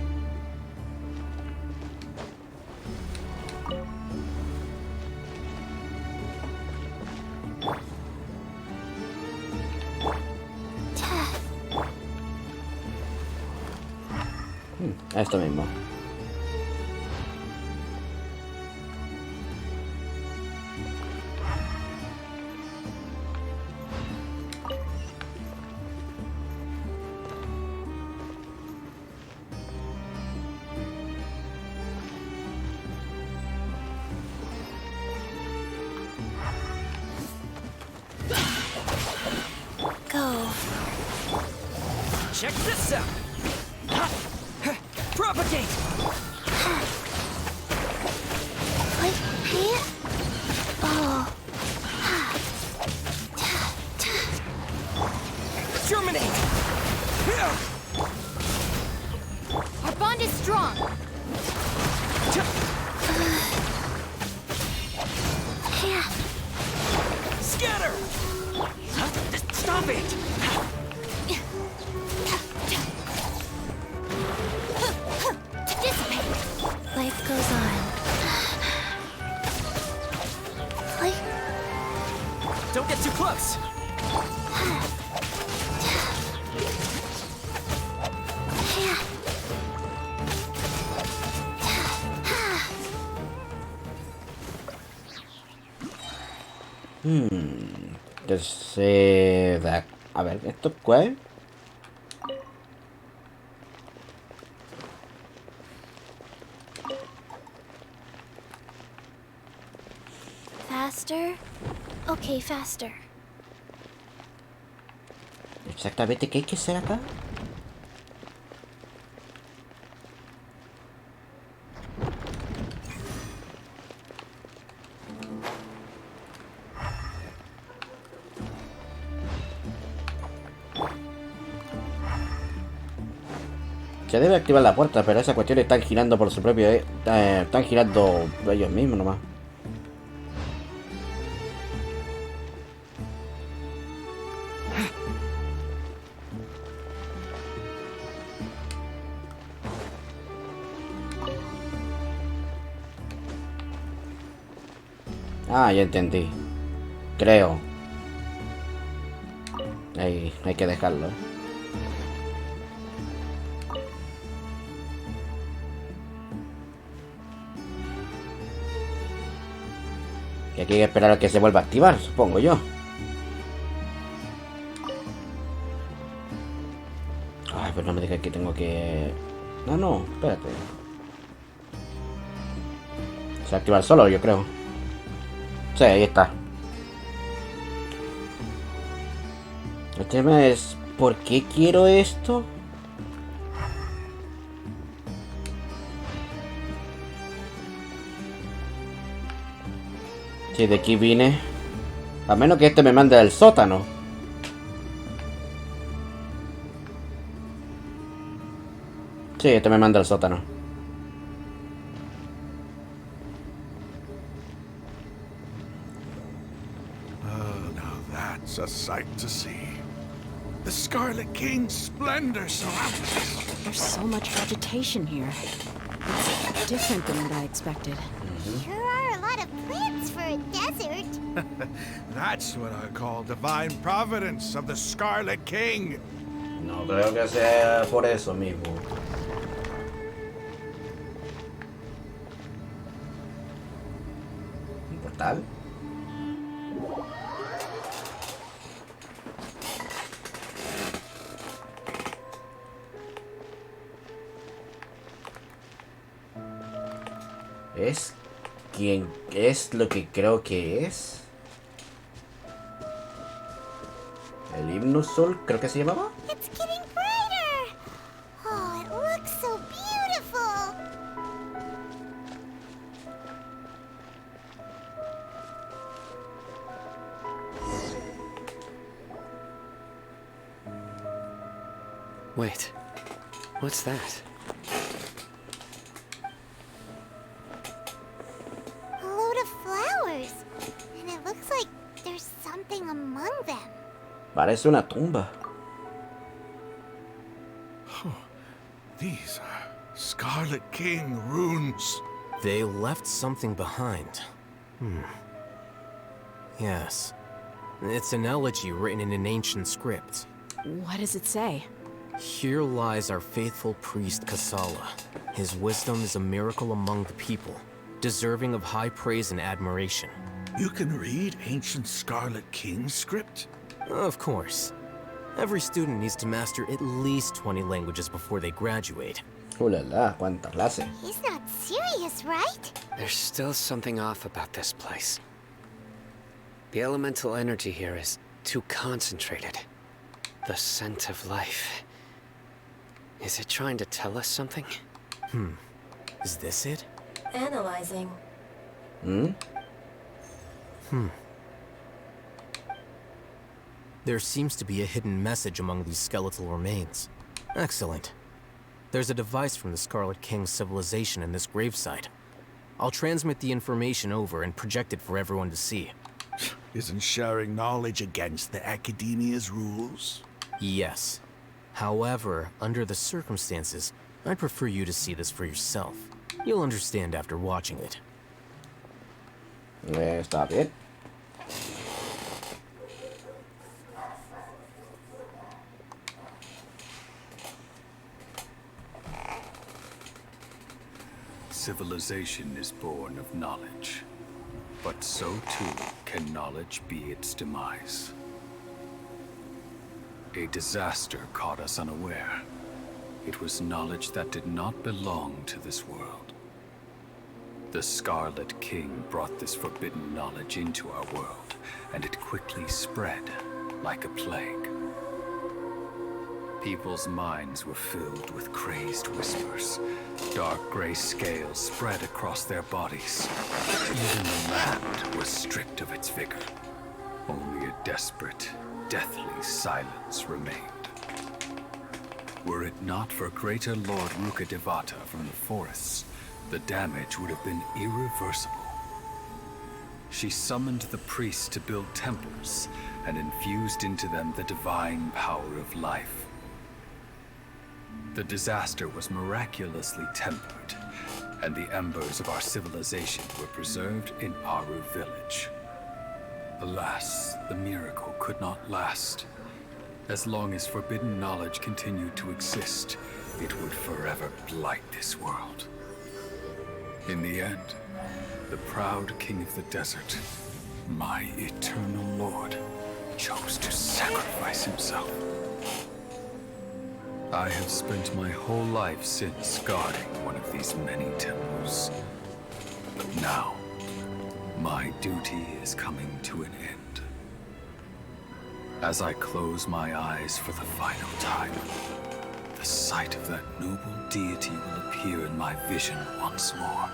Esto mismo. Go. Check this out! Propagate! Oh. Germinate! Our bond is strong. Scatter! Stop it! Life goes on. Don't get too close! Entonces, a ver, ¿esto cuál es? Faster? Okay, faster. Exactamente, ¿qué hay que hacer acá? Se debe activar la puerta, pero esas cuestiones están girando por su propio... están girando ellos mismos nomás. Ah, ya entendí. Creo. Ahí, hay que dejarlo. Y aquí hay que esperar a que se vuelva a activar, supongo yo. Ay, pero no me digas que tengo que... No, no, espérate. Se va a activar solo, yo creo. Sí, ahí está. El tema es... ¿por qué quiero esto? Sí, de aquí vine. A menos que este me mande al sótano. Sí, este me manda al sótano. Oh, now that's a sight to see. The Scarlet King's splendor surrounds us. There's so much vegetation here. It's different than what I expected. Sure are a lot of plants for a desert. That's what I call divine providence of the Scarlet King. No creo que sea por eso mismo. ¿Un portal? ¿Es quién es lo que creo que es? ¿El himno sol creo que se llamaba? It's getting brighter. Oh, it looks so beautiful. Wait, what's that? A load of flowers. And it looks like there's something among them. Parece una tumba. These are Scarlet King runes. They left something behind. Yes. It's an elegy written in an ancient script. What does it say? Here lies our faithful priest Kasala. His wisdom is a miracle among the people, deserving of high praise and admiration. You can read ancient Scarlet King script? Of course. Every student needs to master at least 20 languages before they graduate. Oh la la, cuánta clase. He's not serious, right? There's still something off about this place. The elemental energy here is too concentrated. The scent of life. Is it trying to tell us something? Is this it? Analyzing. There seems to be a hidden message among these skeletal remains. Excellent. There's a device from the Scarlet King's civilization in this gravesite. I'll transmit the information over and project it for everyone to see. Isn't sharing knowledge against the Academia's rules? Yes. However, under the circumstances, I'd prefer you to see this for yourself. You'll understand after watching it. Está bien. Civilization is born of knowledge, but so too can knowledge be its demise. A disaster caught us unaware. It was knowledge that did not belong to this world. The Scarlet King brought this forbidden knowledge into our world, and it quickly spread like a plague. People's minds were filled with crazed whispers. Dark gray scales spread across their bodies. Even the land was stripped of its vigor. Only a desperate, deathly silence remained. Were it not for greater Lord Rukkhadevata from the forests, the damage would have been irreversible. She summoned the priests to build temples and infused into them the divine power of life. The disaster was miraculously tempered, and the embers of our civilization were preserved in Aru village. Alas, the miracle could not last. As long as forbidden knowledge continued to exist, it would forever blight this world. In the end, the proud king of the desert, my eternal lord, chose to sacrifice himself. I have spent my whole life since guarding one of these many temples. But now, my duty is coming to an end. As I close my eyes for the final time, the sight of that noble deity will appear in my vision once more.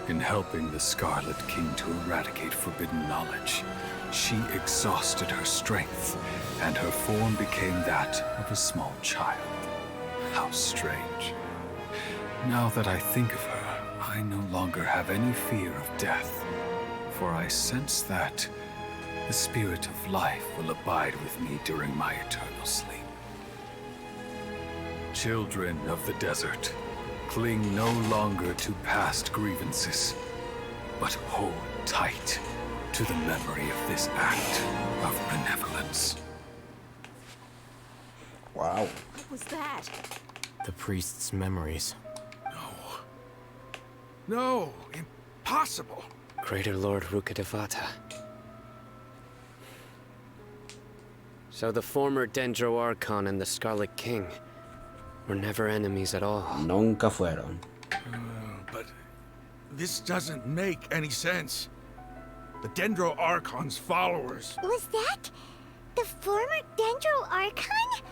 In helping the Scarlet King to eradicate forbidden knowledge, she exhausted her strength, and her form became that of a small child. How strange. Now that I think of her, I no longer have any fear of death, for I sense that the spirit of life will abide with me during my eternal sleep. Children of the desert, cling no longer to past grievances, but hold tight to the memory of this act of benevolence. Wow. What was that? The priest's memories. No, impossible. Greater Lord Rukkhadevata. So the former Dendro Archon and the Scarlet King were never enemies at all. Nunca fueron. But this doesn't make any sense. The Dendro Archon's followers. Was that the former Dendro Archon?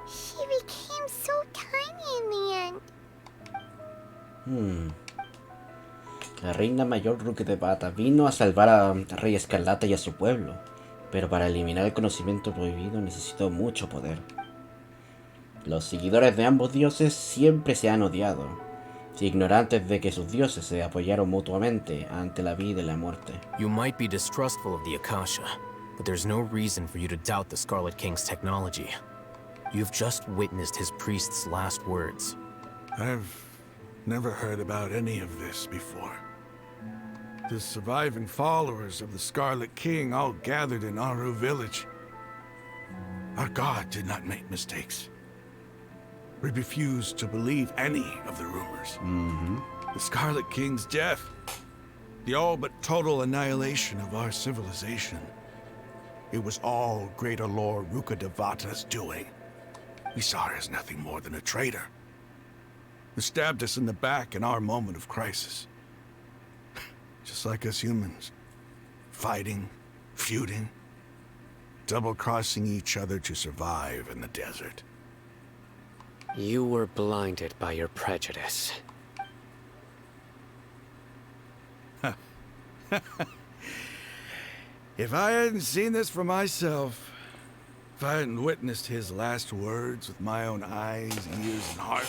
She became so tiny in the end. La reina mayor Rukkhadevata vino a salvar a Rey Escarlata y a su pueblo, pero para eliminar el conocimiento prohibido necesitó mucho poder. Los seguidores de ambos dioses siempre se han odiado, ignorantes de que sus dioses se apoyaron mutuamente ante la vida y la muerte. You might be distrustful of the Akasha, but there's no reason for you to doubt the Scarlet King's technology. You've just witnessed his priest's last words. I've never heard about any of this before. The surviving followers of the Scarlet King all gathered in Aru village. Our god did not make mistakes. We refused to believe any of the rumors. The Scarlet King's death, the all but total annihilation of our civilization. It was all Greater Lord Rukkhadevata's doing. We saw her as nothing more than a traitor, who stabbed us in the back in our moment of crisis. Just like us humans. Fighting, feuding, double-crossing each other to survive in the desert. You were blinded by your prejudice. If I hadn't seen this for myself, if I hadn't witnessed his last words with my own eyes, ears, and heart,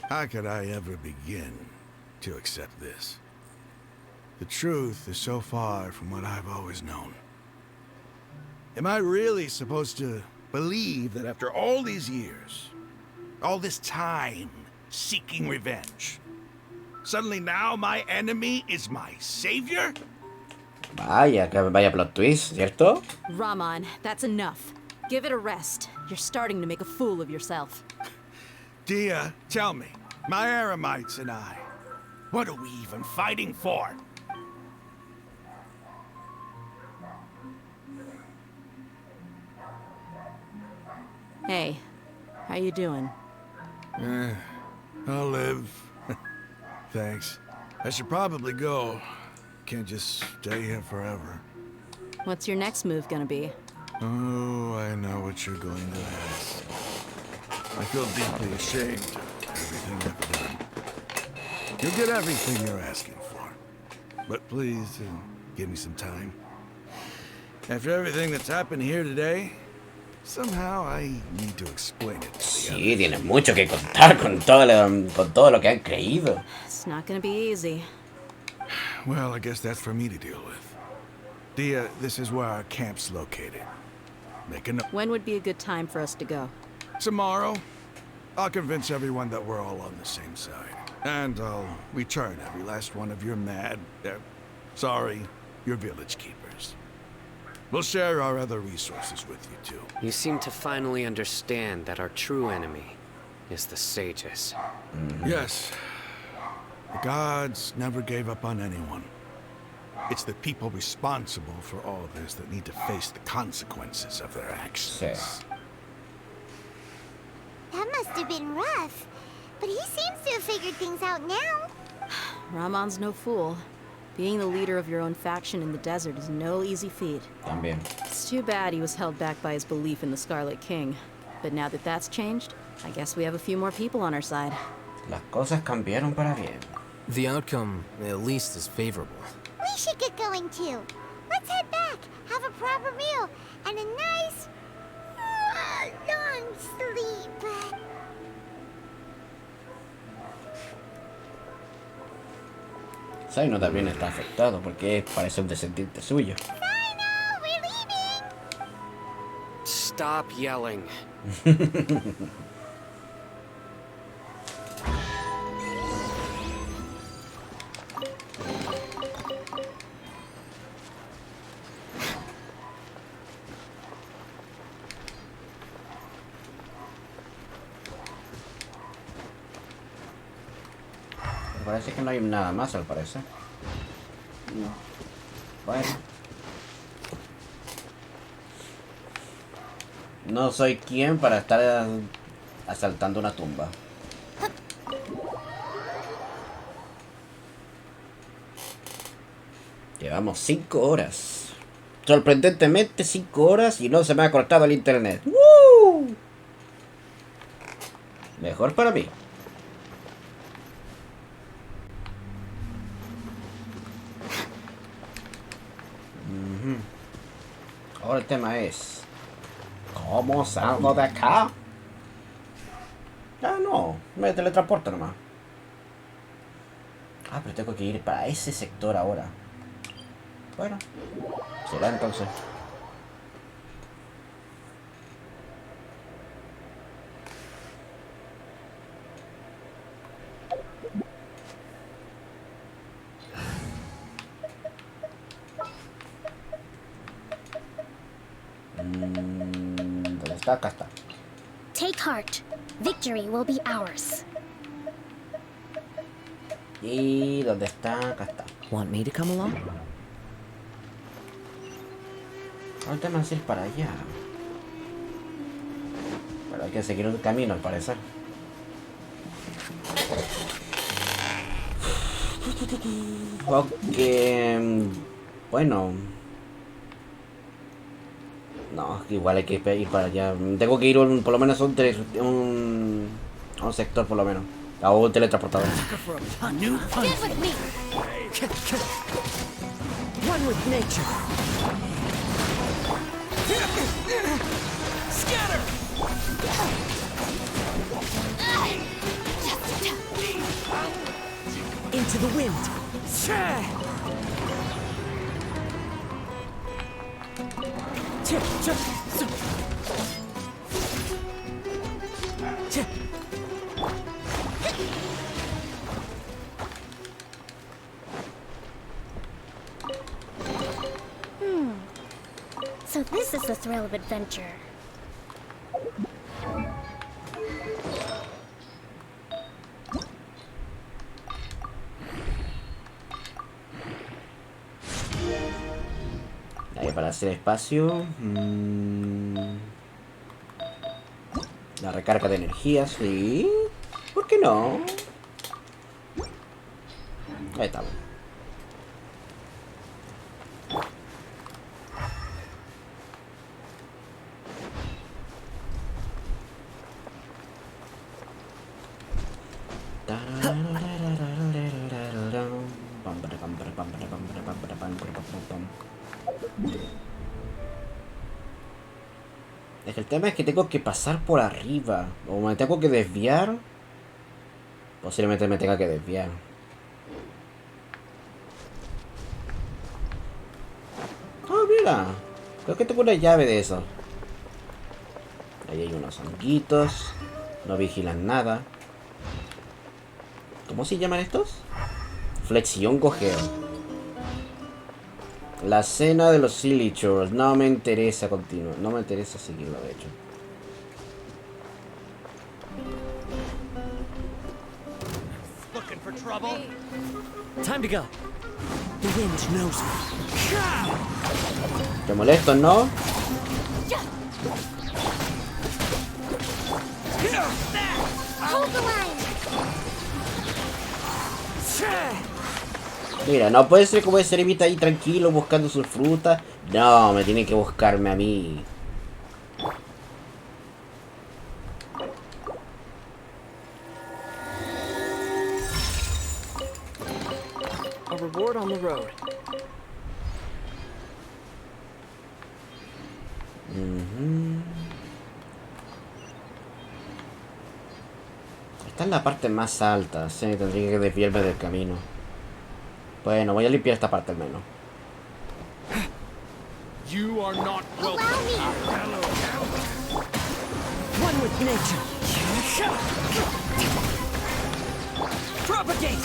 how could I ever begin to accept this? The truth is so far from what I've always known. Am I really supposed to believe that after all these years, all this time seeking revenge, suddenly now my enemy is my savior? Vaya plot twist, ¿cierto? Raman, that's enough. Give it a rest. You're starting to make a fool of yourself. Dia, tell me, my Aramites and I, what are we even fighting for? Hey, how you doing? I'll live. Thanks. I should probably go. Can't just stay here forever. What's your next move gonna be? Oh, I know what you're going to ask. I feel deeply ashamed of everything I've done. You'll get everything you're asking for. But please, give me some time. After everything that's happened here today, somehow I need to explain it to the Sí, tienes mucho que contar con todo lo que han creído. It's not gonna be easy. Well, I guess that's for me to deal with. Dia, this is where our camp's located. When would be a good time for us to go? Tomorrow. I'll convince everyone that we're all on the same side. And I'll return every last one of your your village keepers. We'll share our other resources with you too. You seem to finally understand that our true enemy is the sages. Yes. The gods never gave up on anyone. It's the people responsible for all this that need to face the consequences of their actions. That must have been rough. But he seems to have figured things out now. Ramon's no fool. Being the leader of your own faction in the desert is no easy feat. También. It's too bad he was held back by his belief in the Scarlet King. But now that that's changed, I guess we have a few more people on our side. Las cosas cambiaron para bien. The outcome, at least, is favorable. We should get going too. Let's head back, have a proper meal, and a nice, long sleep. Saino también está afectado porque parece un descendiente suyo. Saino, we're leaving. Stop yelling. Parece que no hay nada más al parecer. No. Bueno. No soy quien para estar asaltando una tumba. Llevamos 5 horas. Sorprendentemente 5 horas y no se me ha cortado el internet. ¡Woo! Mejor para mí. Ahora el tema es... ¿cómo salgo de acá? Ah, no. Me teletransporto nomás. Ah, pero tengo que ir para ese sector ahora. Bueno. Será entonces. ¿Dónde está? Acá está. Take heart. Victory will be ours. ¿Y dónde está? Acá está. Want me to come along? Ahora tenemos que ir para allá. Pero hay que seguir un camino al parecer. Ok. Bueno. No, igual hay que ir para allá. Tengo que ir por lo menos a un sector por lo menos. A un teletransportador. Get with me. One with nature. Scatter! Into the wind. So this is the thrill of adventure. Ahí para hacer espacio. La recarga de energía, sí. ¿Por qué no? Ahí estamos. Es que el tema es que tengo que pasar por arriba. O me tengo que desviar. Posiblemente me tenga que desviar. Oh, mira. Creo que tengo una llave de eso. Ahí hay unos honguitos. No vigilan nada. ¿Cómo se llaman estos? Flexión cojeo. La cena de los Silly-Churs. No me interesa continuar. No me interesa seguirlo, de hecho. Looking for trouble? Time to go. The wind knows me. Te molesto, ¿no? Hold the line. Mira, no puede ser como ese eremita ahí tranquilo buscando sus frutas. No, me tiene que buscarme a mí. A reward on the road. Está en la parte más alta. Sí, tendría que desviarme del camino. Bueno, voy a limpiar esta parte al menos. You are not Allow welcome. me. One with nature. Propagate!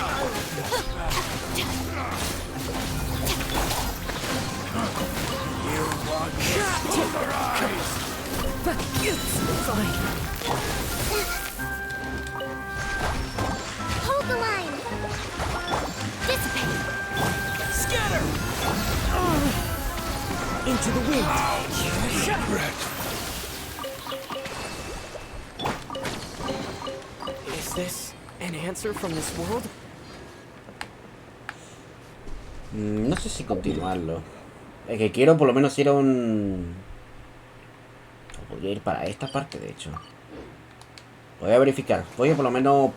You want to polarize. Fine. Hold the line. Dissipate. Scatter! Into the wind. Is this an answer from this world? No sé si continuarlo. Es que quiero por lo menos ir a un... Podría ir para esta parte, de hecho. Voy a verificar. Voy a por lo menos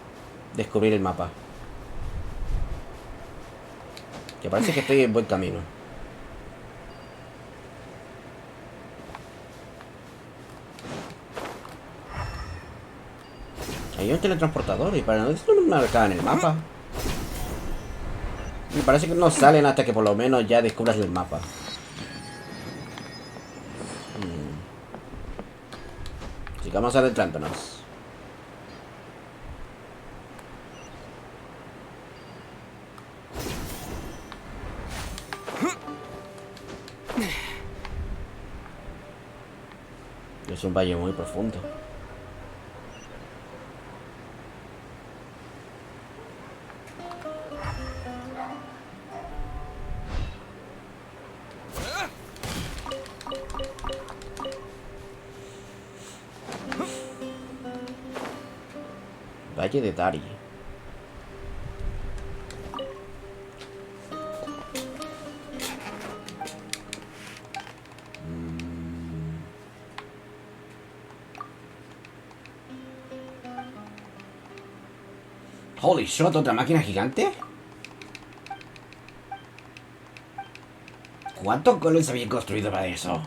descubrir el mapa. Que parece que estoy en buen camino. Hay un teletransportador y para no esto no me marcaba en el mapa. Me parece que no salen hasta que por lo menos ya descubras el mapa. Sigamos adentrándonos. Es un valle muy profundo. Valle de Dari. Holy shit, ¿otra máquina gigante? ¿Cuántos golems habían construido para eso?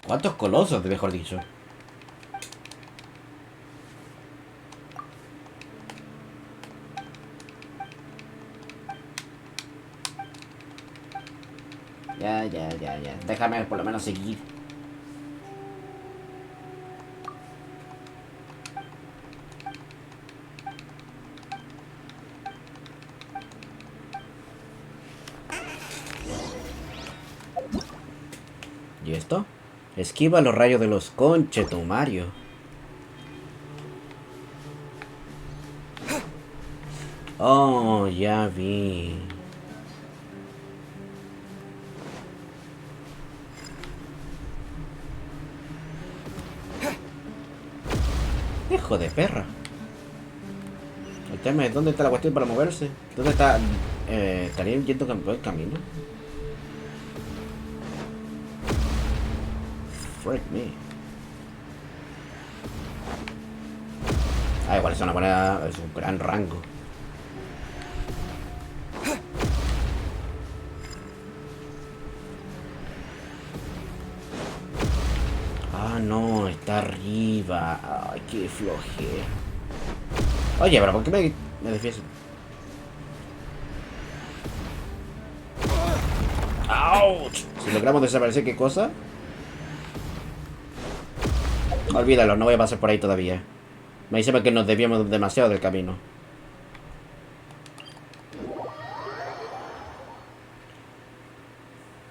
¿Cuántos colosos, mejor dicho? Ya. Déjame por lo menos seguir. ¿Y esto? Esquiva los rayos de los conchetumarios. Oh, ya vi. Hijo de perra. El tema es dónde está la cuestión para moverse. ¿Dónde está? ¿Estarían yendo por el camino? Frick me. Ah, igual es una buena. Es un gran rango. Ah, no, está arriba. Ay, qué flojera. Oye, pero ¿por qué me defiendes? ¡Auch! Si logramos desaparecer, ¿qué cosa? Olvídalo, no voy a pasar por ahí todavía. Me dice que nos desviamos demasiado del camino.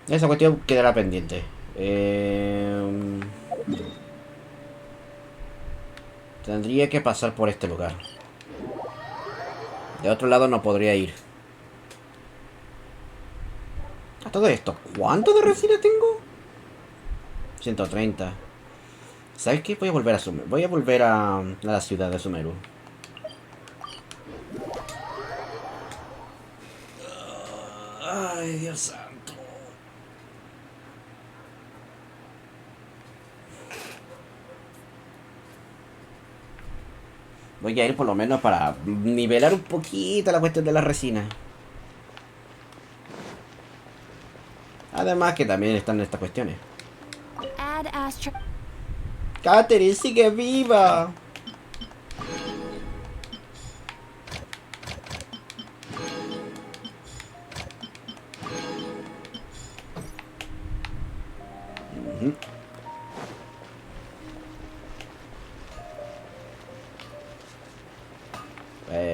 Esa cuestión quedará pendiente. Tendría que pasar por este lugar. De otro lado no podría ir. A todo esto, ¿cuánto de resina tengo? 130. ¿Sabes qué? Voy a volver a Summeru. Voy a volver a la ciudad de Summeru. Ay, Dios santo. Voy a ir por lo menos para nivelar un poquito la cuestión de la resina. Además que también están estas cuestiones. Catherine sigue viva.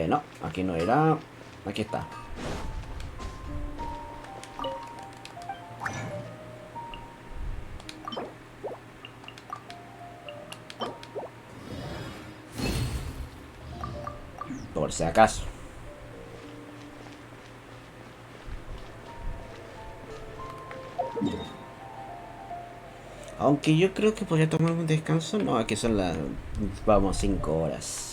No, aquí no era. Aquí está. Por si acaso. Aunque yo creo que podría tomar un descanso. No, aquí son las... Vamos, 5 horas.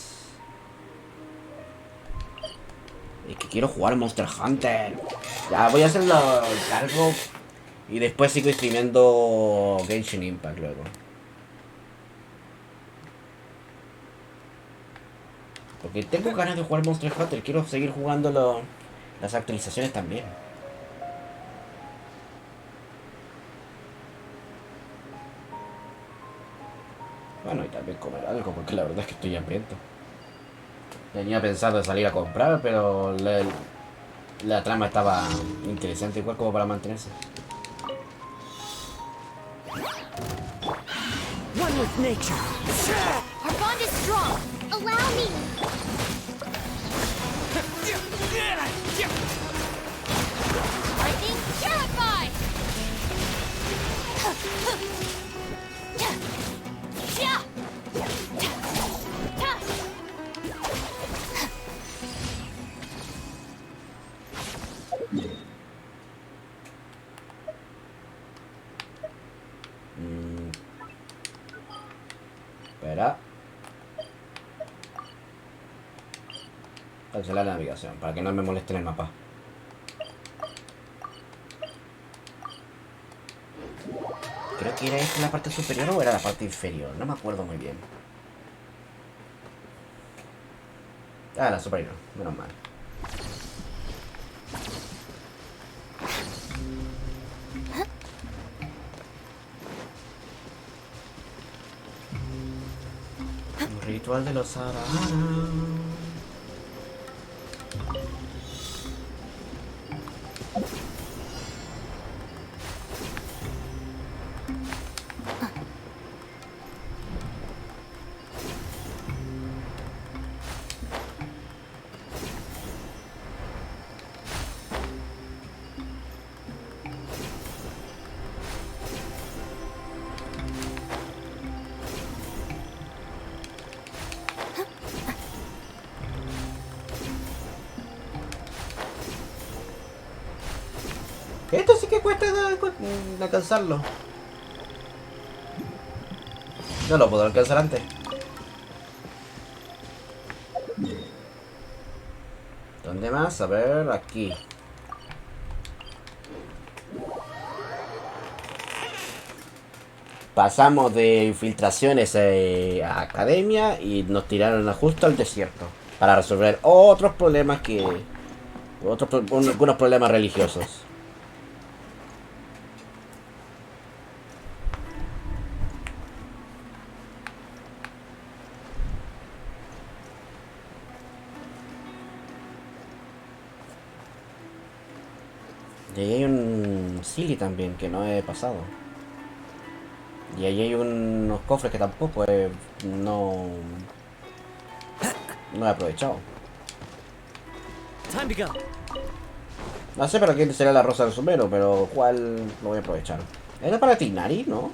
Es que quiero jugar Monster Hunter. Ya, voy a hacerlo cargo. Y después sigo streamiendo Genshin Impact luego. Porque tengo ganas de jugar Monster Hunter. Quiero seguir jugando las actualizaciones también. Bueno, y también comer algo, porque la verdad es que estoy hambriento. Tenía pensado salir a comprar, pero la trama estaba interesante igual como para mantenerse. One with nature. Our bond is strong. Allow me. Lightning purified. Espera. Cancelar la navegación para que no me moleste en el mapa. Creo que era esta la parte superior o era la parte inferior. No me acuerdo muy bien. Ah, la superior. Menos mal. Un ritual de los Aru. Esto sí que cuesta alcanzarlo. No lo puedo alcanzar antes. ¿Dónde más? A ver, aquí. Pasamos de infiltraciones a academia y nos tiraron justo al desierto para resolver otros problemas algunos problemas religiosos. Y ahí hay un Silly también que no he pasado. Y ahí hay unos cofres que tampoco no he aprovechado. Time to go. No sé para quién será la rosa del Summeru, pero ¿cuál lo voy a aprovechar? ¿Era para Tignari, no?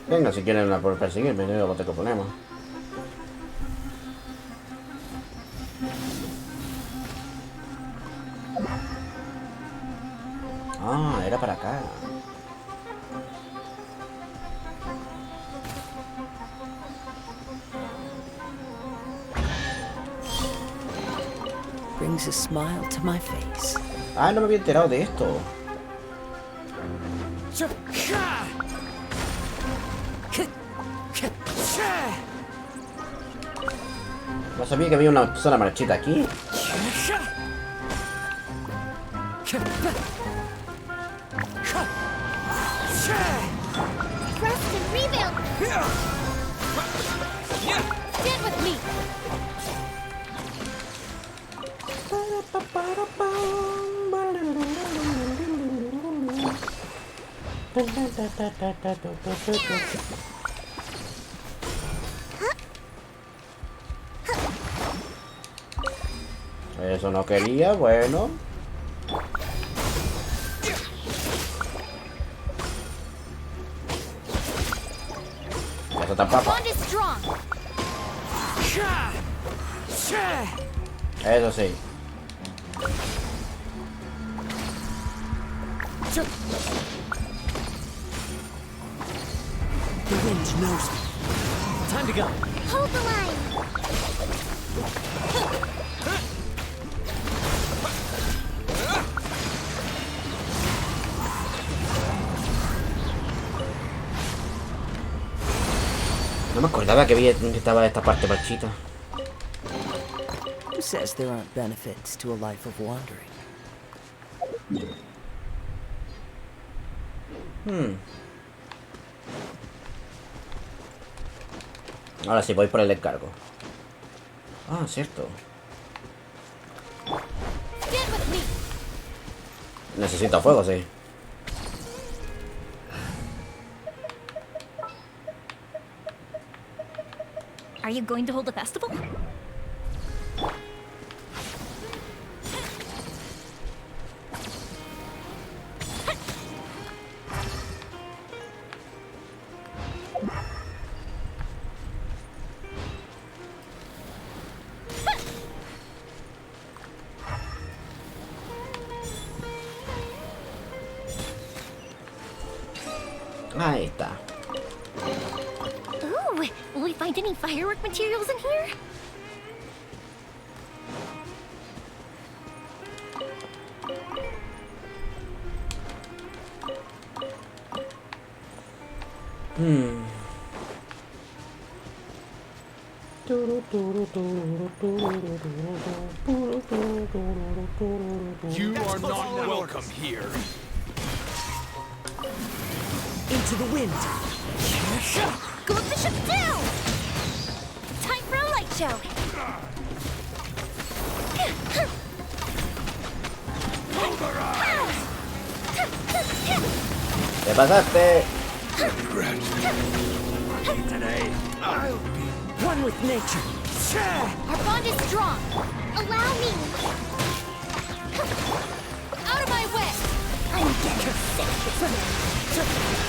Venga, si quieren por perseguirme, yo no tengo problema. Ah, era para acá. Brings a smile to my face. Ah, no me había enterado de esto. No sabía que había una zona marchita aquí. Rest and rebuild! Stand with me! Eso no quería, bueno. Eso está papa. Eso sí. The wind knows me. Time to go. Hold the line! No me acordaba que estaba esta parte marchita. Who says there aren't benefits to a life of wandering? Ahora sí, voy por el encargo. Ah, cierto. Necesito fuego, sí. Are you going to hold a festival? Ahí está. Ooh, will we find any firework materials in here? You are not welcome here. Into the wind. Go up the ship down! Time for a light show! ¿Qué pasaste? Today, I'll be one with nature. our bond is strong. Allow me. Out of my way. I'm getting sick.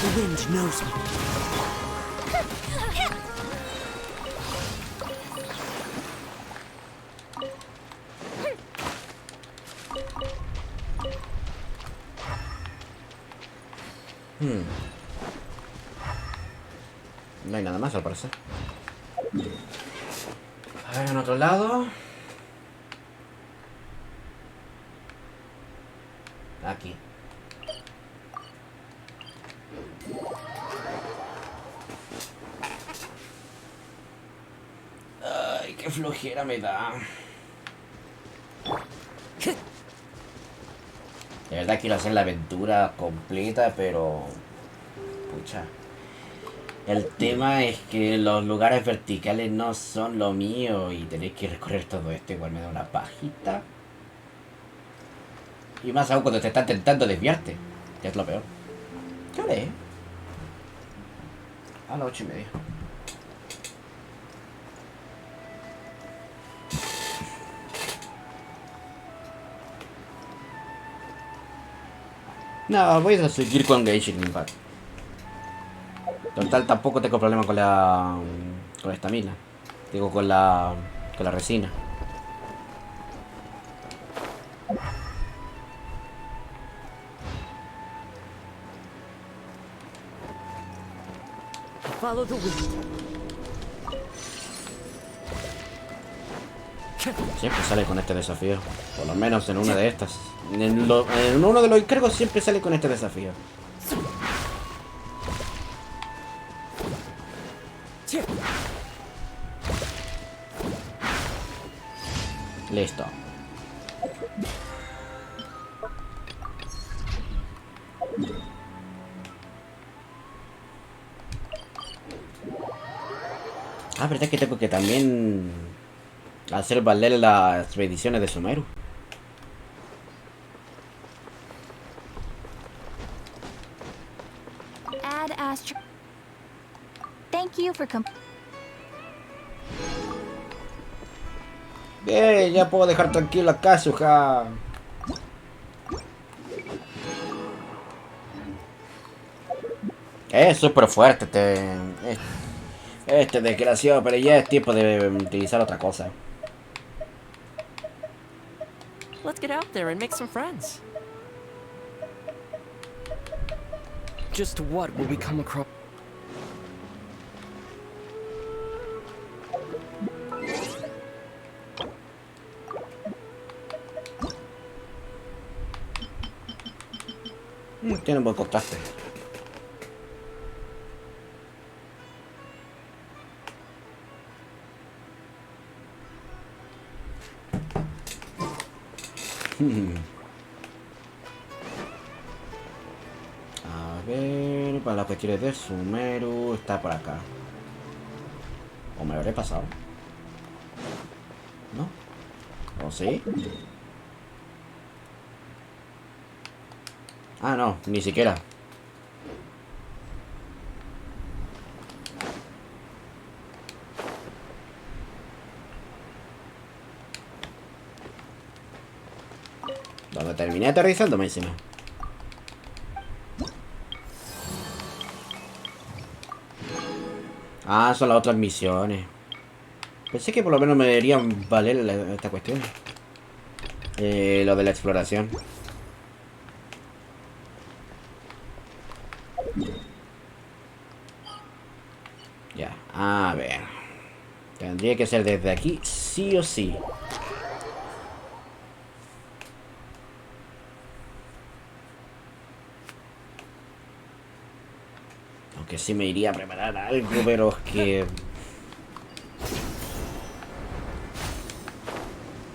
The wind knows me. No hay nada más al parecer. A ver, en otro lado. Aquí. Ay, qué flojera me da. De verdad quiero hacer la aventura completa, pero... Pucha. El tema es que los lugares verticales no son lo mío y tener que recorrer todo esto igual me da una pajita. Y más aún cuando te están intentando desviarte, que es lo peor. ¿Qué hora es? A las 8:30. No, voy a seguir con Genshin Impact. Total, tampoco tengo problema con la... con esta mina. Digo, con la resina. Follow the wind. Siempre sale con este desafío. Por lo menos en una de estas. En uno de los encargos siempre sale con este desafío. Listo. Ah, verdad que tengo que también hacer valer las expediciones de Summeru. Add Astro. Thank you for Bien, ya puedo dejar tranquilo a Kazuha. Es súper fuerte este desgraciado, pero ya es tiempo de utilizar otra cosa. Let's get out there and make some friends. Just what will we come across? Tiene un buen contraste. A ver, para las cuestiones de Summeru está por acá. ¿O me lo habré pasado? ¿No? ¿O sí? Ah, no, ni siquiera. Donde terminé aterrizando encima. Ah, son las otras misiones. Pensé que por lo menos me deberían valer esta cuestión. Lo de la exploración. Ya, a ver. Tendría que ser desde aquí, sí o sí. Aunque sí me iría a preparar algo, pero es que...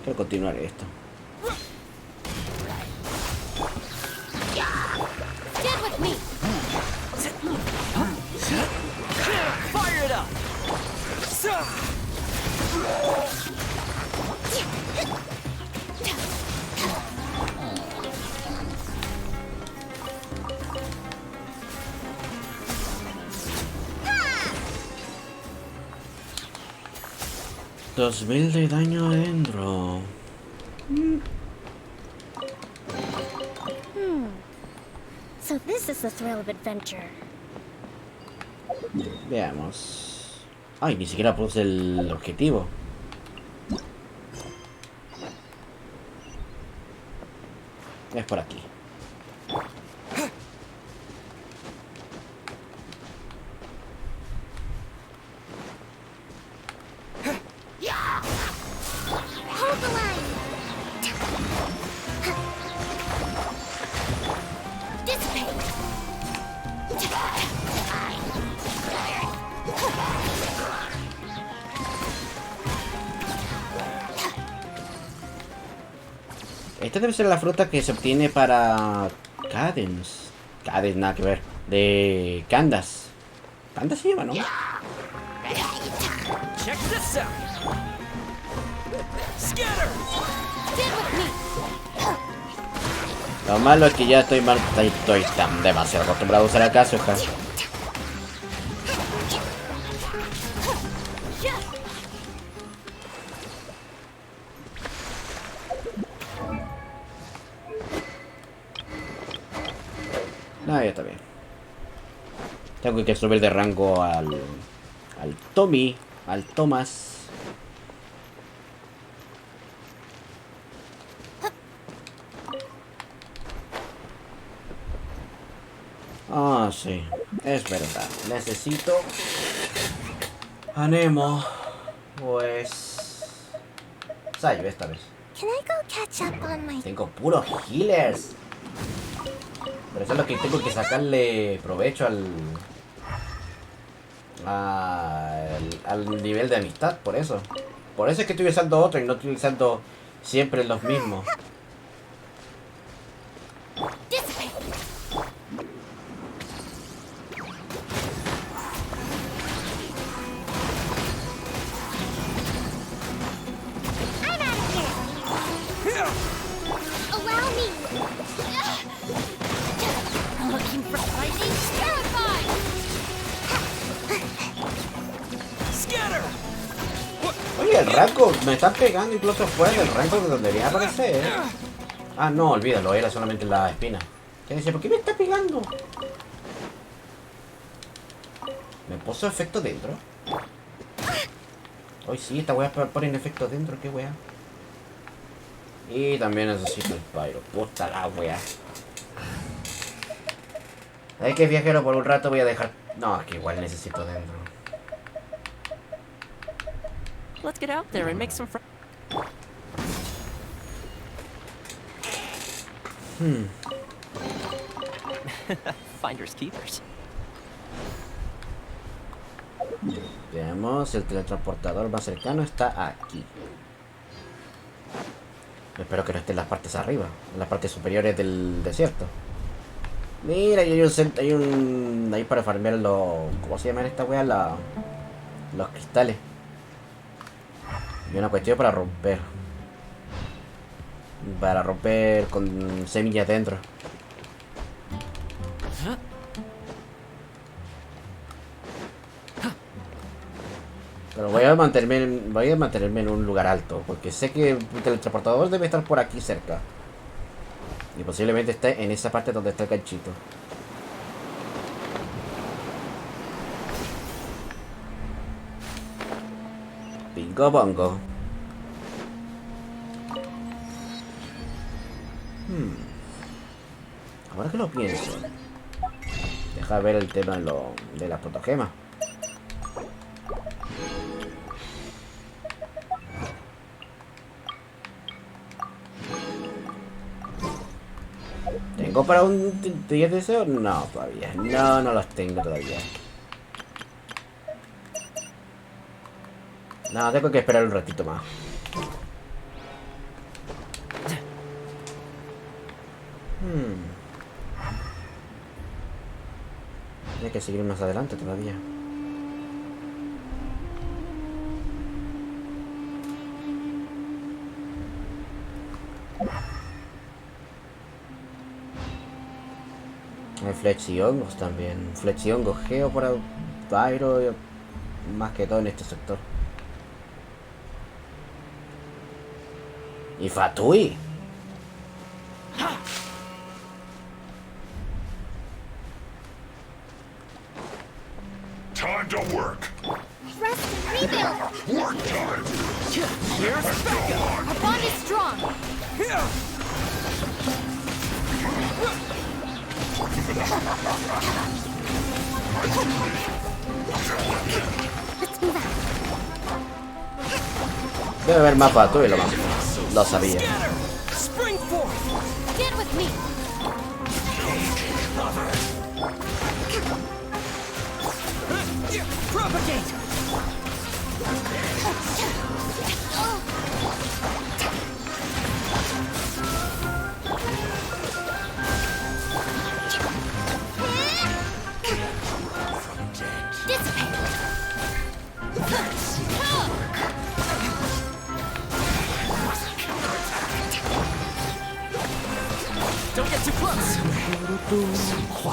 quiero continuar esto. Stand with me. Fire it up! 2000 de daño adentro. So this is the thrill of adventure. Veamos. Ay, ni siquiera puse el objetivo. Es por aquí. Hold the line. Dissipate. Esta debe ser la fruta que se obtiene para Cadens. Cadens, nada que ver. De Candas. Candas se llama, ¿no? Check this out. Scatter. Get with me. Lo malo es que ya estoy tan demasiado acostumbrado a usar la Kazuha. Ah, ya está bien. Tengo que subir de rango al Tommy, al Thomas. Ah, sí, es verdad. Necesito a Nemo. Pues Sayo esta vez. Can I go catch up on my... Tengo puros healers. Pero eso es lo que tengo que sacarle provecho al nivel de amistad, por eso. Por eso es que estoy usando otro y no estoy usando siempre los mismos. Allow me! Looking for fighting? Terrified! Scatter. Oye, el rango me está pegando incluso fuera del rango de donde debería aparecer. Ah, no, olvídalo, era solamente la espina. ¿Qué dice? ¿Por qué me está pegando? ¿Me puso efecto dentro? Hoy sí, esta wea ponen efecto dentro, qué wea. Y también necesito el pyro. Puta la wea. ¿Sabes qué, viajero? Por un rato voy a dejar... No, es que igual necesito dentro. Let's get out there and make some friends. Finders keepers. Veamos, el teletransportador más cercano está aquí. Espero que no esté en las partes arriba, en las partes superiores del desierto. Mira, hay un ahí para farmear los... ¿Cómo se llaman esta wea? Los cristales. Y una cuestión para romper. Para romper con semillas dentro. Pero voy a mantenerme en un lugar alto, porque sé que el teletransportador debe estar por aquí cerca. Y posiblemente esté en esa parte donde está el ganchito. Bingo bongo. Ahora que lo pienso, deja ver el tema de las protogemas. ¿Tengo para un 10 deseos? No, todavía. No los tengo todavía. No, tengo que esperar un ratito más. Hay que seguir más adelante todavía. Hay flexiongos también. Flexiongos geo para Pyro, más que todo en este sector. Y Fatui. Time to work. Rest and rebuild! Work time. Here's backup. Our bond is strong! Let's move out. Debe haber más Fatui, lo sabía. Spring forth. Get with me! Propagate.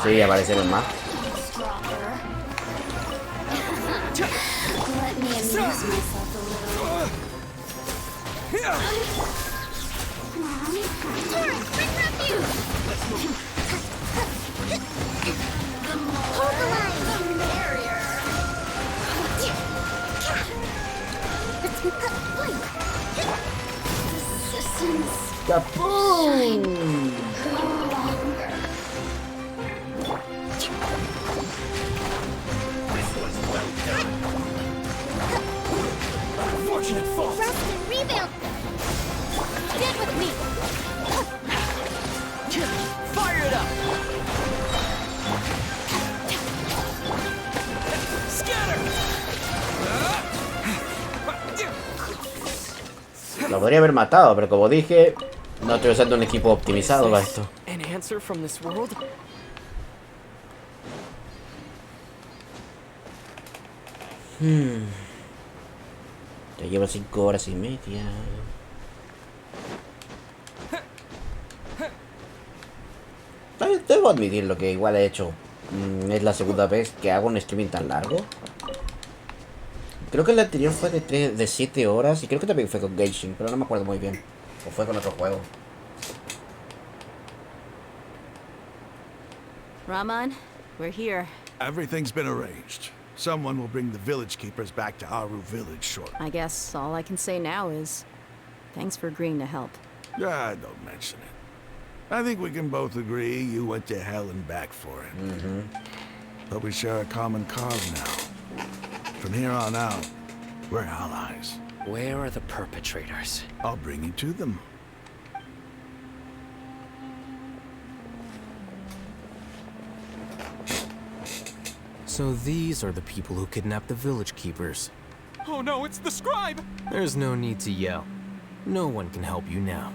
Sí, aparecieron más. Let me amuse myself a little. Hold the line! The barrier! Resistance. Kaboom! No longer. Unfortunate fault. Rest and rebuild! Get with me! Fire it up! Lo podría haber matado, pero como dije, no estoy usando un equipo optimizado para esto. An answer from this world? Ya llevo 5 horas y media. Debo admitirlo que igual he hecho. Es la segunda vez que hago un streaming tan largo. Creo que el anterior fue de 7 horas y creo que también fue con Genshin, pero no me acuerdo muy bien. O fue con otro juego. Raman, we're here. Everything's been arranged. Someone will bring the village keepers back to Aru village shortly. I guess all I can say now is thanks for agreeing to help. Don't mention it. I think we can both agree you went to hell and back for it. But we share a common cause now. From here on out, we're allies. Where are the perpetrators? I'll bring you to them. So these are the people who kidnapped the village keepers. Oh no, it's the scribe! There's no need to yell. No one can help you now.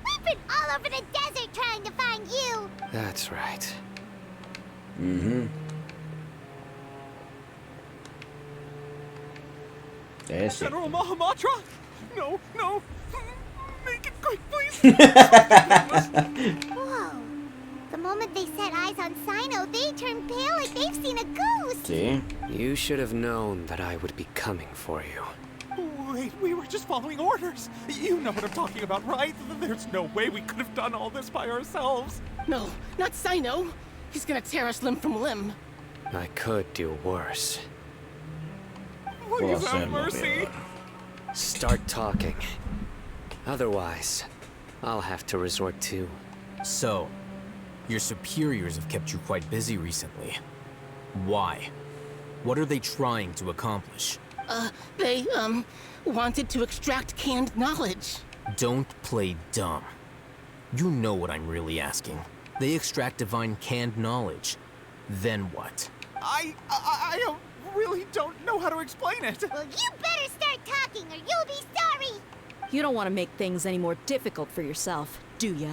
We've been all over the desert trying to find you! That's right. General Mahamatra? No, no. Make it quick, please. Whoa. The moment they set eyes on Sino, they turned pale like they've seen a ghost! Sí. You should have known that I would be coming for you. Wait, we were just following orders. You know what I'm talking about, right? There's no way we could have done all this by ourselves. No, not Sino. He's gonna tear us limb from limb. I could do worse. Please have mercy. Start talking. Otherwise, I'll have to resort to... So, your superiors have kept you quite busy recently. Why? What are they trying to accomplish? They, wanted to extract canned knowledge. Don't play dumb. You know what I'm really asking. They extract divine canned knowledge. Then what? I really don't know how to explain it. Well, you better start talking or you'll be sorry! You don't want to make things any more difficult for yourself, do ya?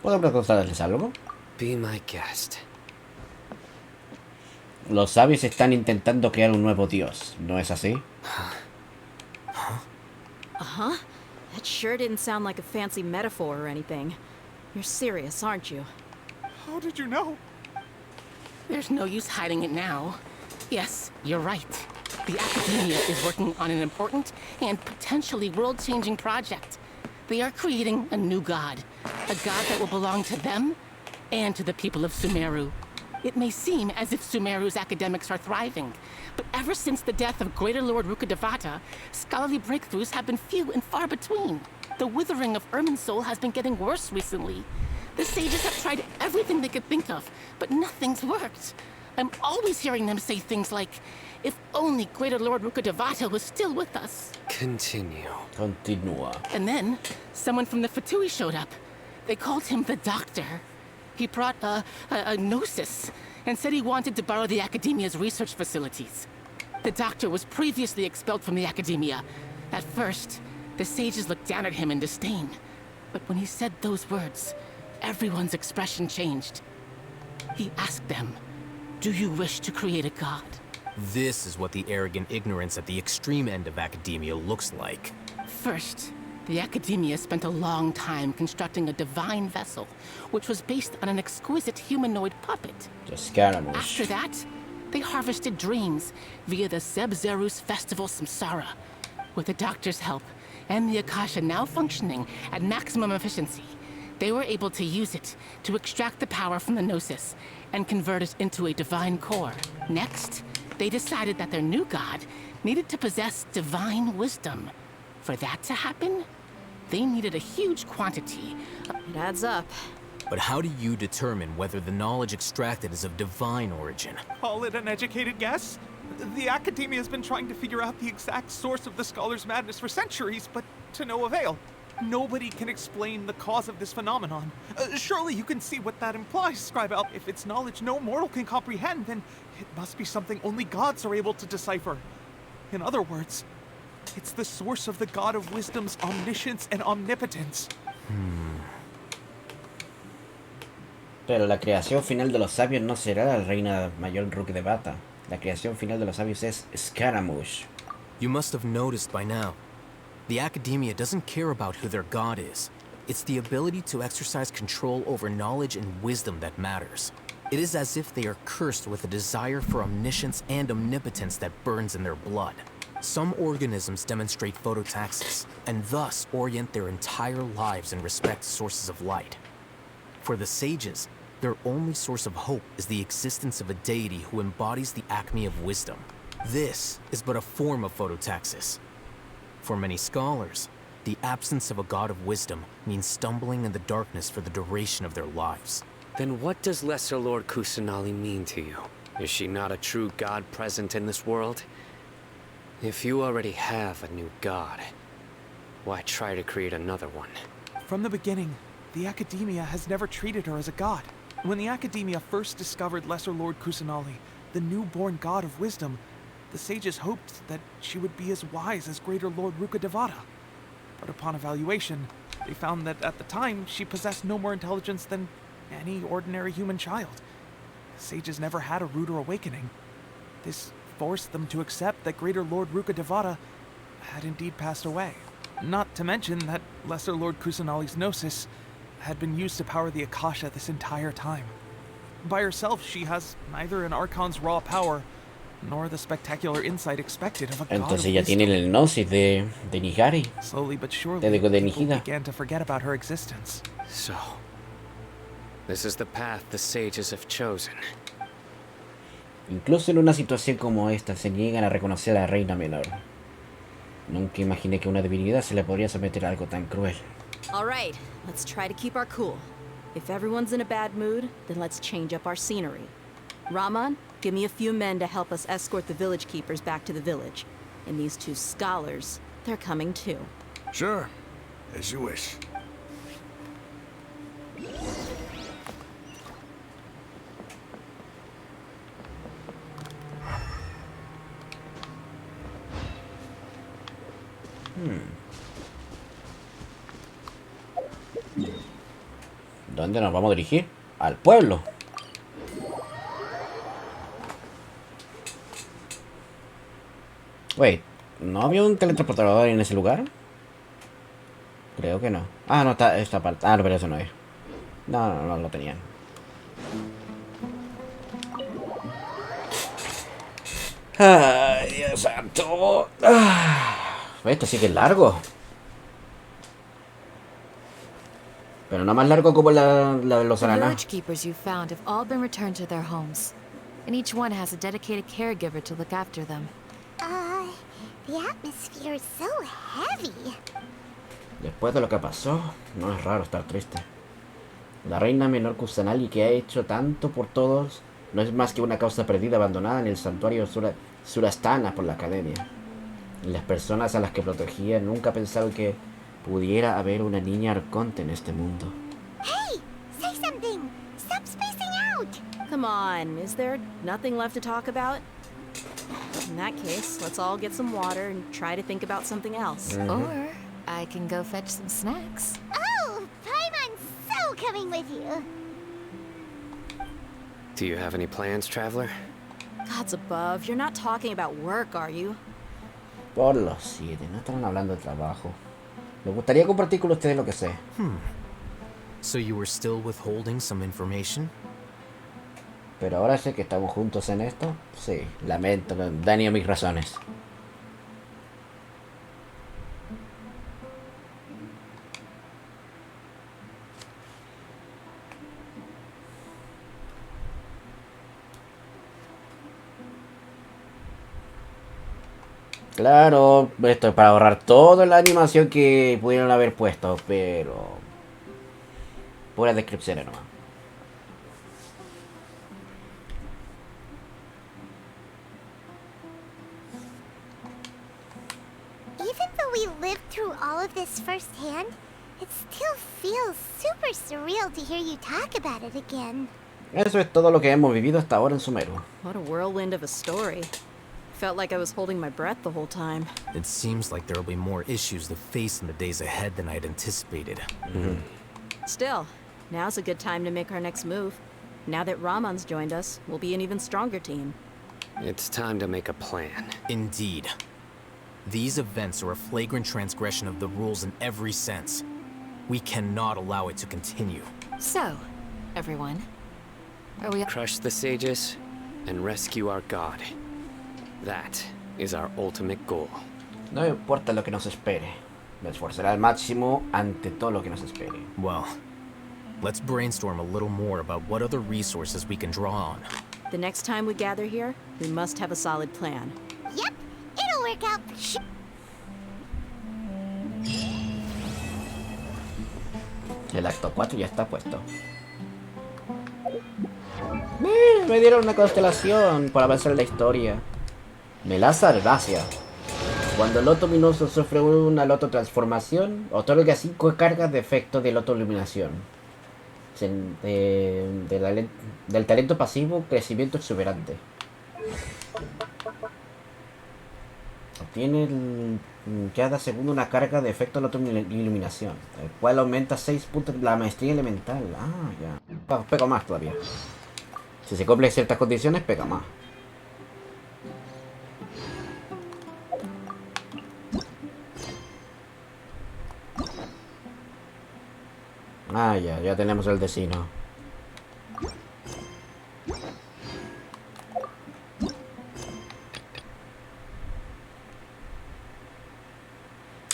¿Puedo preguntarles algo? Be my guest. Los sabios están intentando crear un nuevo dios, ¿no es así? Uh-huh. That sure didn't sound like a fancy metaphor or anything. You're serious, aren't you? How did you know? There's no use hiding it now. Yes, you're right. The Academia is working on an important and potentially world-changing project. They are creating a new god. A god that will belong to them and to the people of Summeru. It may seem as if Summeru's academics are thriving, but ever since the death of Greater Lord Rukkhadevata, scholarly breakthroughs have been few and far between. The withering of Irminsul has been getting worse recently. The sages have tried everything they could think of, but nothing's worked. I'm always hearing them say things like, if only Greater Lord Rukkhadevata was still with us. Continue. Continúa. And then, someone from the Fatui showed up. They called him the Doctor. He brought a gnosis and said he wanted to borrow the Academia's research facilities. The Doctor was previously expelled from the Academia. At first, the sages looked down at him in disdain. But when he said those words, everyone's expression changed. He asked them, do you wish to create a god? This is what the arrogant ignorance at the extreme end of academia looks like. First, The Academia spent a long time constructing a divine vessel, which was based on an exquisite humanoid puppet. After that, they harvested dreams via the Zeb-Zerus Festival Samsara. With the Doctor's help, and the Akasha now functioning at maximum efficiency, they were able to use it to extract the power from the Gnosis and convert it into a divine core. Next, they decided that their new god needed to possess divine wisdom. For that to happen, they needed a huge quantity. It adds up. But how do you determine whether the knowledge extracted is of divine origin? Call it an educated guess? The Academia has been trying to figure out the exact source of the Scholar's madness for centuries, but to no avail. Nobody can explain the cause of this phenomenon. Surely you can see what that implies, Scribe. If it's knowledge no mortal can comprehend, then it must be something only gods are able to decipher. In other words, it's the source of the God of Wisdom's omniscience and omnipotence. Pero la creación final de los sabios no será la reina mayor Rook de Bata. La creación final de los sabios es Scaramouche. You must have noticed by now. The Academia doesn't care about who their god is. It's the ability to exercise control over knowledge and wisdom that matters. It is as if they are cursed with a desire for omniscience and omnipotence that burns in their blood. Some organisms demonstrate phototaxis, and thus orient their entire lives in respect to sources of light. For the sages, their only source of hope is the existence of a deity who embodies the acme of wisdom. This is but a form of phototaxis. For many scholars, the absence of a god of wisdom means stumbling in the darkness for the duration of their lives. Then what does Lesser Lord Kusanali mean to you? Is she not a true god present in this world? If you already have a new god, why try to create another one? From the beginning, the Academia has never treated her as a god. When the Academia first discovered Lesser Lord Kusanali, the newborn god of wisdom, the sages hoped that she would be as wise as Greater Lord Ruka Devata. But upon evaluation, they found that at the time, she possessed no more intelligence than any ordinary human child. The sages never had a ruder awakening. This forced them to accept that Greater Lord Ruka Devata had indeed passed away. Not to mention that Lesser Lord Kusanali's Gnosis had been used to power the Akasha this entire time. By herself, she has neither an Archon's raw power, nor the spectacular insight expected of a god of Entonces ya tiene wisdom. el gnosis de Nihari. Slowly but surely, de people Nihida. began to forget about her existence. So, this is the path the sages have chosen. Incluso en una situación como esta, se niegan a reconocer a la reina menor. Nunca imaginé que a una divinidad se le podría someter a algo tan cruel. All right, let's try to keep our cool. If everyone's in a bad mood, then let's change up our scenery. Raman, give me a few men to help us escort the village keepers back to the village. And these two scholars, they're coming too. Sure, as you wish. ¿Dónde nos vamos a dirigir? Al pueblo. Wait, ¿no había un teletransportador en ese lugar? Creo que no. Ah, no, está esta parte. Ah, no, pero eso no es. No lo tenían. Ay, Dios santo. Esto sí que es largo. Pero no más largo como la de los The araná. village keepers you found have all been returned to their homes, and each one has a dedicated caregiver to look after them. The atmosphere is so heavy. Después de lo que pasó, no es raro estar triste. La reina menor Kusanali, que ha hecho tanto por todos, no es más que una causa perdida abandonada en el santuario Surastana por la academia. Y las personas a las que protegía nunca pensaron que pudiera haber una niña arconte en este mundo. Hey, say something. Stop spacing out. Come on, is there nothing left to talk about? In that case, let's all get some water and try to think about something else. Or I can go fetch some snacks. Oh, Paimon's so coming with you. Do you have any plans, Traveler? Gods above, you're not talking about work, are you? Por los 7, no están hablando de trabajo. Me gustaría compartir con ustedes lo que sé. So you were still withholding some information? Pero ahora sé que estamos juntos en esto. Sí, lamento, daño mis razones. Claro, esto es para ahorrar toda la animación que pudieron haber puesto, pero... Pura descripciones nomás. Even though we lived through all of this firsthand, it still feels super surreal to hear you talk about it again. Eso es todo lo que hemos vivido hasta ahora en Summeru. What a whirlwind of a story. Felt like I was holding my breath the whole time. It seems like there will be more issues to face in the days ahead than I'd anticipated. Still, now's a good time to make our next move. Now that Ramon's joined us, we'll be an even stronger team. It's time to make a plan. Indeed. These events are a flagrant transgression of the rules in every sense. We cannot allow it to continue. So, everyone, are we... Crush the sages and rescue our god. That is our ultimate goal. No importa lo que nos espere. Me esforzaré al máximo ante todo lo que nos espere. Well, let's brainstorm a little more about what other resources we can draw on. The next time we gather here, we must have a solid plan. Yep, it'll work out. El acto 4 ya está puesto. Me dieron una constelación para avanzar en la historia. Melaza herbácea. Cuando el loto luminoso sufre una loto transformación, otorga 5 cargas de efecto de loto iluminación. Del talento pasivo, crecimiento exuberante. Obtiene cada segundo una carga de efecto de loto iluminación, el cual aumenta 6 puntos la maestría elemental. Ah, ya. Pega más todavía. Si se cumplen ciertas condiciones, pega más. Ah, ya tenemos el destino.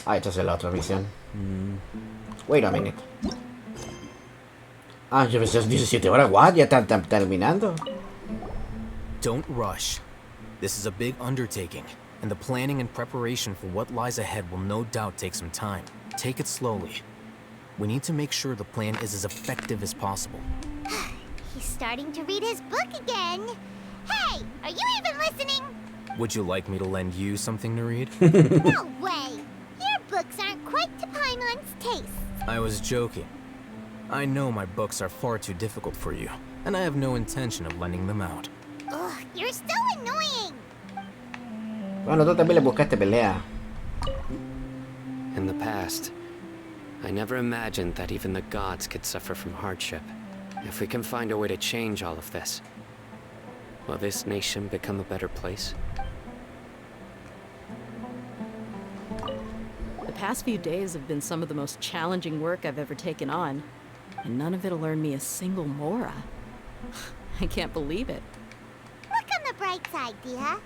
Ah, esta es la otra misión. Wait a minute. Ah, yo pensé 17 horas. What? ¿Ya están terminando? Don't rush. This is a big undertaking, and the planning and preparation for what lies ahead will no doubt take some time. Take it slowly. We need to make sure the plan is as effective as possible. He's starting to read his book again. Hey, are you even listening? Would you like me to lend you something to read? No way. Your books aren't quite to Paimon's taste. I was joking. I know my books are far too difficult for you, and I have no intention of lending them out. Ugh, you're so annoying. Bueno, tú también le buscaste pelea. In the past, I never imagined that even the gods could suffer from hardship. If we can find a way to change all of this, will this nation become a better place? The past few days have been some of the most challenging work I've ever taken on, and none of it'll earn me a single mora. I can't believe it. Look on the bright side, Dia.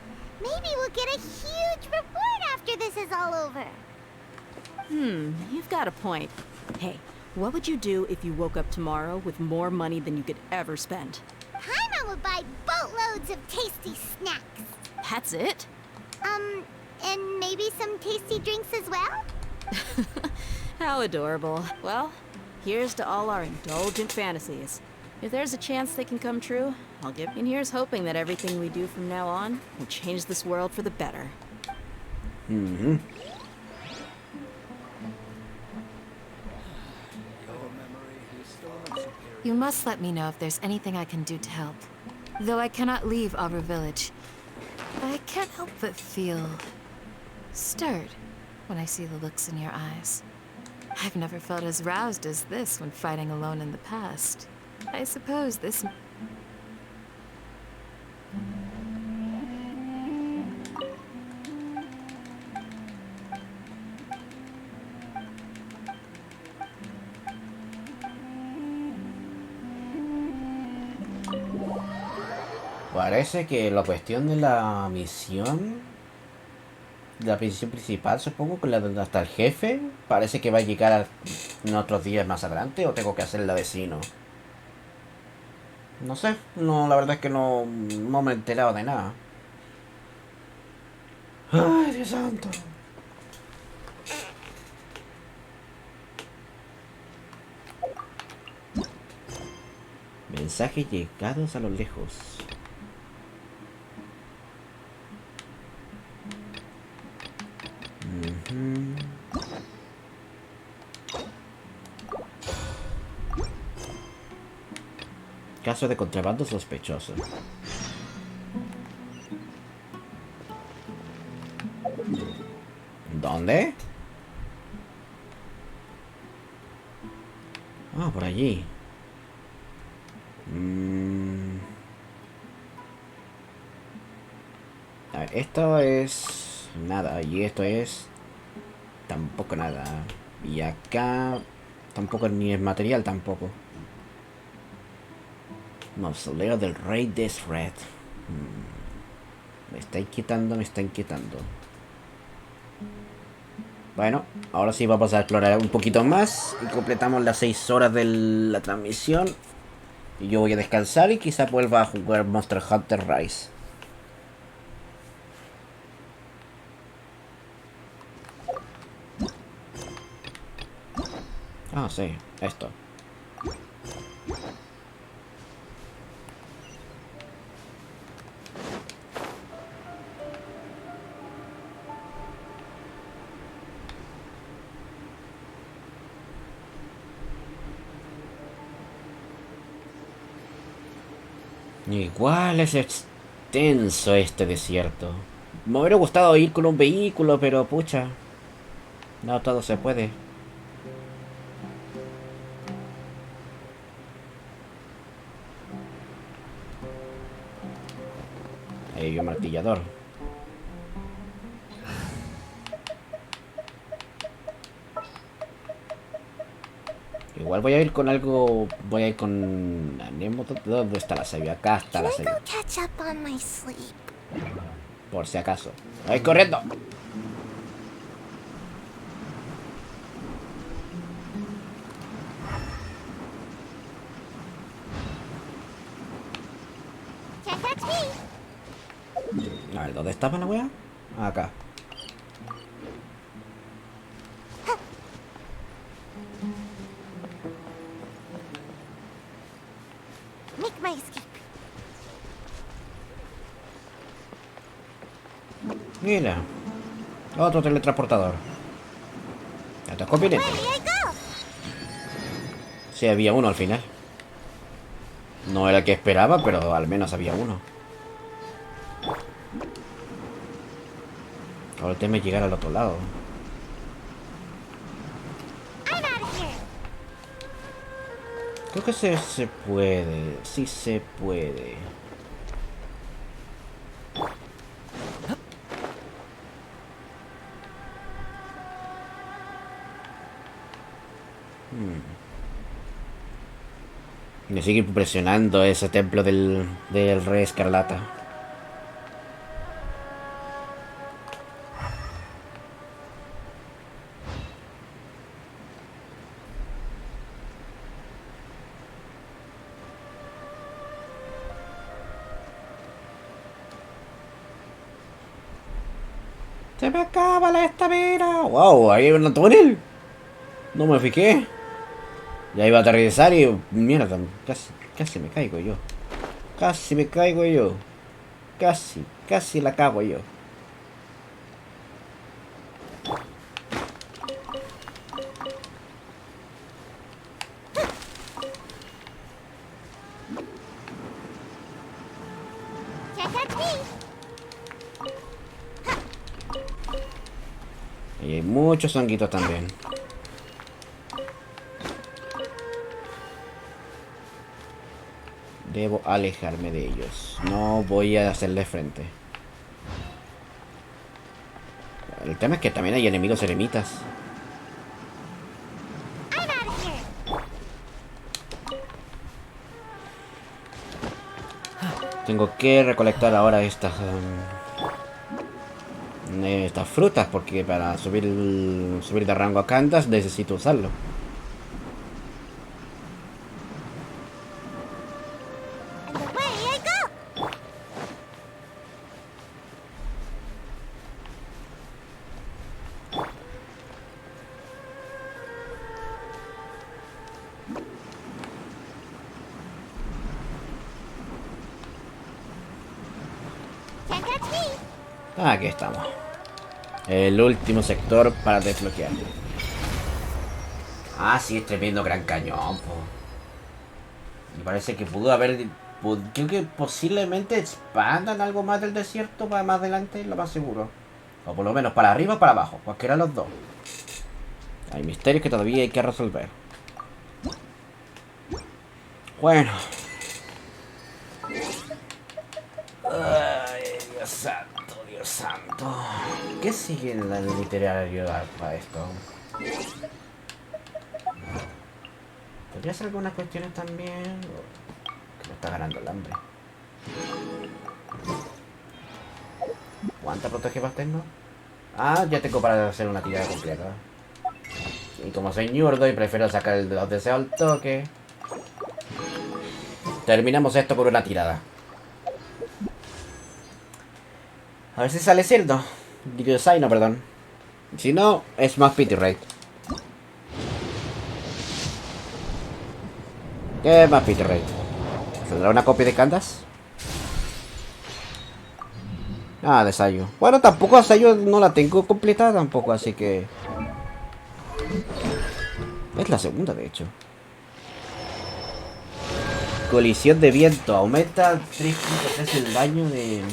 Maybe we'll get a huge reward after this is all over. You've got a point. Hey, what would you do if you woke up tomorrow with more money than you could ever spend? Paimon would buy boatloads of tasty snacks. That's it? And maybe some tasty drinks as well? How adorable. Well, here's to all our indulgent fantasies. If there's a chance they can come true, I'll give. And here's hoping that everything we do from now on will change this world for the better. You must let me know if there's anything I can do to help. Though I cannot leave Aru village, I can't help but feel stirred when I see the looks in your eyes. I've never felt as roused as this when fighting alone in the past. I suppose this... Parece que la cuestión de la misión principal, supongo, con hasta el jefe, parece que va a llegar en otros días más adelante, o tengo que hacer la vecino. No sé, no, la verdad es que no me he enterado de nada. Ay, Dios santo. Mensajes llegados a lo lejos. Caso de contrabando sospechoso. ¿Dónde? Ah, por allí. A ver, esto es nada y esto es tampoco nada. Y acá tampoco ni es material tampoco. Mausoleo del rey Desierto. Me está inquietando, me está inquietando. Bueno, ahora sí vamos a explorar un poquito más y completamos las 6 horas de la transmisión. Y yo voy a descansar y quizá vuelva a jugar Monster Hunter Rise. Ah, sí, esto. Igual es extenso este desierto. Me hubiera gustado ir con un vehículo, pero pucha, no todo se puede. Ahí hay un martillador. Igual voy a ir con algo. Voy a ir con. ¿Dónde está la savia? Acá está la savia. Por si acaso. ¡Voy corriendo! A ver, ¿dónde estaba la wea? Acá. Mira. Otro teletransportador. Esto es conveniente. Sí, había uno al final. No era el que esperaba, pero al menos había uno. Ahora el tema es llegar al otro lado. Creo que se puede. Sí se puede. Me sigue impresionando ese templo del rey Escarlata. ¡Se me acaba la estamina! ¡Wow! Ahí hay un túnel. No me fijé. Ya iba a aterrizar y... Mierda, casi me caigo yo. Casi me caigo yo. Casi la cago yo. Y hay muchos honguitos también. Debo alejarme de ellos. No voy a hacerle frente. El tema es que también hay enemigos eremitas. Tengo que recolectar ahora estas frutas porque para subir de rango a Candas necesito usarlo. Aquí estamos. El último sector para desbloquear. Ah, sí, es tremendo gran cañón, po. Y parece que pudo haber... Creo que posiblemente expandan algo más del desierto para más adelante, lo más seguro. O por lo menos para arriba o para abajo, cualquiera de los dos. Hay misterios que todavía hay que resolver. Bueno. Ay, Dios santo, Dios santo. ¿Qué sigue en el literario para esto? ¿Podría hacer algunas cuestiones también? Que me está ganando el hambre. ¿Cuánta protege tengo? Ah, ya tengo para hacer una tirada completa. Y como soy ñurdo y prefiero sacar los deseos al toque, terminamos esto por una tirada. A ver si sale cierto. Digo, no, perdón. Si no, es más pity rate. ¿Qué más pity rate? ¿Saldrá una copia de Candas? Ah, de Sayu. Bueno, tampoco a Sayu no la tengo completada tampoco, así que... Es la segunda, de hecho. Colisión de viento. Aumenta 3.3 el daño de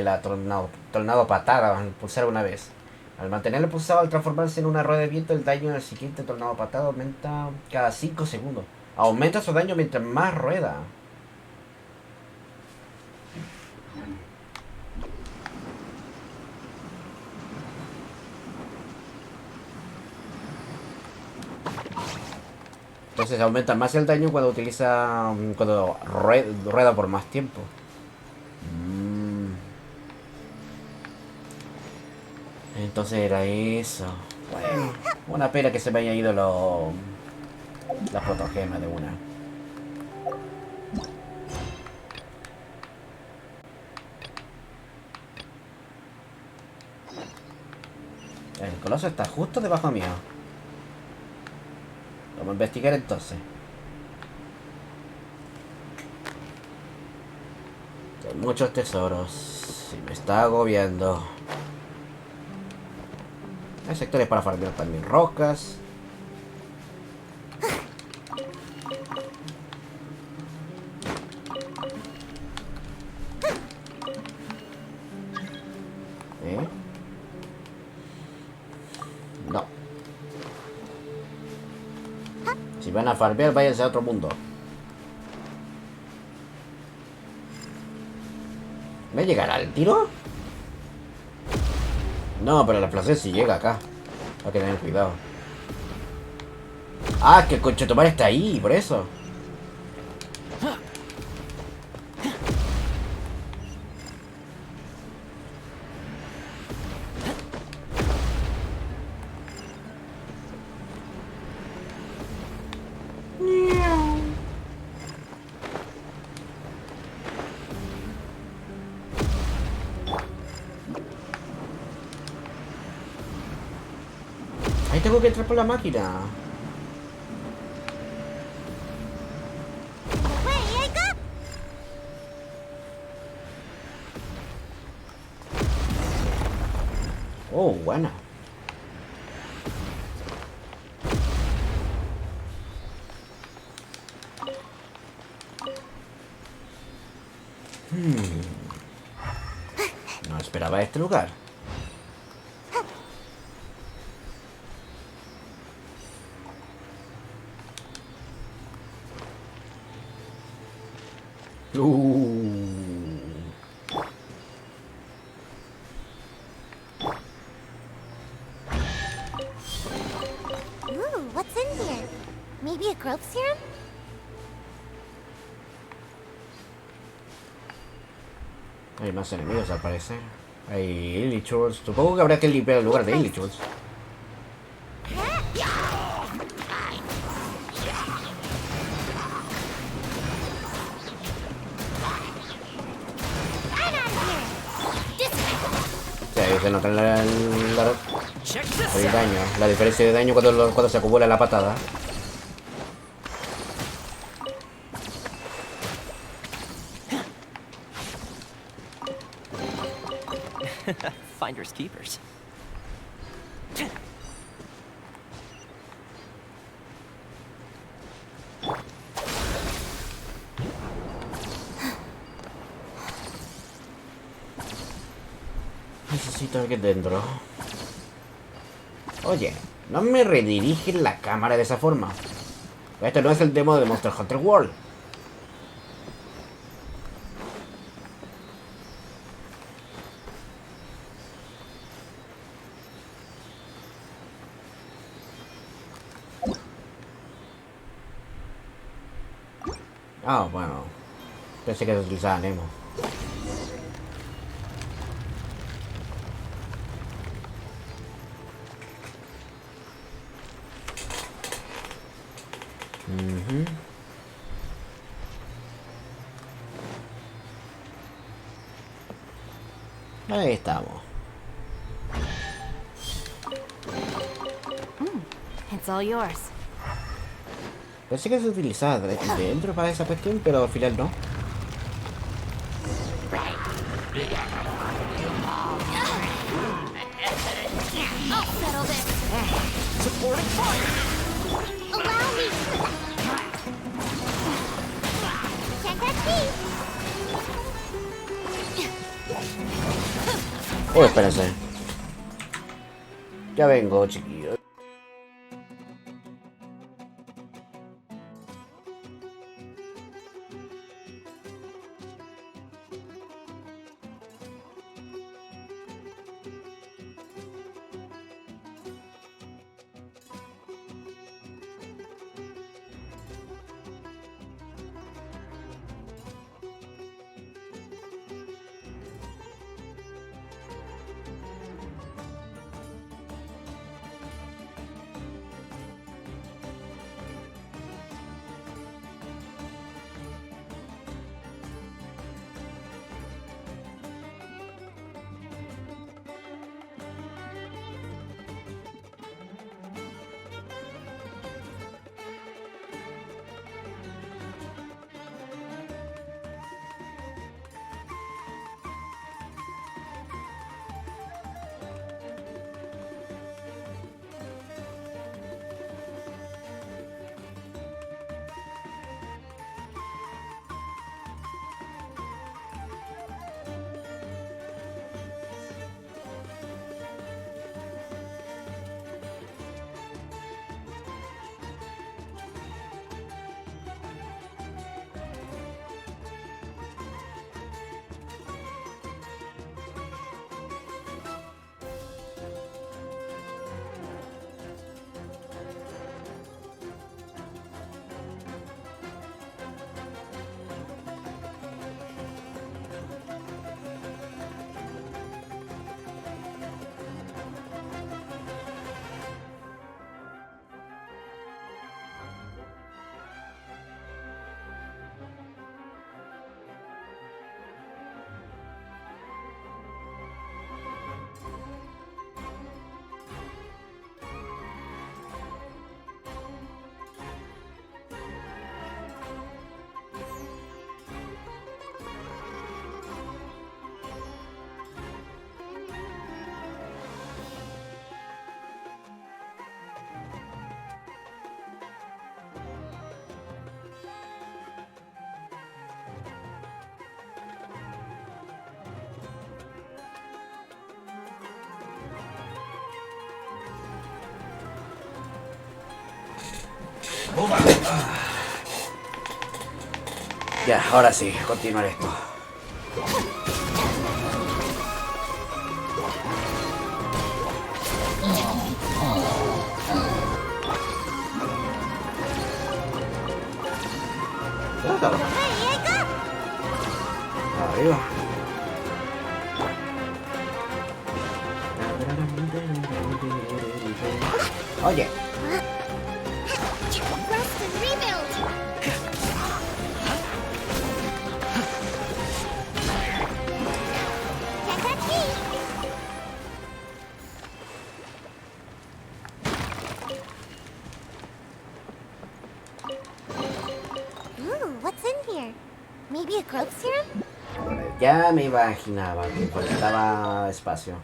la tornado patada al pulsar una vez. Al mantenerlo pulsado al transformarse en una rueda de viento, el daño del siguiente tornado patada aumenta cada 5 segundos. Aumenta su daño mientras más rueda. Entonces aumenta más el daño cuando cuando rueda por más tiempo. Entonces era eso. Bueno, una pena que se me haya ido las protogemas de una. El coloso está justo debajo mío. Vamos a investigar entonces. Hay muchos tesoros. Y me está agobiando. Hay sectores para farmear también rocas. No. Si van a farmear, váyanse a otro mundo. ¿Me llegará el tiro? No, pero la placer sí llega acá. Hay que tener cuidado. Ah, que el conchetumare está ahí, por eso. Ahí tengo que entrar por la máquina. Oh, buena. No esperaba este lugar. What's in here? Maybe a growth serum? Hay más enemigos al parecer. Hay Illichurs. Supongo que habrá que limpiar el lugar de Illichurs. Sí, ahí se nota el daño. La diferencia de daño cuando se acumula la patada. Finders keepers. Necesito ver qué dentro. Oye, no me rediriges la cámara de esa forma. Esto no es el demo de Monster Hunter World. Ah, bueno. Pensé que se utilizaba Nemo. Ahí estamos. It's all yours. Pensé que se utilizaba dentro para esa cuestión, pero al final no. I'll settle this. Supporting fire. Allow me. Can't touch me. Oh, espérense. Ya vengo, chiquillos. Ya, ahora sí, continuar esto. Arriba. Oye. Rest and rebuild. Ooh, what's in here? Maybe a growth serum? Ya me imaginaba que faltaba espacio.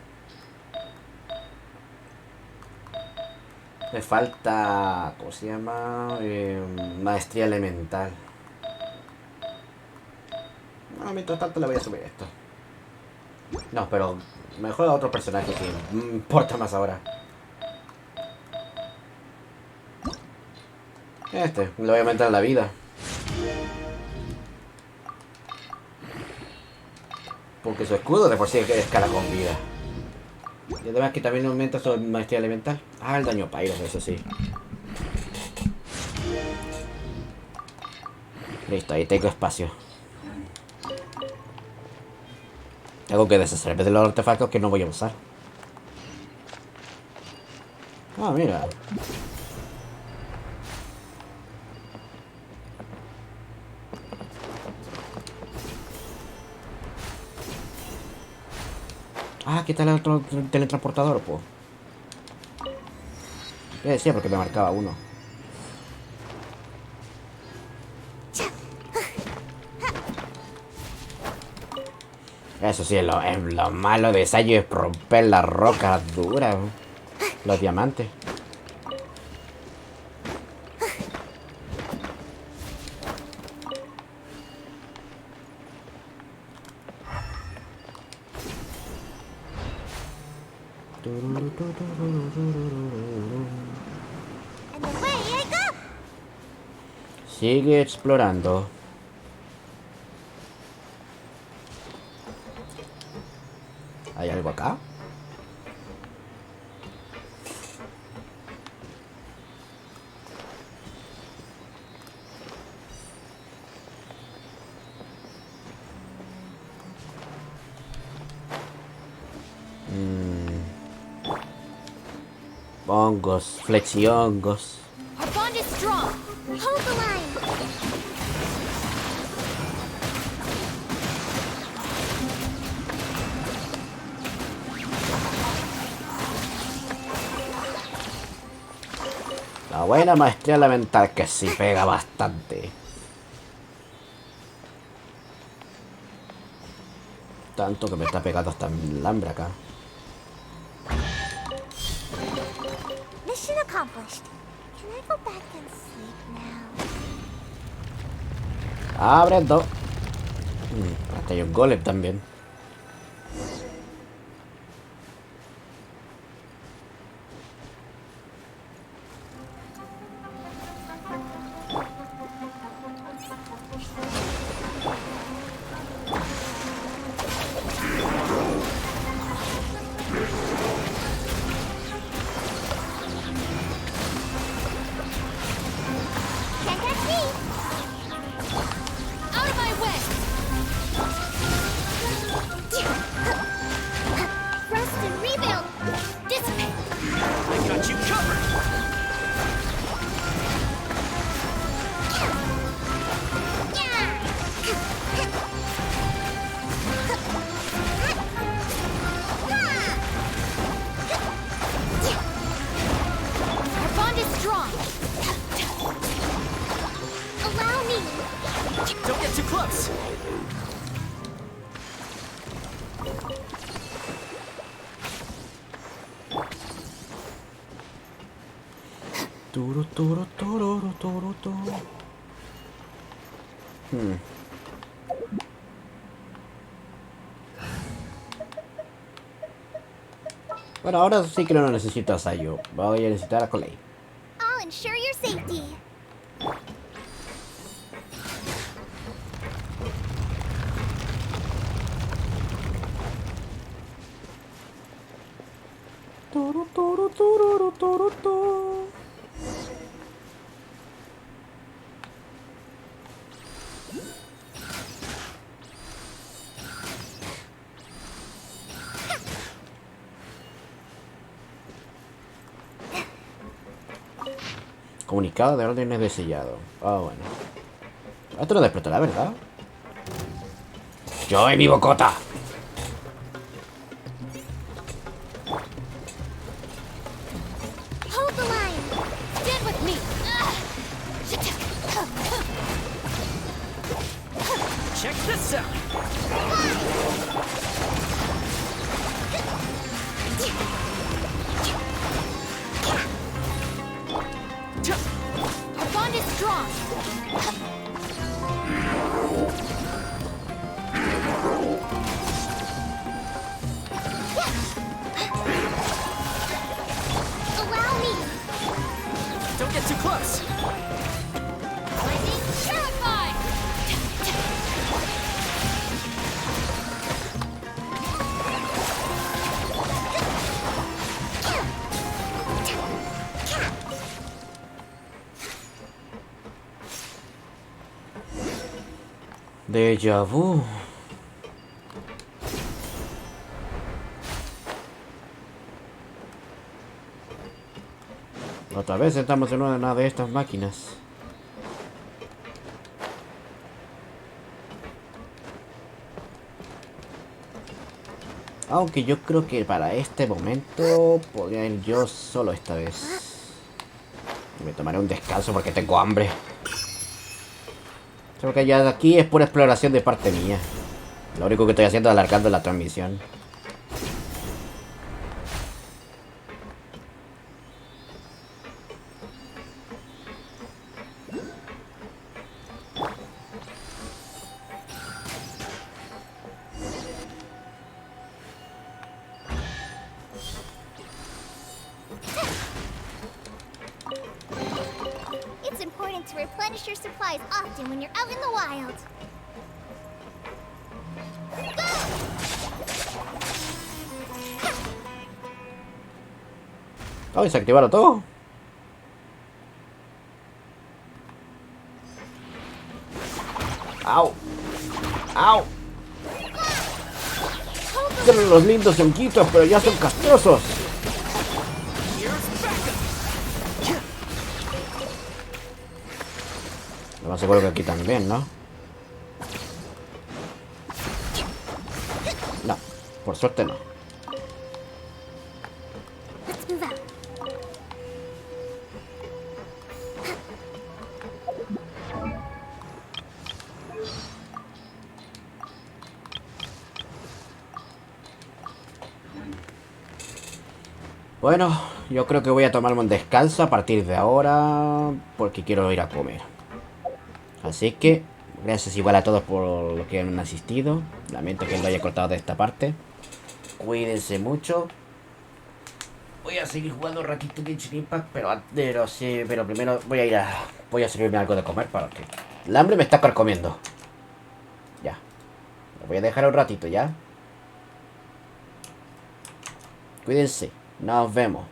Me falta, ¿cómo se llama? Maestría elemental. No, mientras tanto le voy a subir esto. No, pero mejor a otro personaje que me importa más ahora. Le voy a aumentar la vida. Porque su escudo de por sí escala con vida. Y además que también aumenta su maestría elemental. Ah, el daño pyro, eso sí. Listo, ahí tengo espacio. Tengo que deshacerme de los artefactos que no voy a usar. Ah, mira. Ah, ¿qué tal el otro teletransportador, po? ¿Qué decía? Porque me marcaba uno. Eso sí, lo malo de Sayo es romper las rocas duras. Los diamantes. Sigue explorando. ¿Hay algo acá? Hongos, flexiongos. Our bond is strong. Hold the line. La buena maestría elemental que sí pega bastante. Tanto que me está pegando hasta el hambre acá. Mission accomplished. Can I go back and sleep now? Abriendo. Hasta hay un golem también. Can't catch me. Out of my way. Rest and rebuild. Dissipate. I got you covered. Our bond is strong. Allow me. Don't get too close. Turu, turu, tururu, turu, turu. Bueno, ahora sí que no necesito a Sayo. Voy a necesitar a Colei. I'll ensure your safety. Turu, turu, tururu, turu, turu. Comunicado de órdenes de sellado. Ah, bueno. Esto no despertará, ¿verdad? ¡Yo y mi bocota! Hold the line. Stand with me. Check this out. Our bond is strong. Allow me. Don't get too close. Lightning terrified. Déjà vu. Otra vez estamos en una de estas máquinas. Aunque yo creo que para este momento podría ir yo solo esta vez. Me tomaré un descanso porque tengo hambre. Creo que ya de aquí es pura exploración de parte mía. Lo único que estoy haciendo es alargando la transmisión. It's important to replenish your supplies often when you're out in the wild. Oh, y se activaron todo. ¡Au! ¡Au! Tienen los lindos yonquitos, pero ya son castrosos. Lo más seguro que aquí también, ¿no? No, por suerte no. Let's move out. Bueno, yo creo que voy a tomarme un descanso a partir de ahora porque quiero ir a comer. Así que, gracias igual a todos por lo que han asistido. Lamento que lo haya cortado de esta parte. Cuídense mucho. Voy a seguir jugando un ratito Genshin Impact, pero primero voy a servirme algo de comer para que el hambre me está carcomiendo. Ya. Lo voy a dejar un ratito ya. Cuídense. Nos vemos.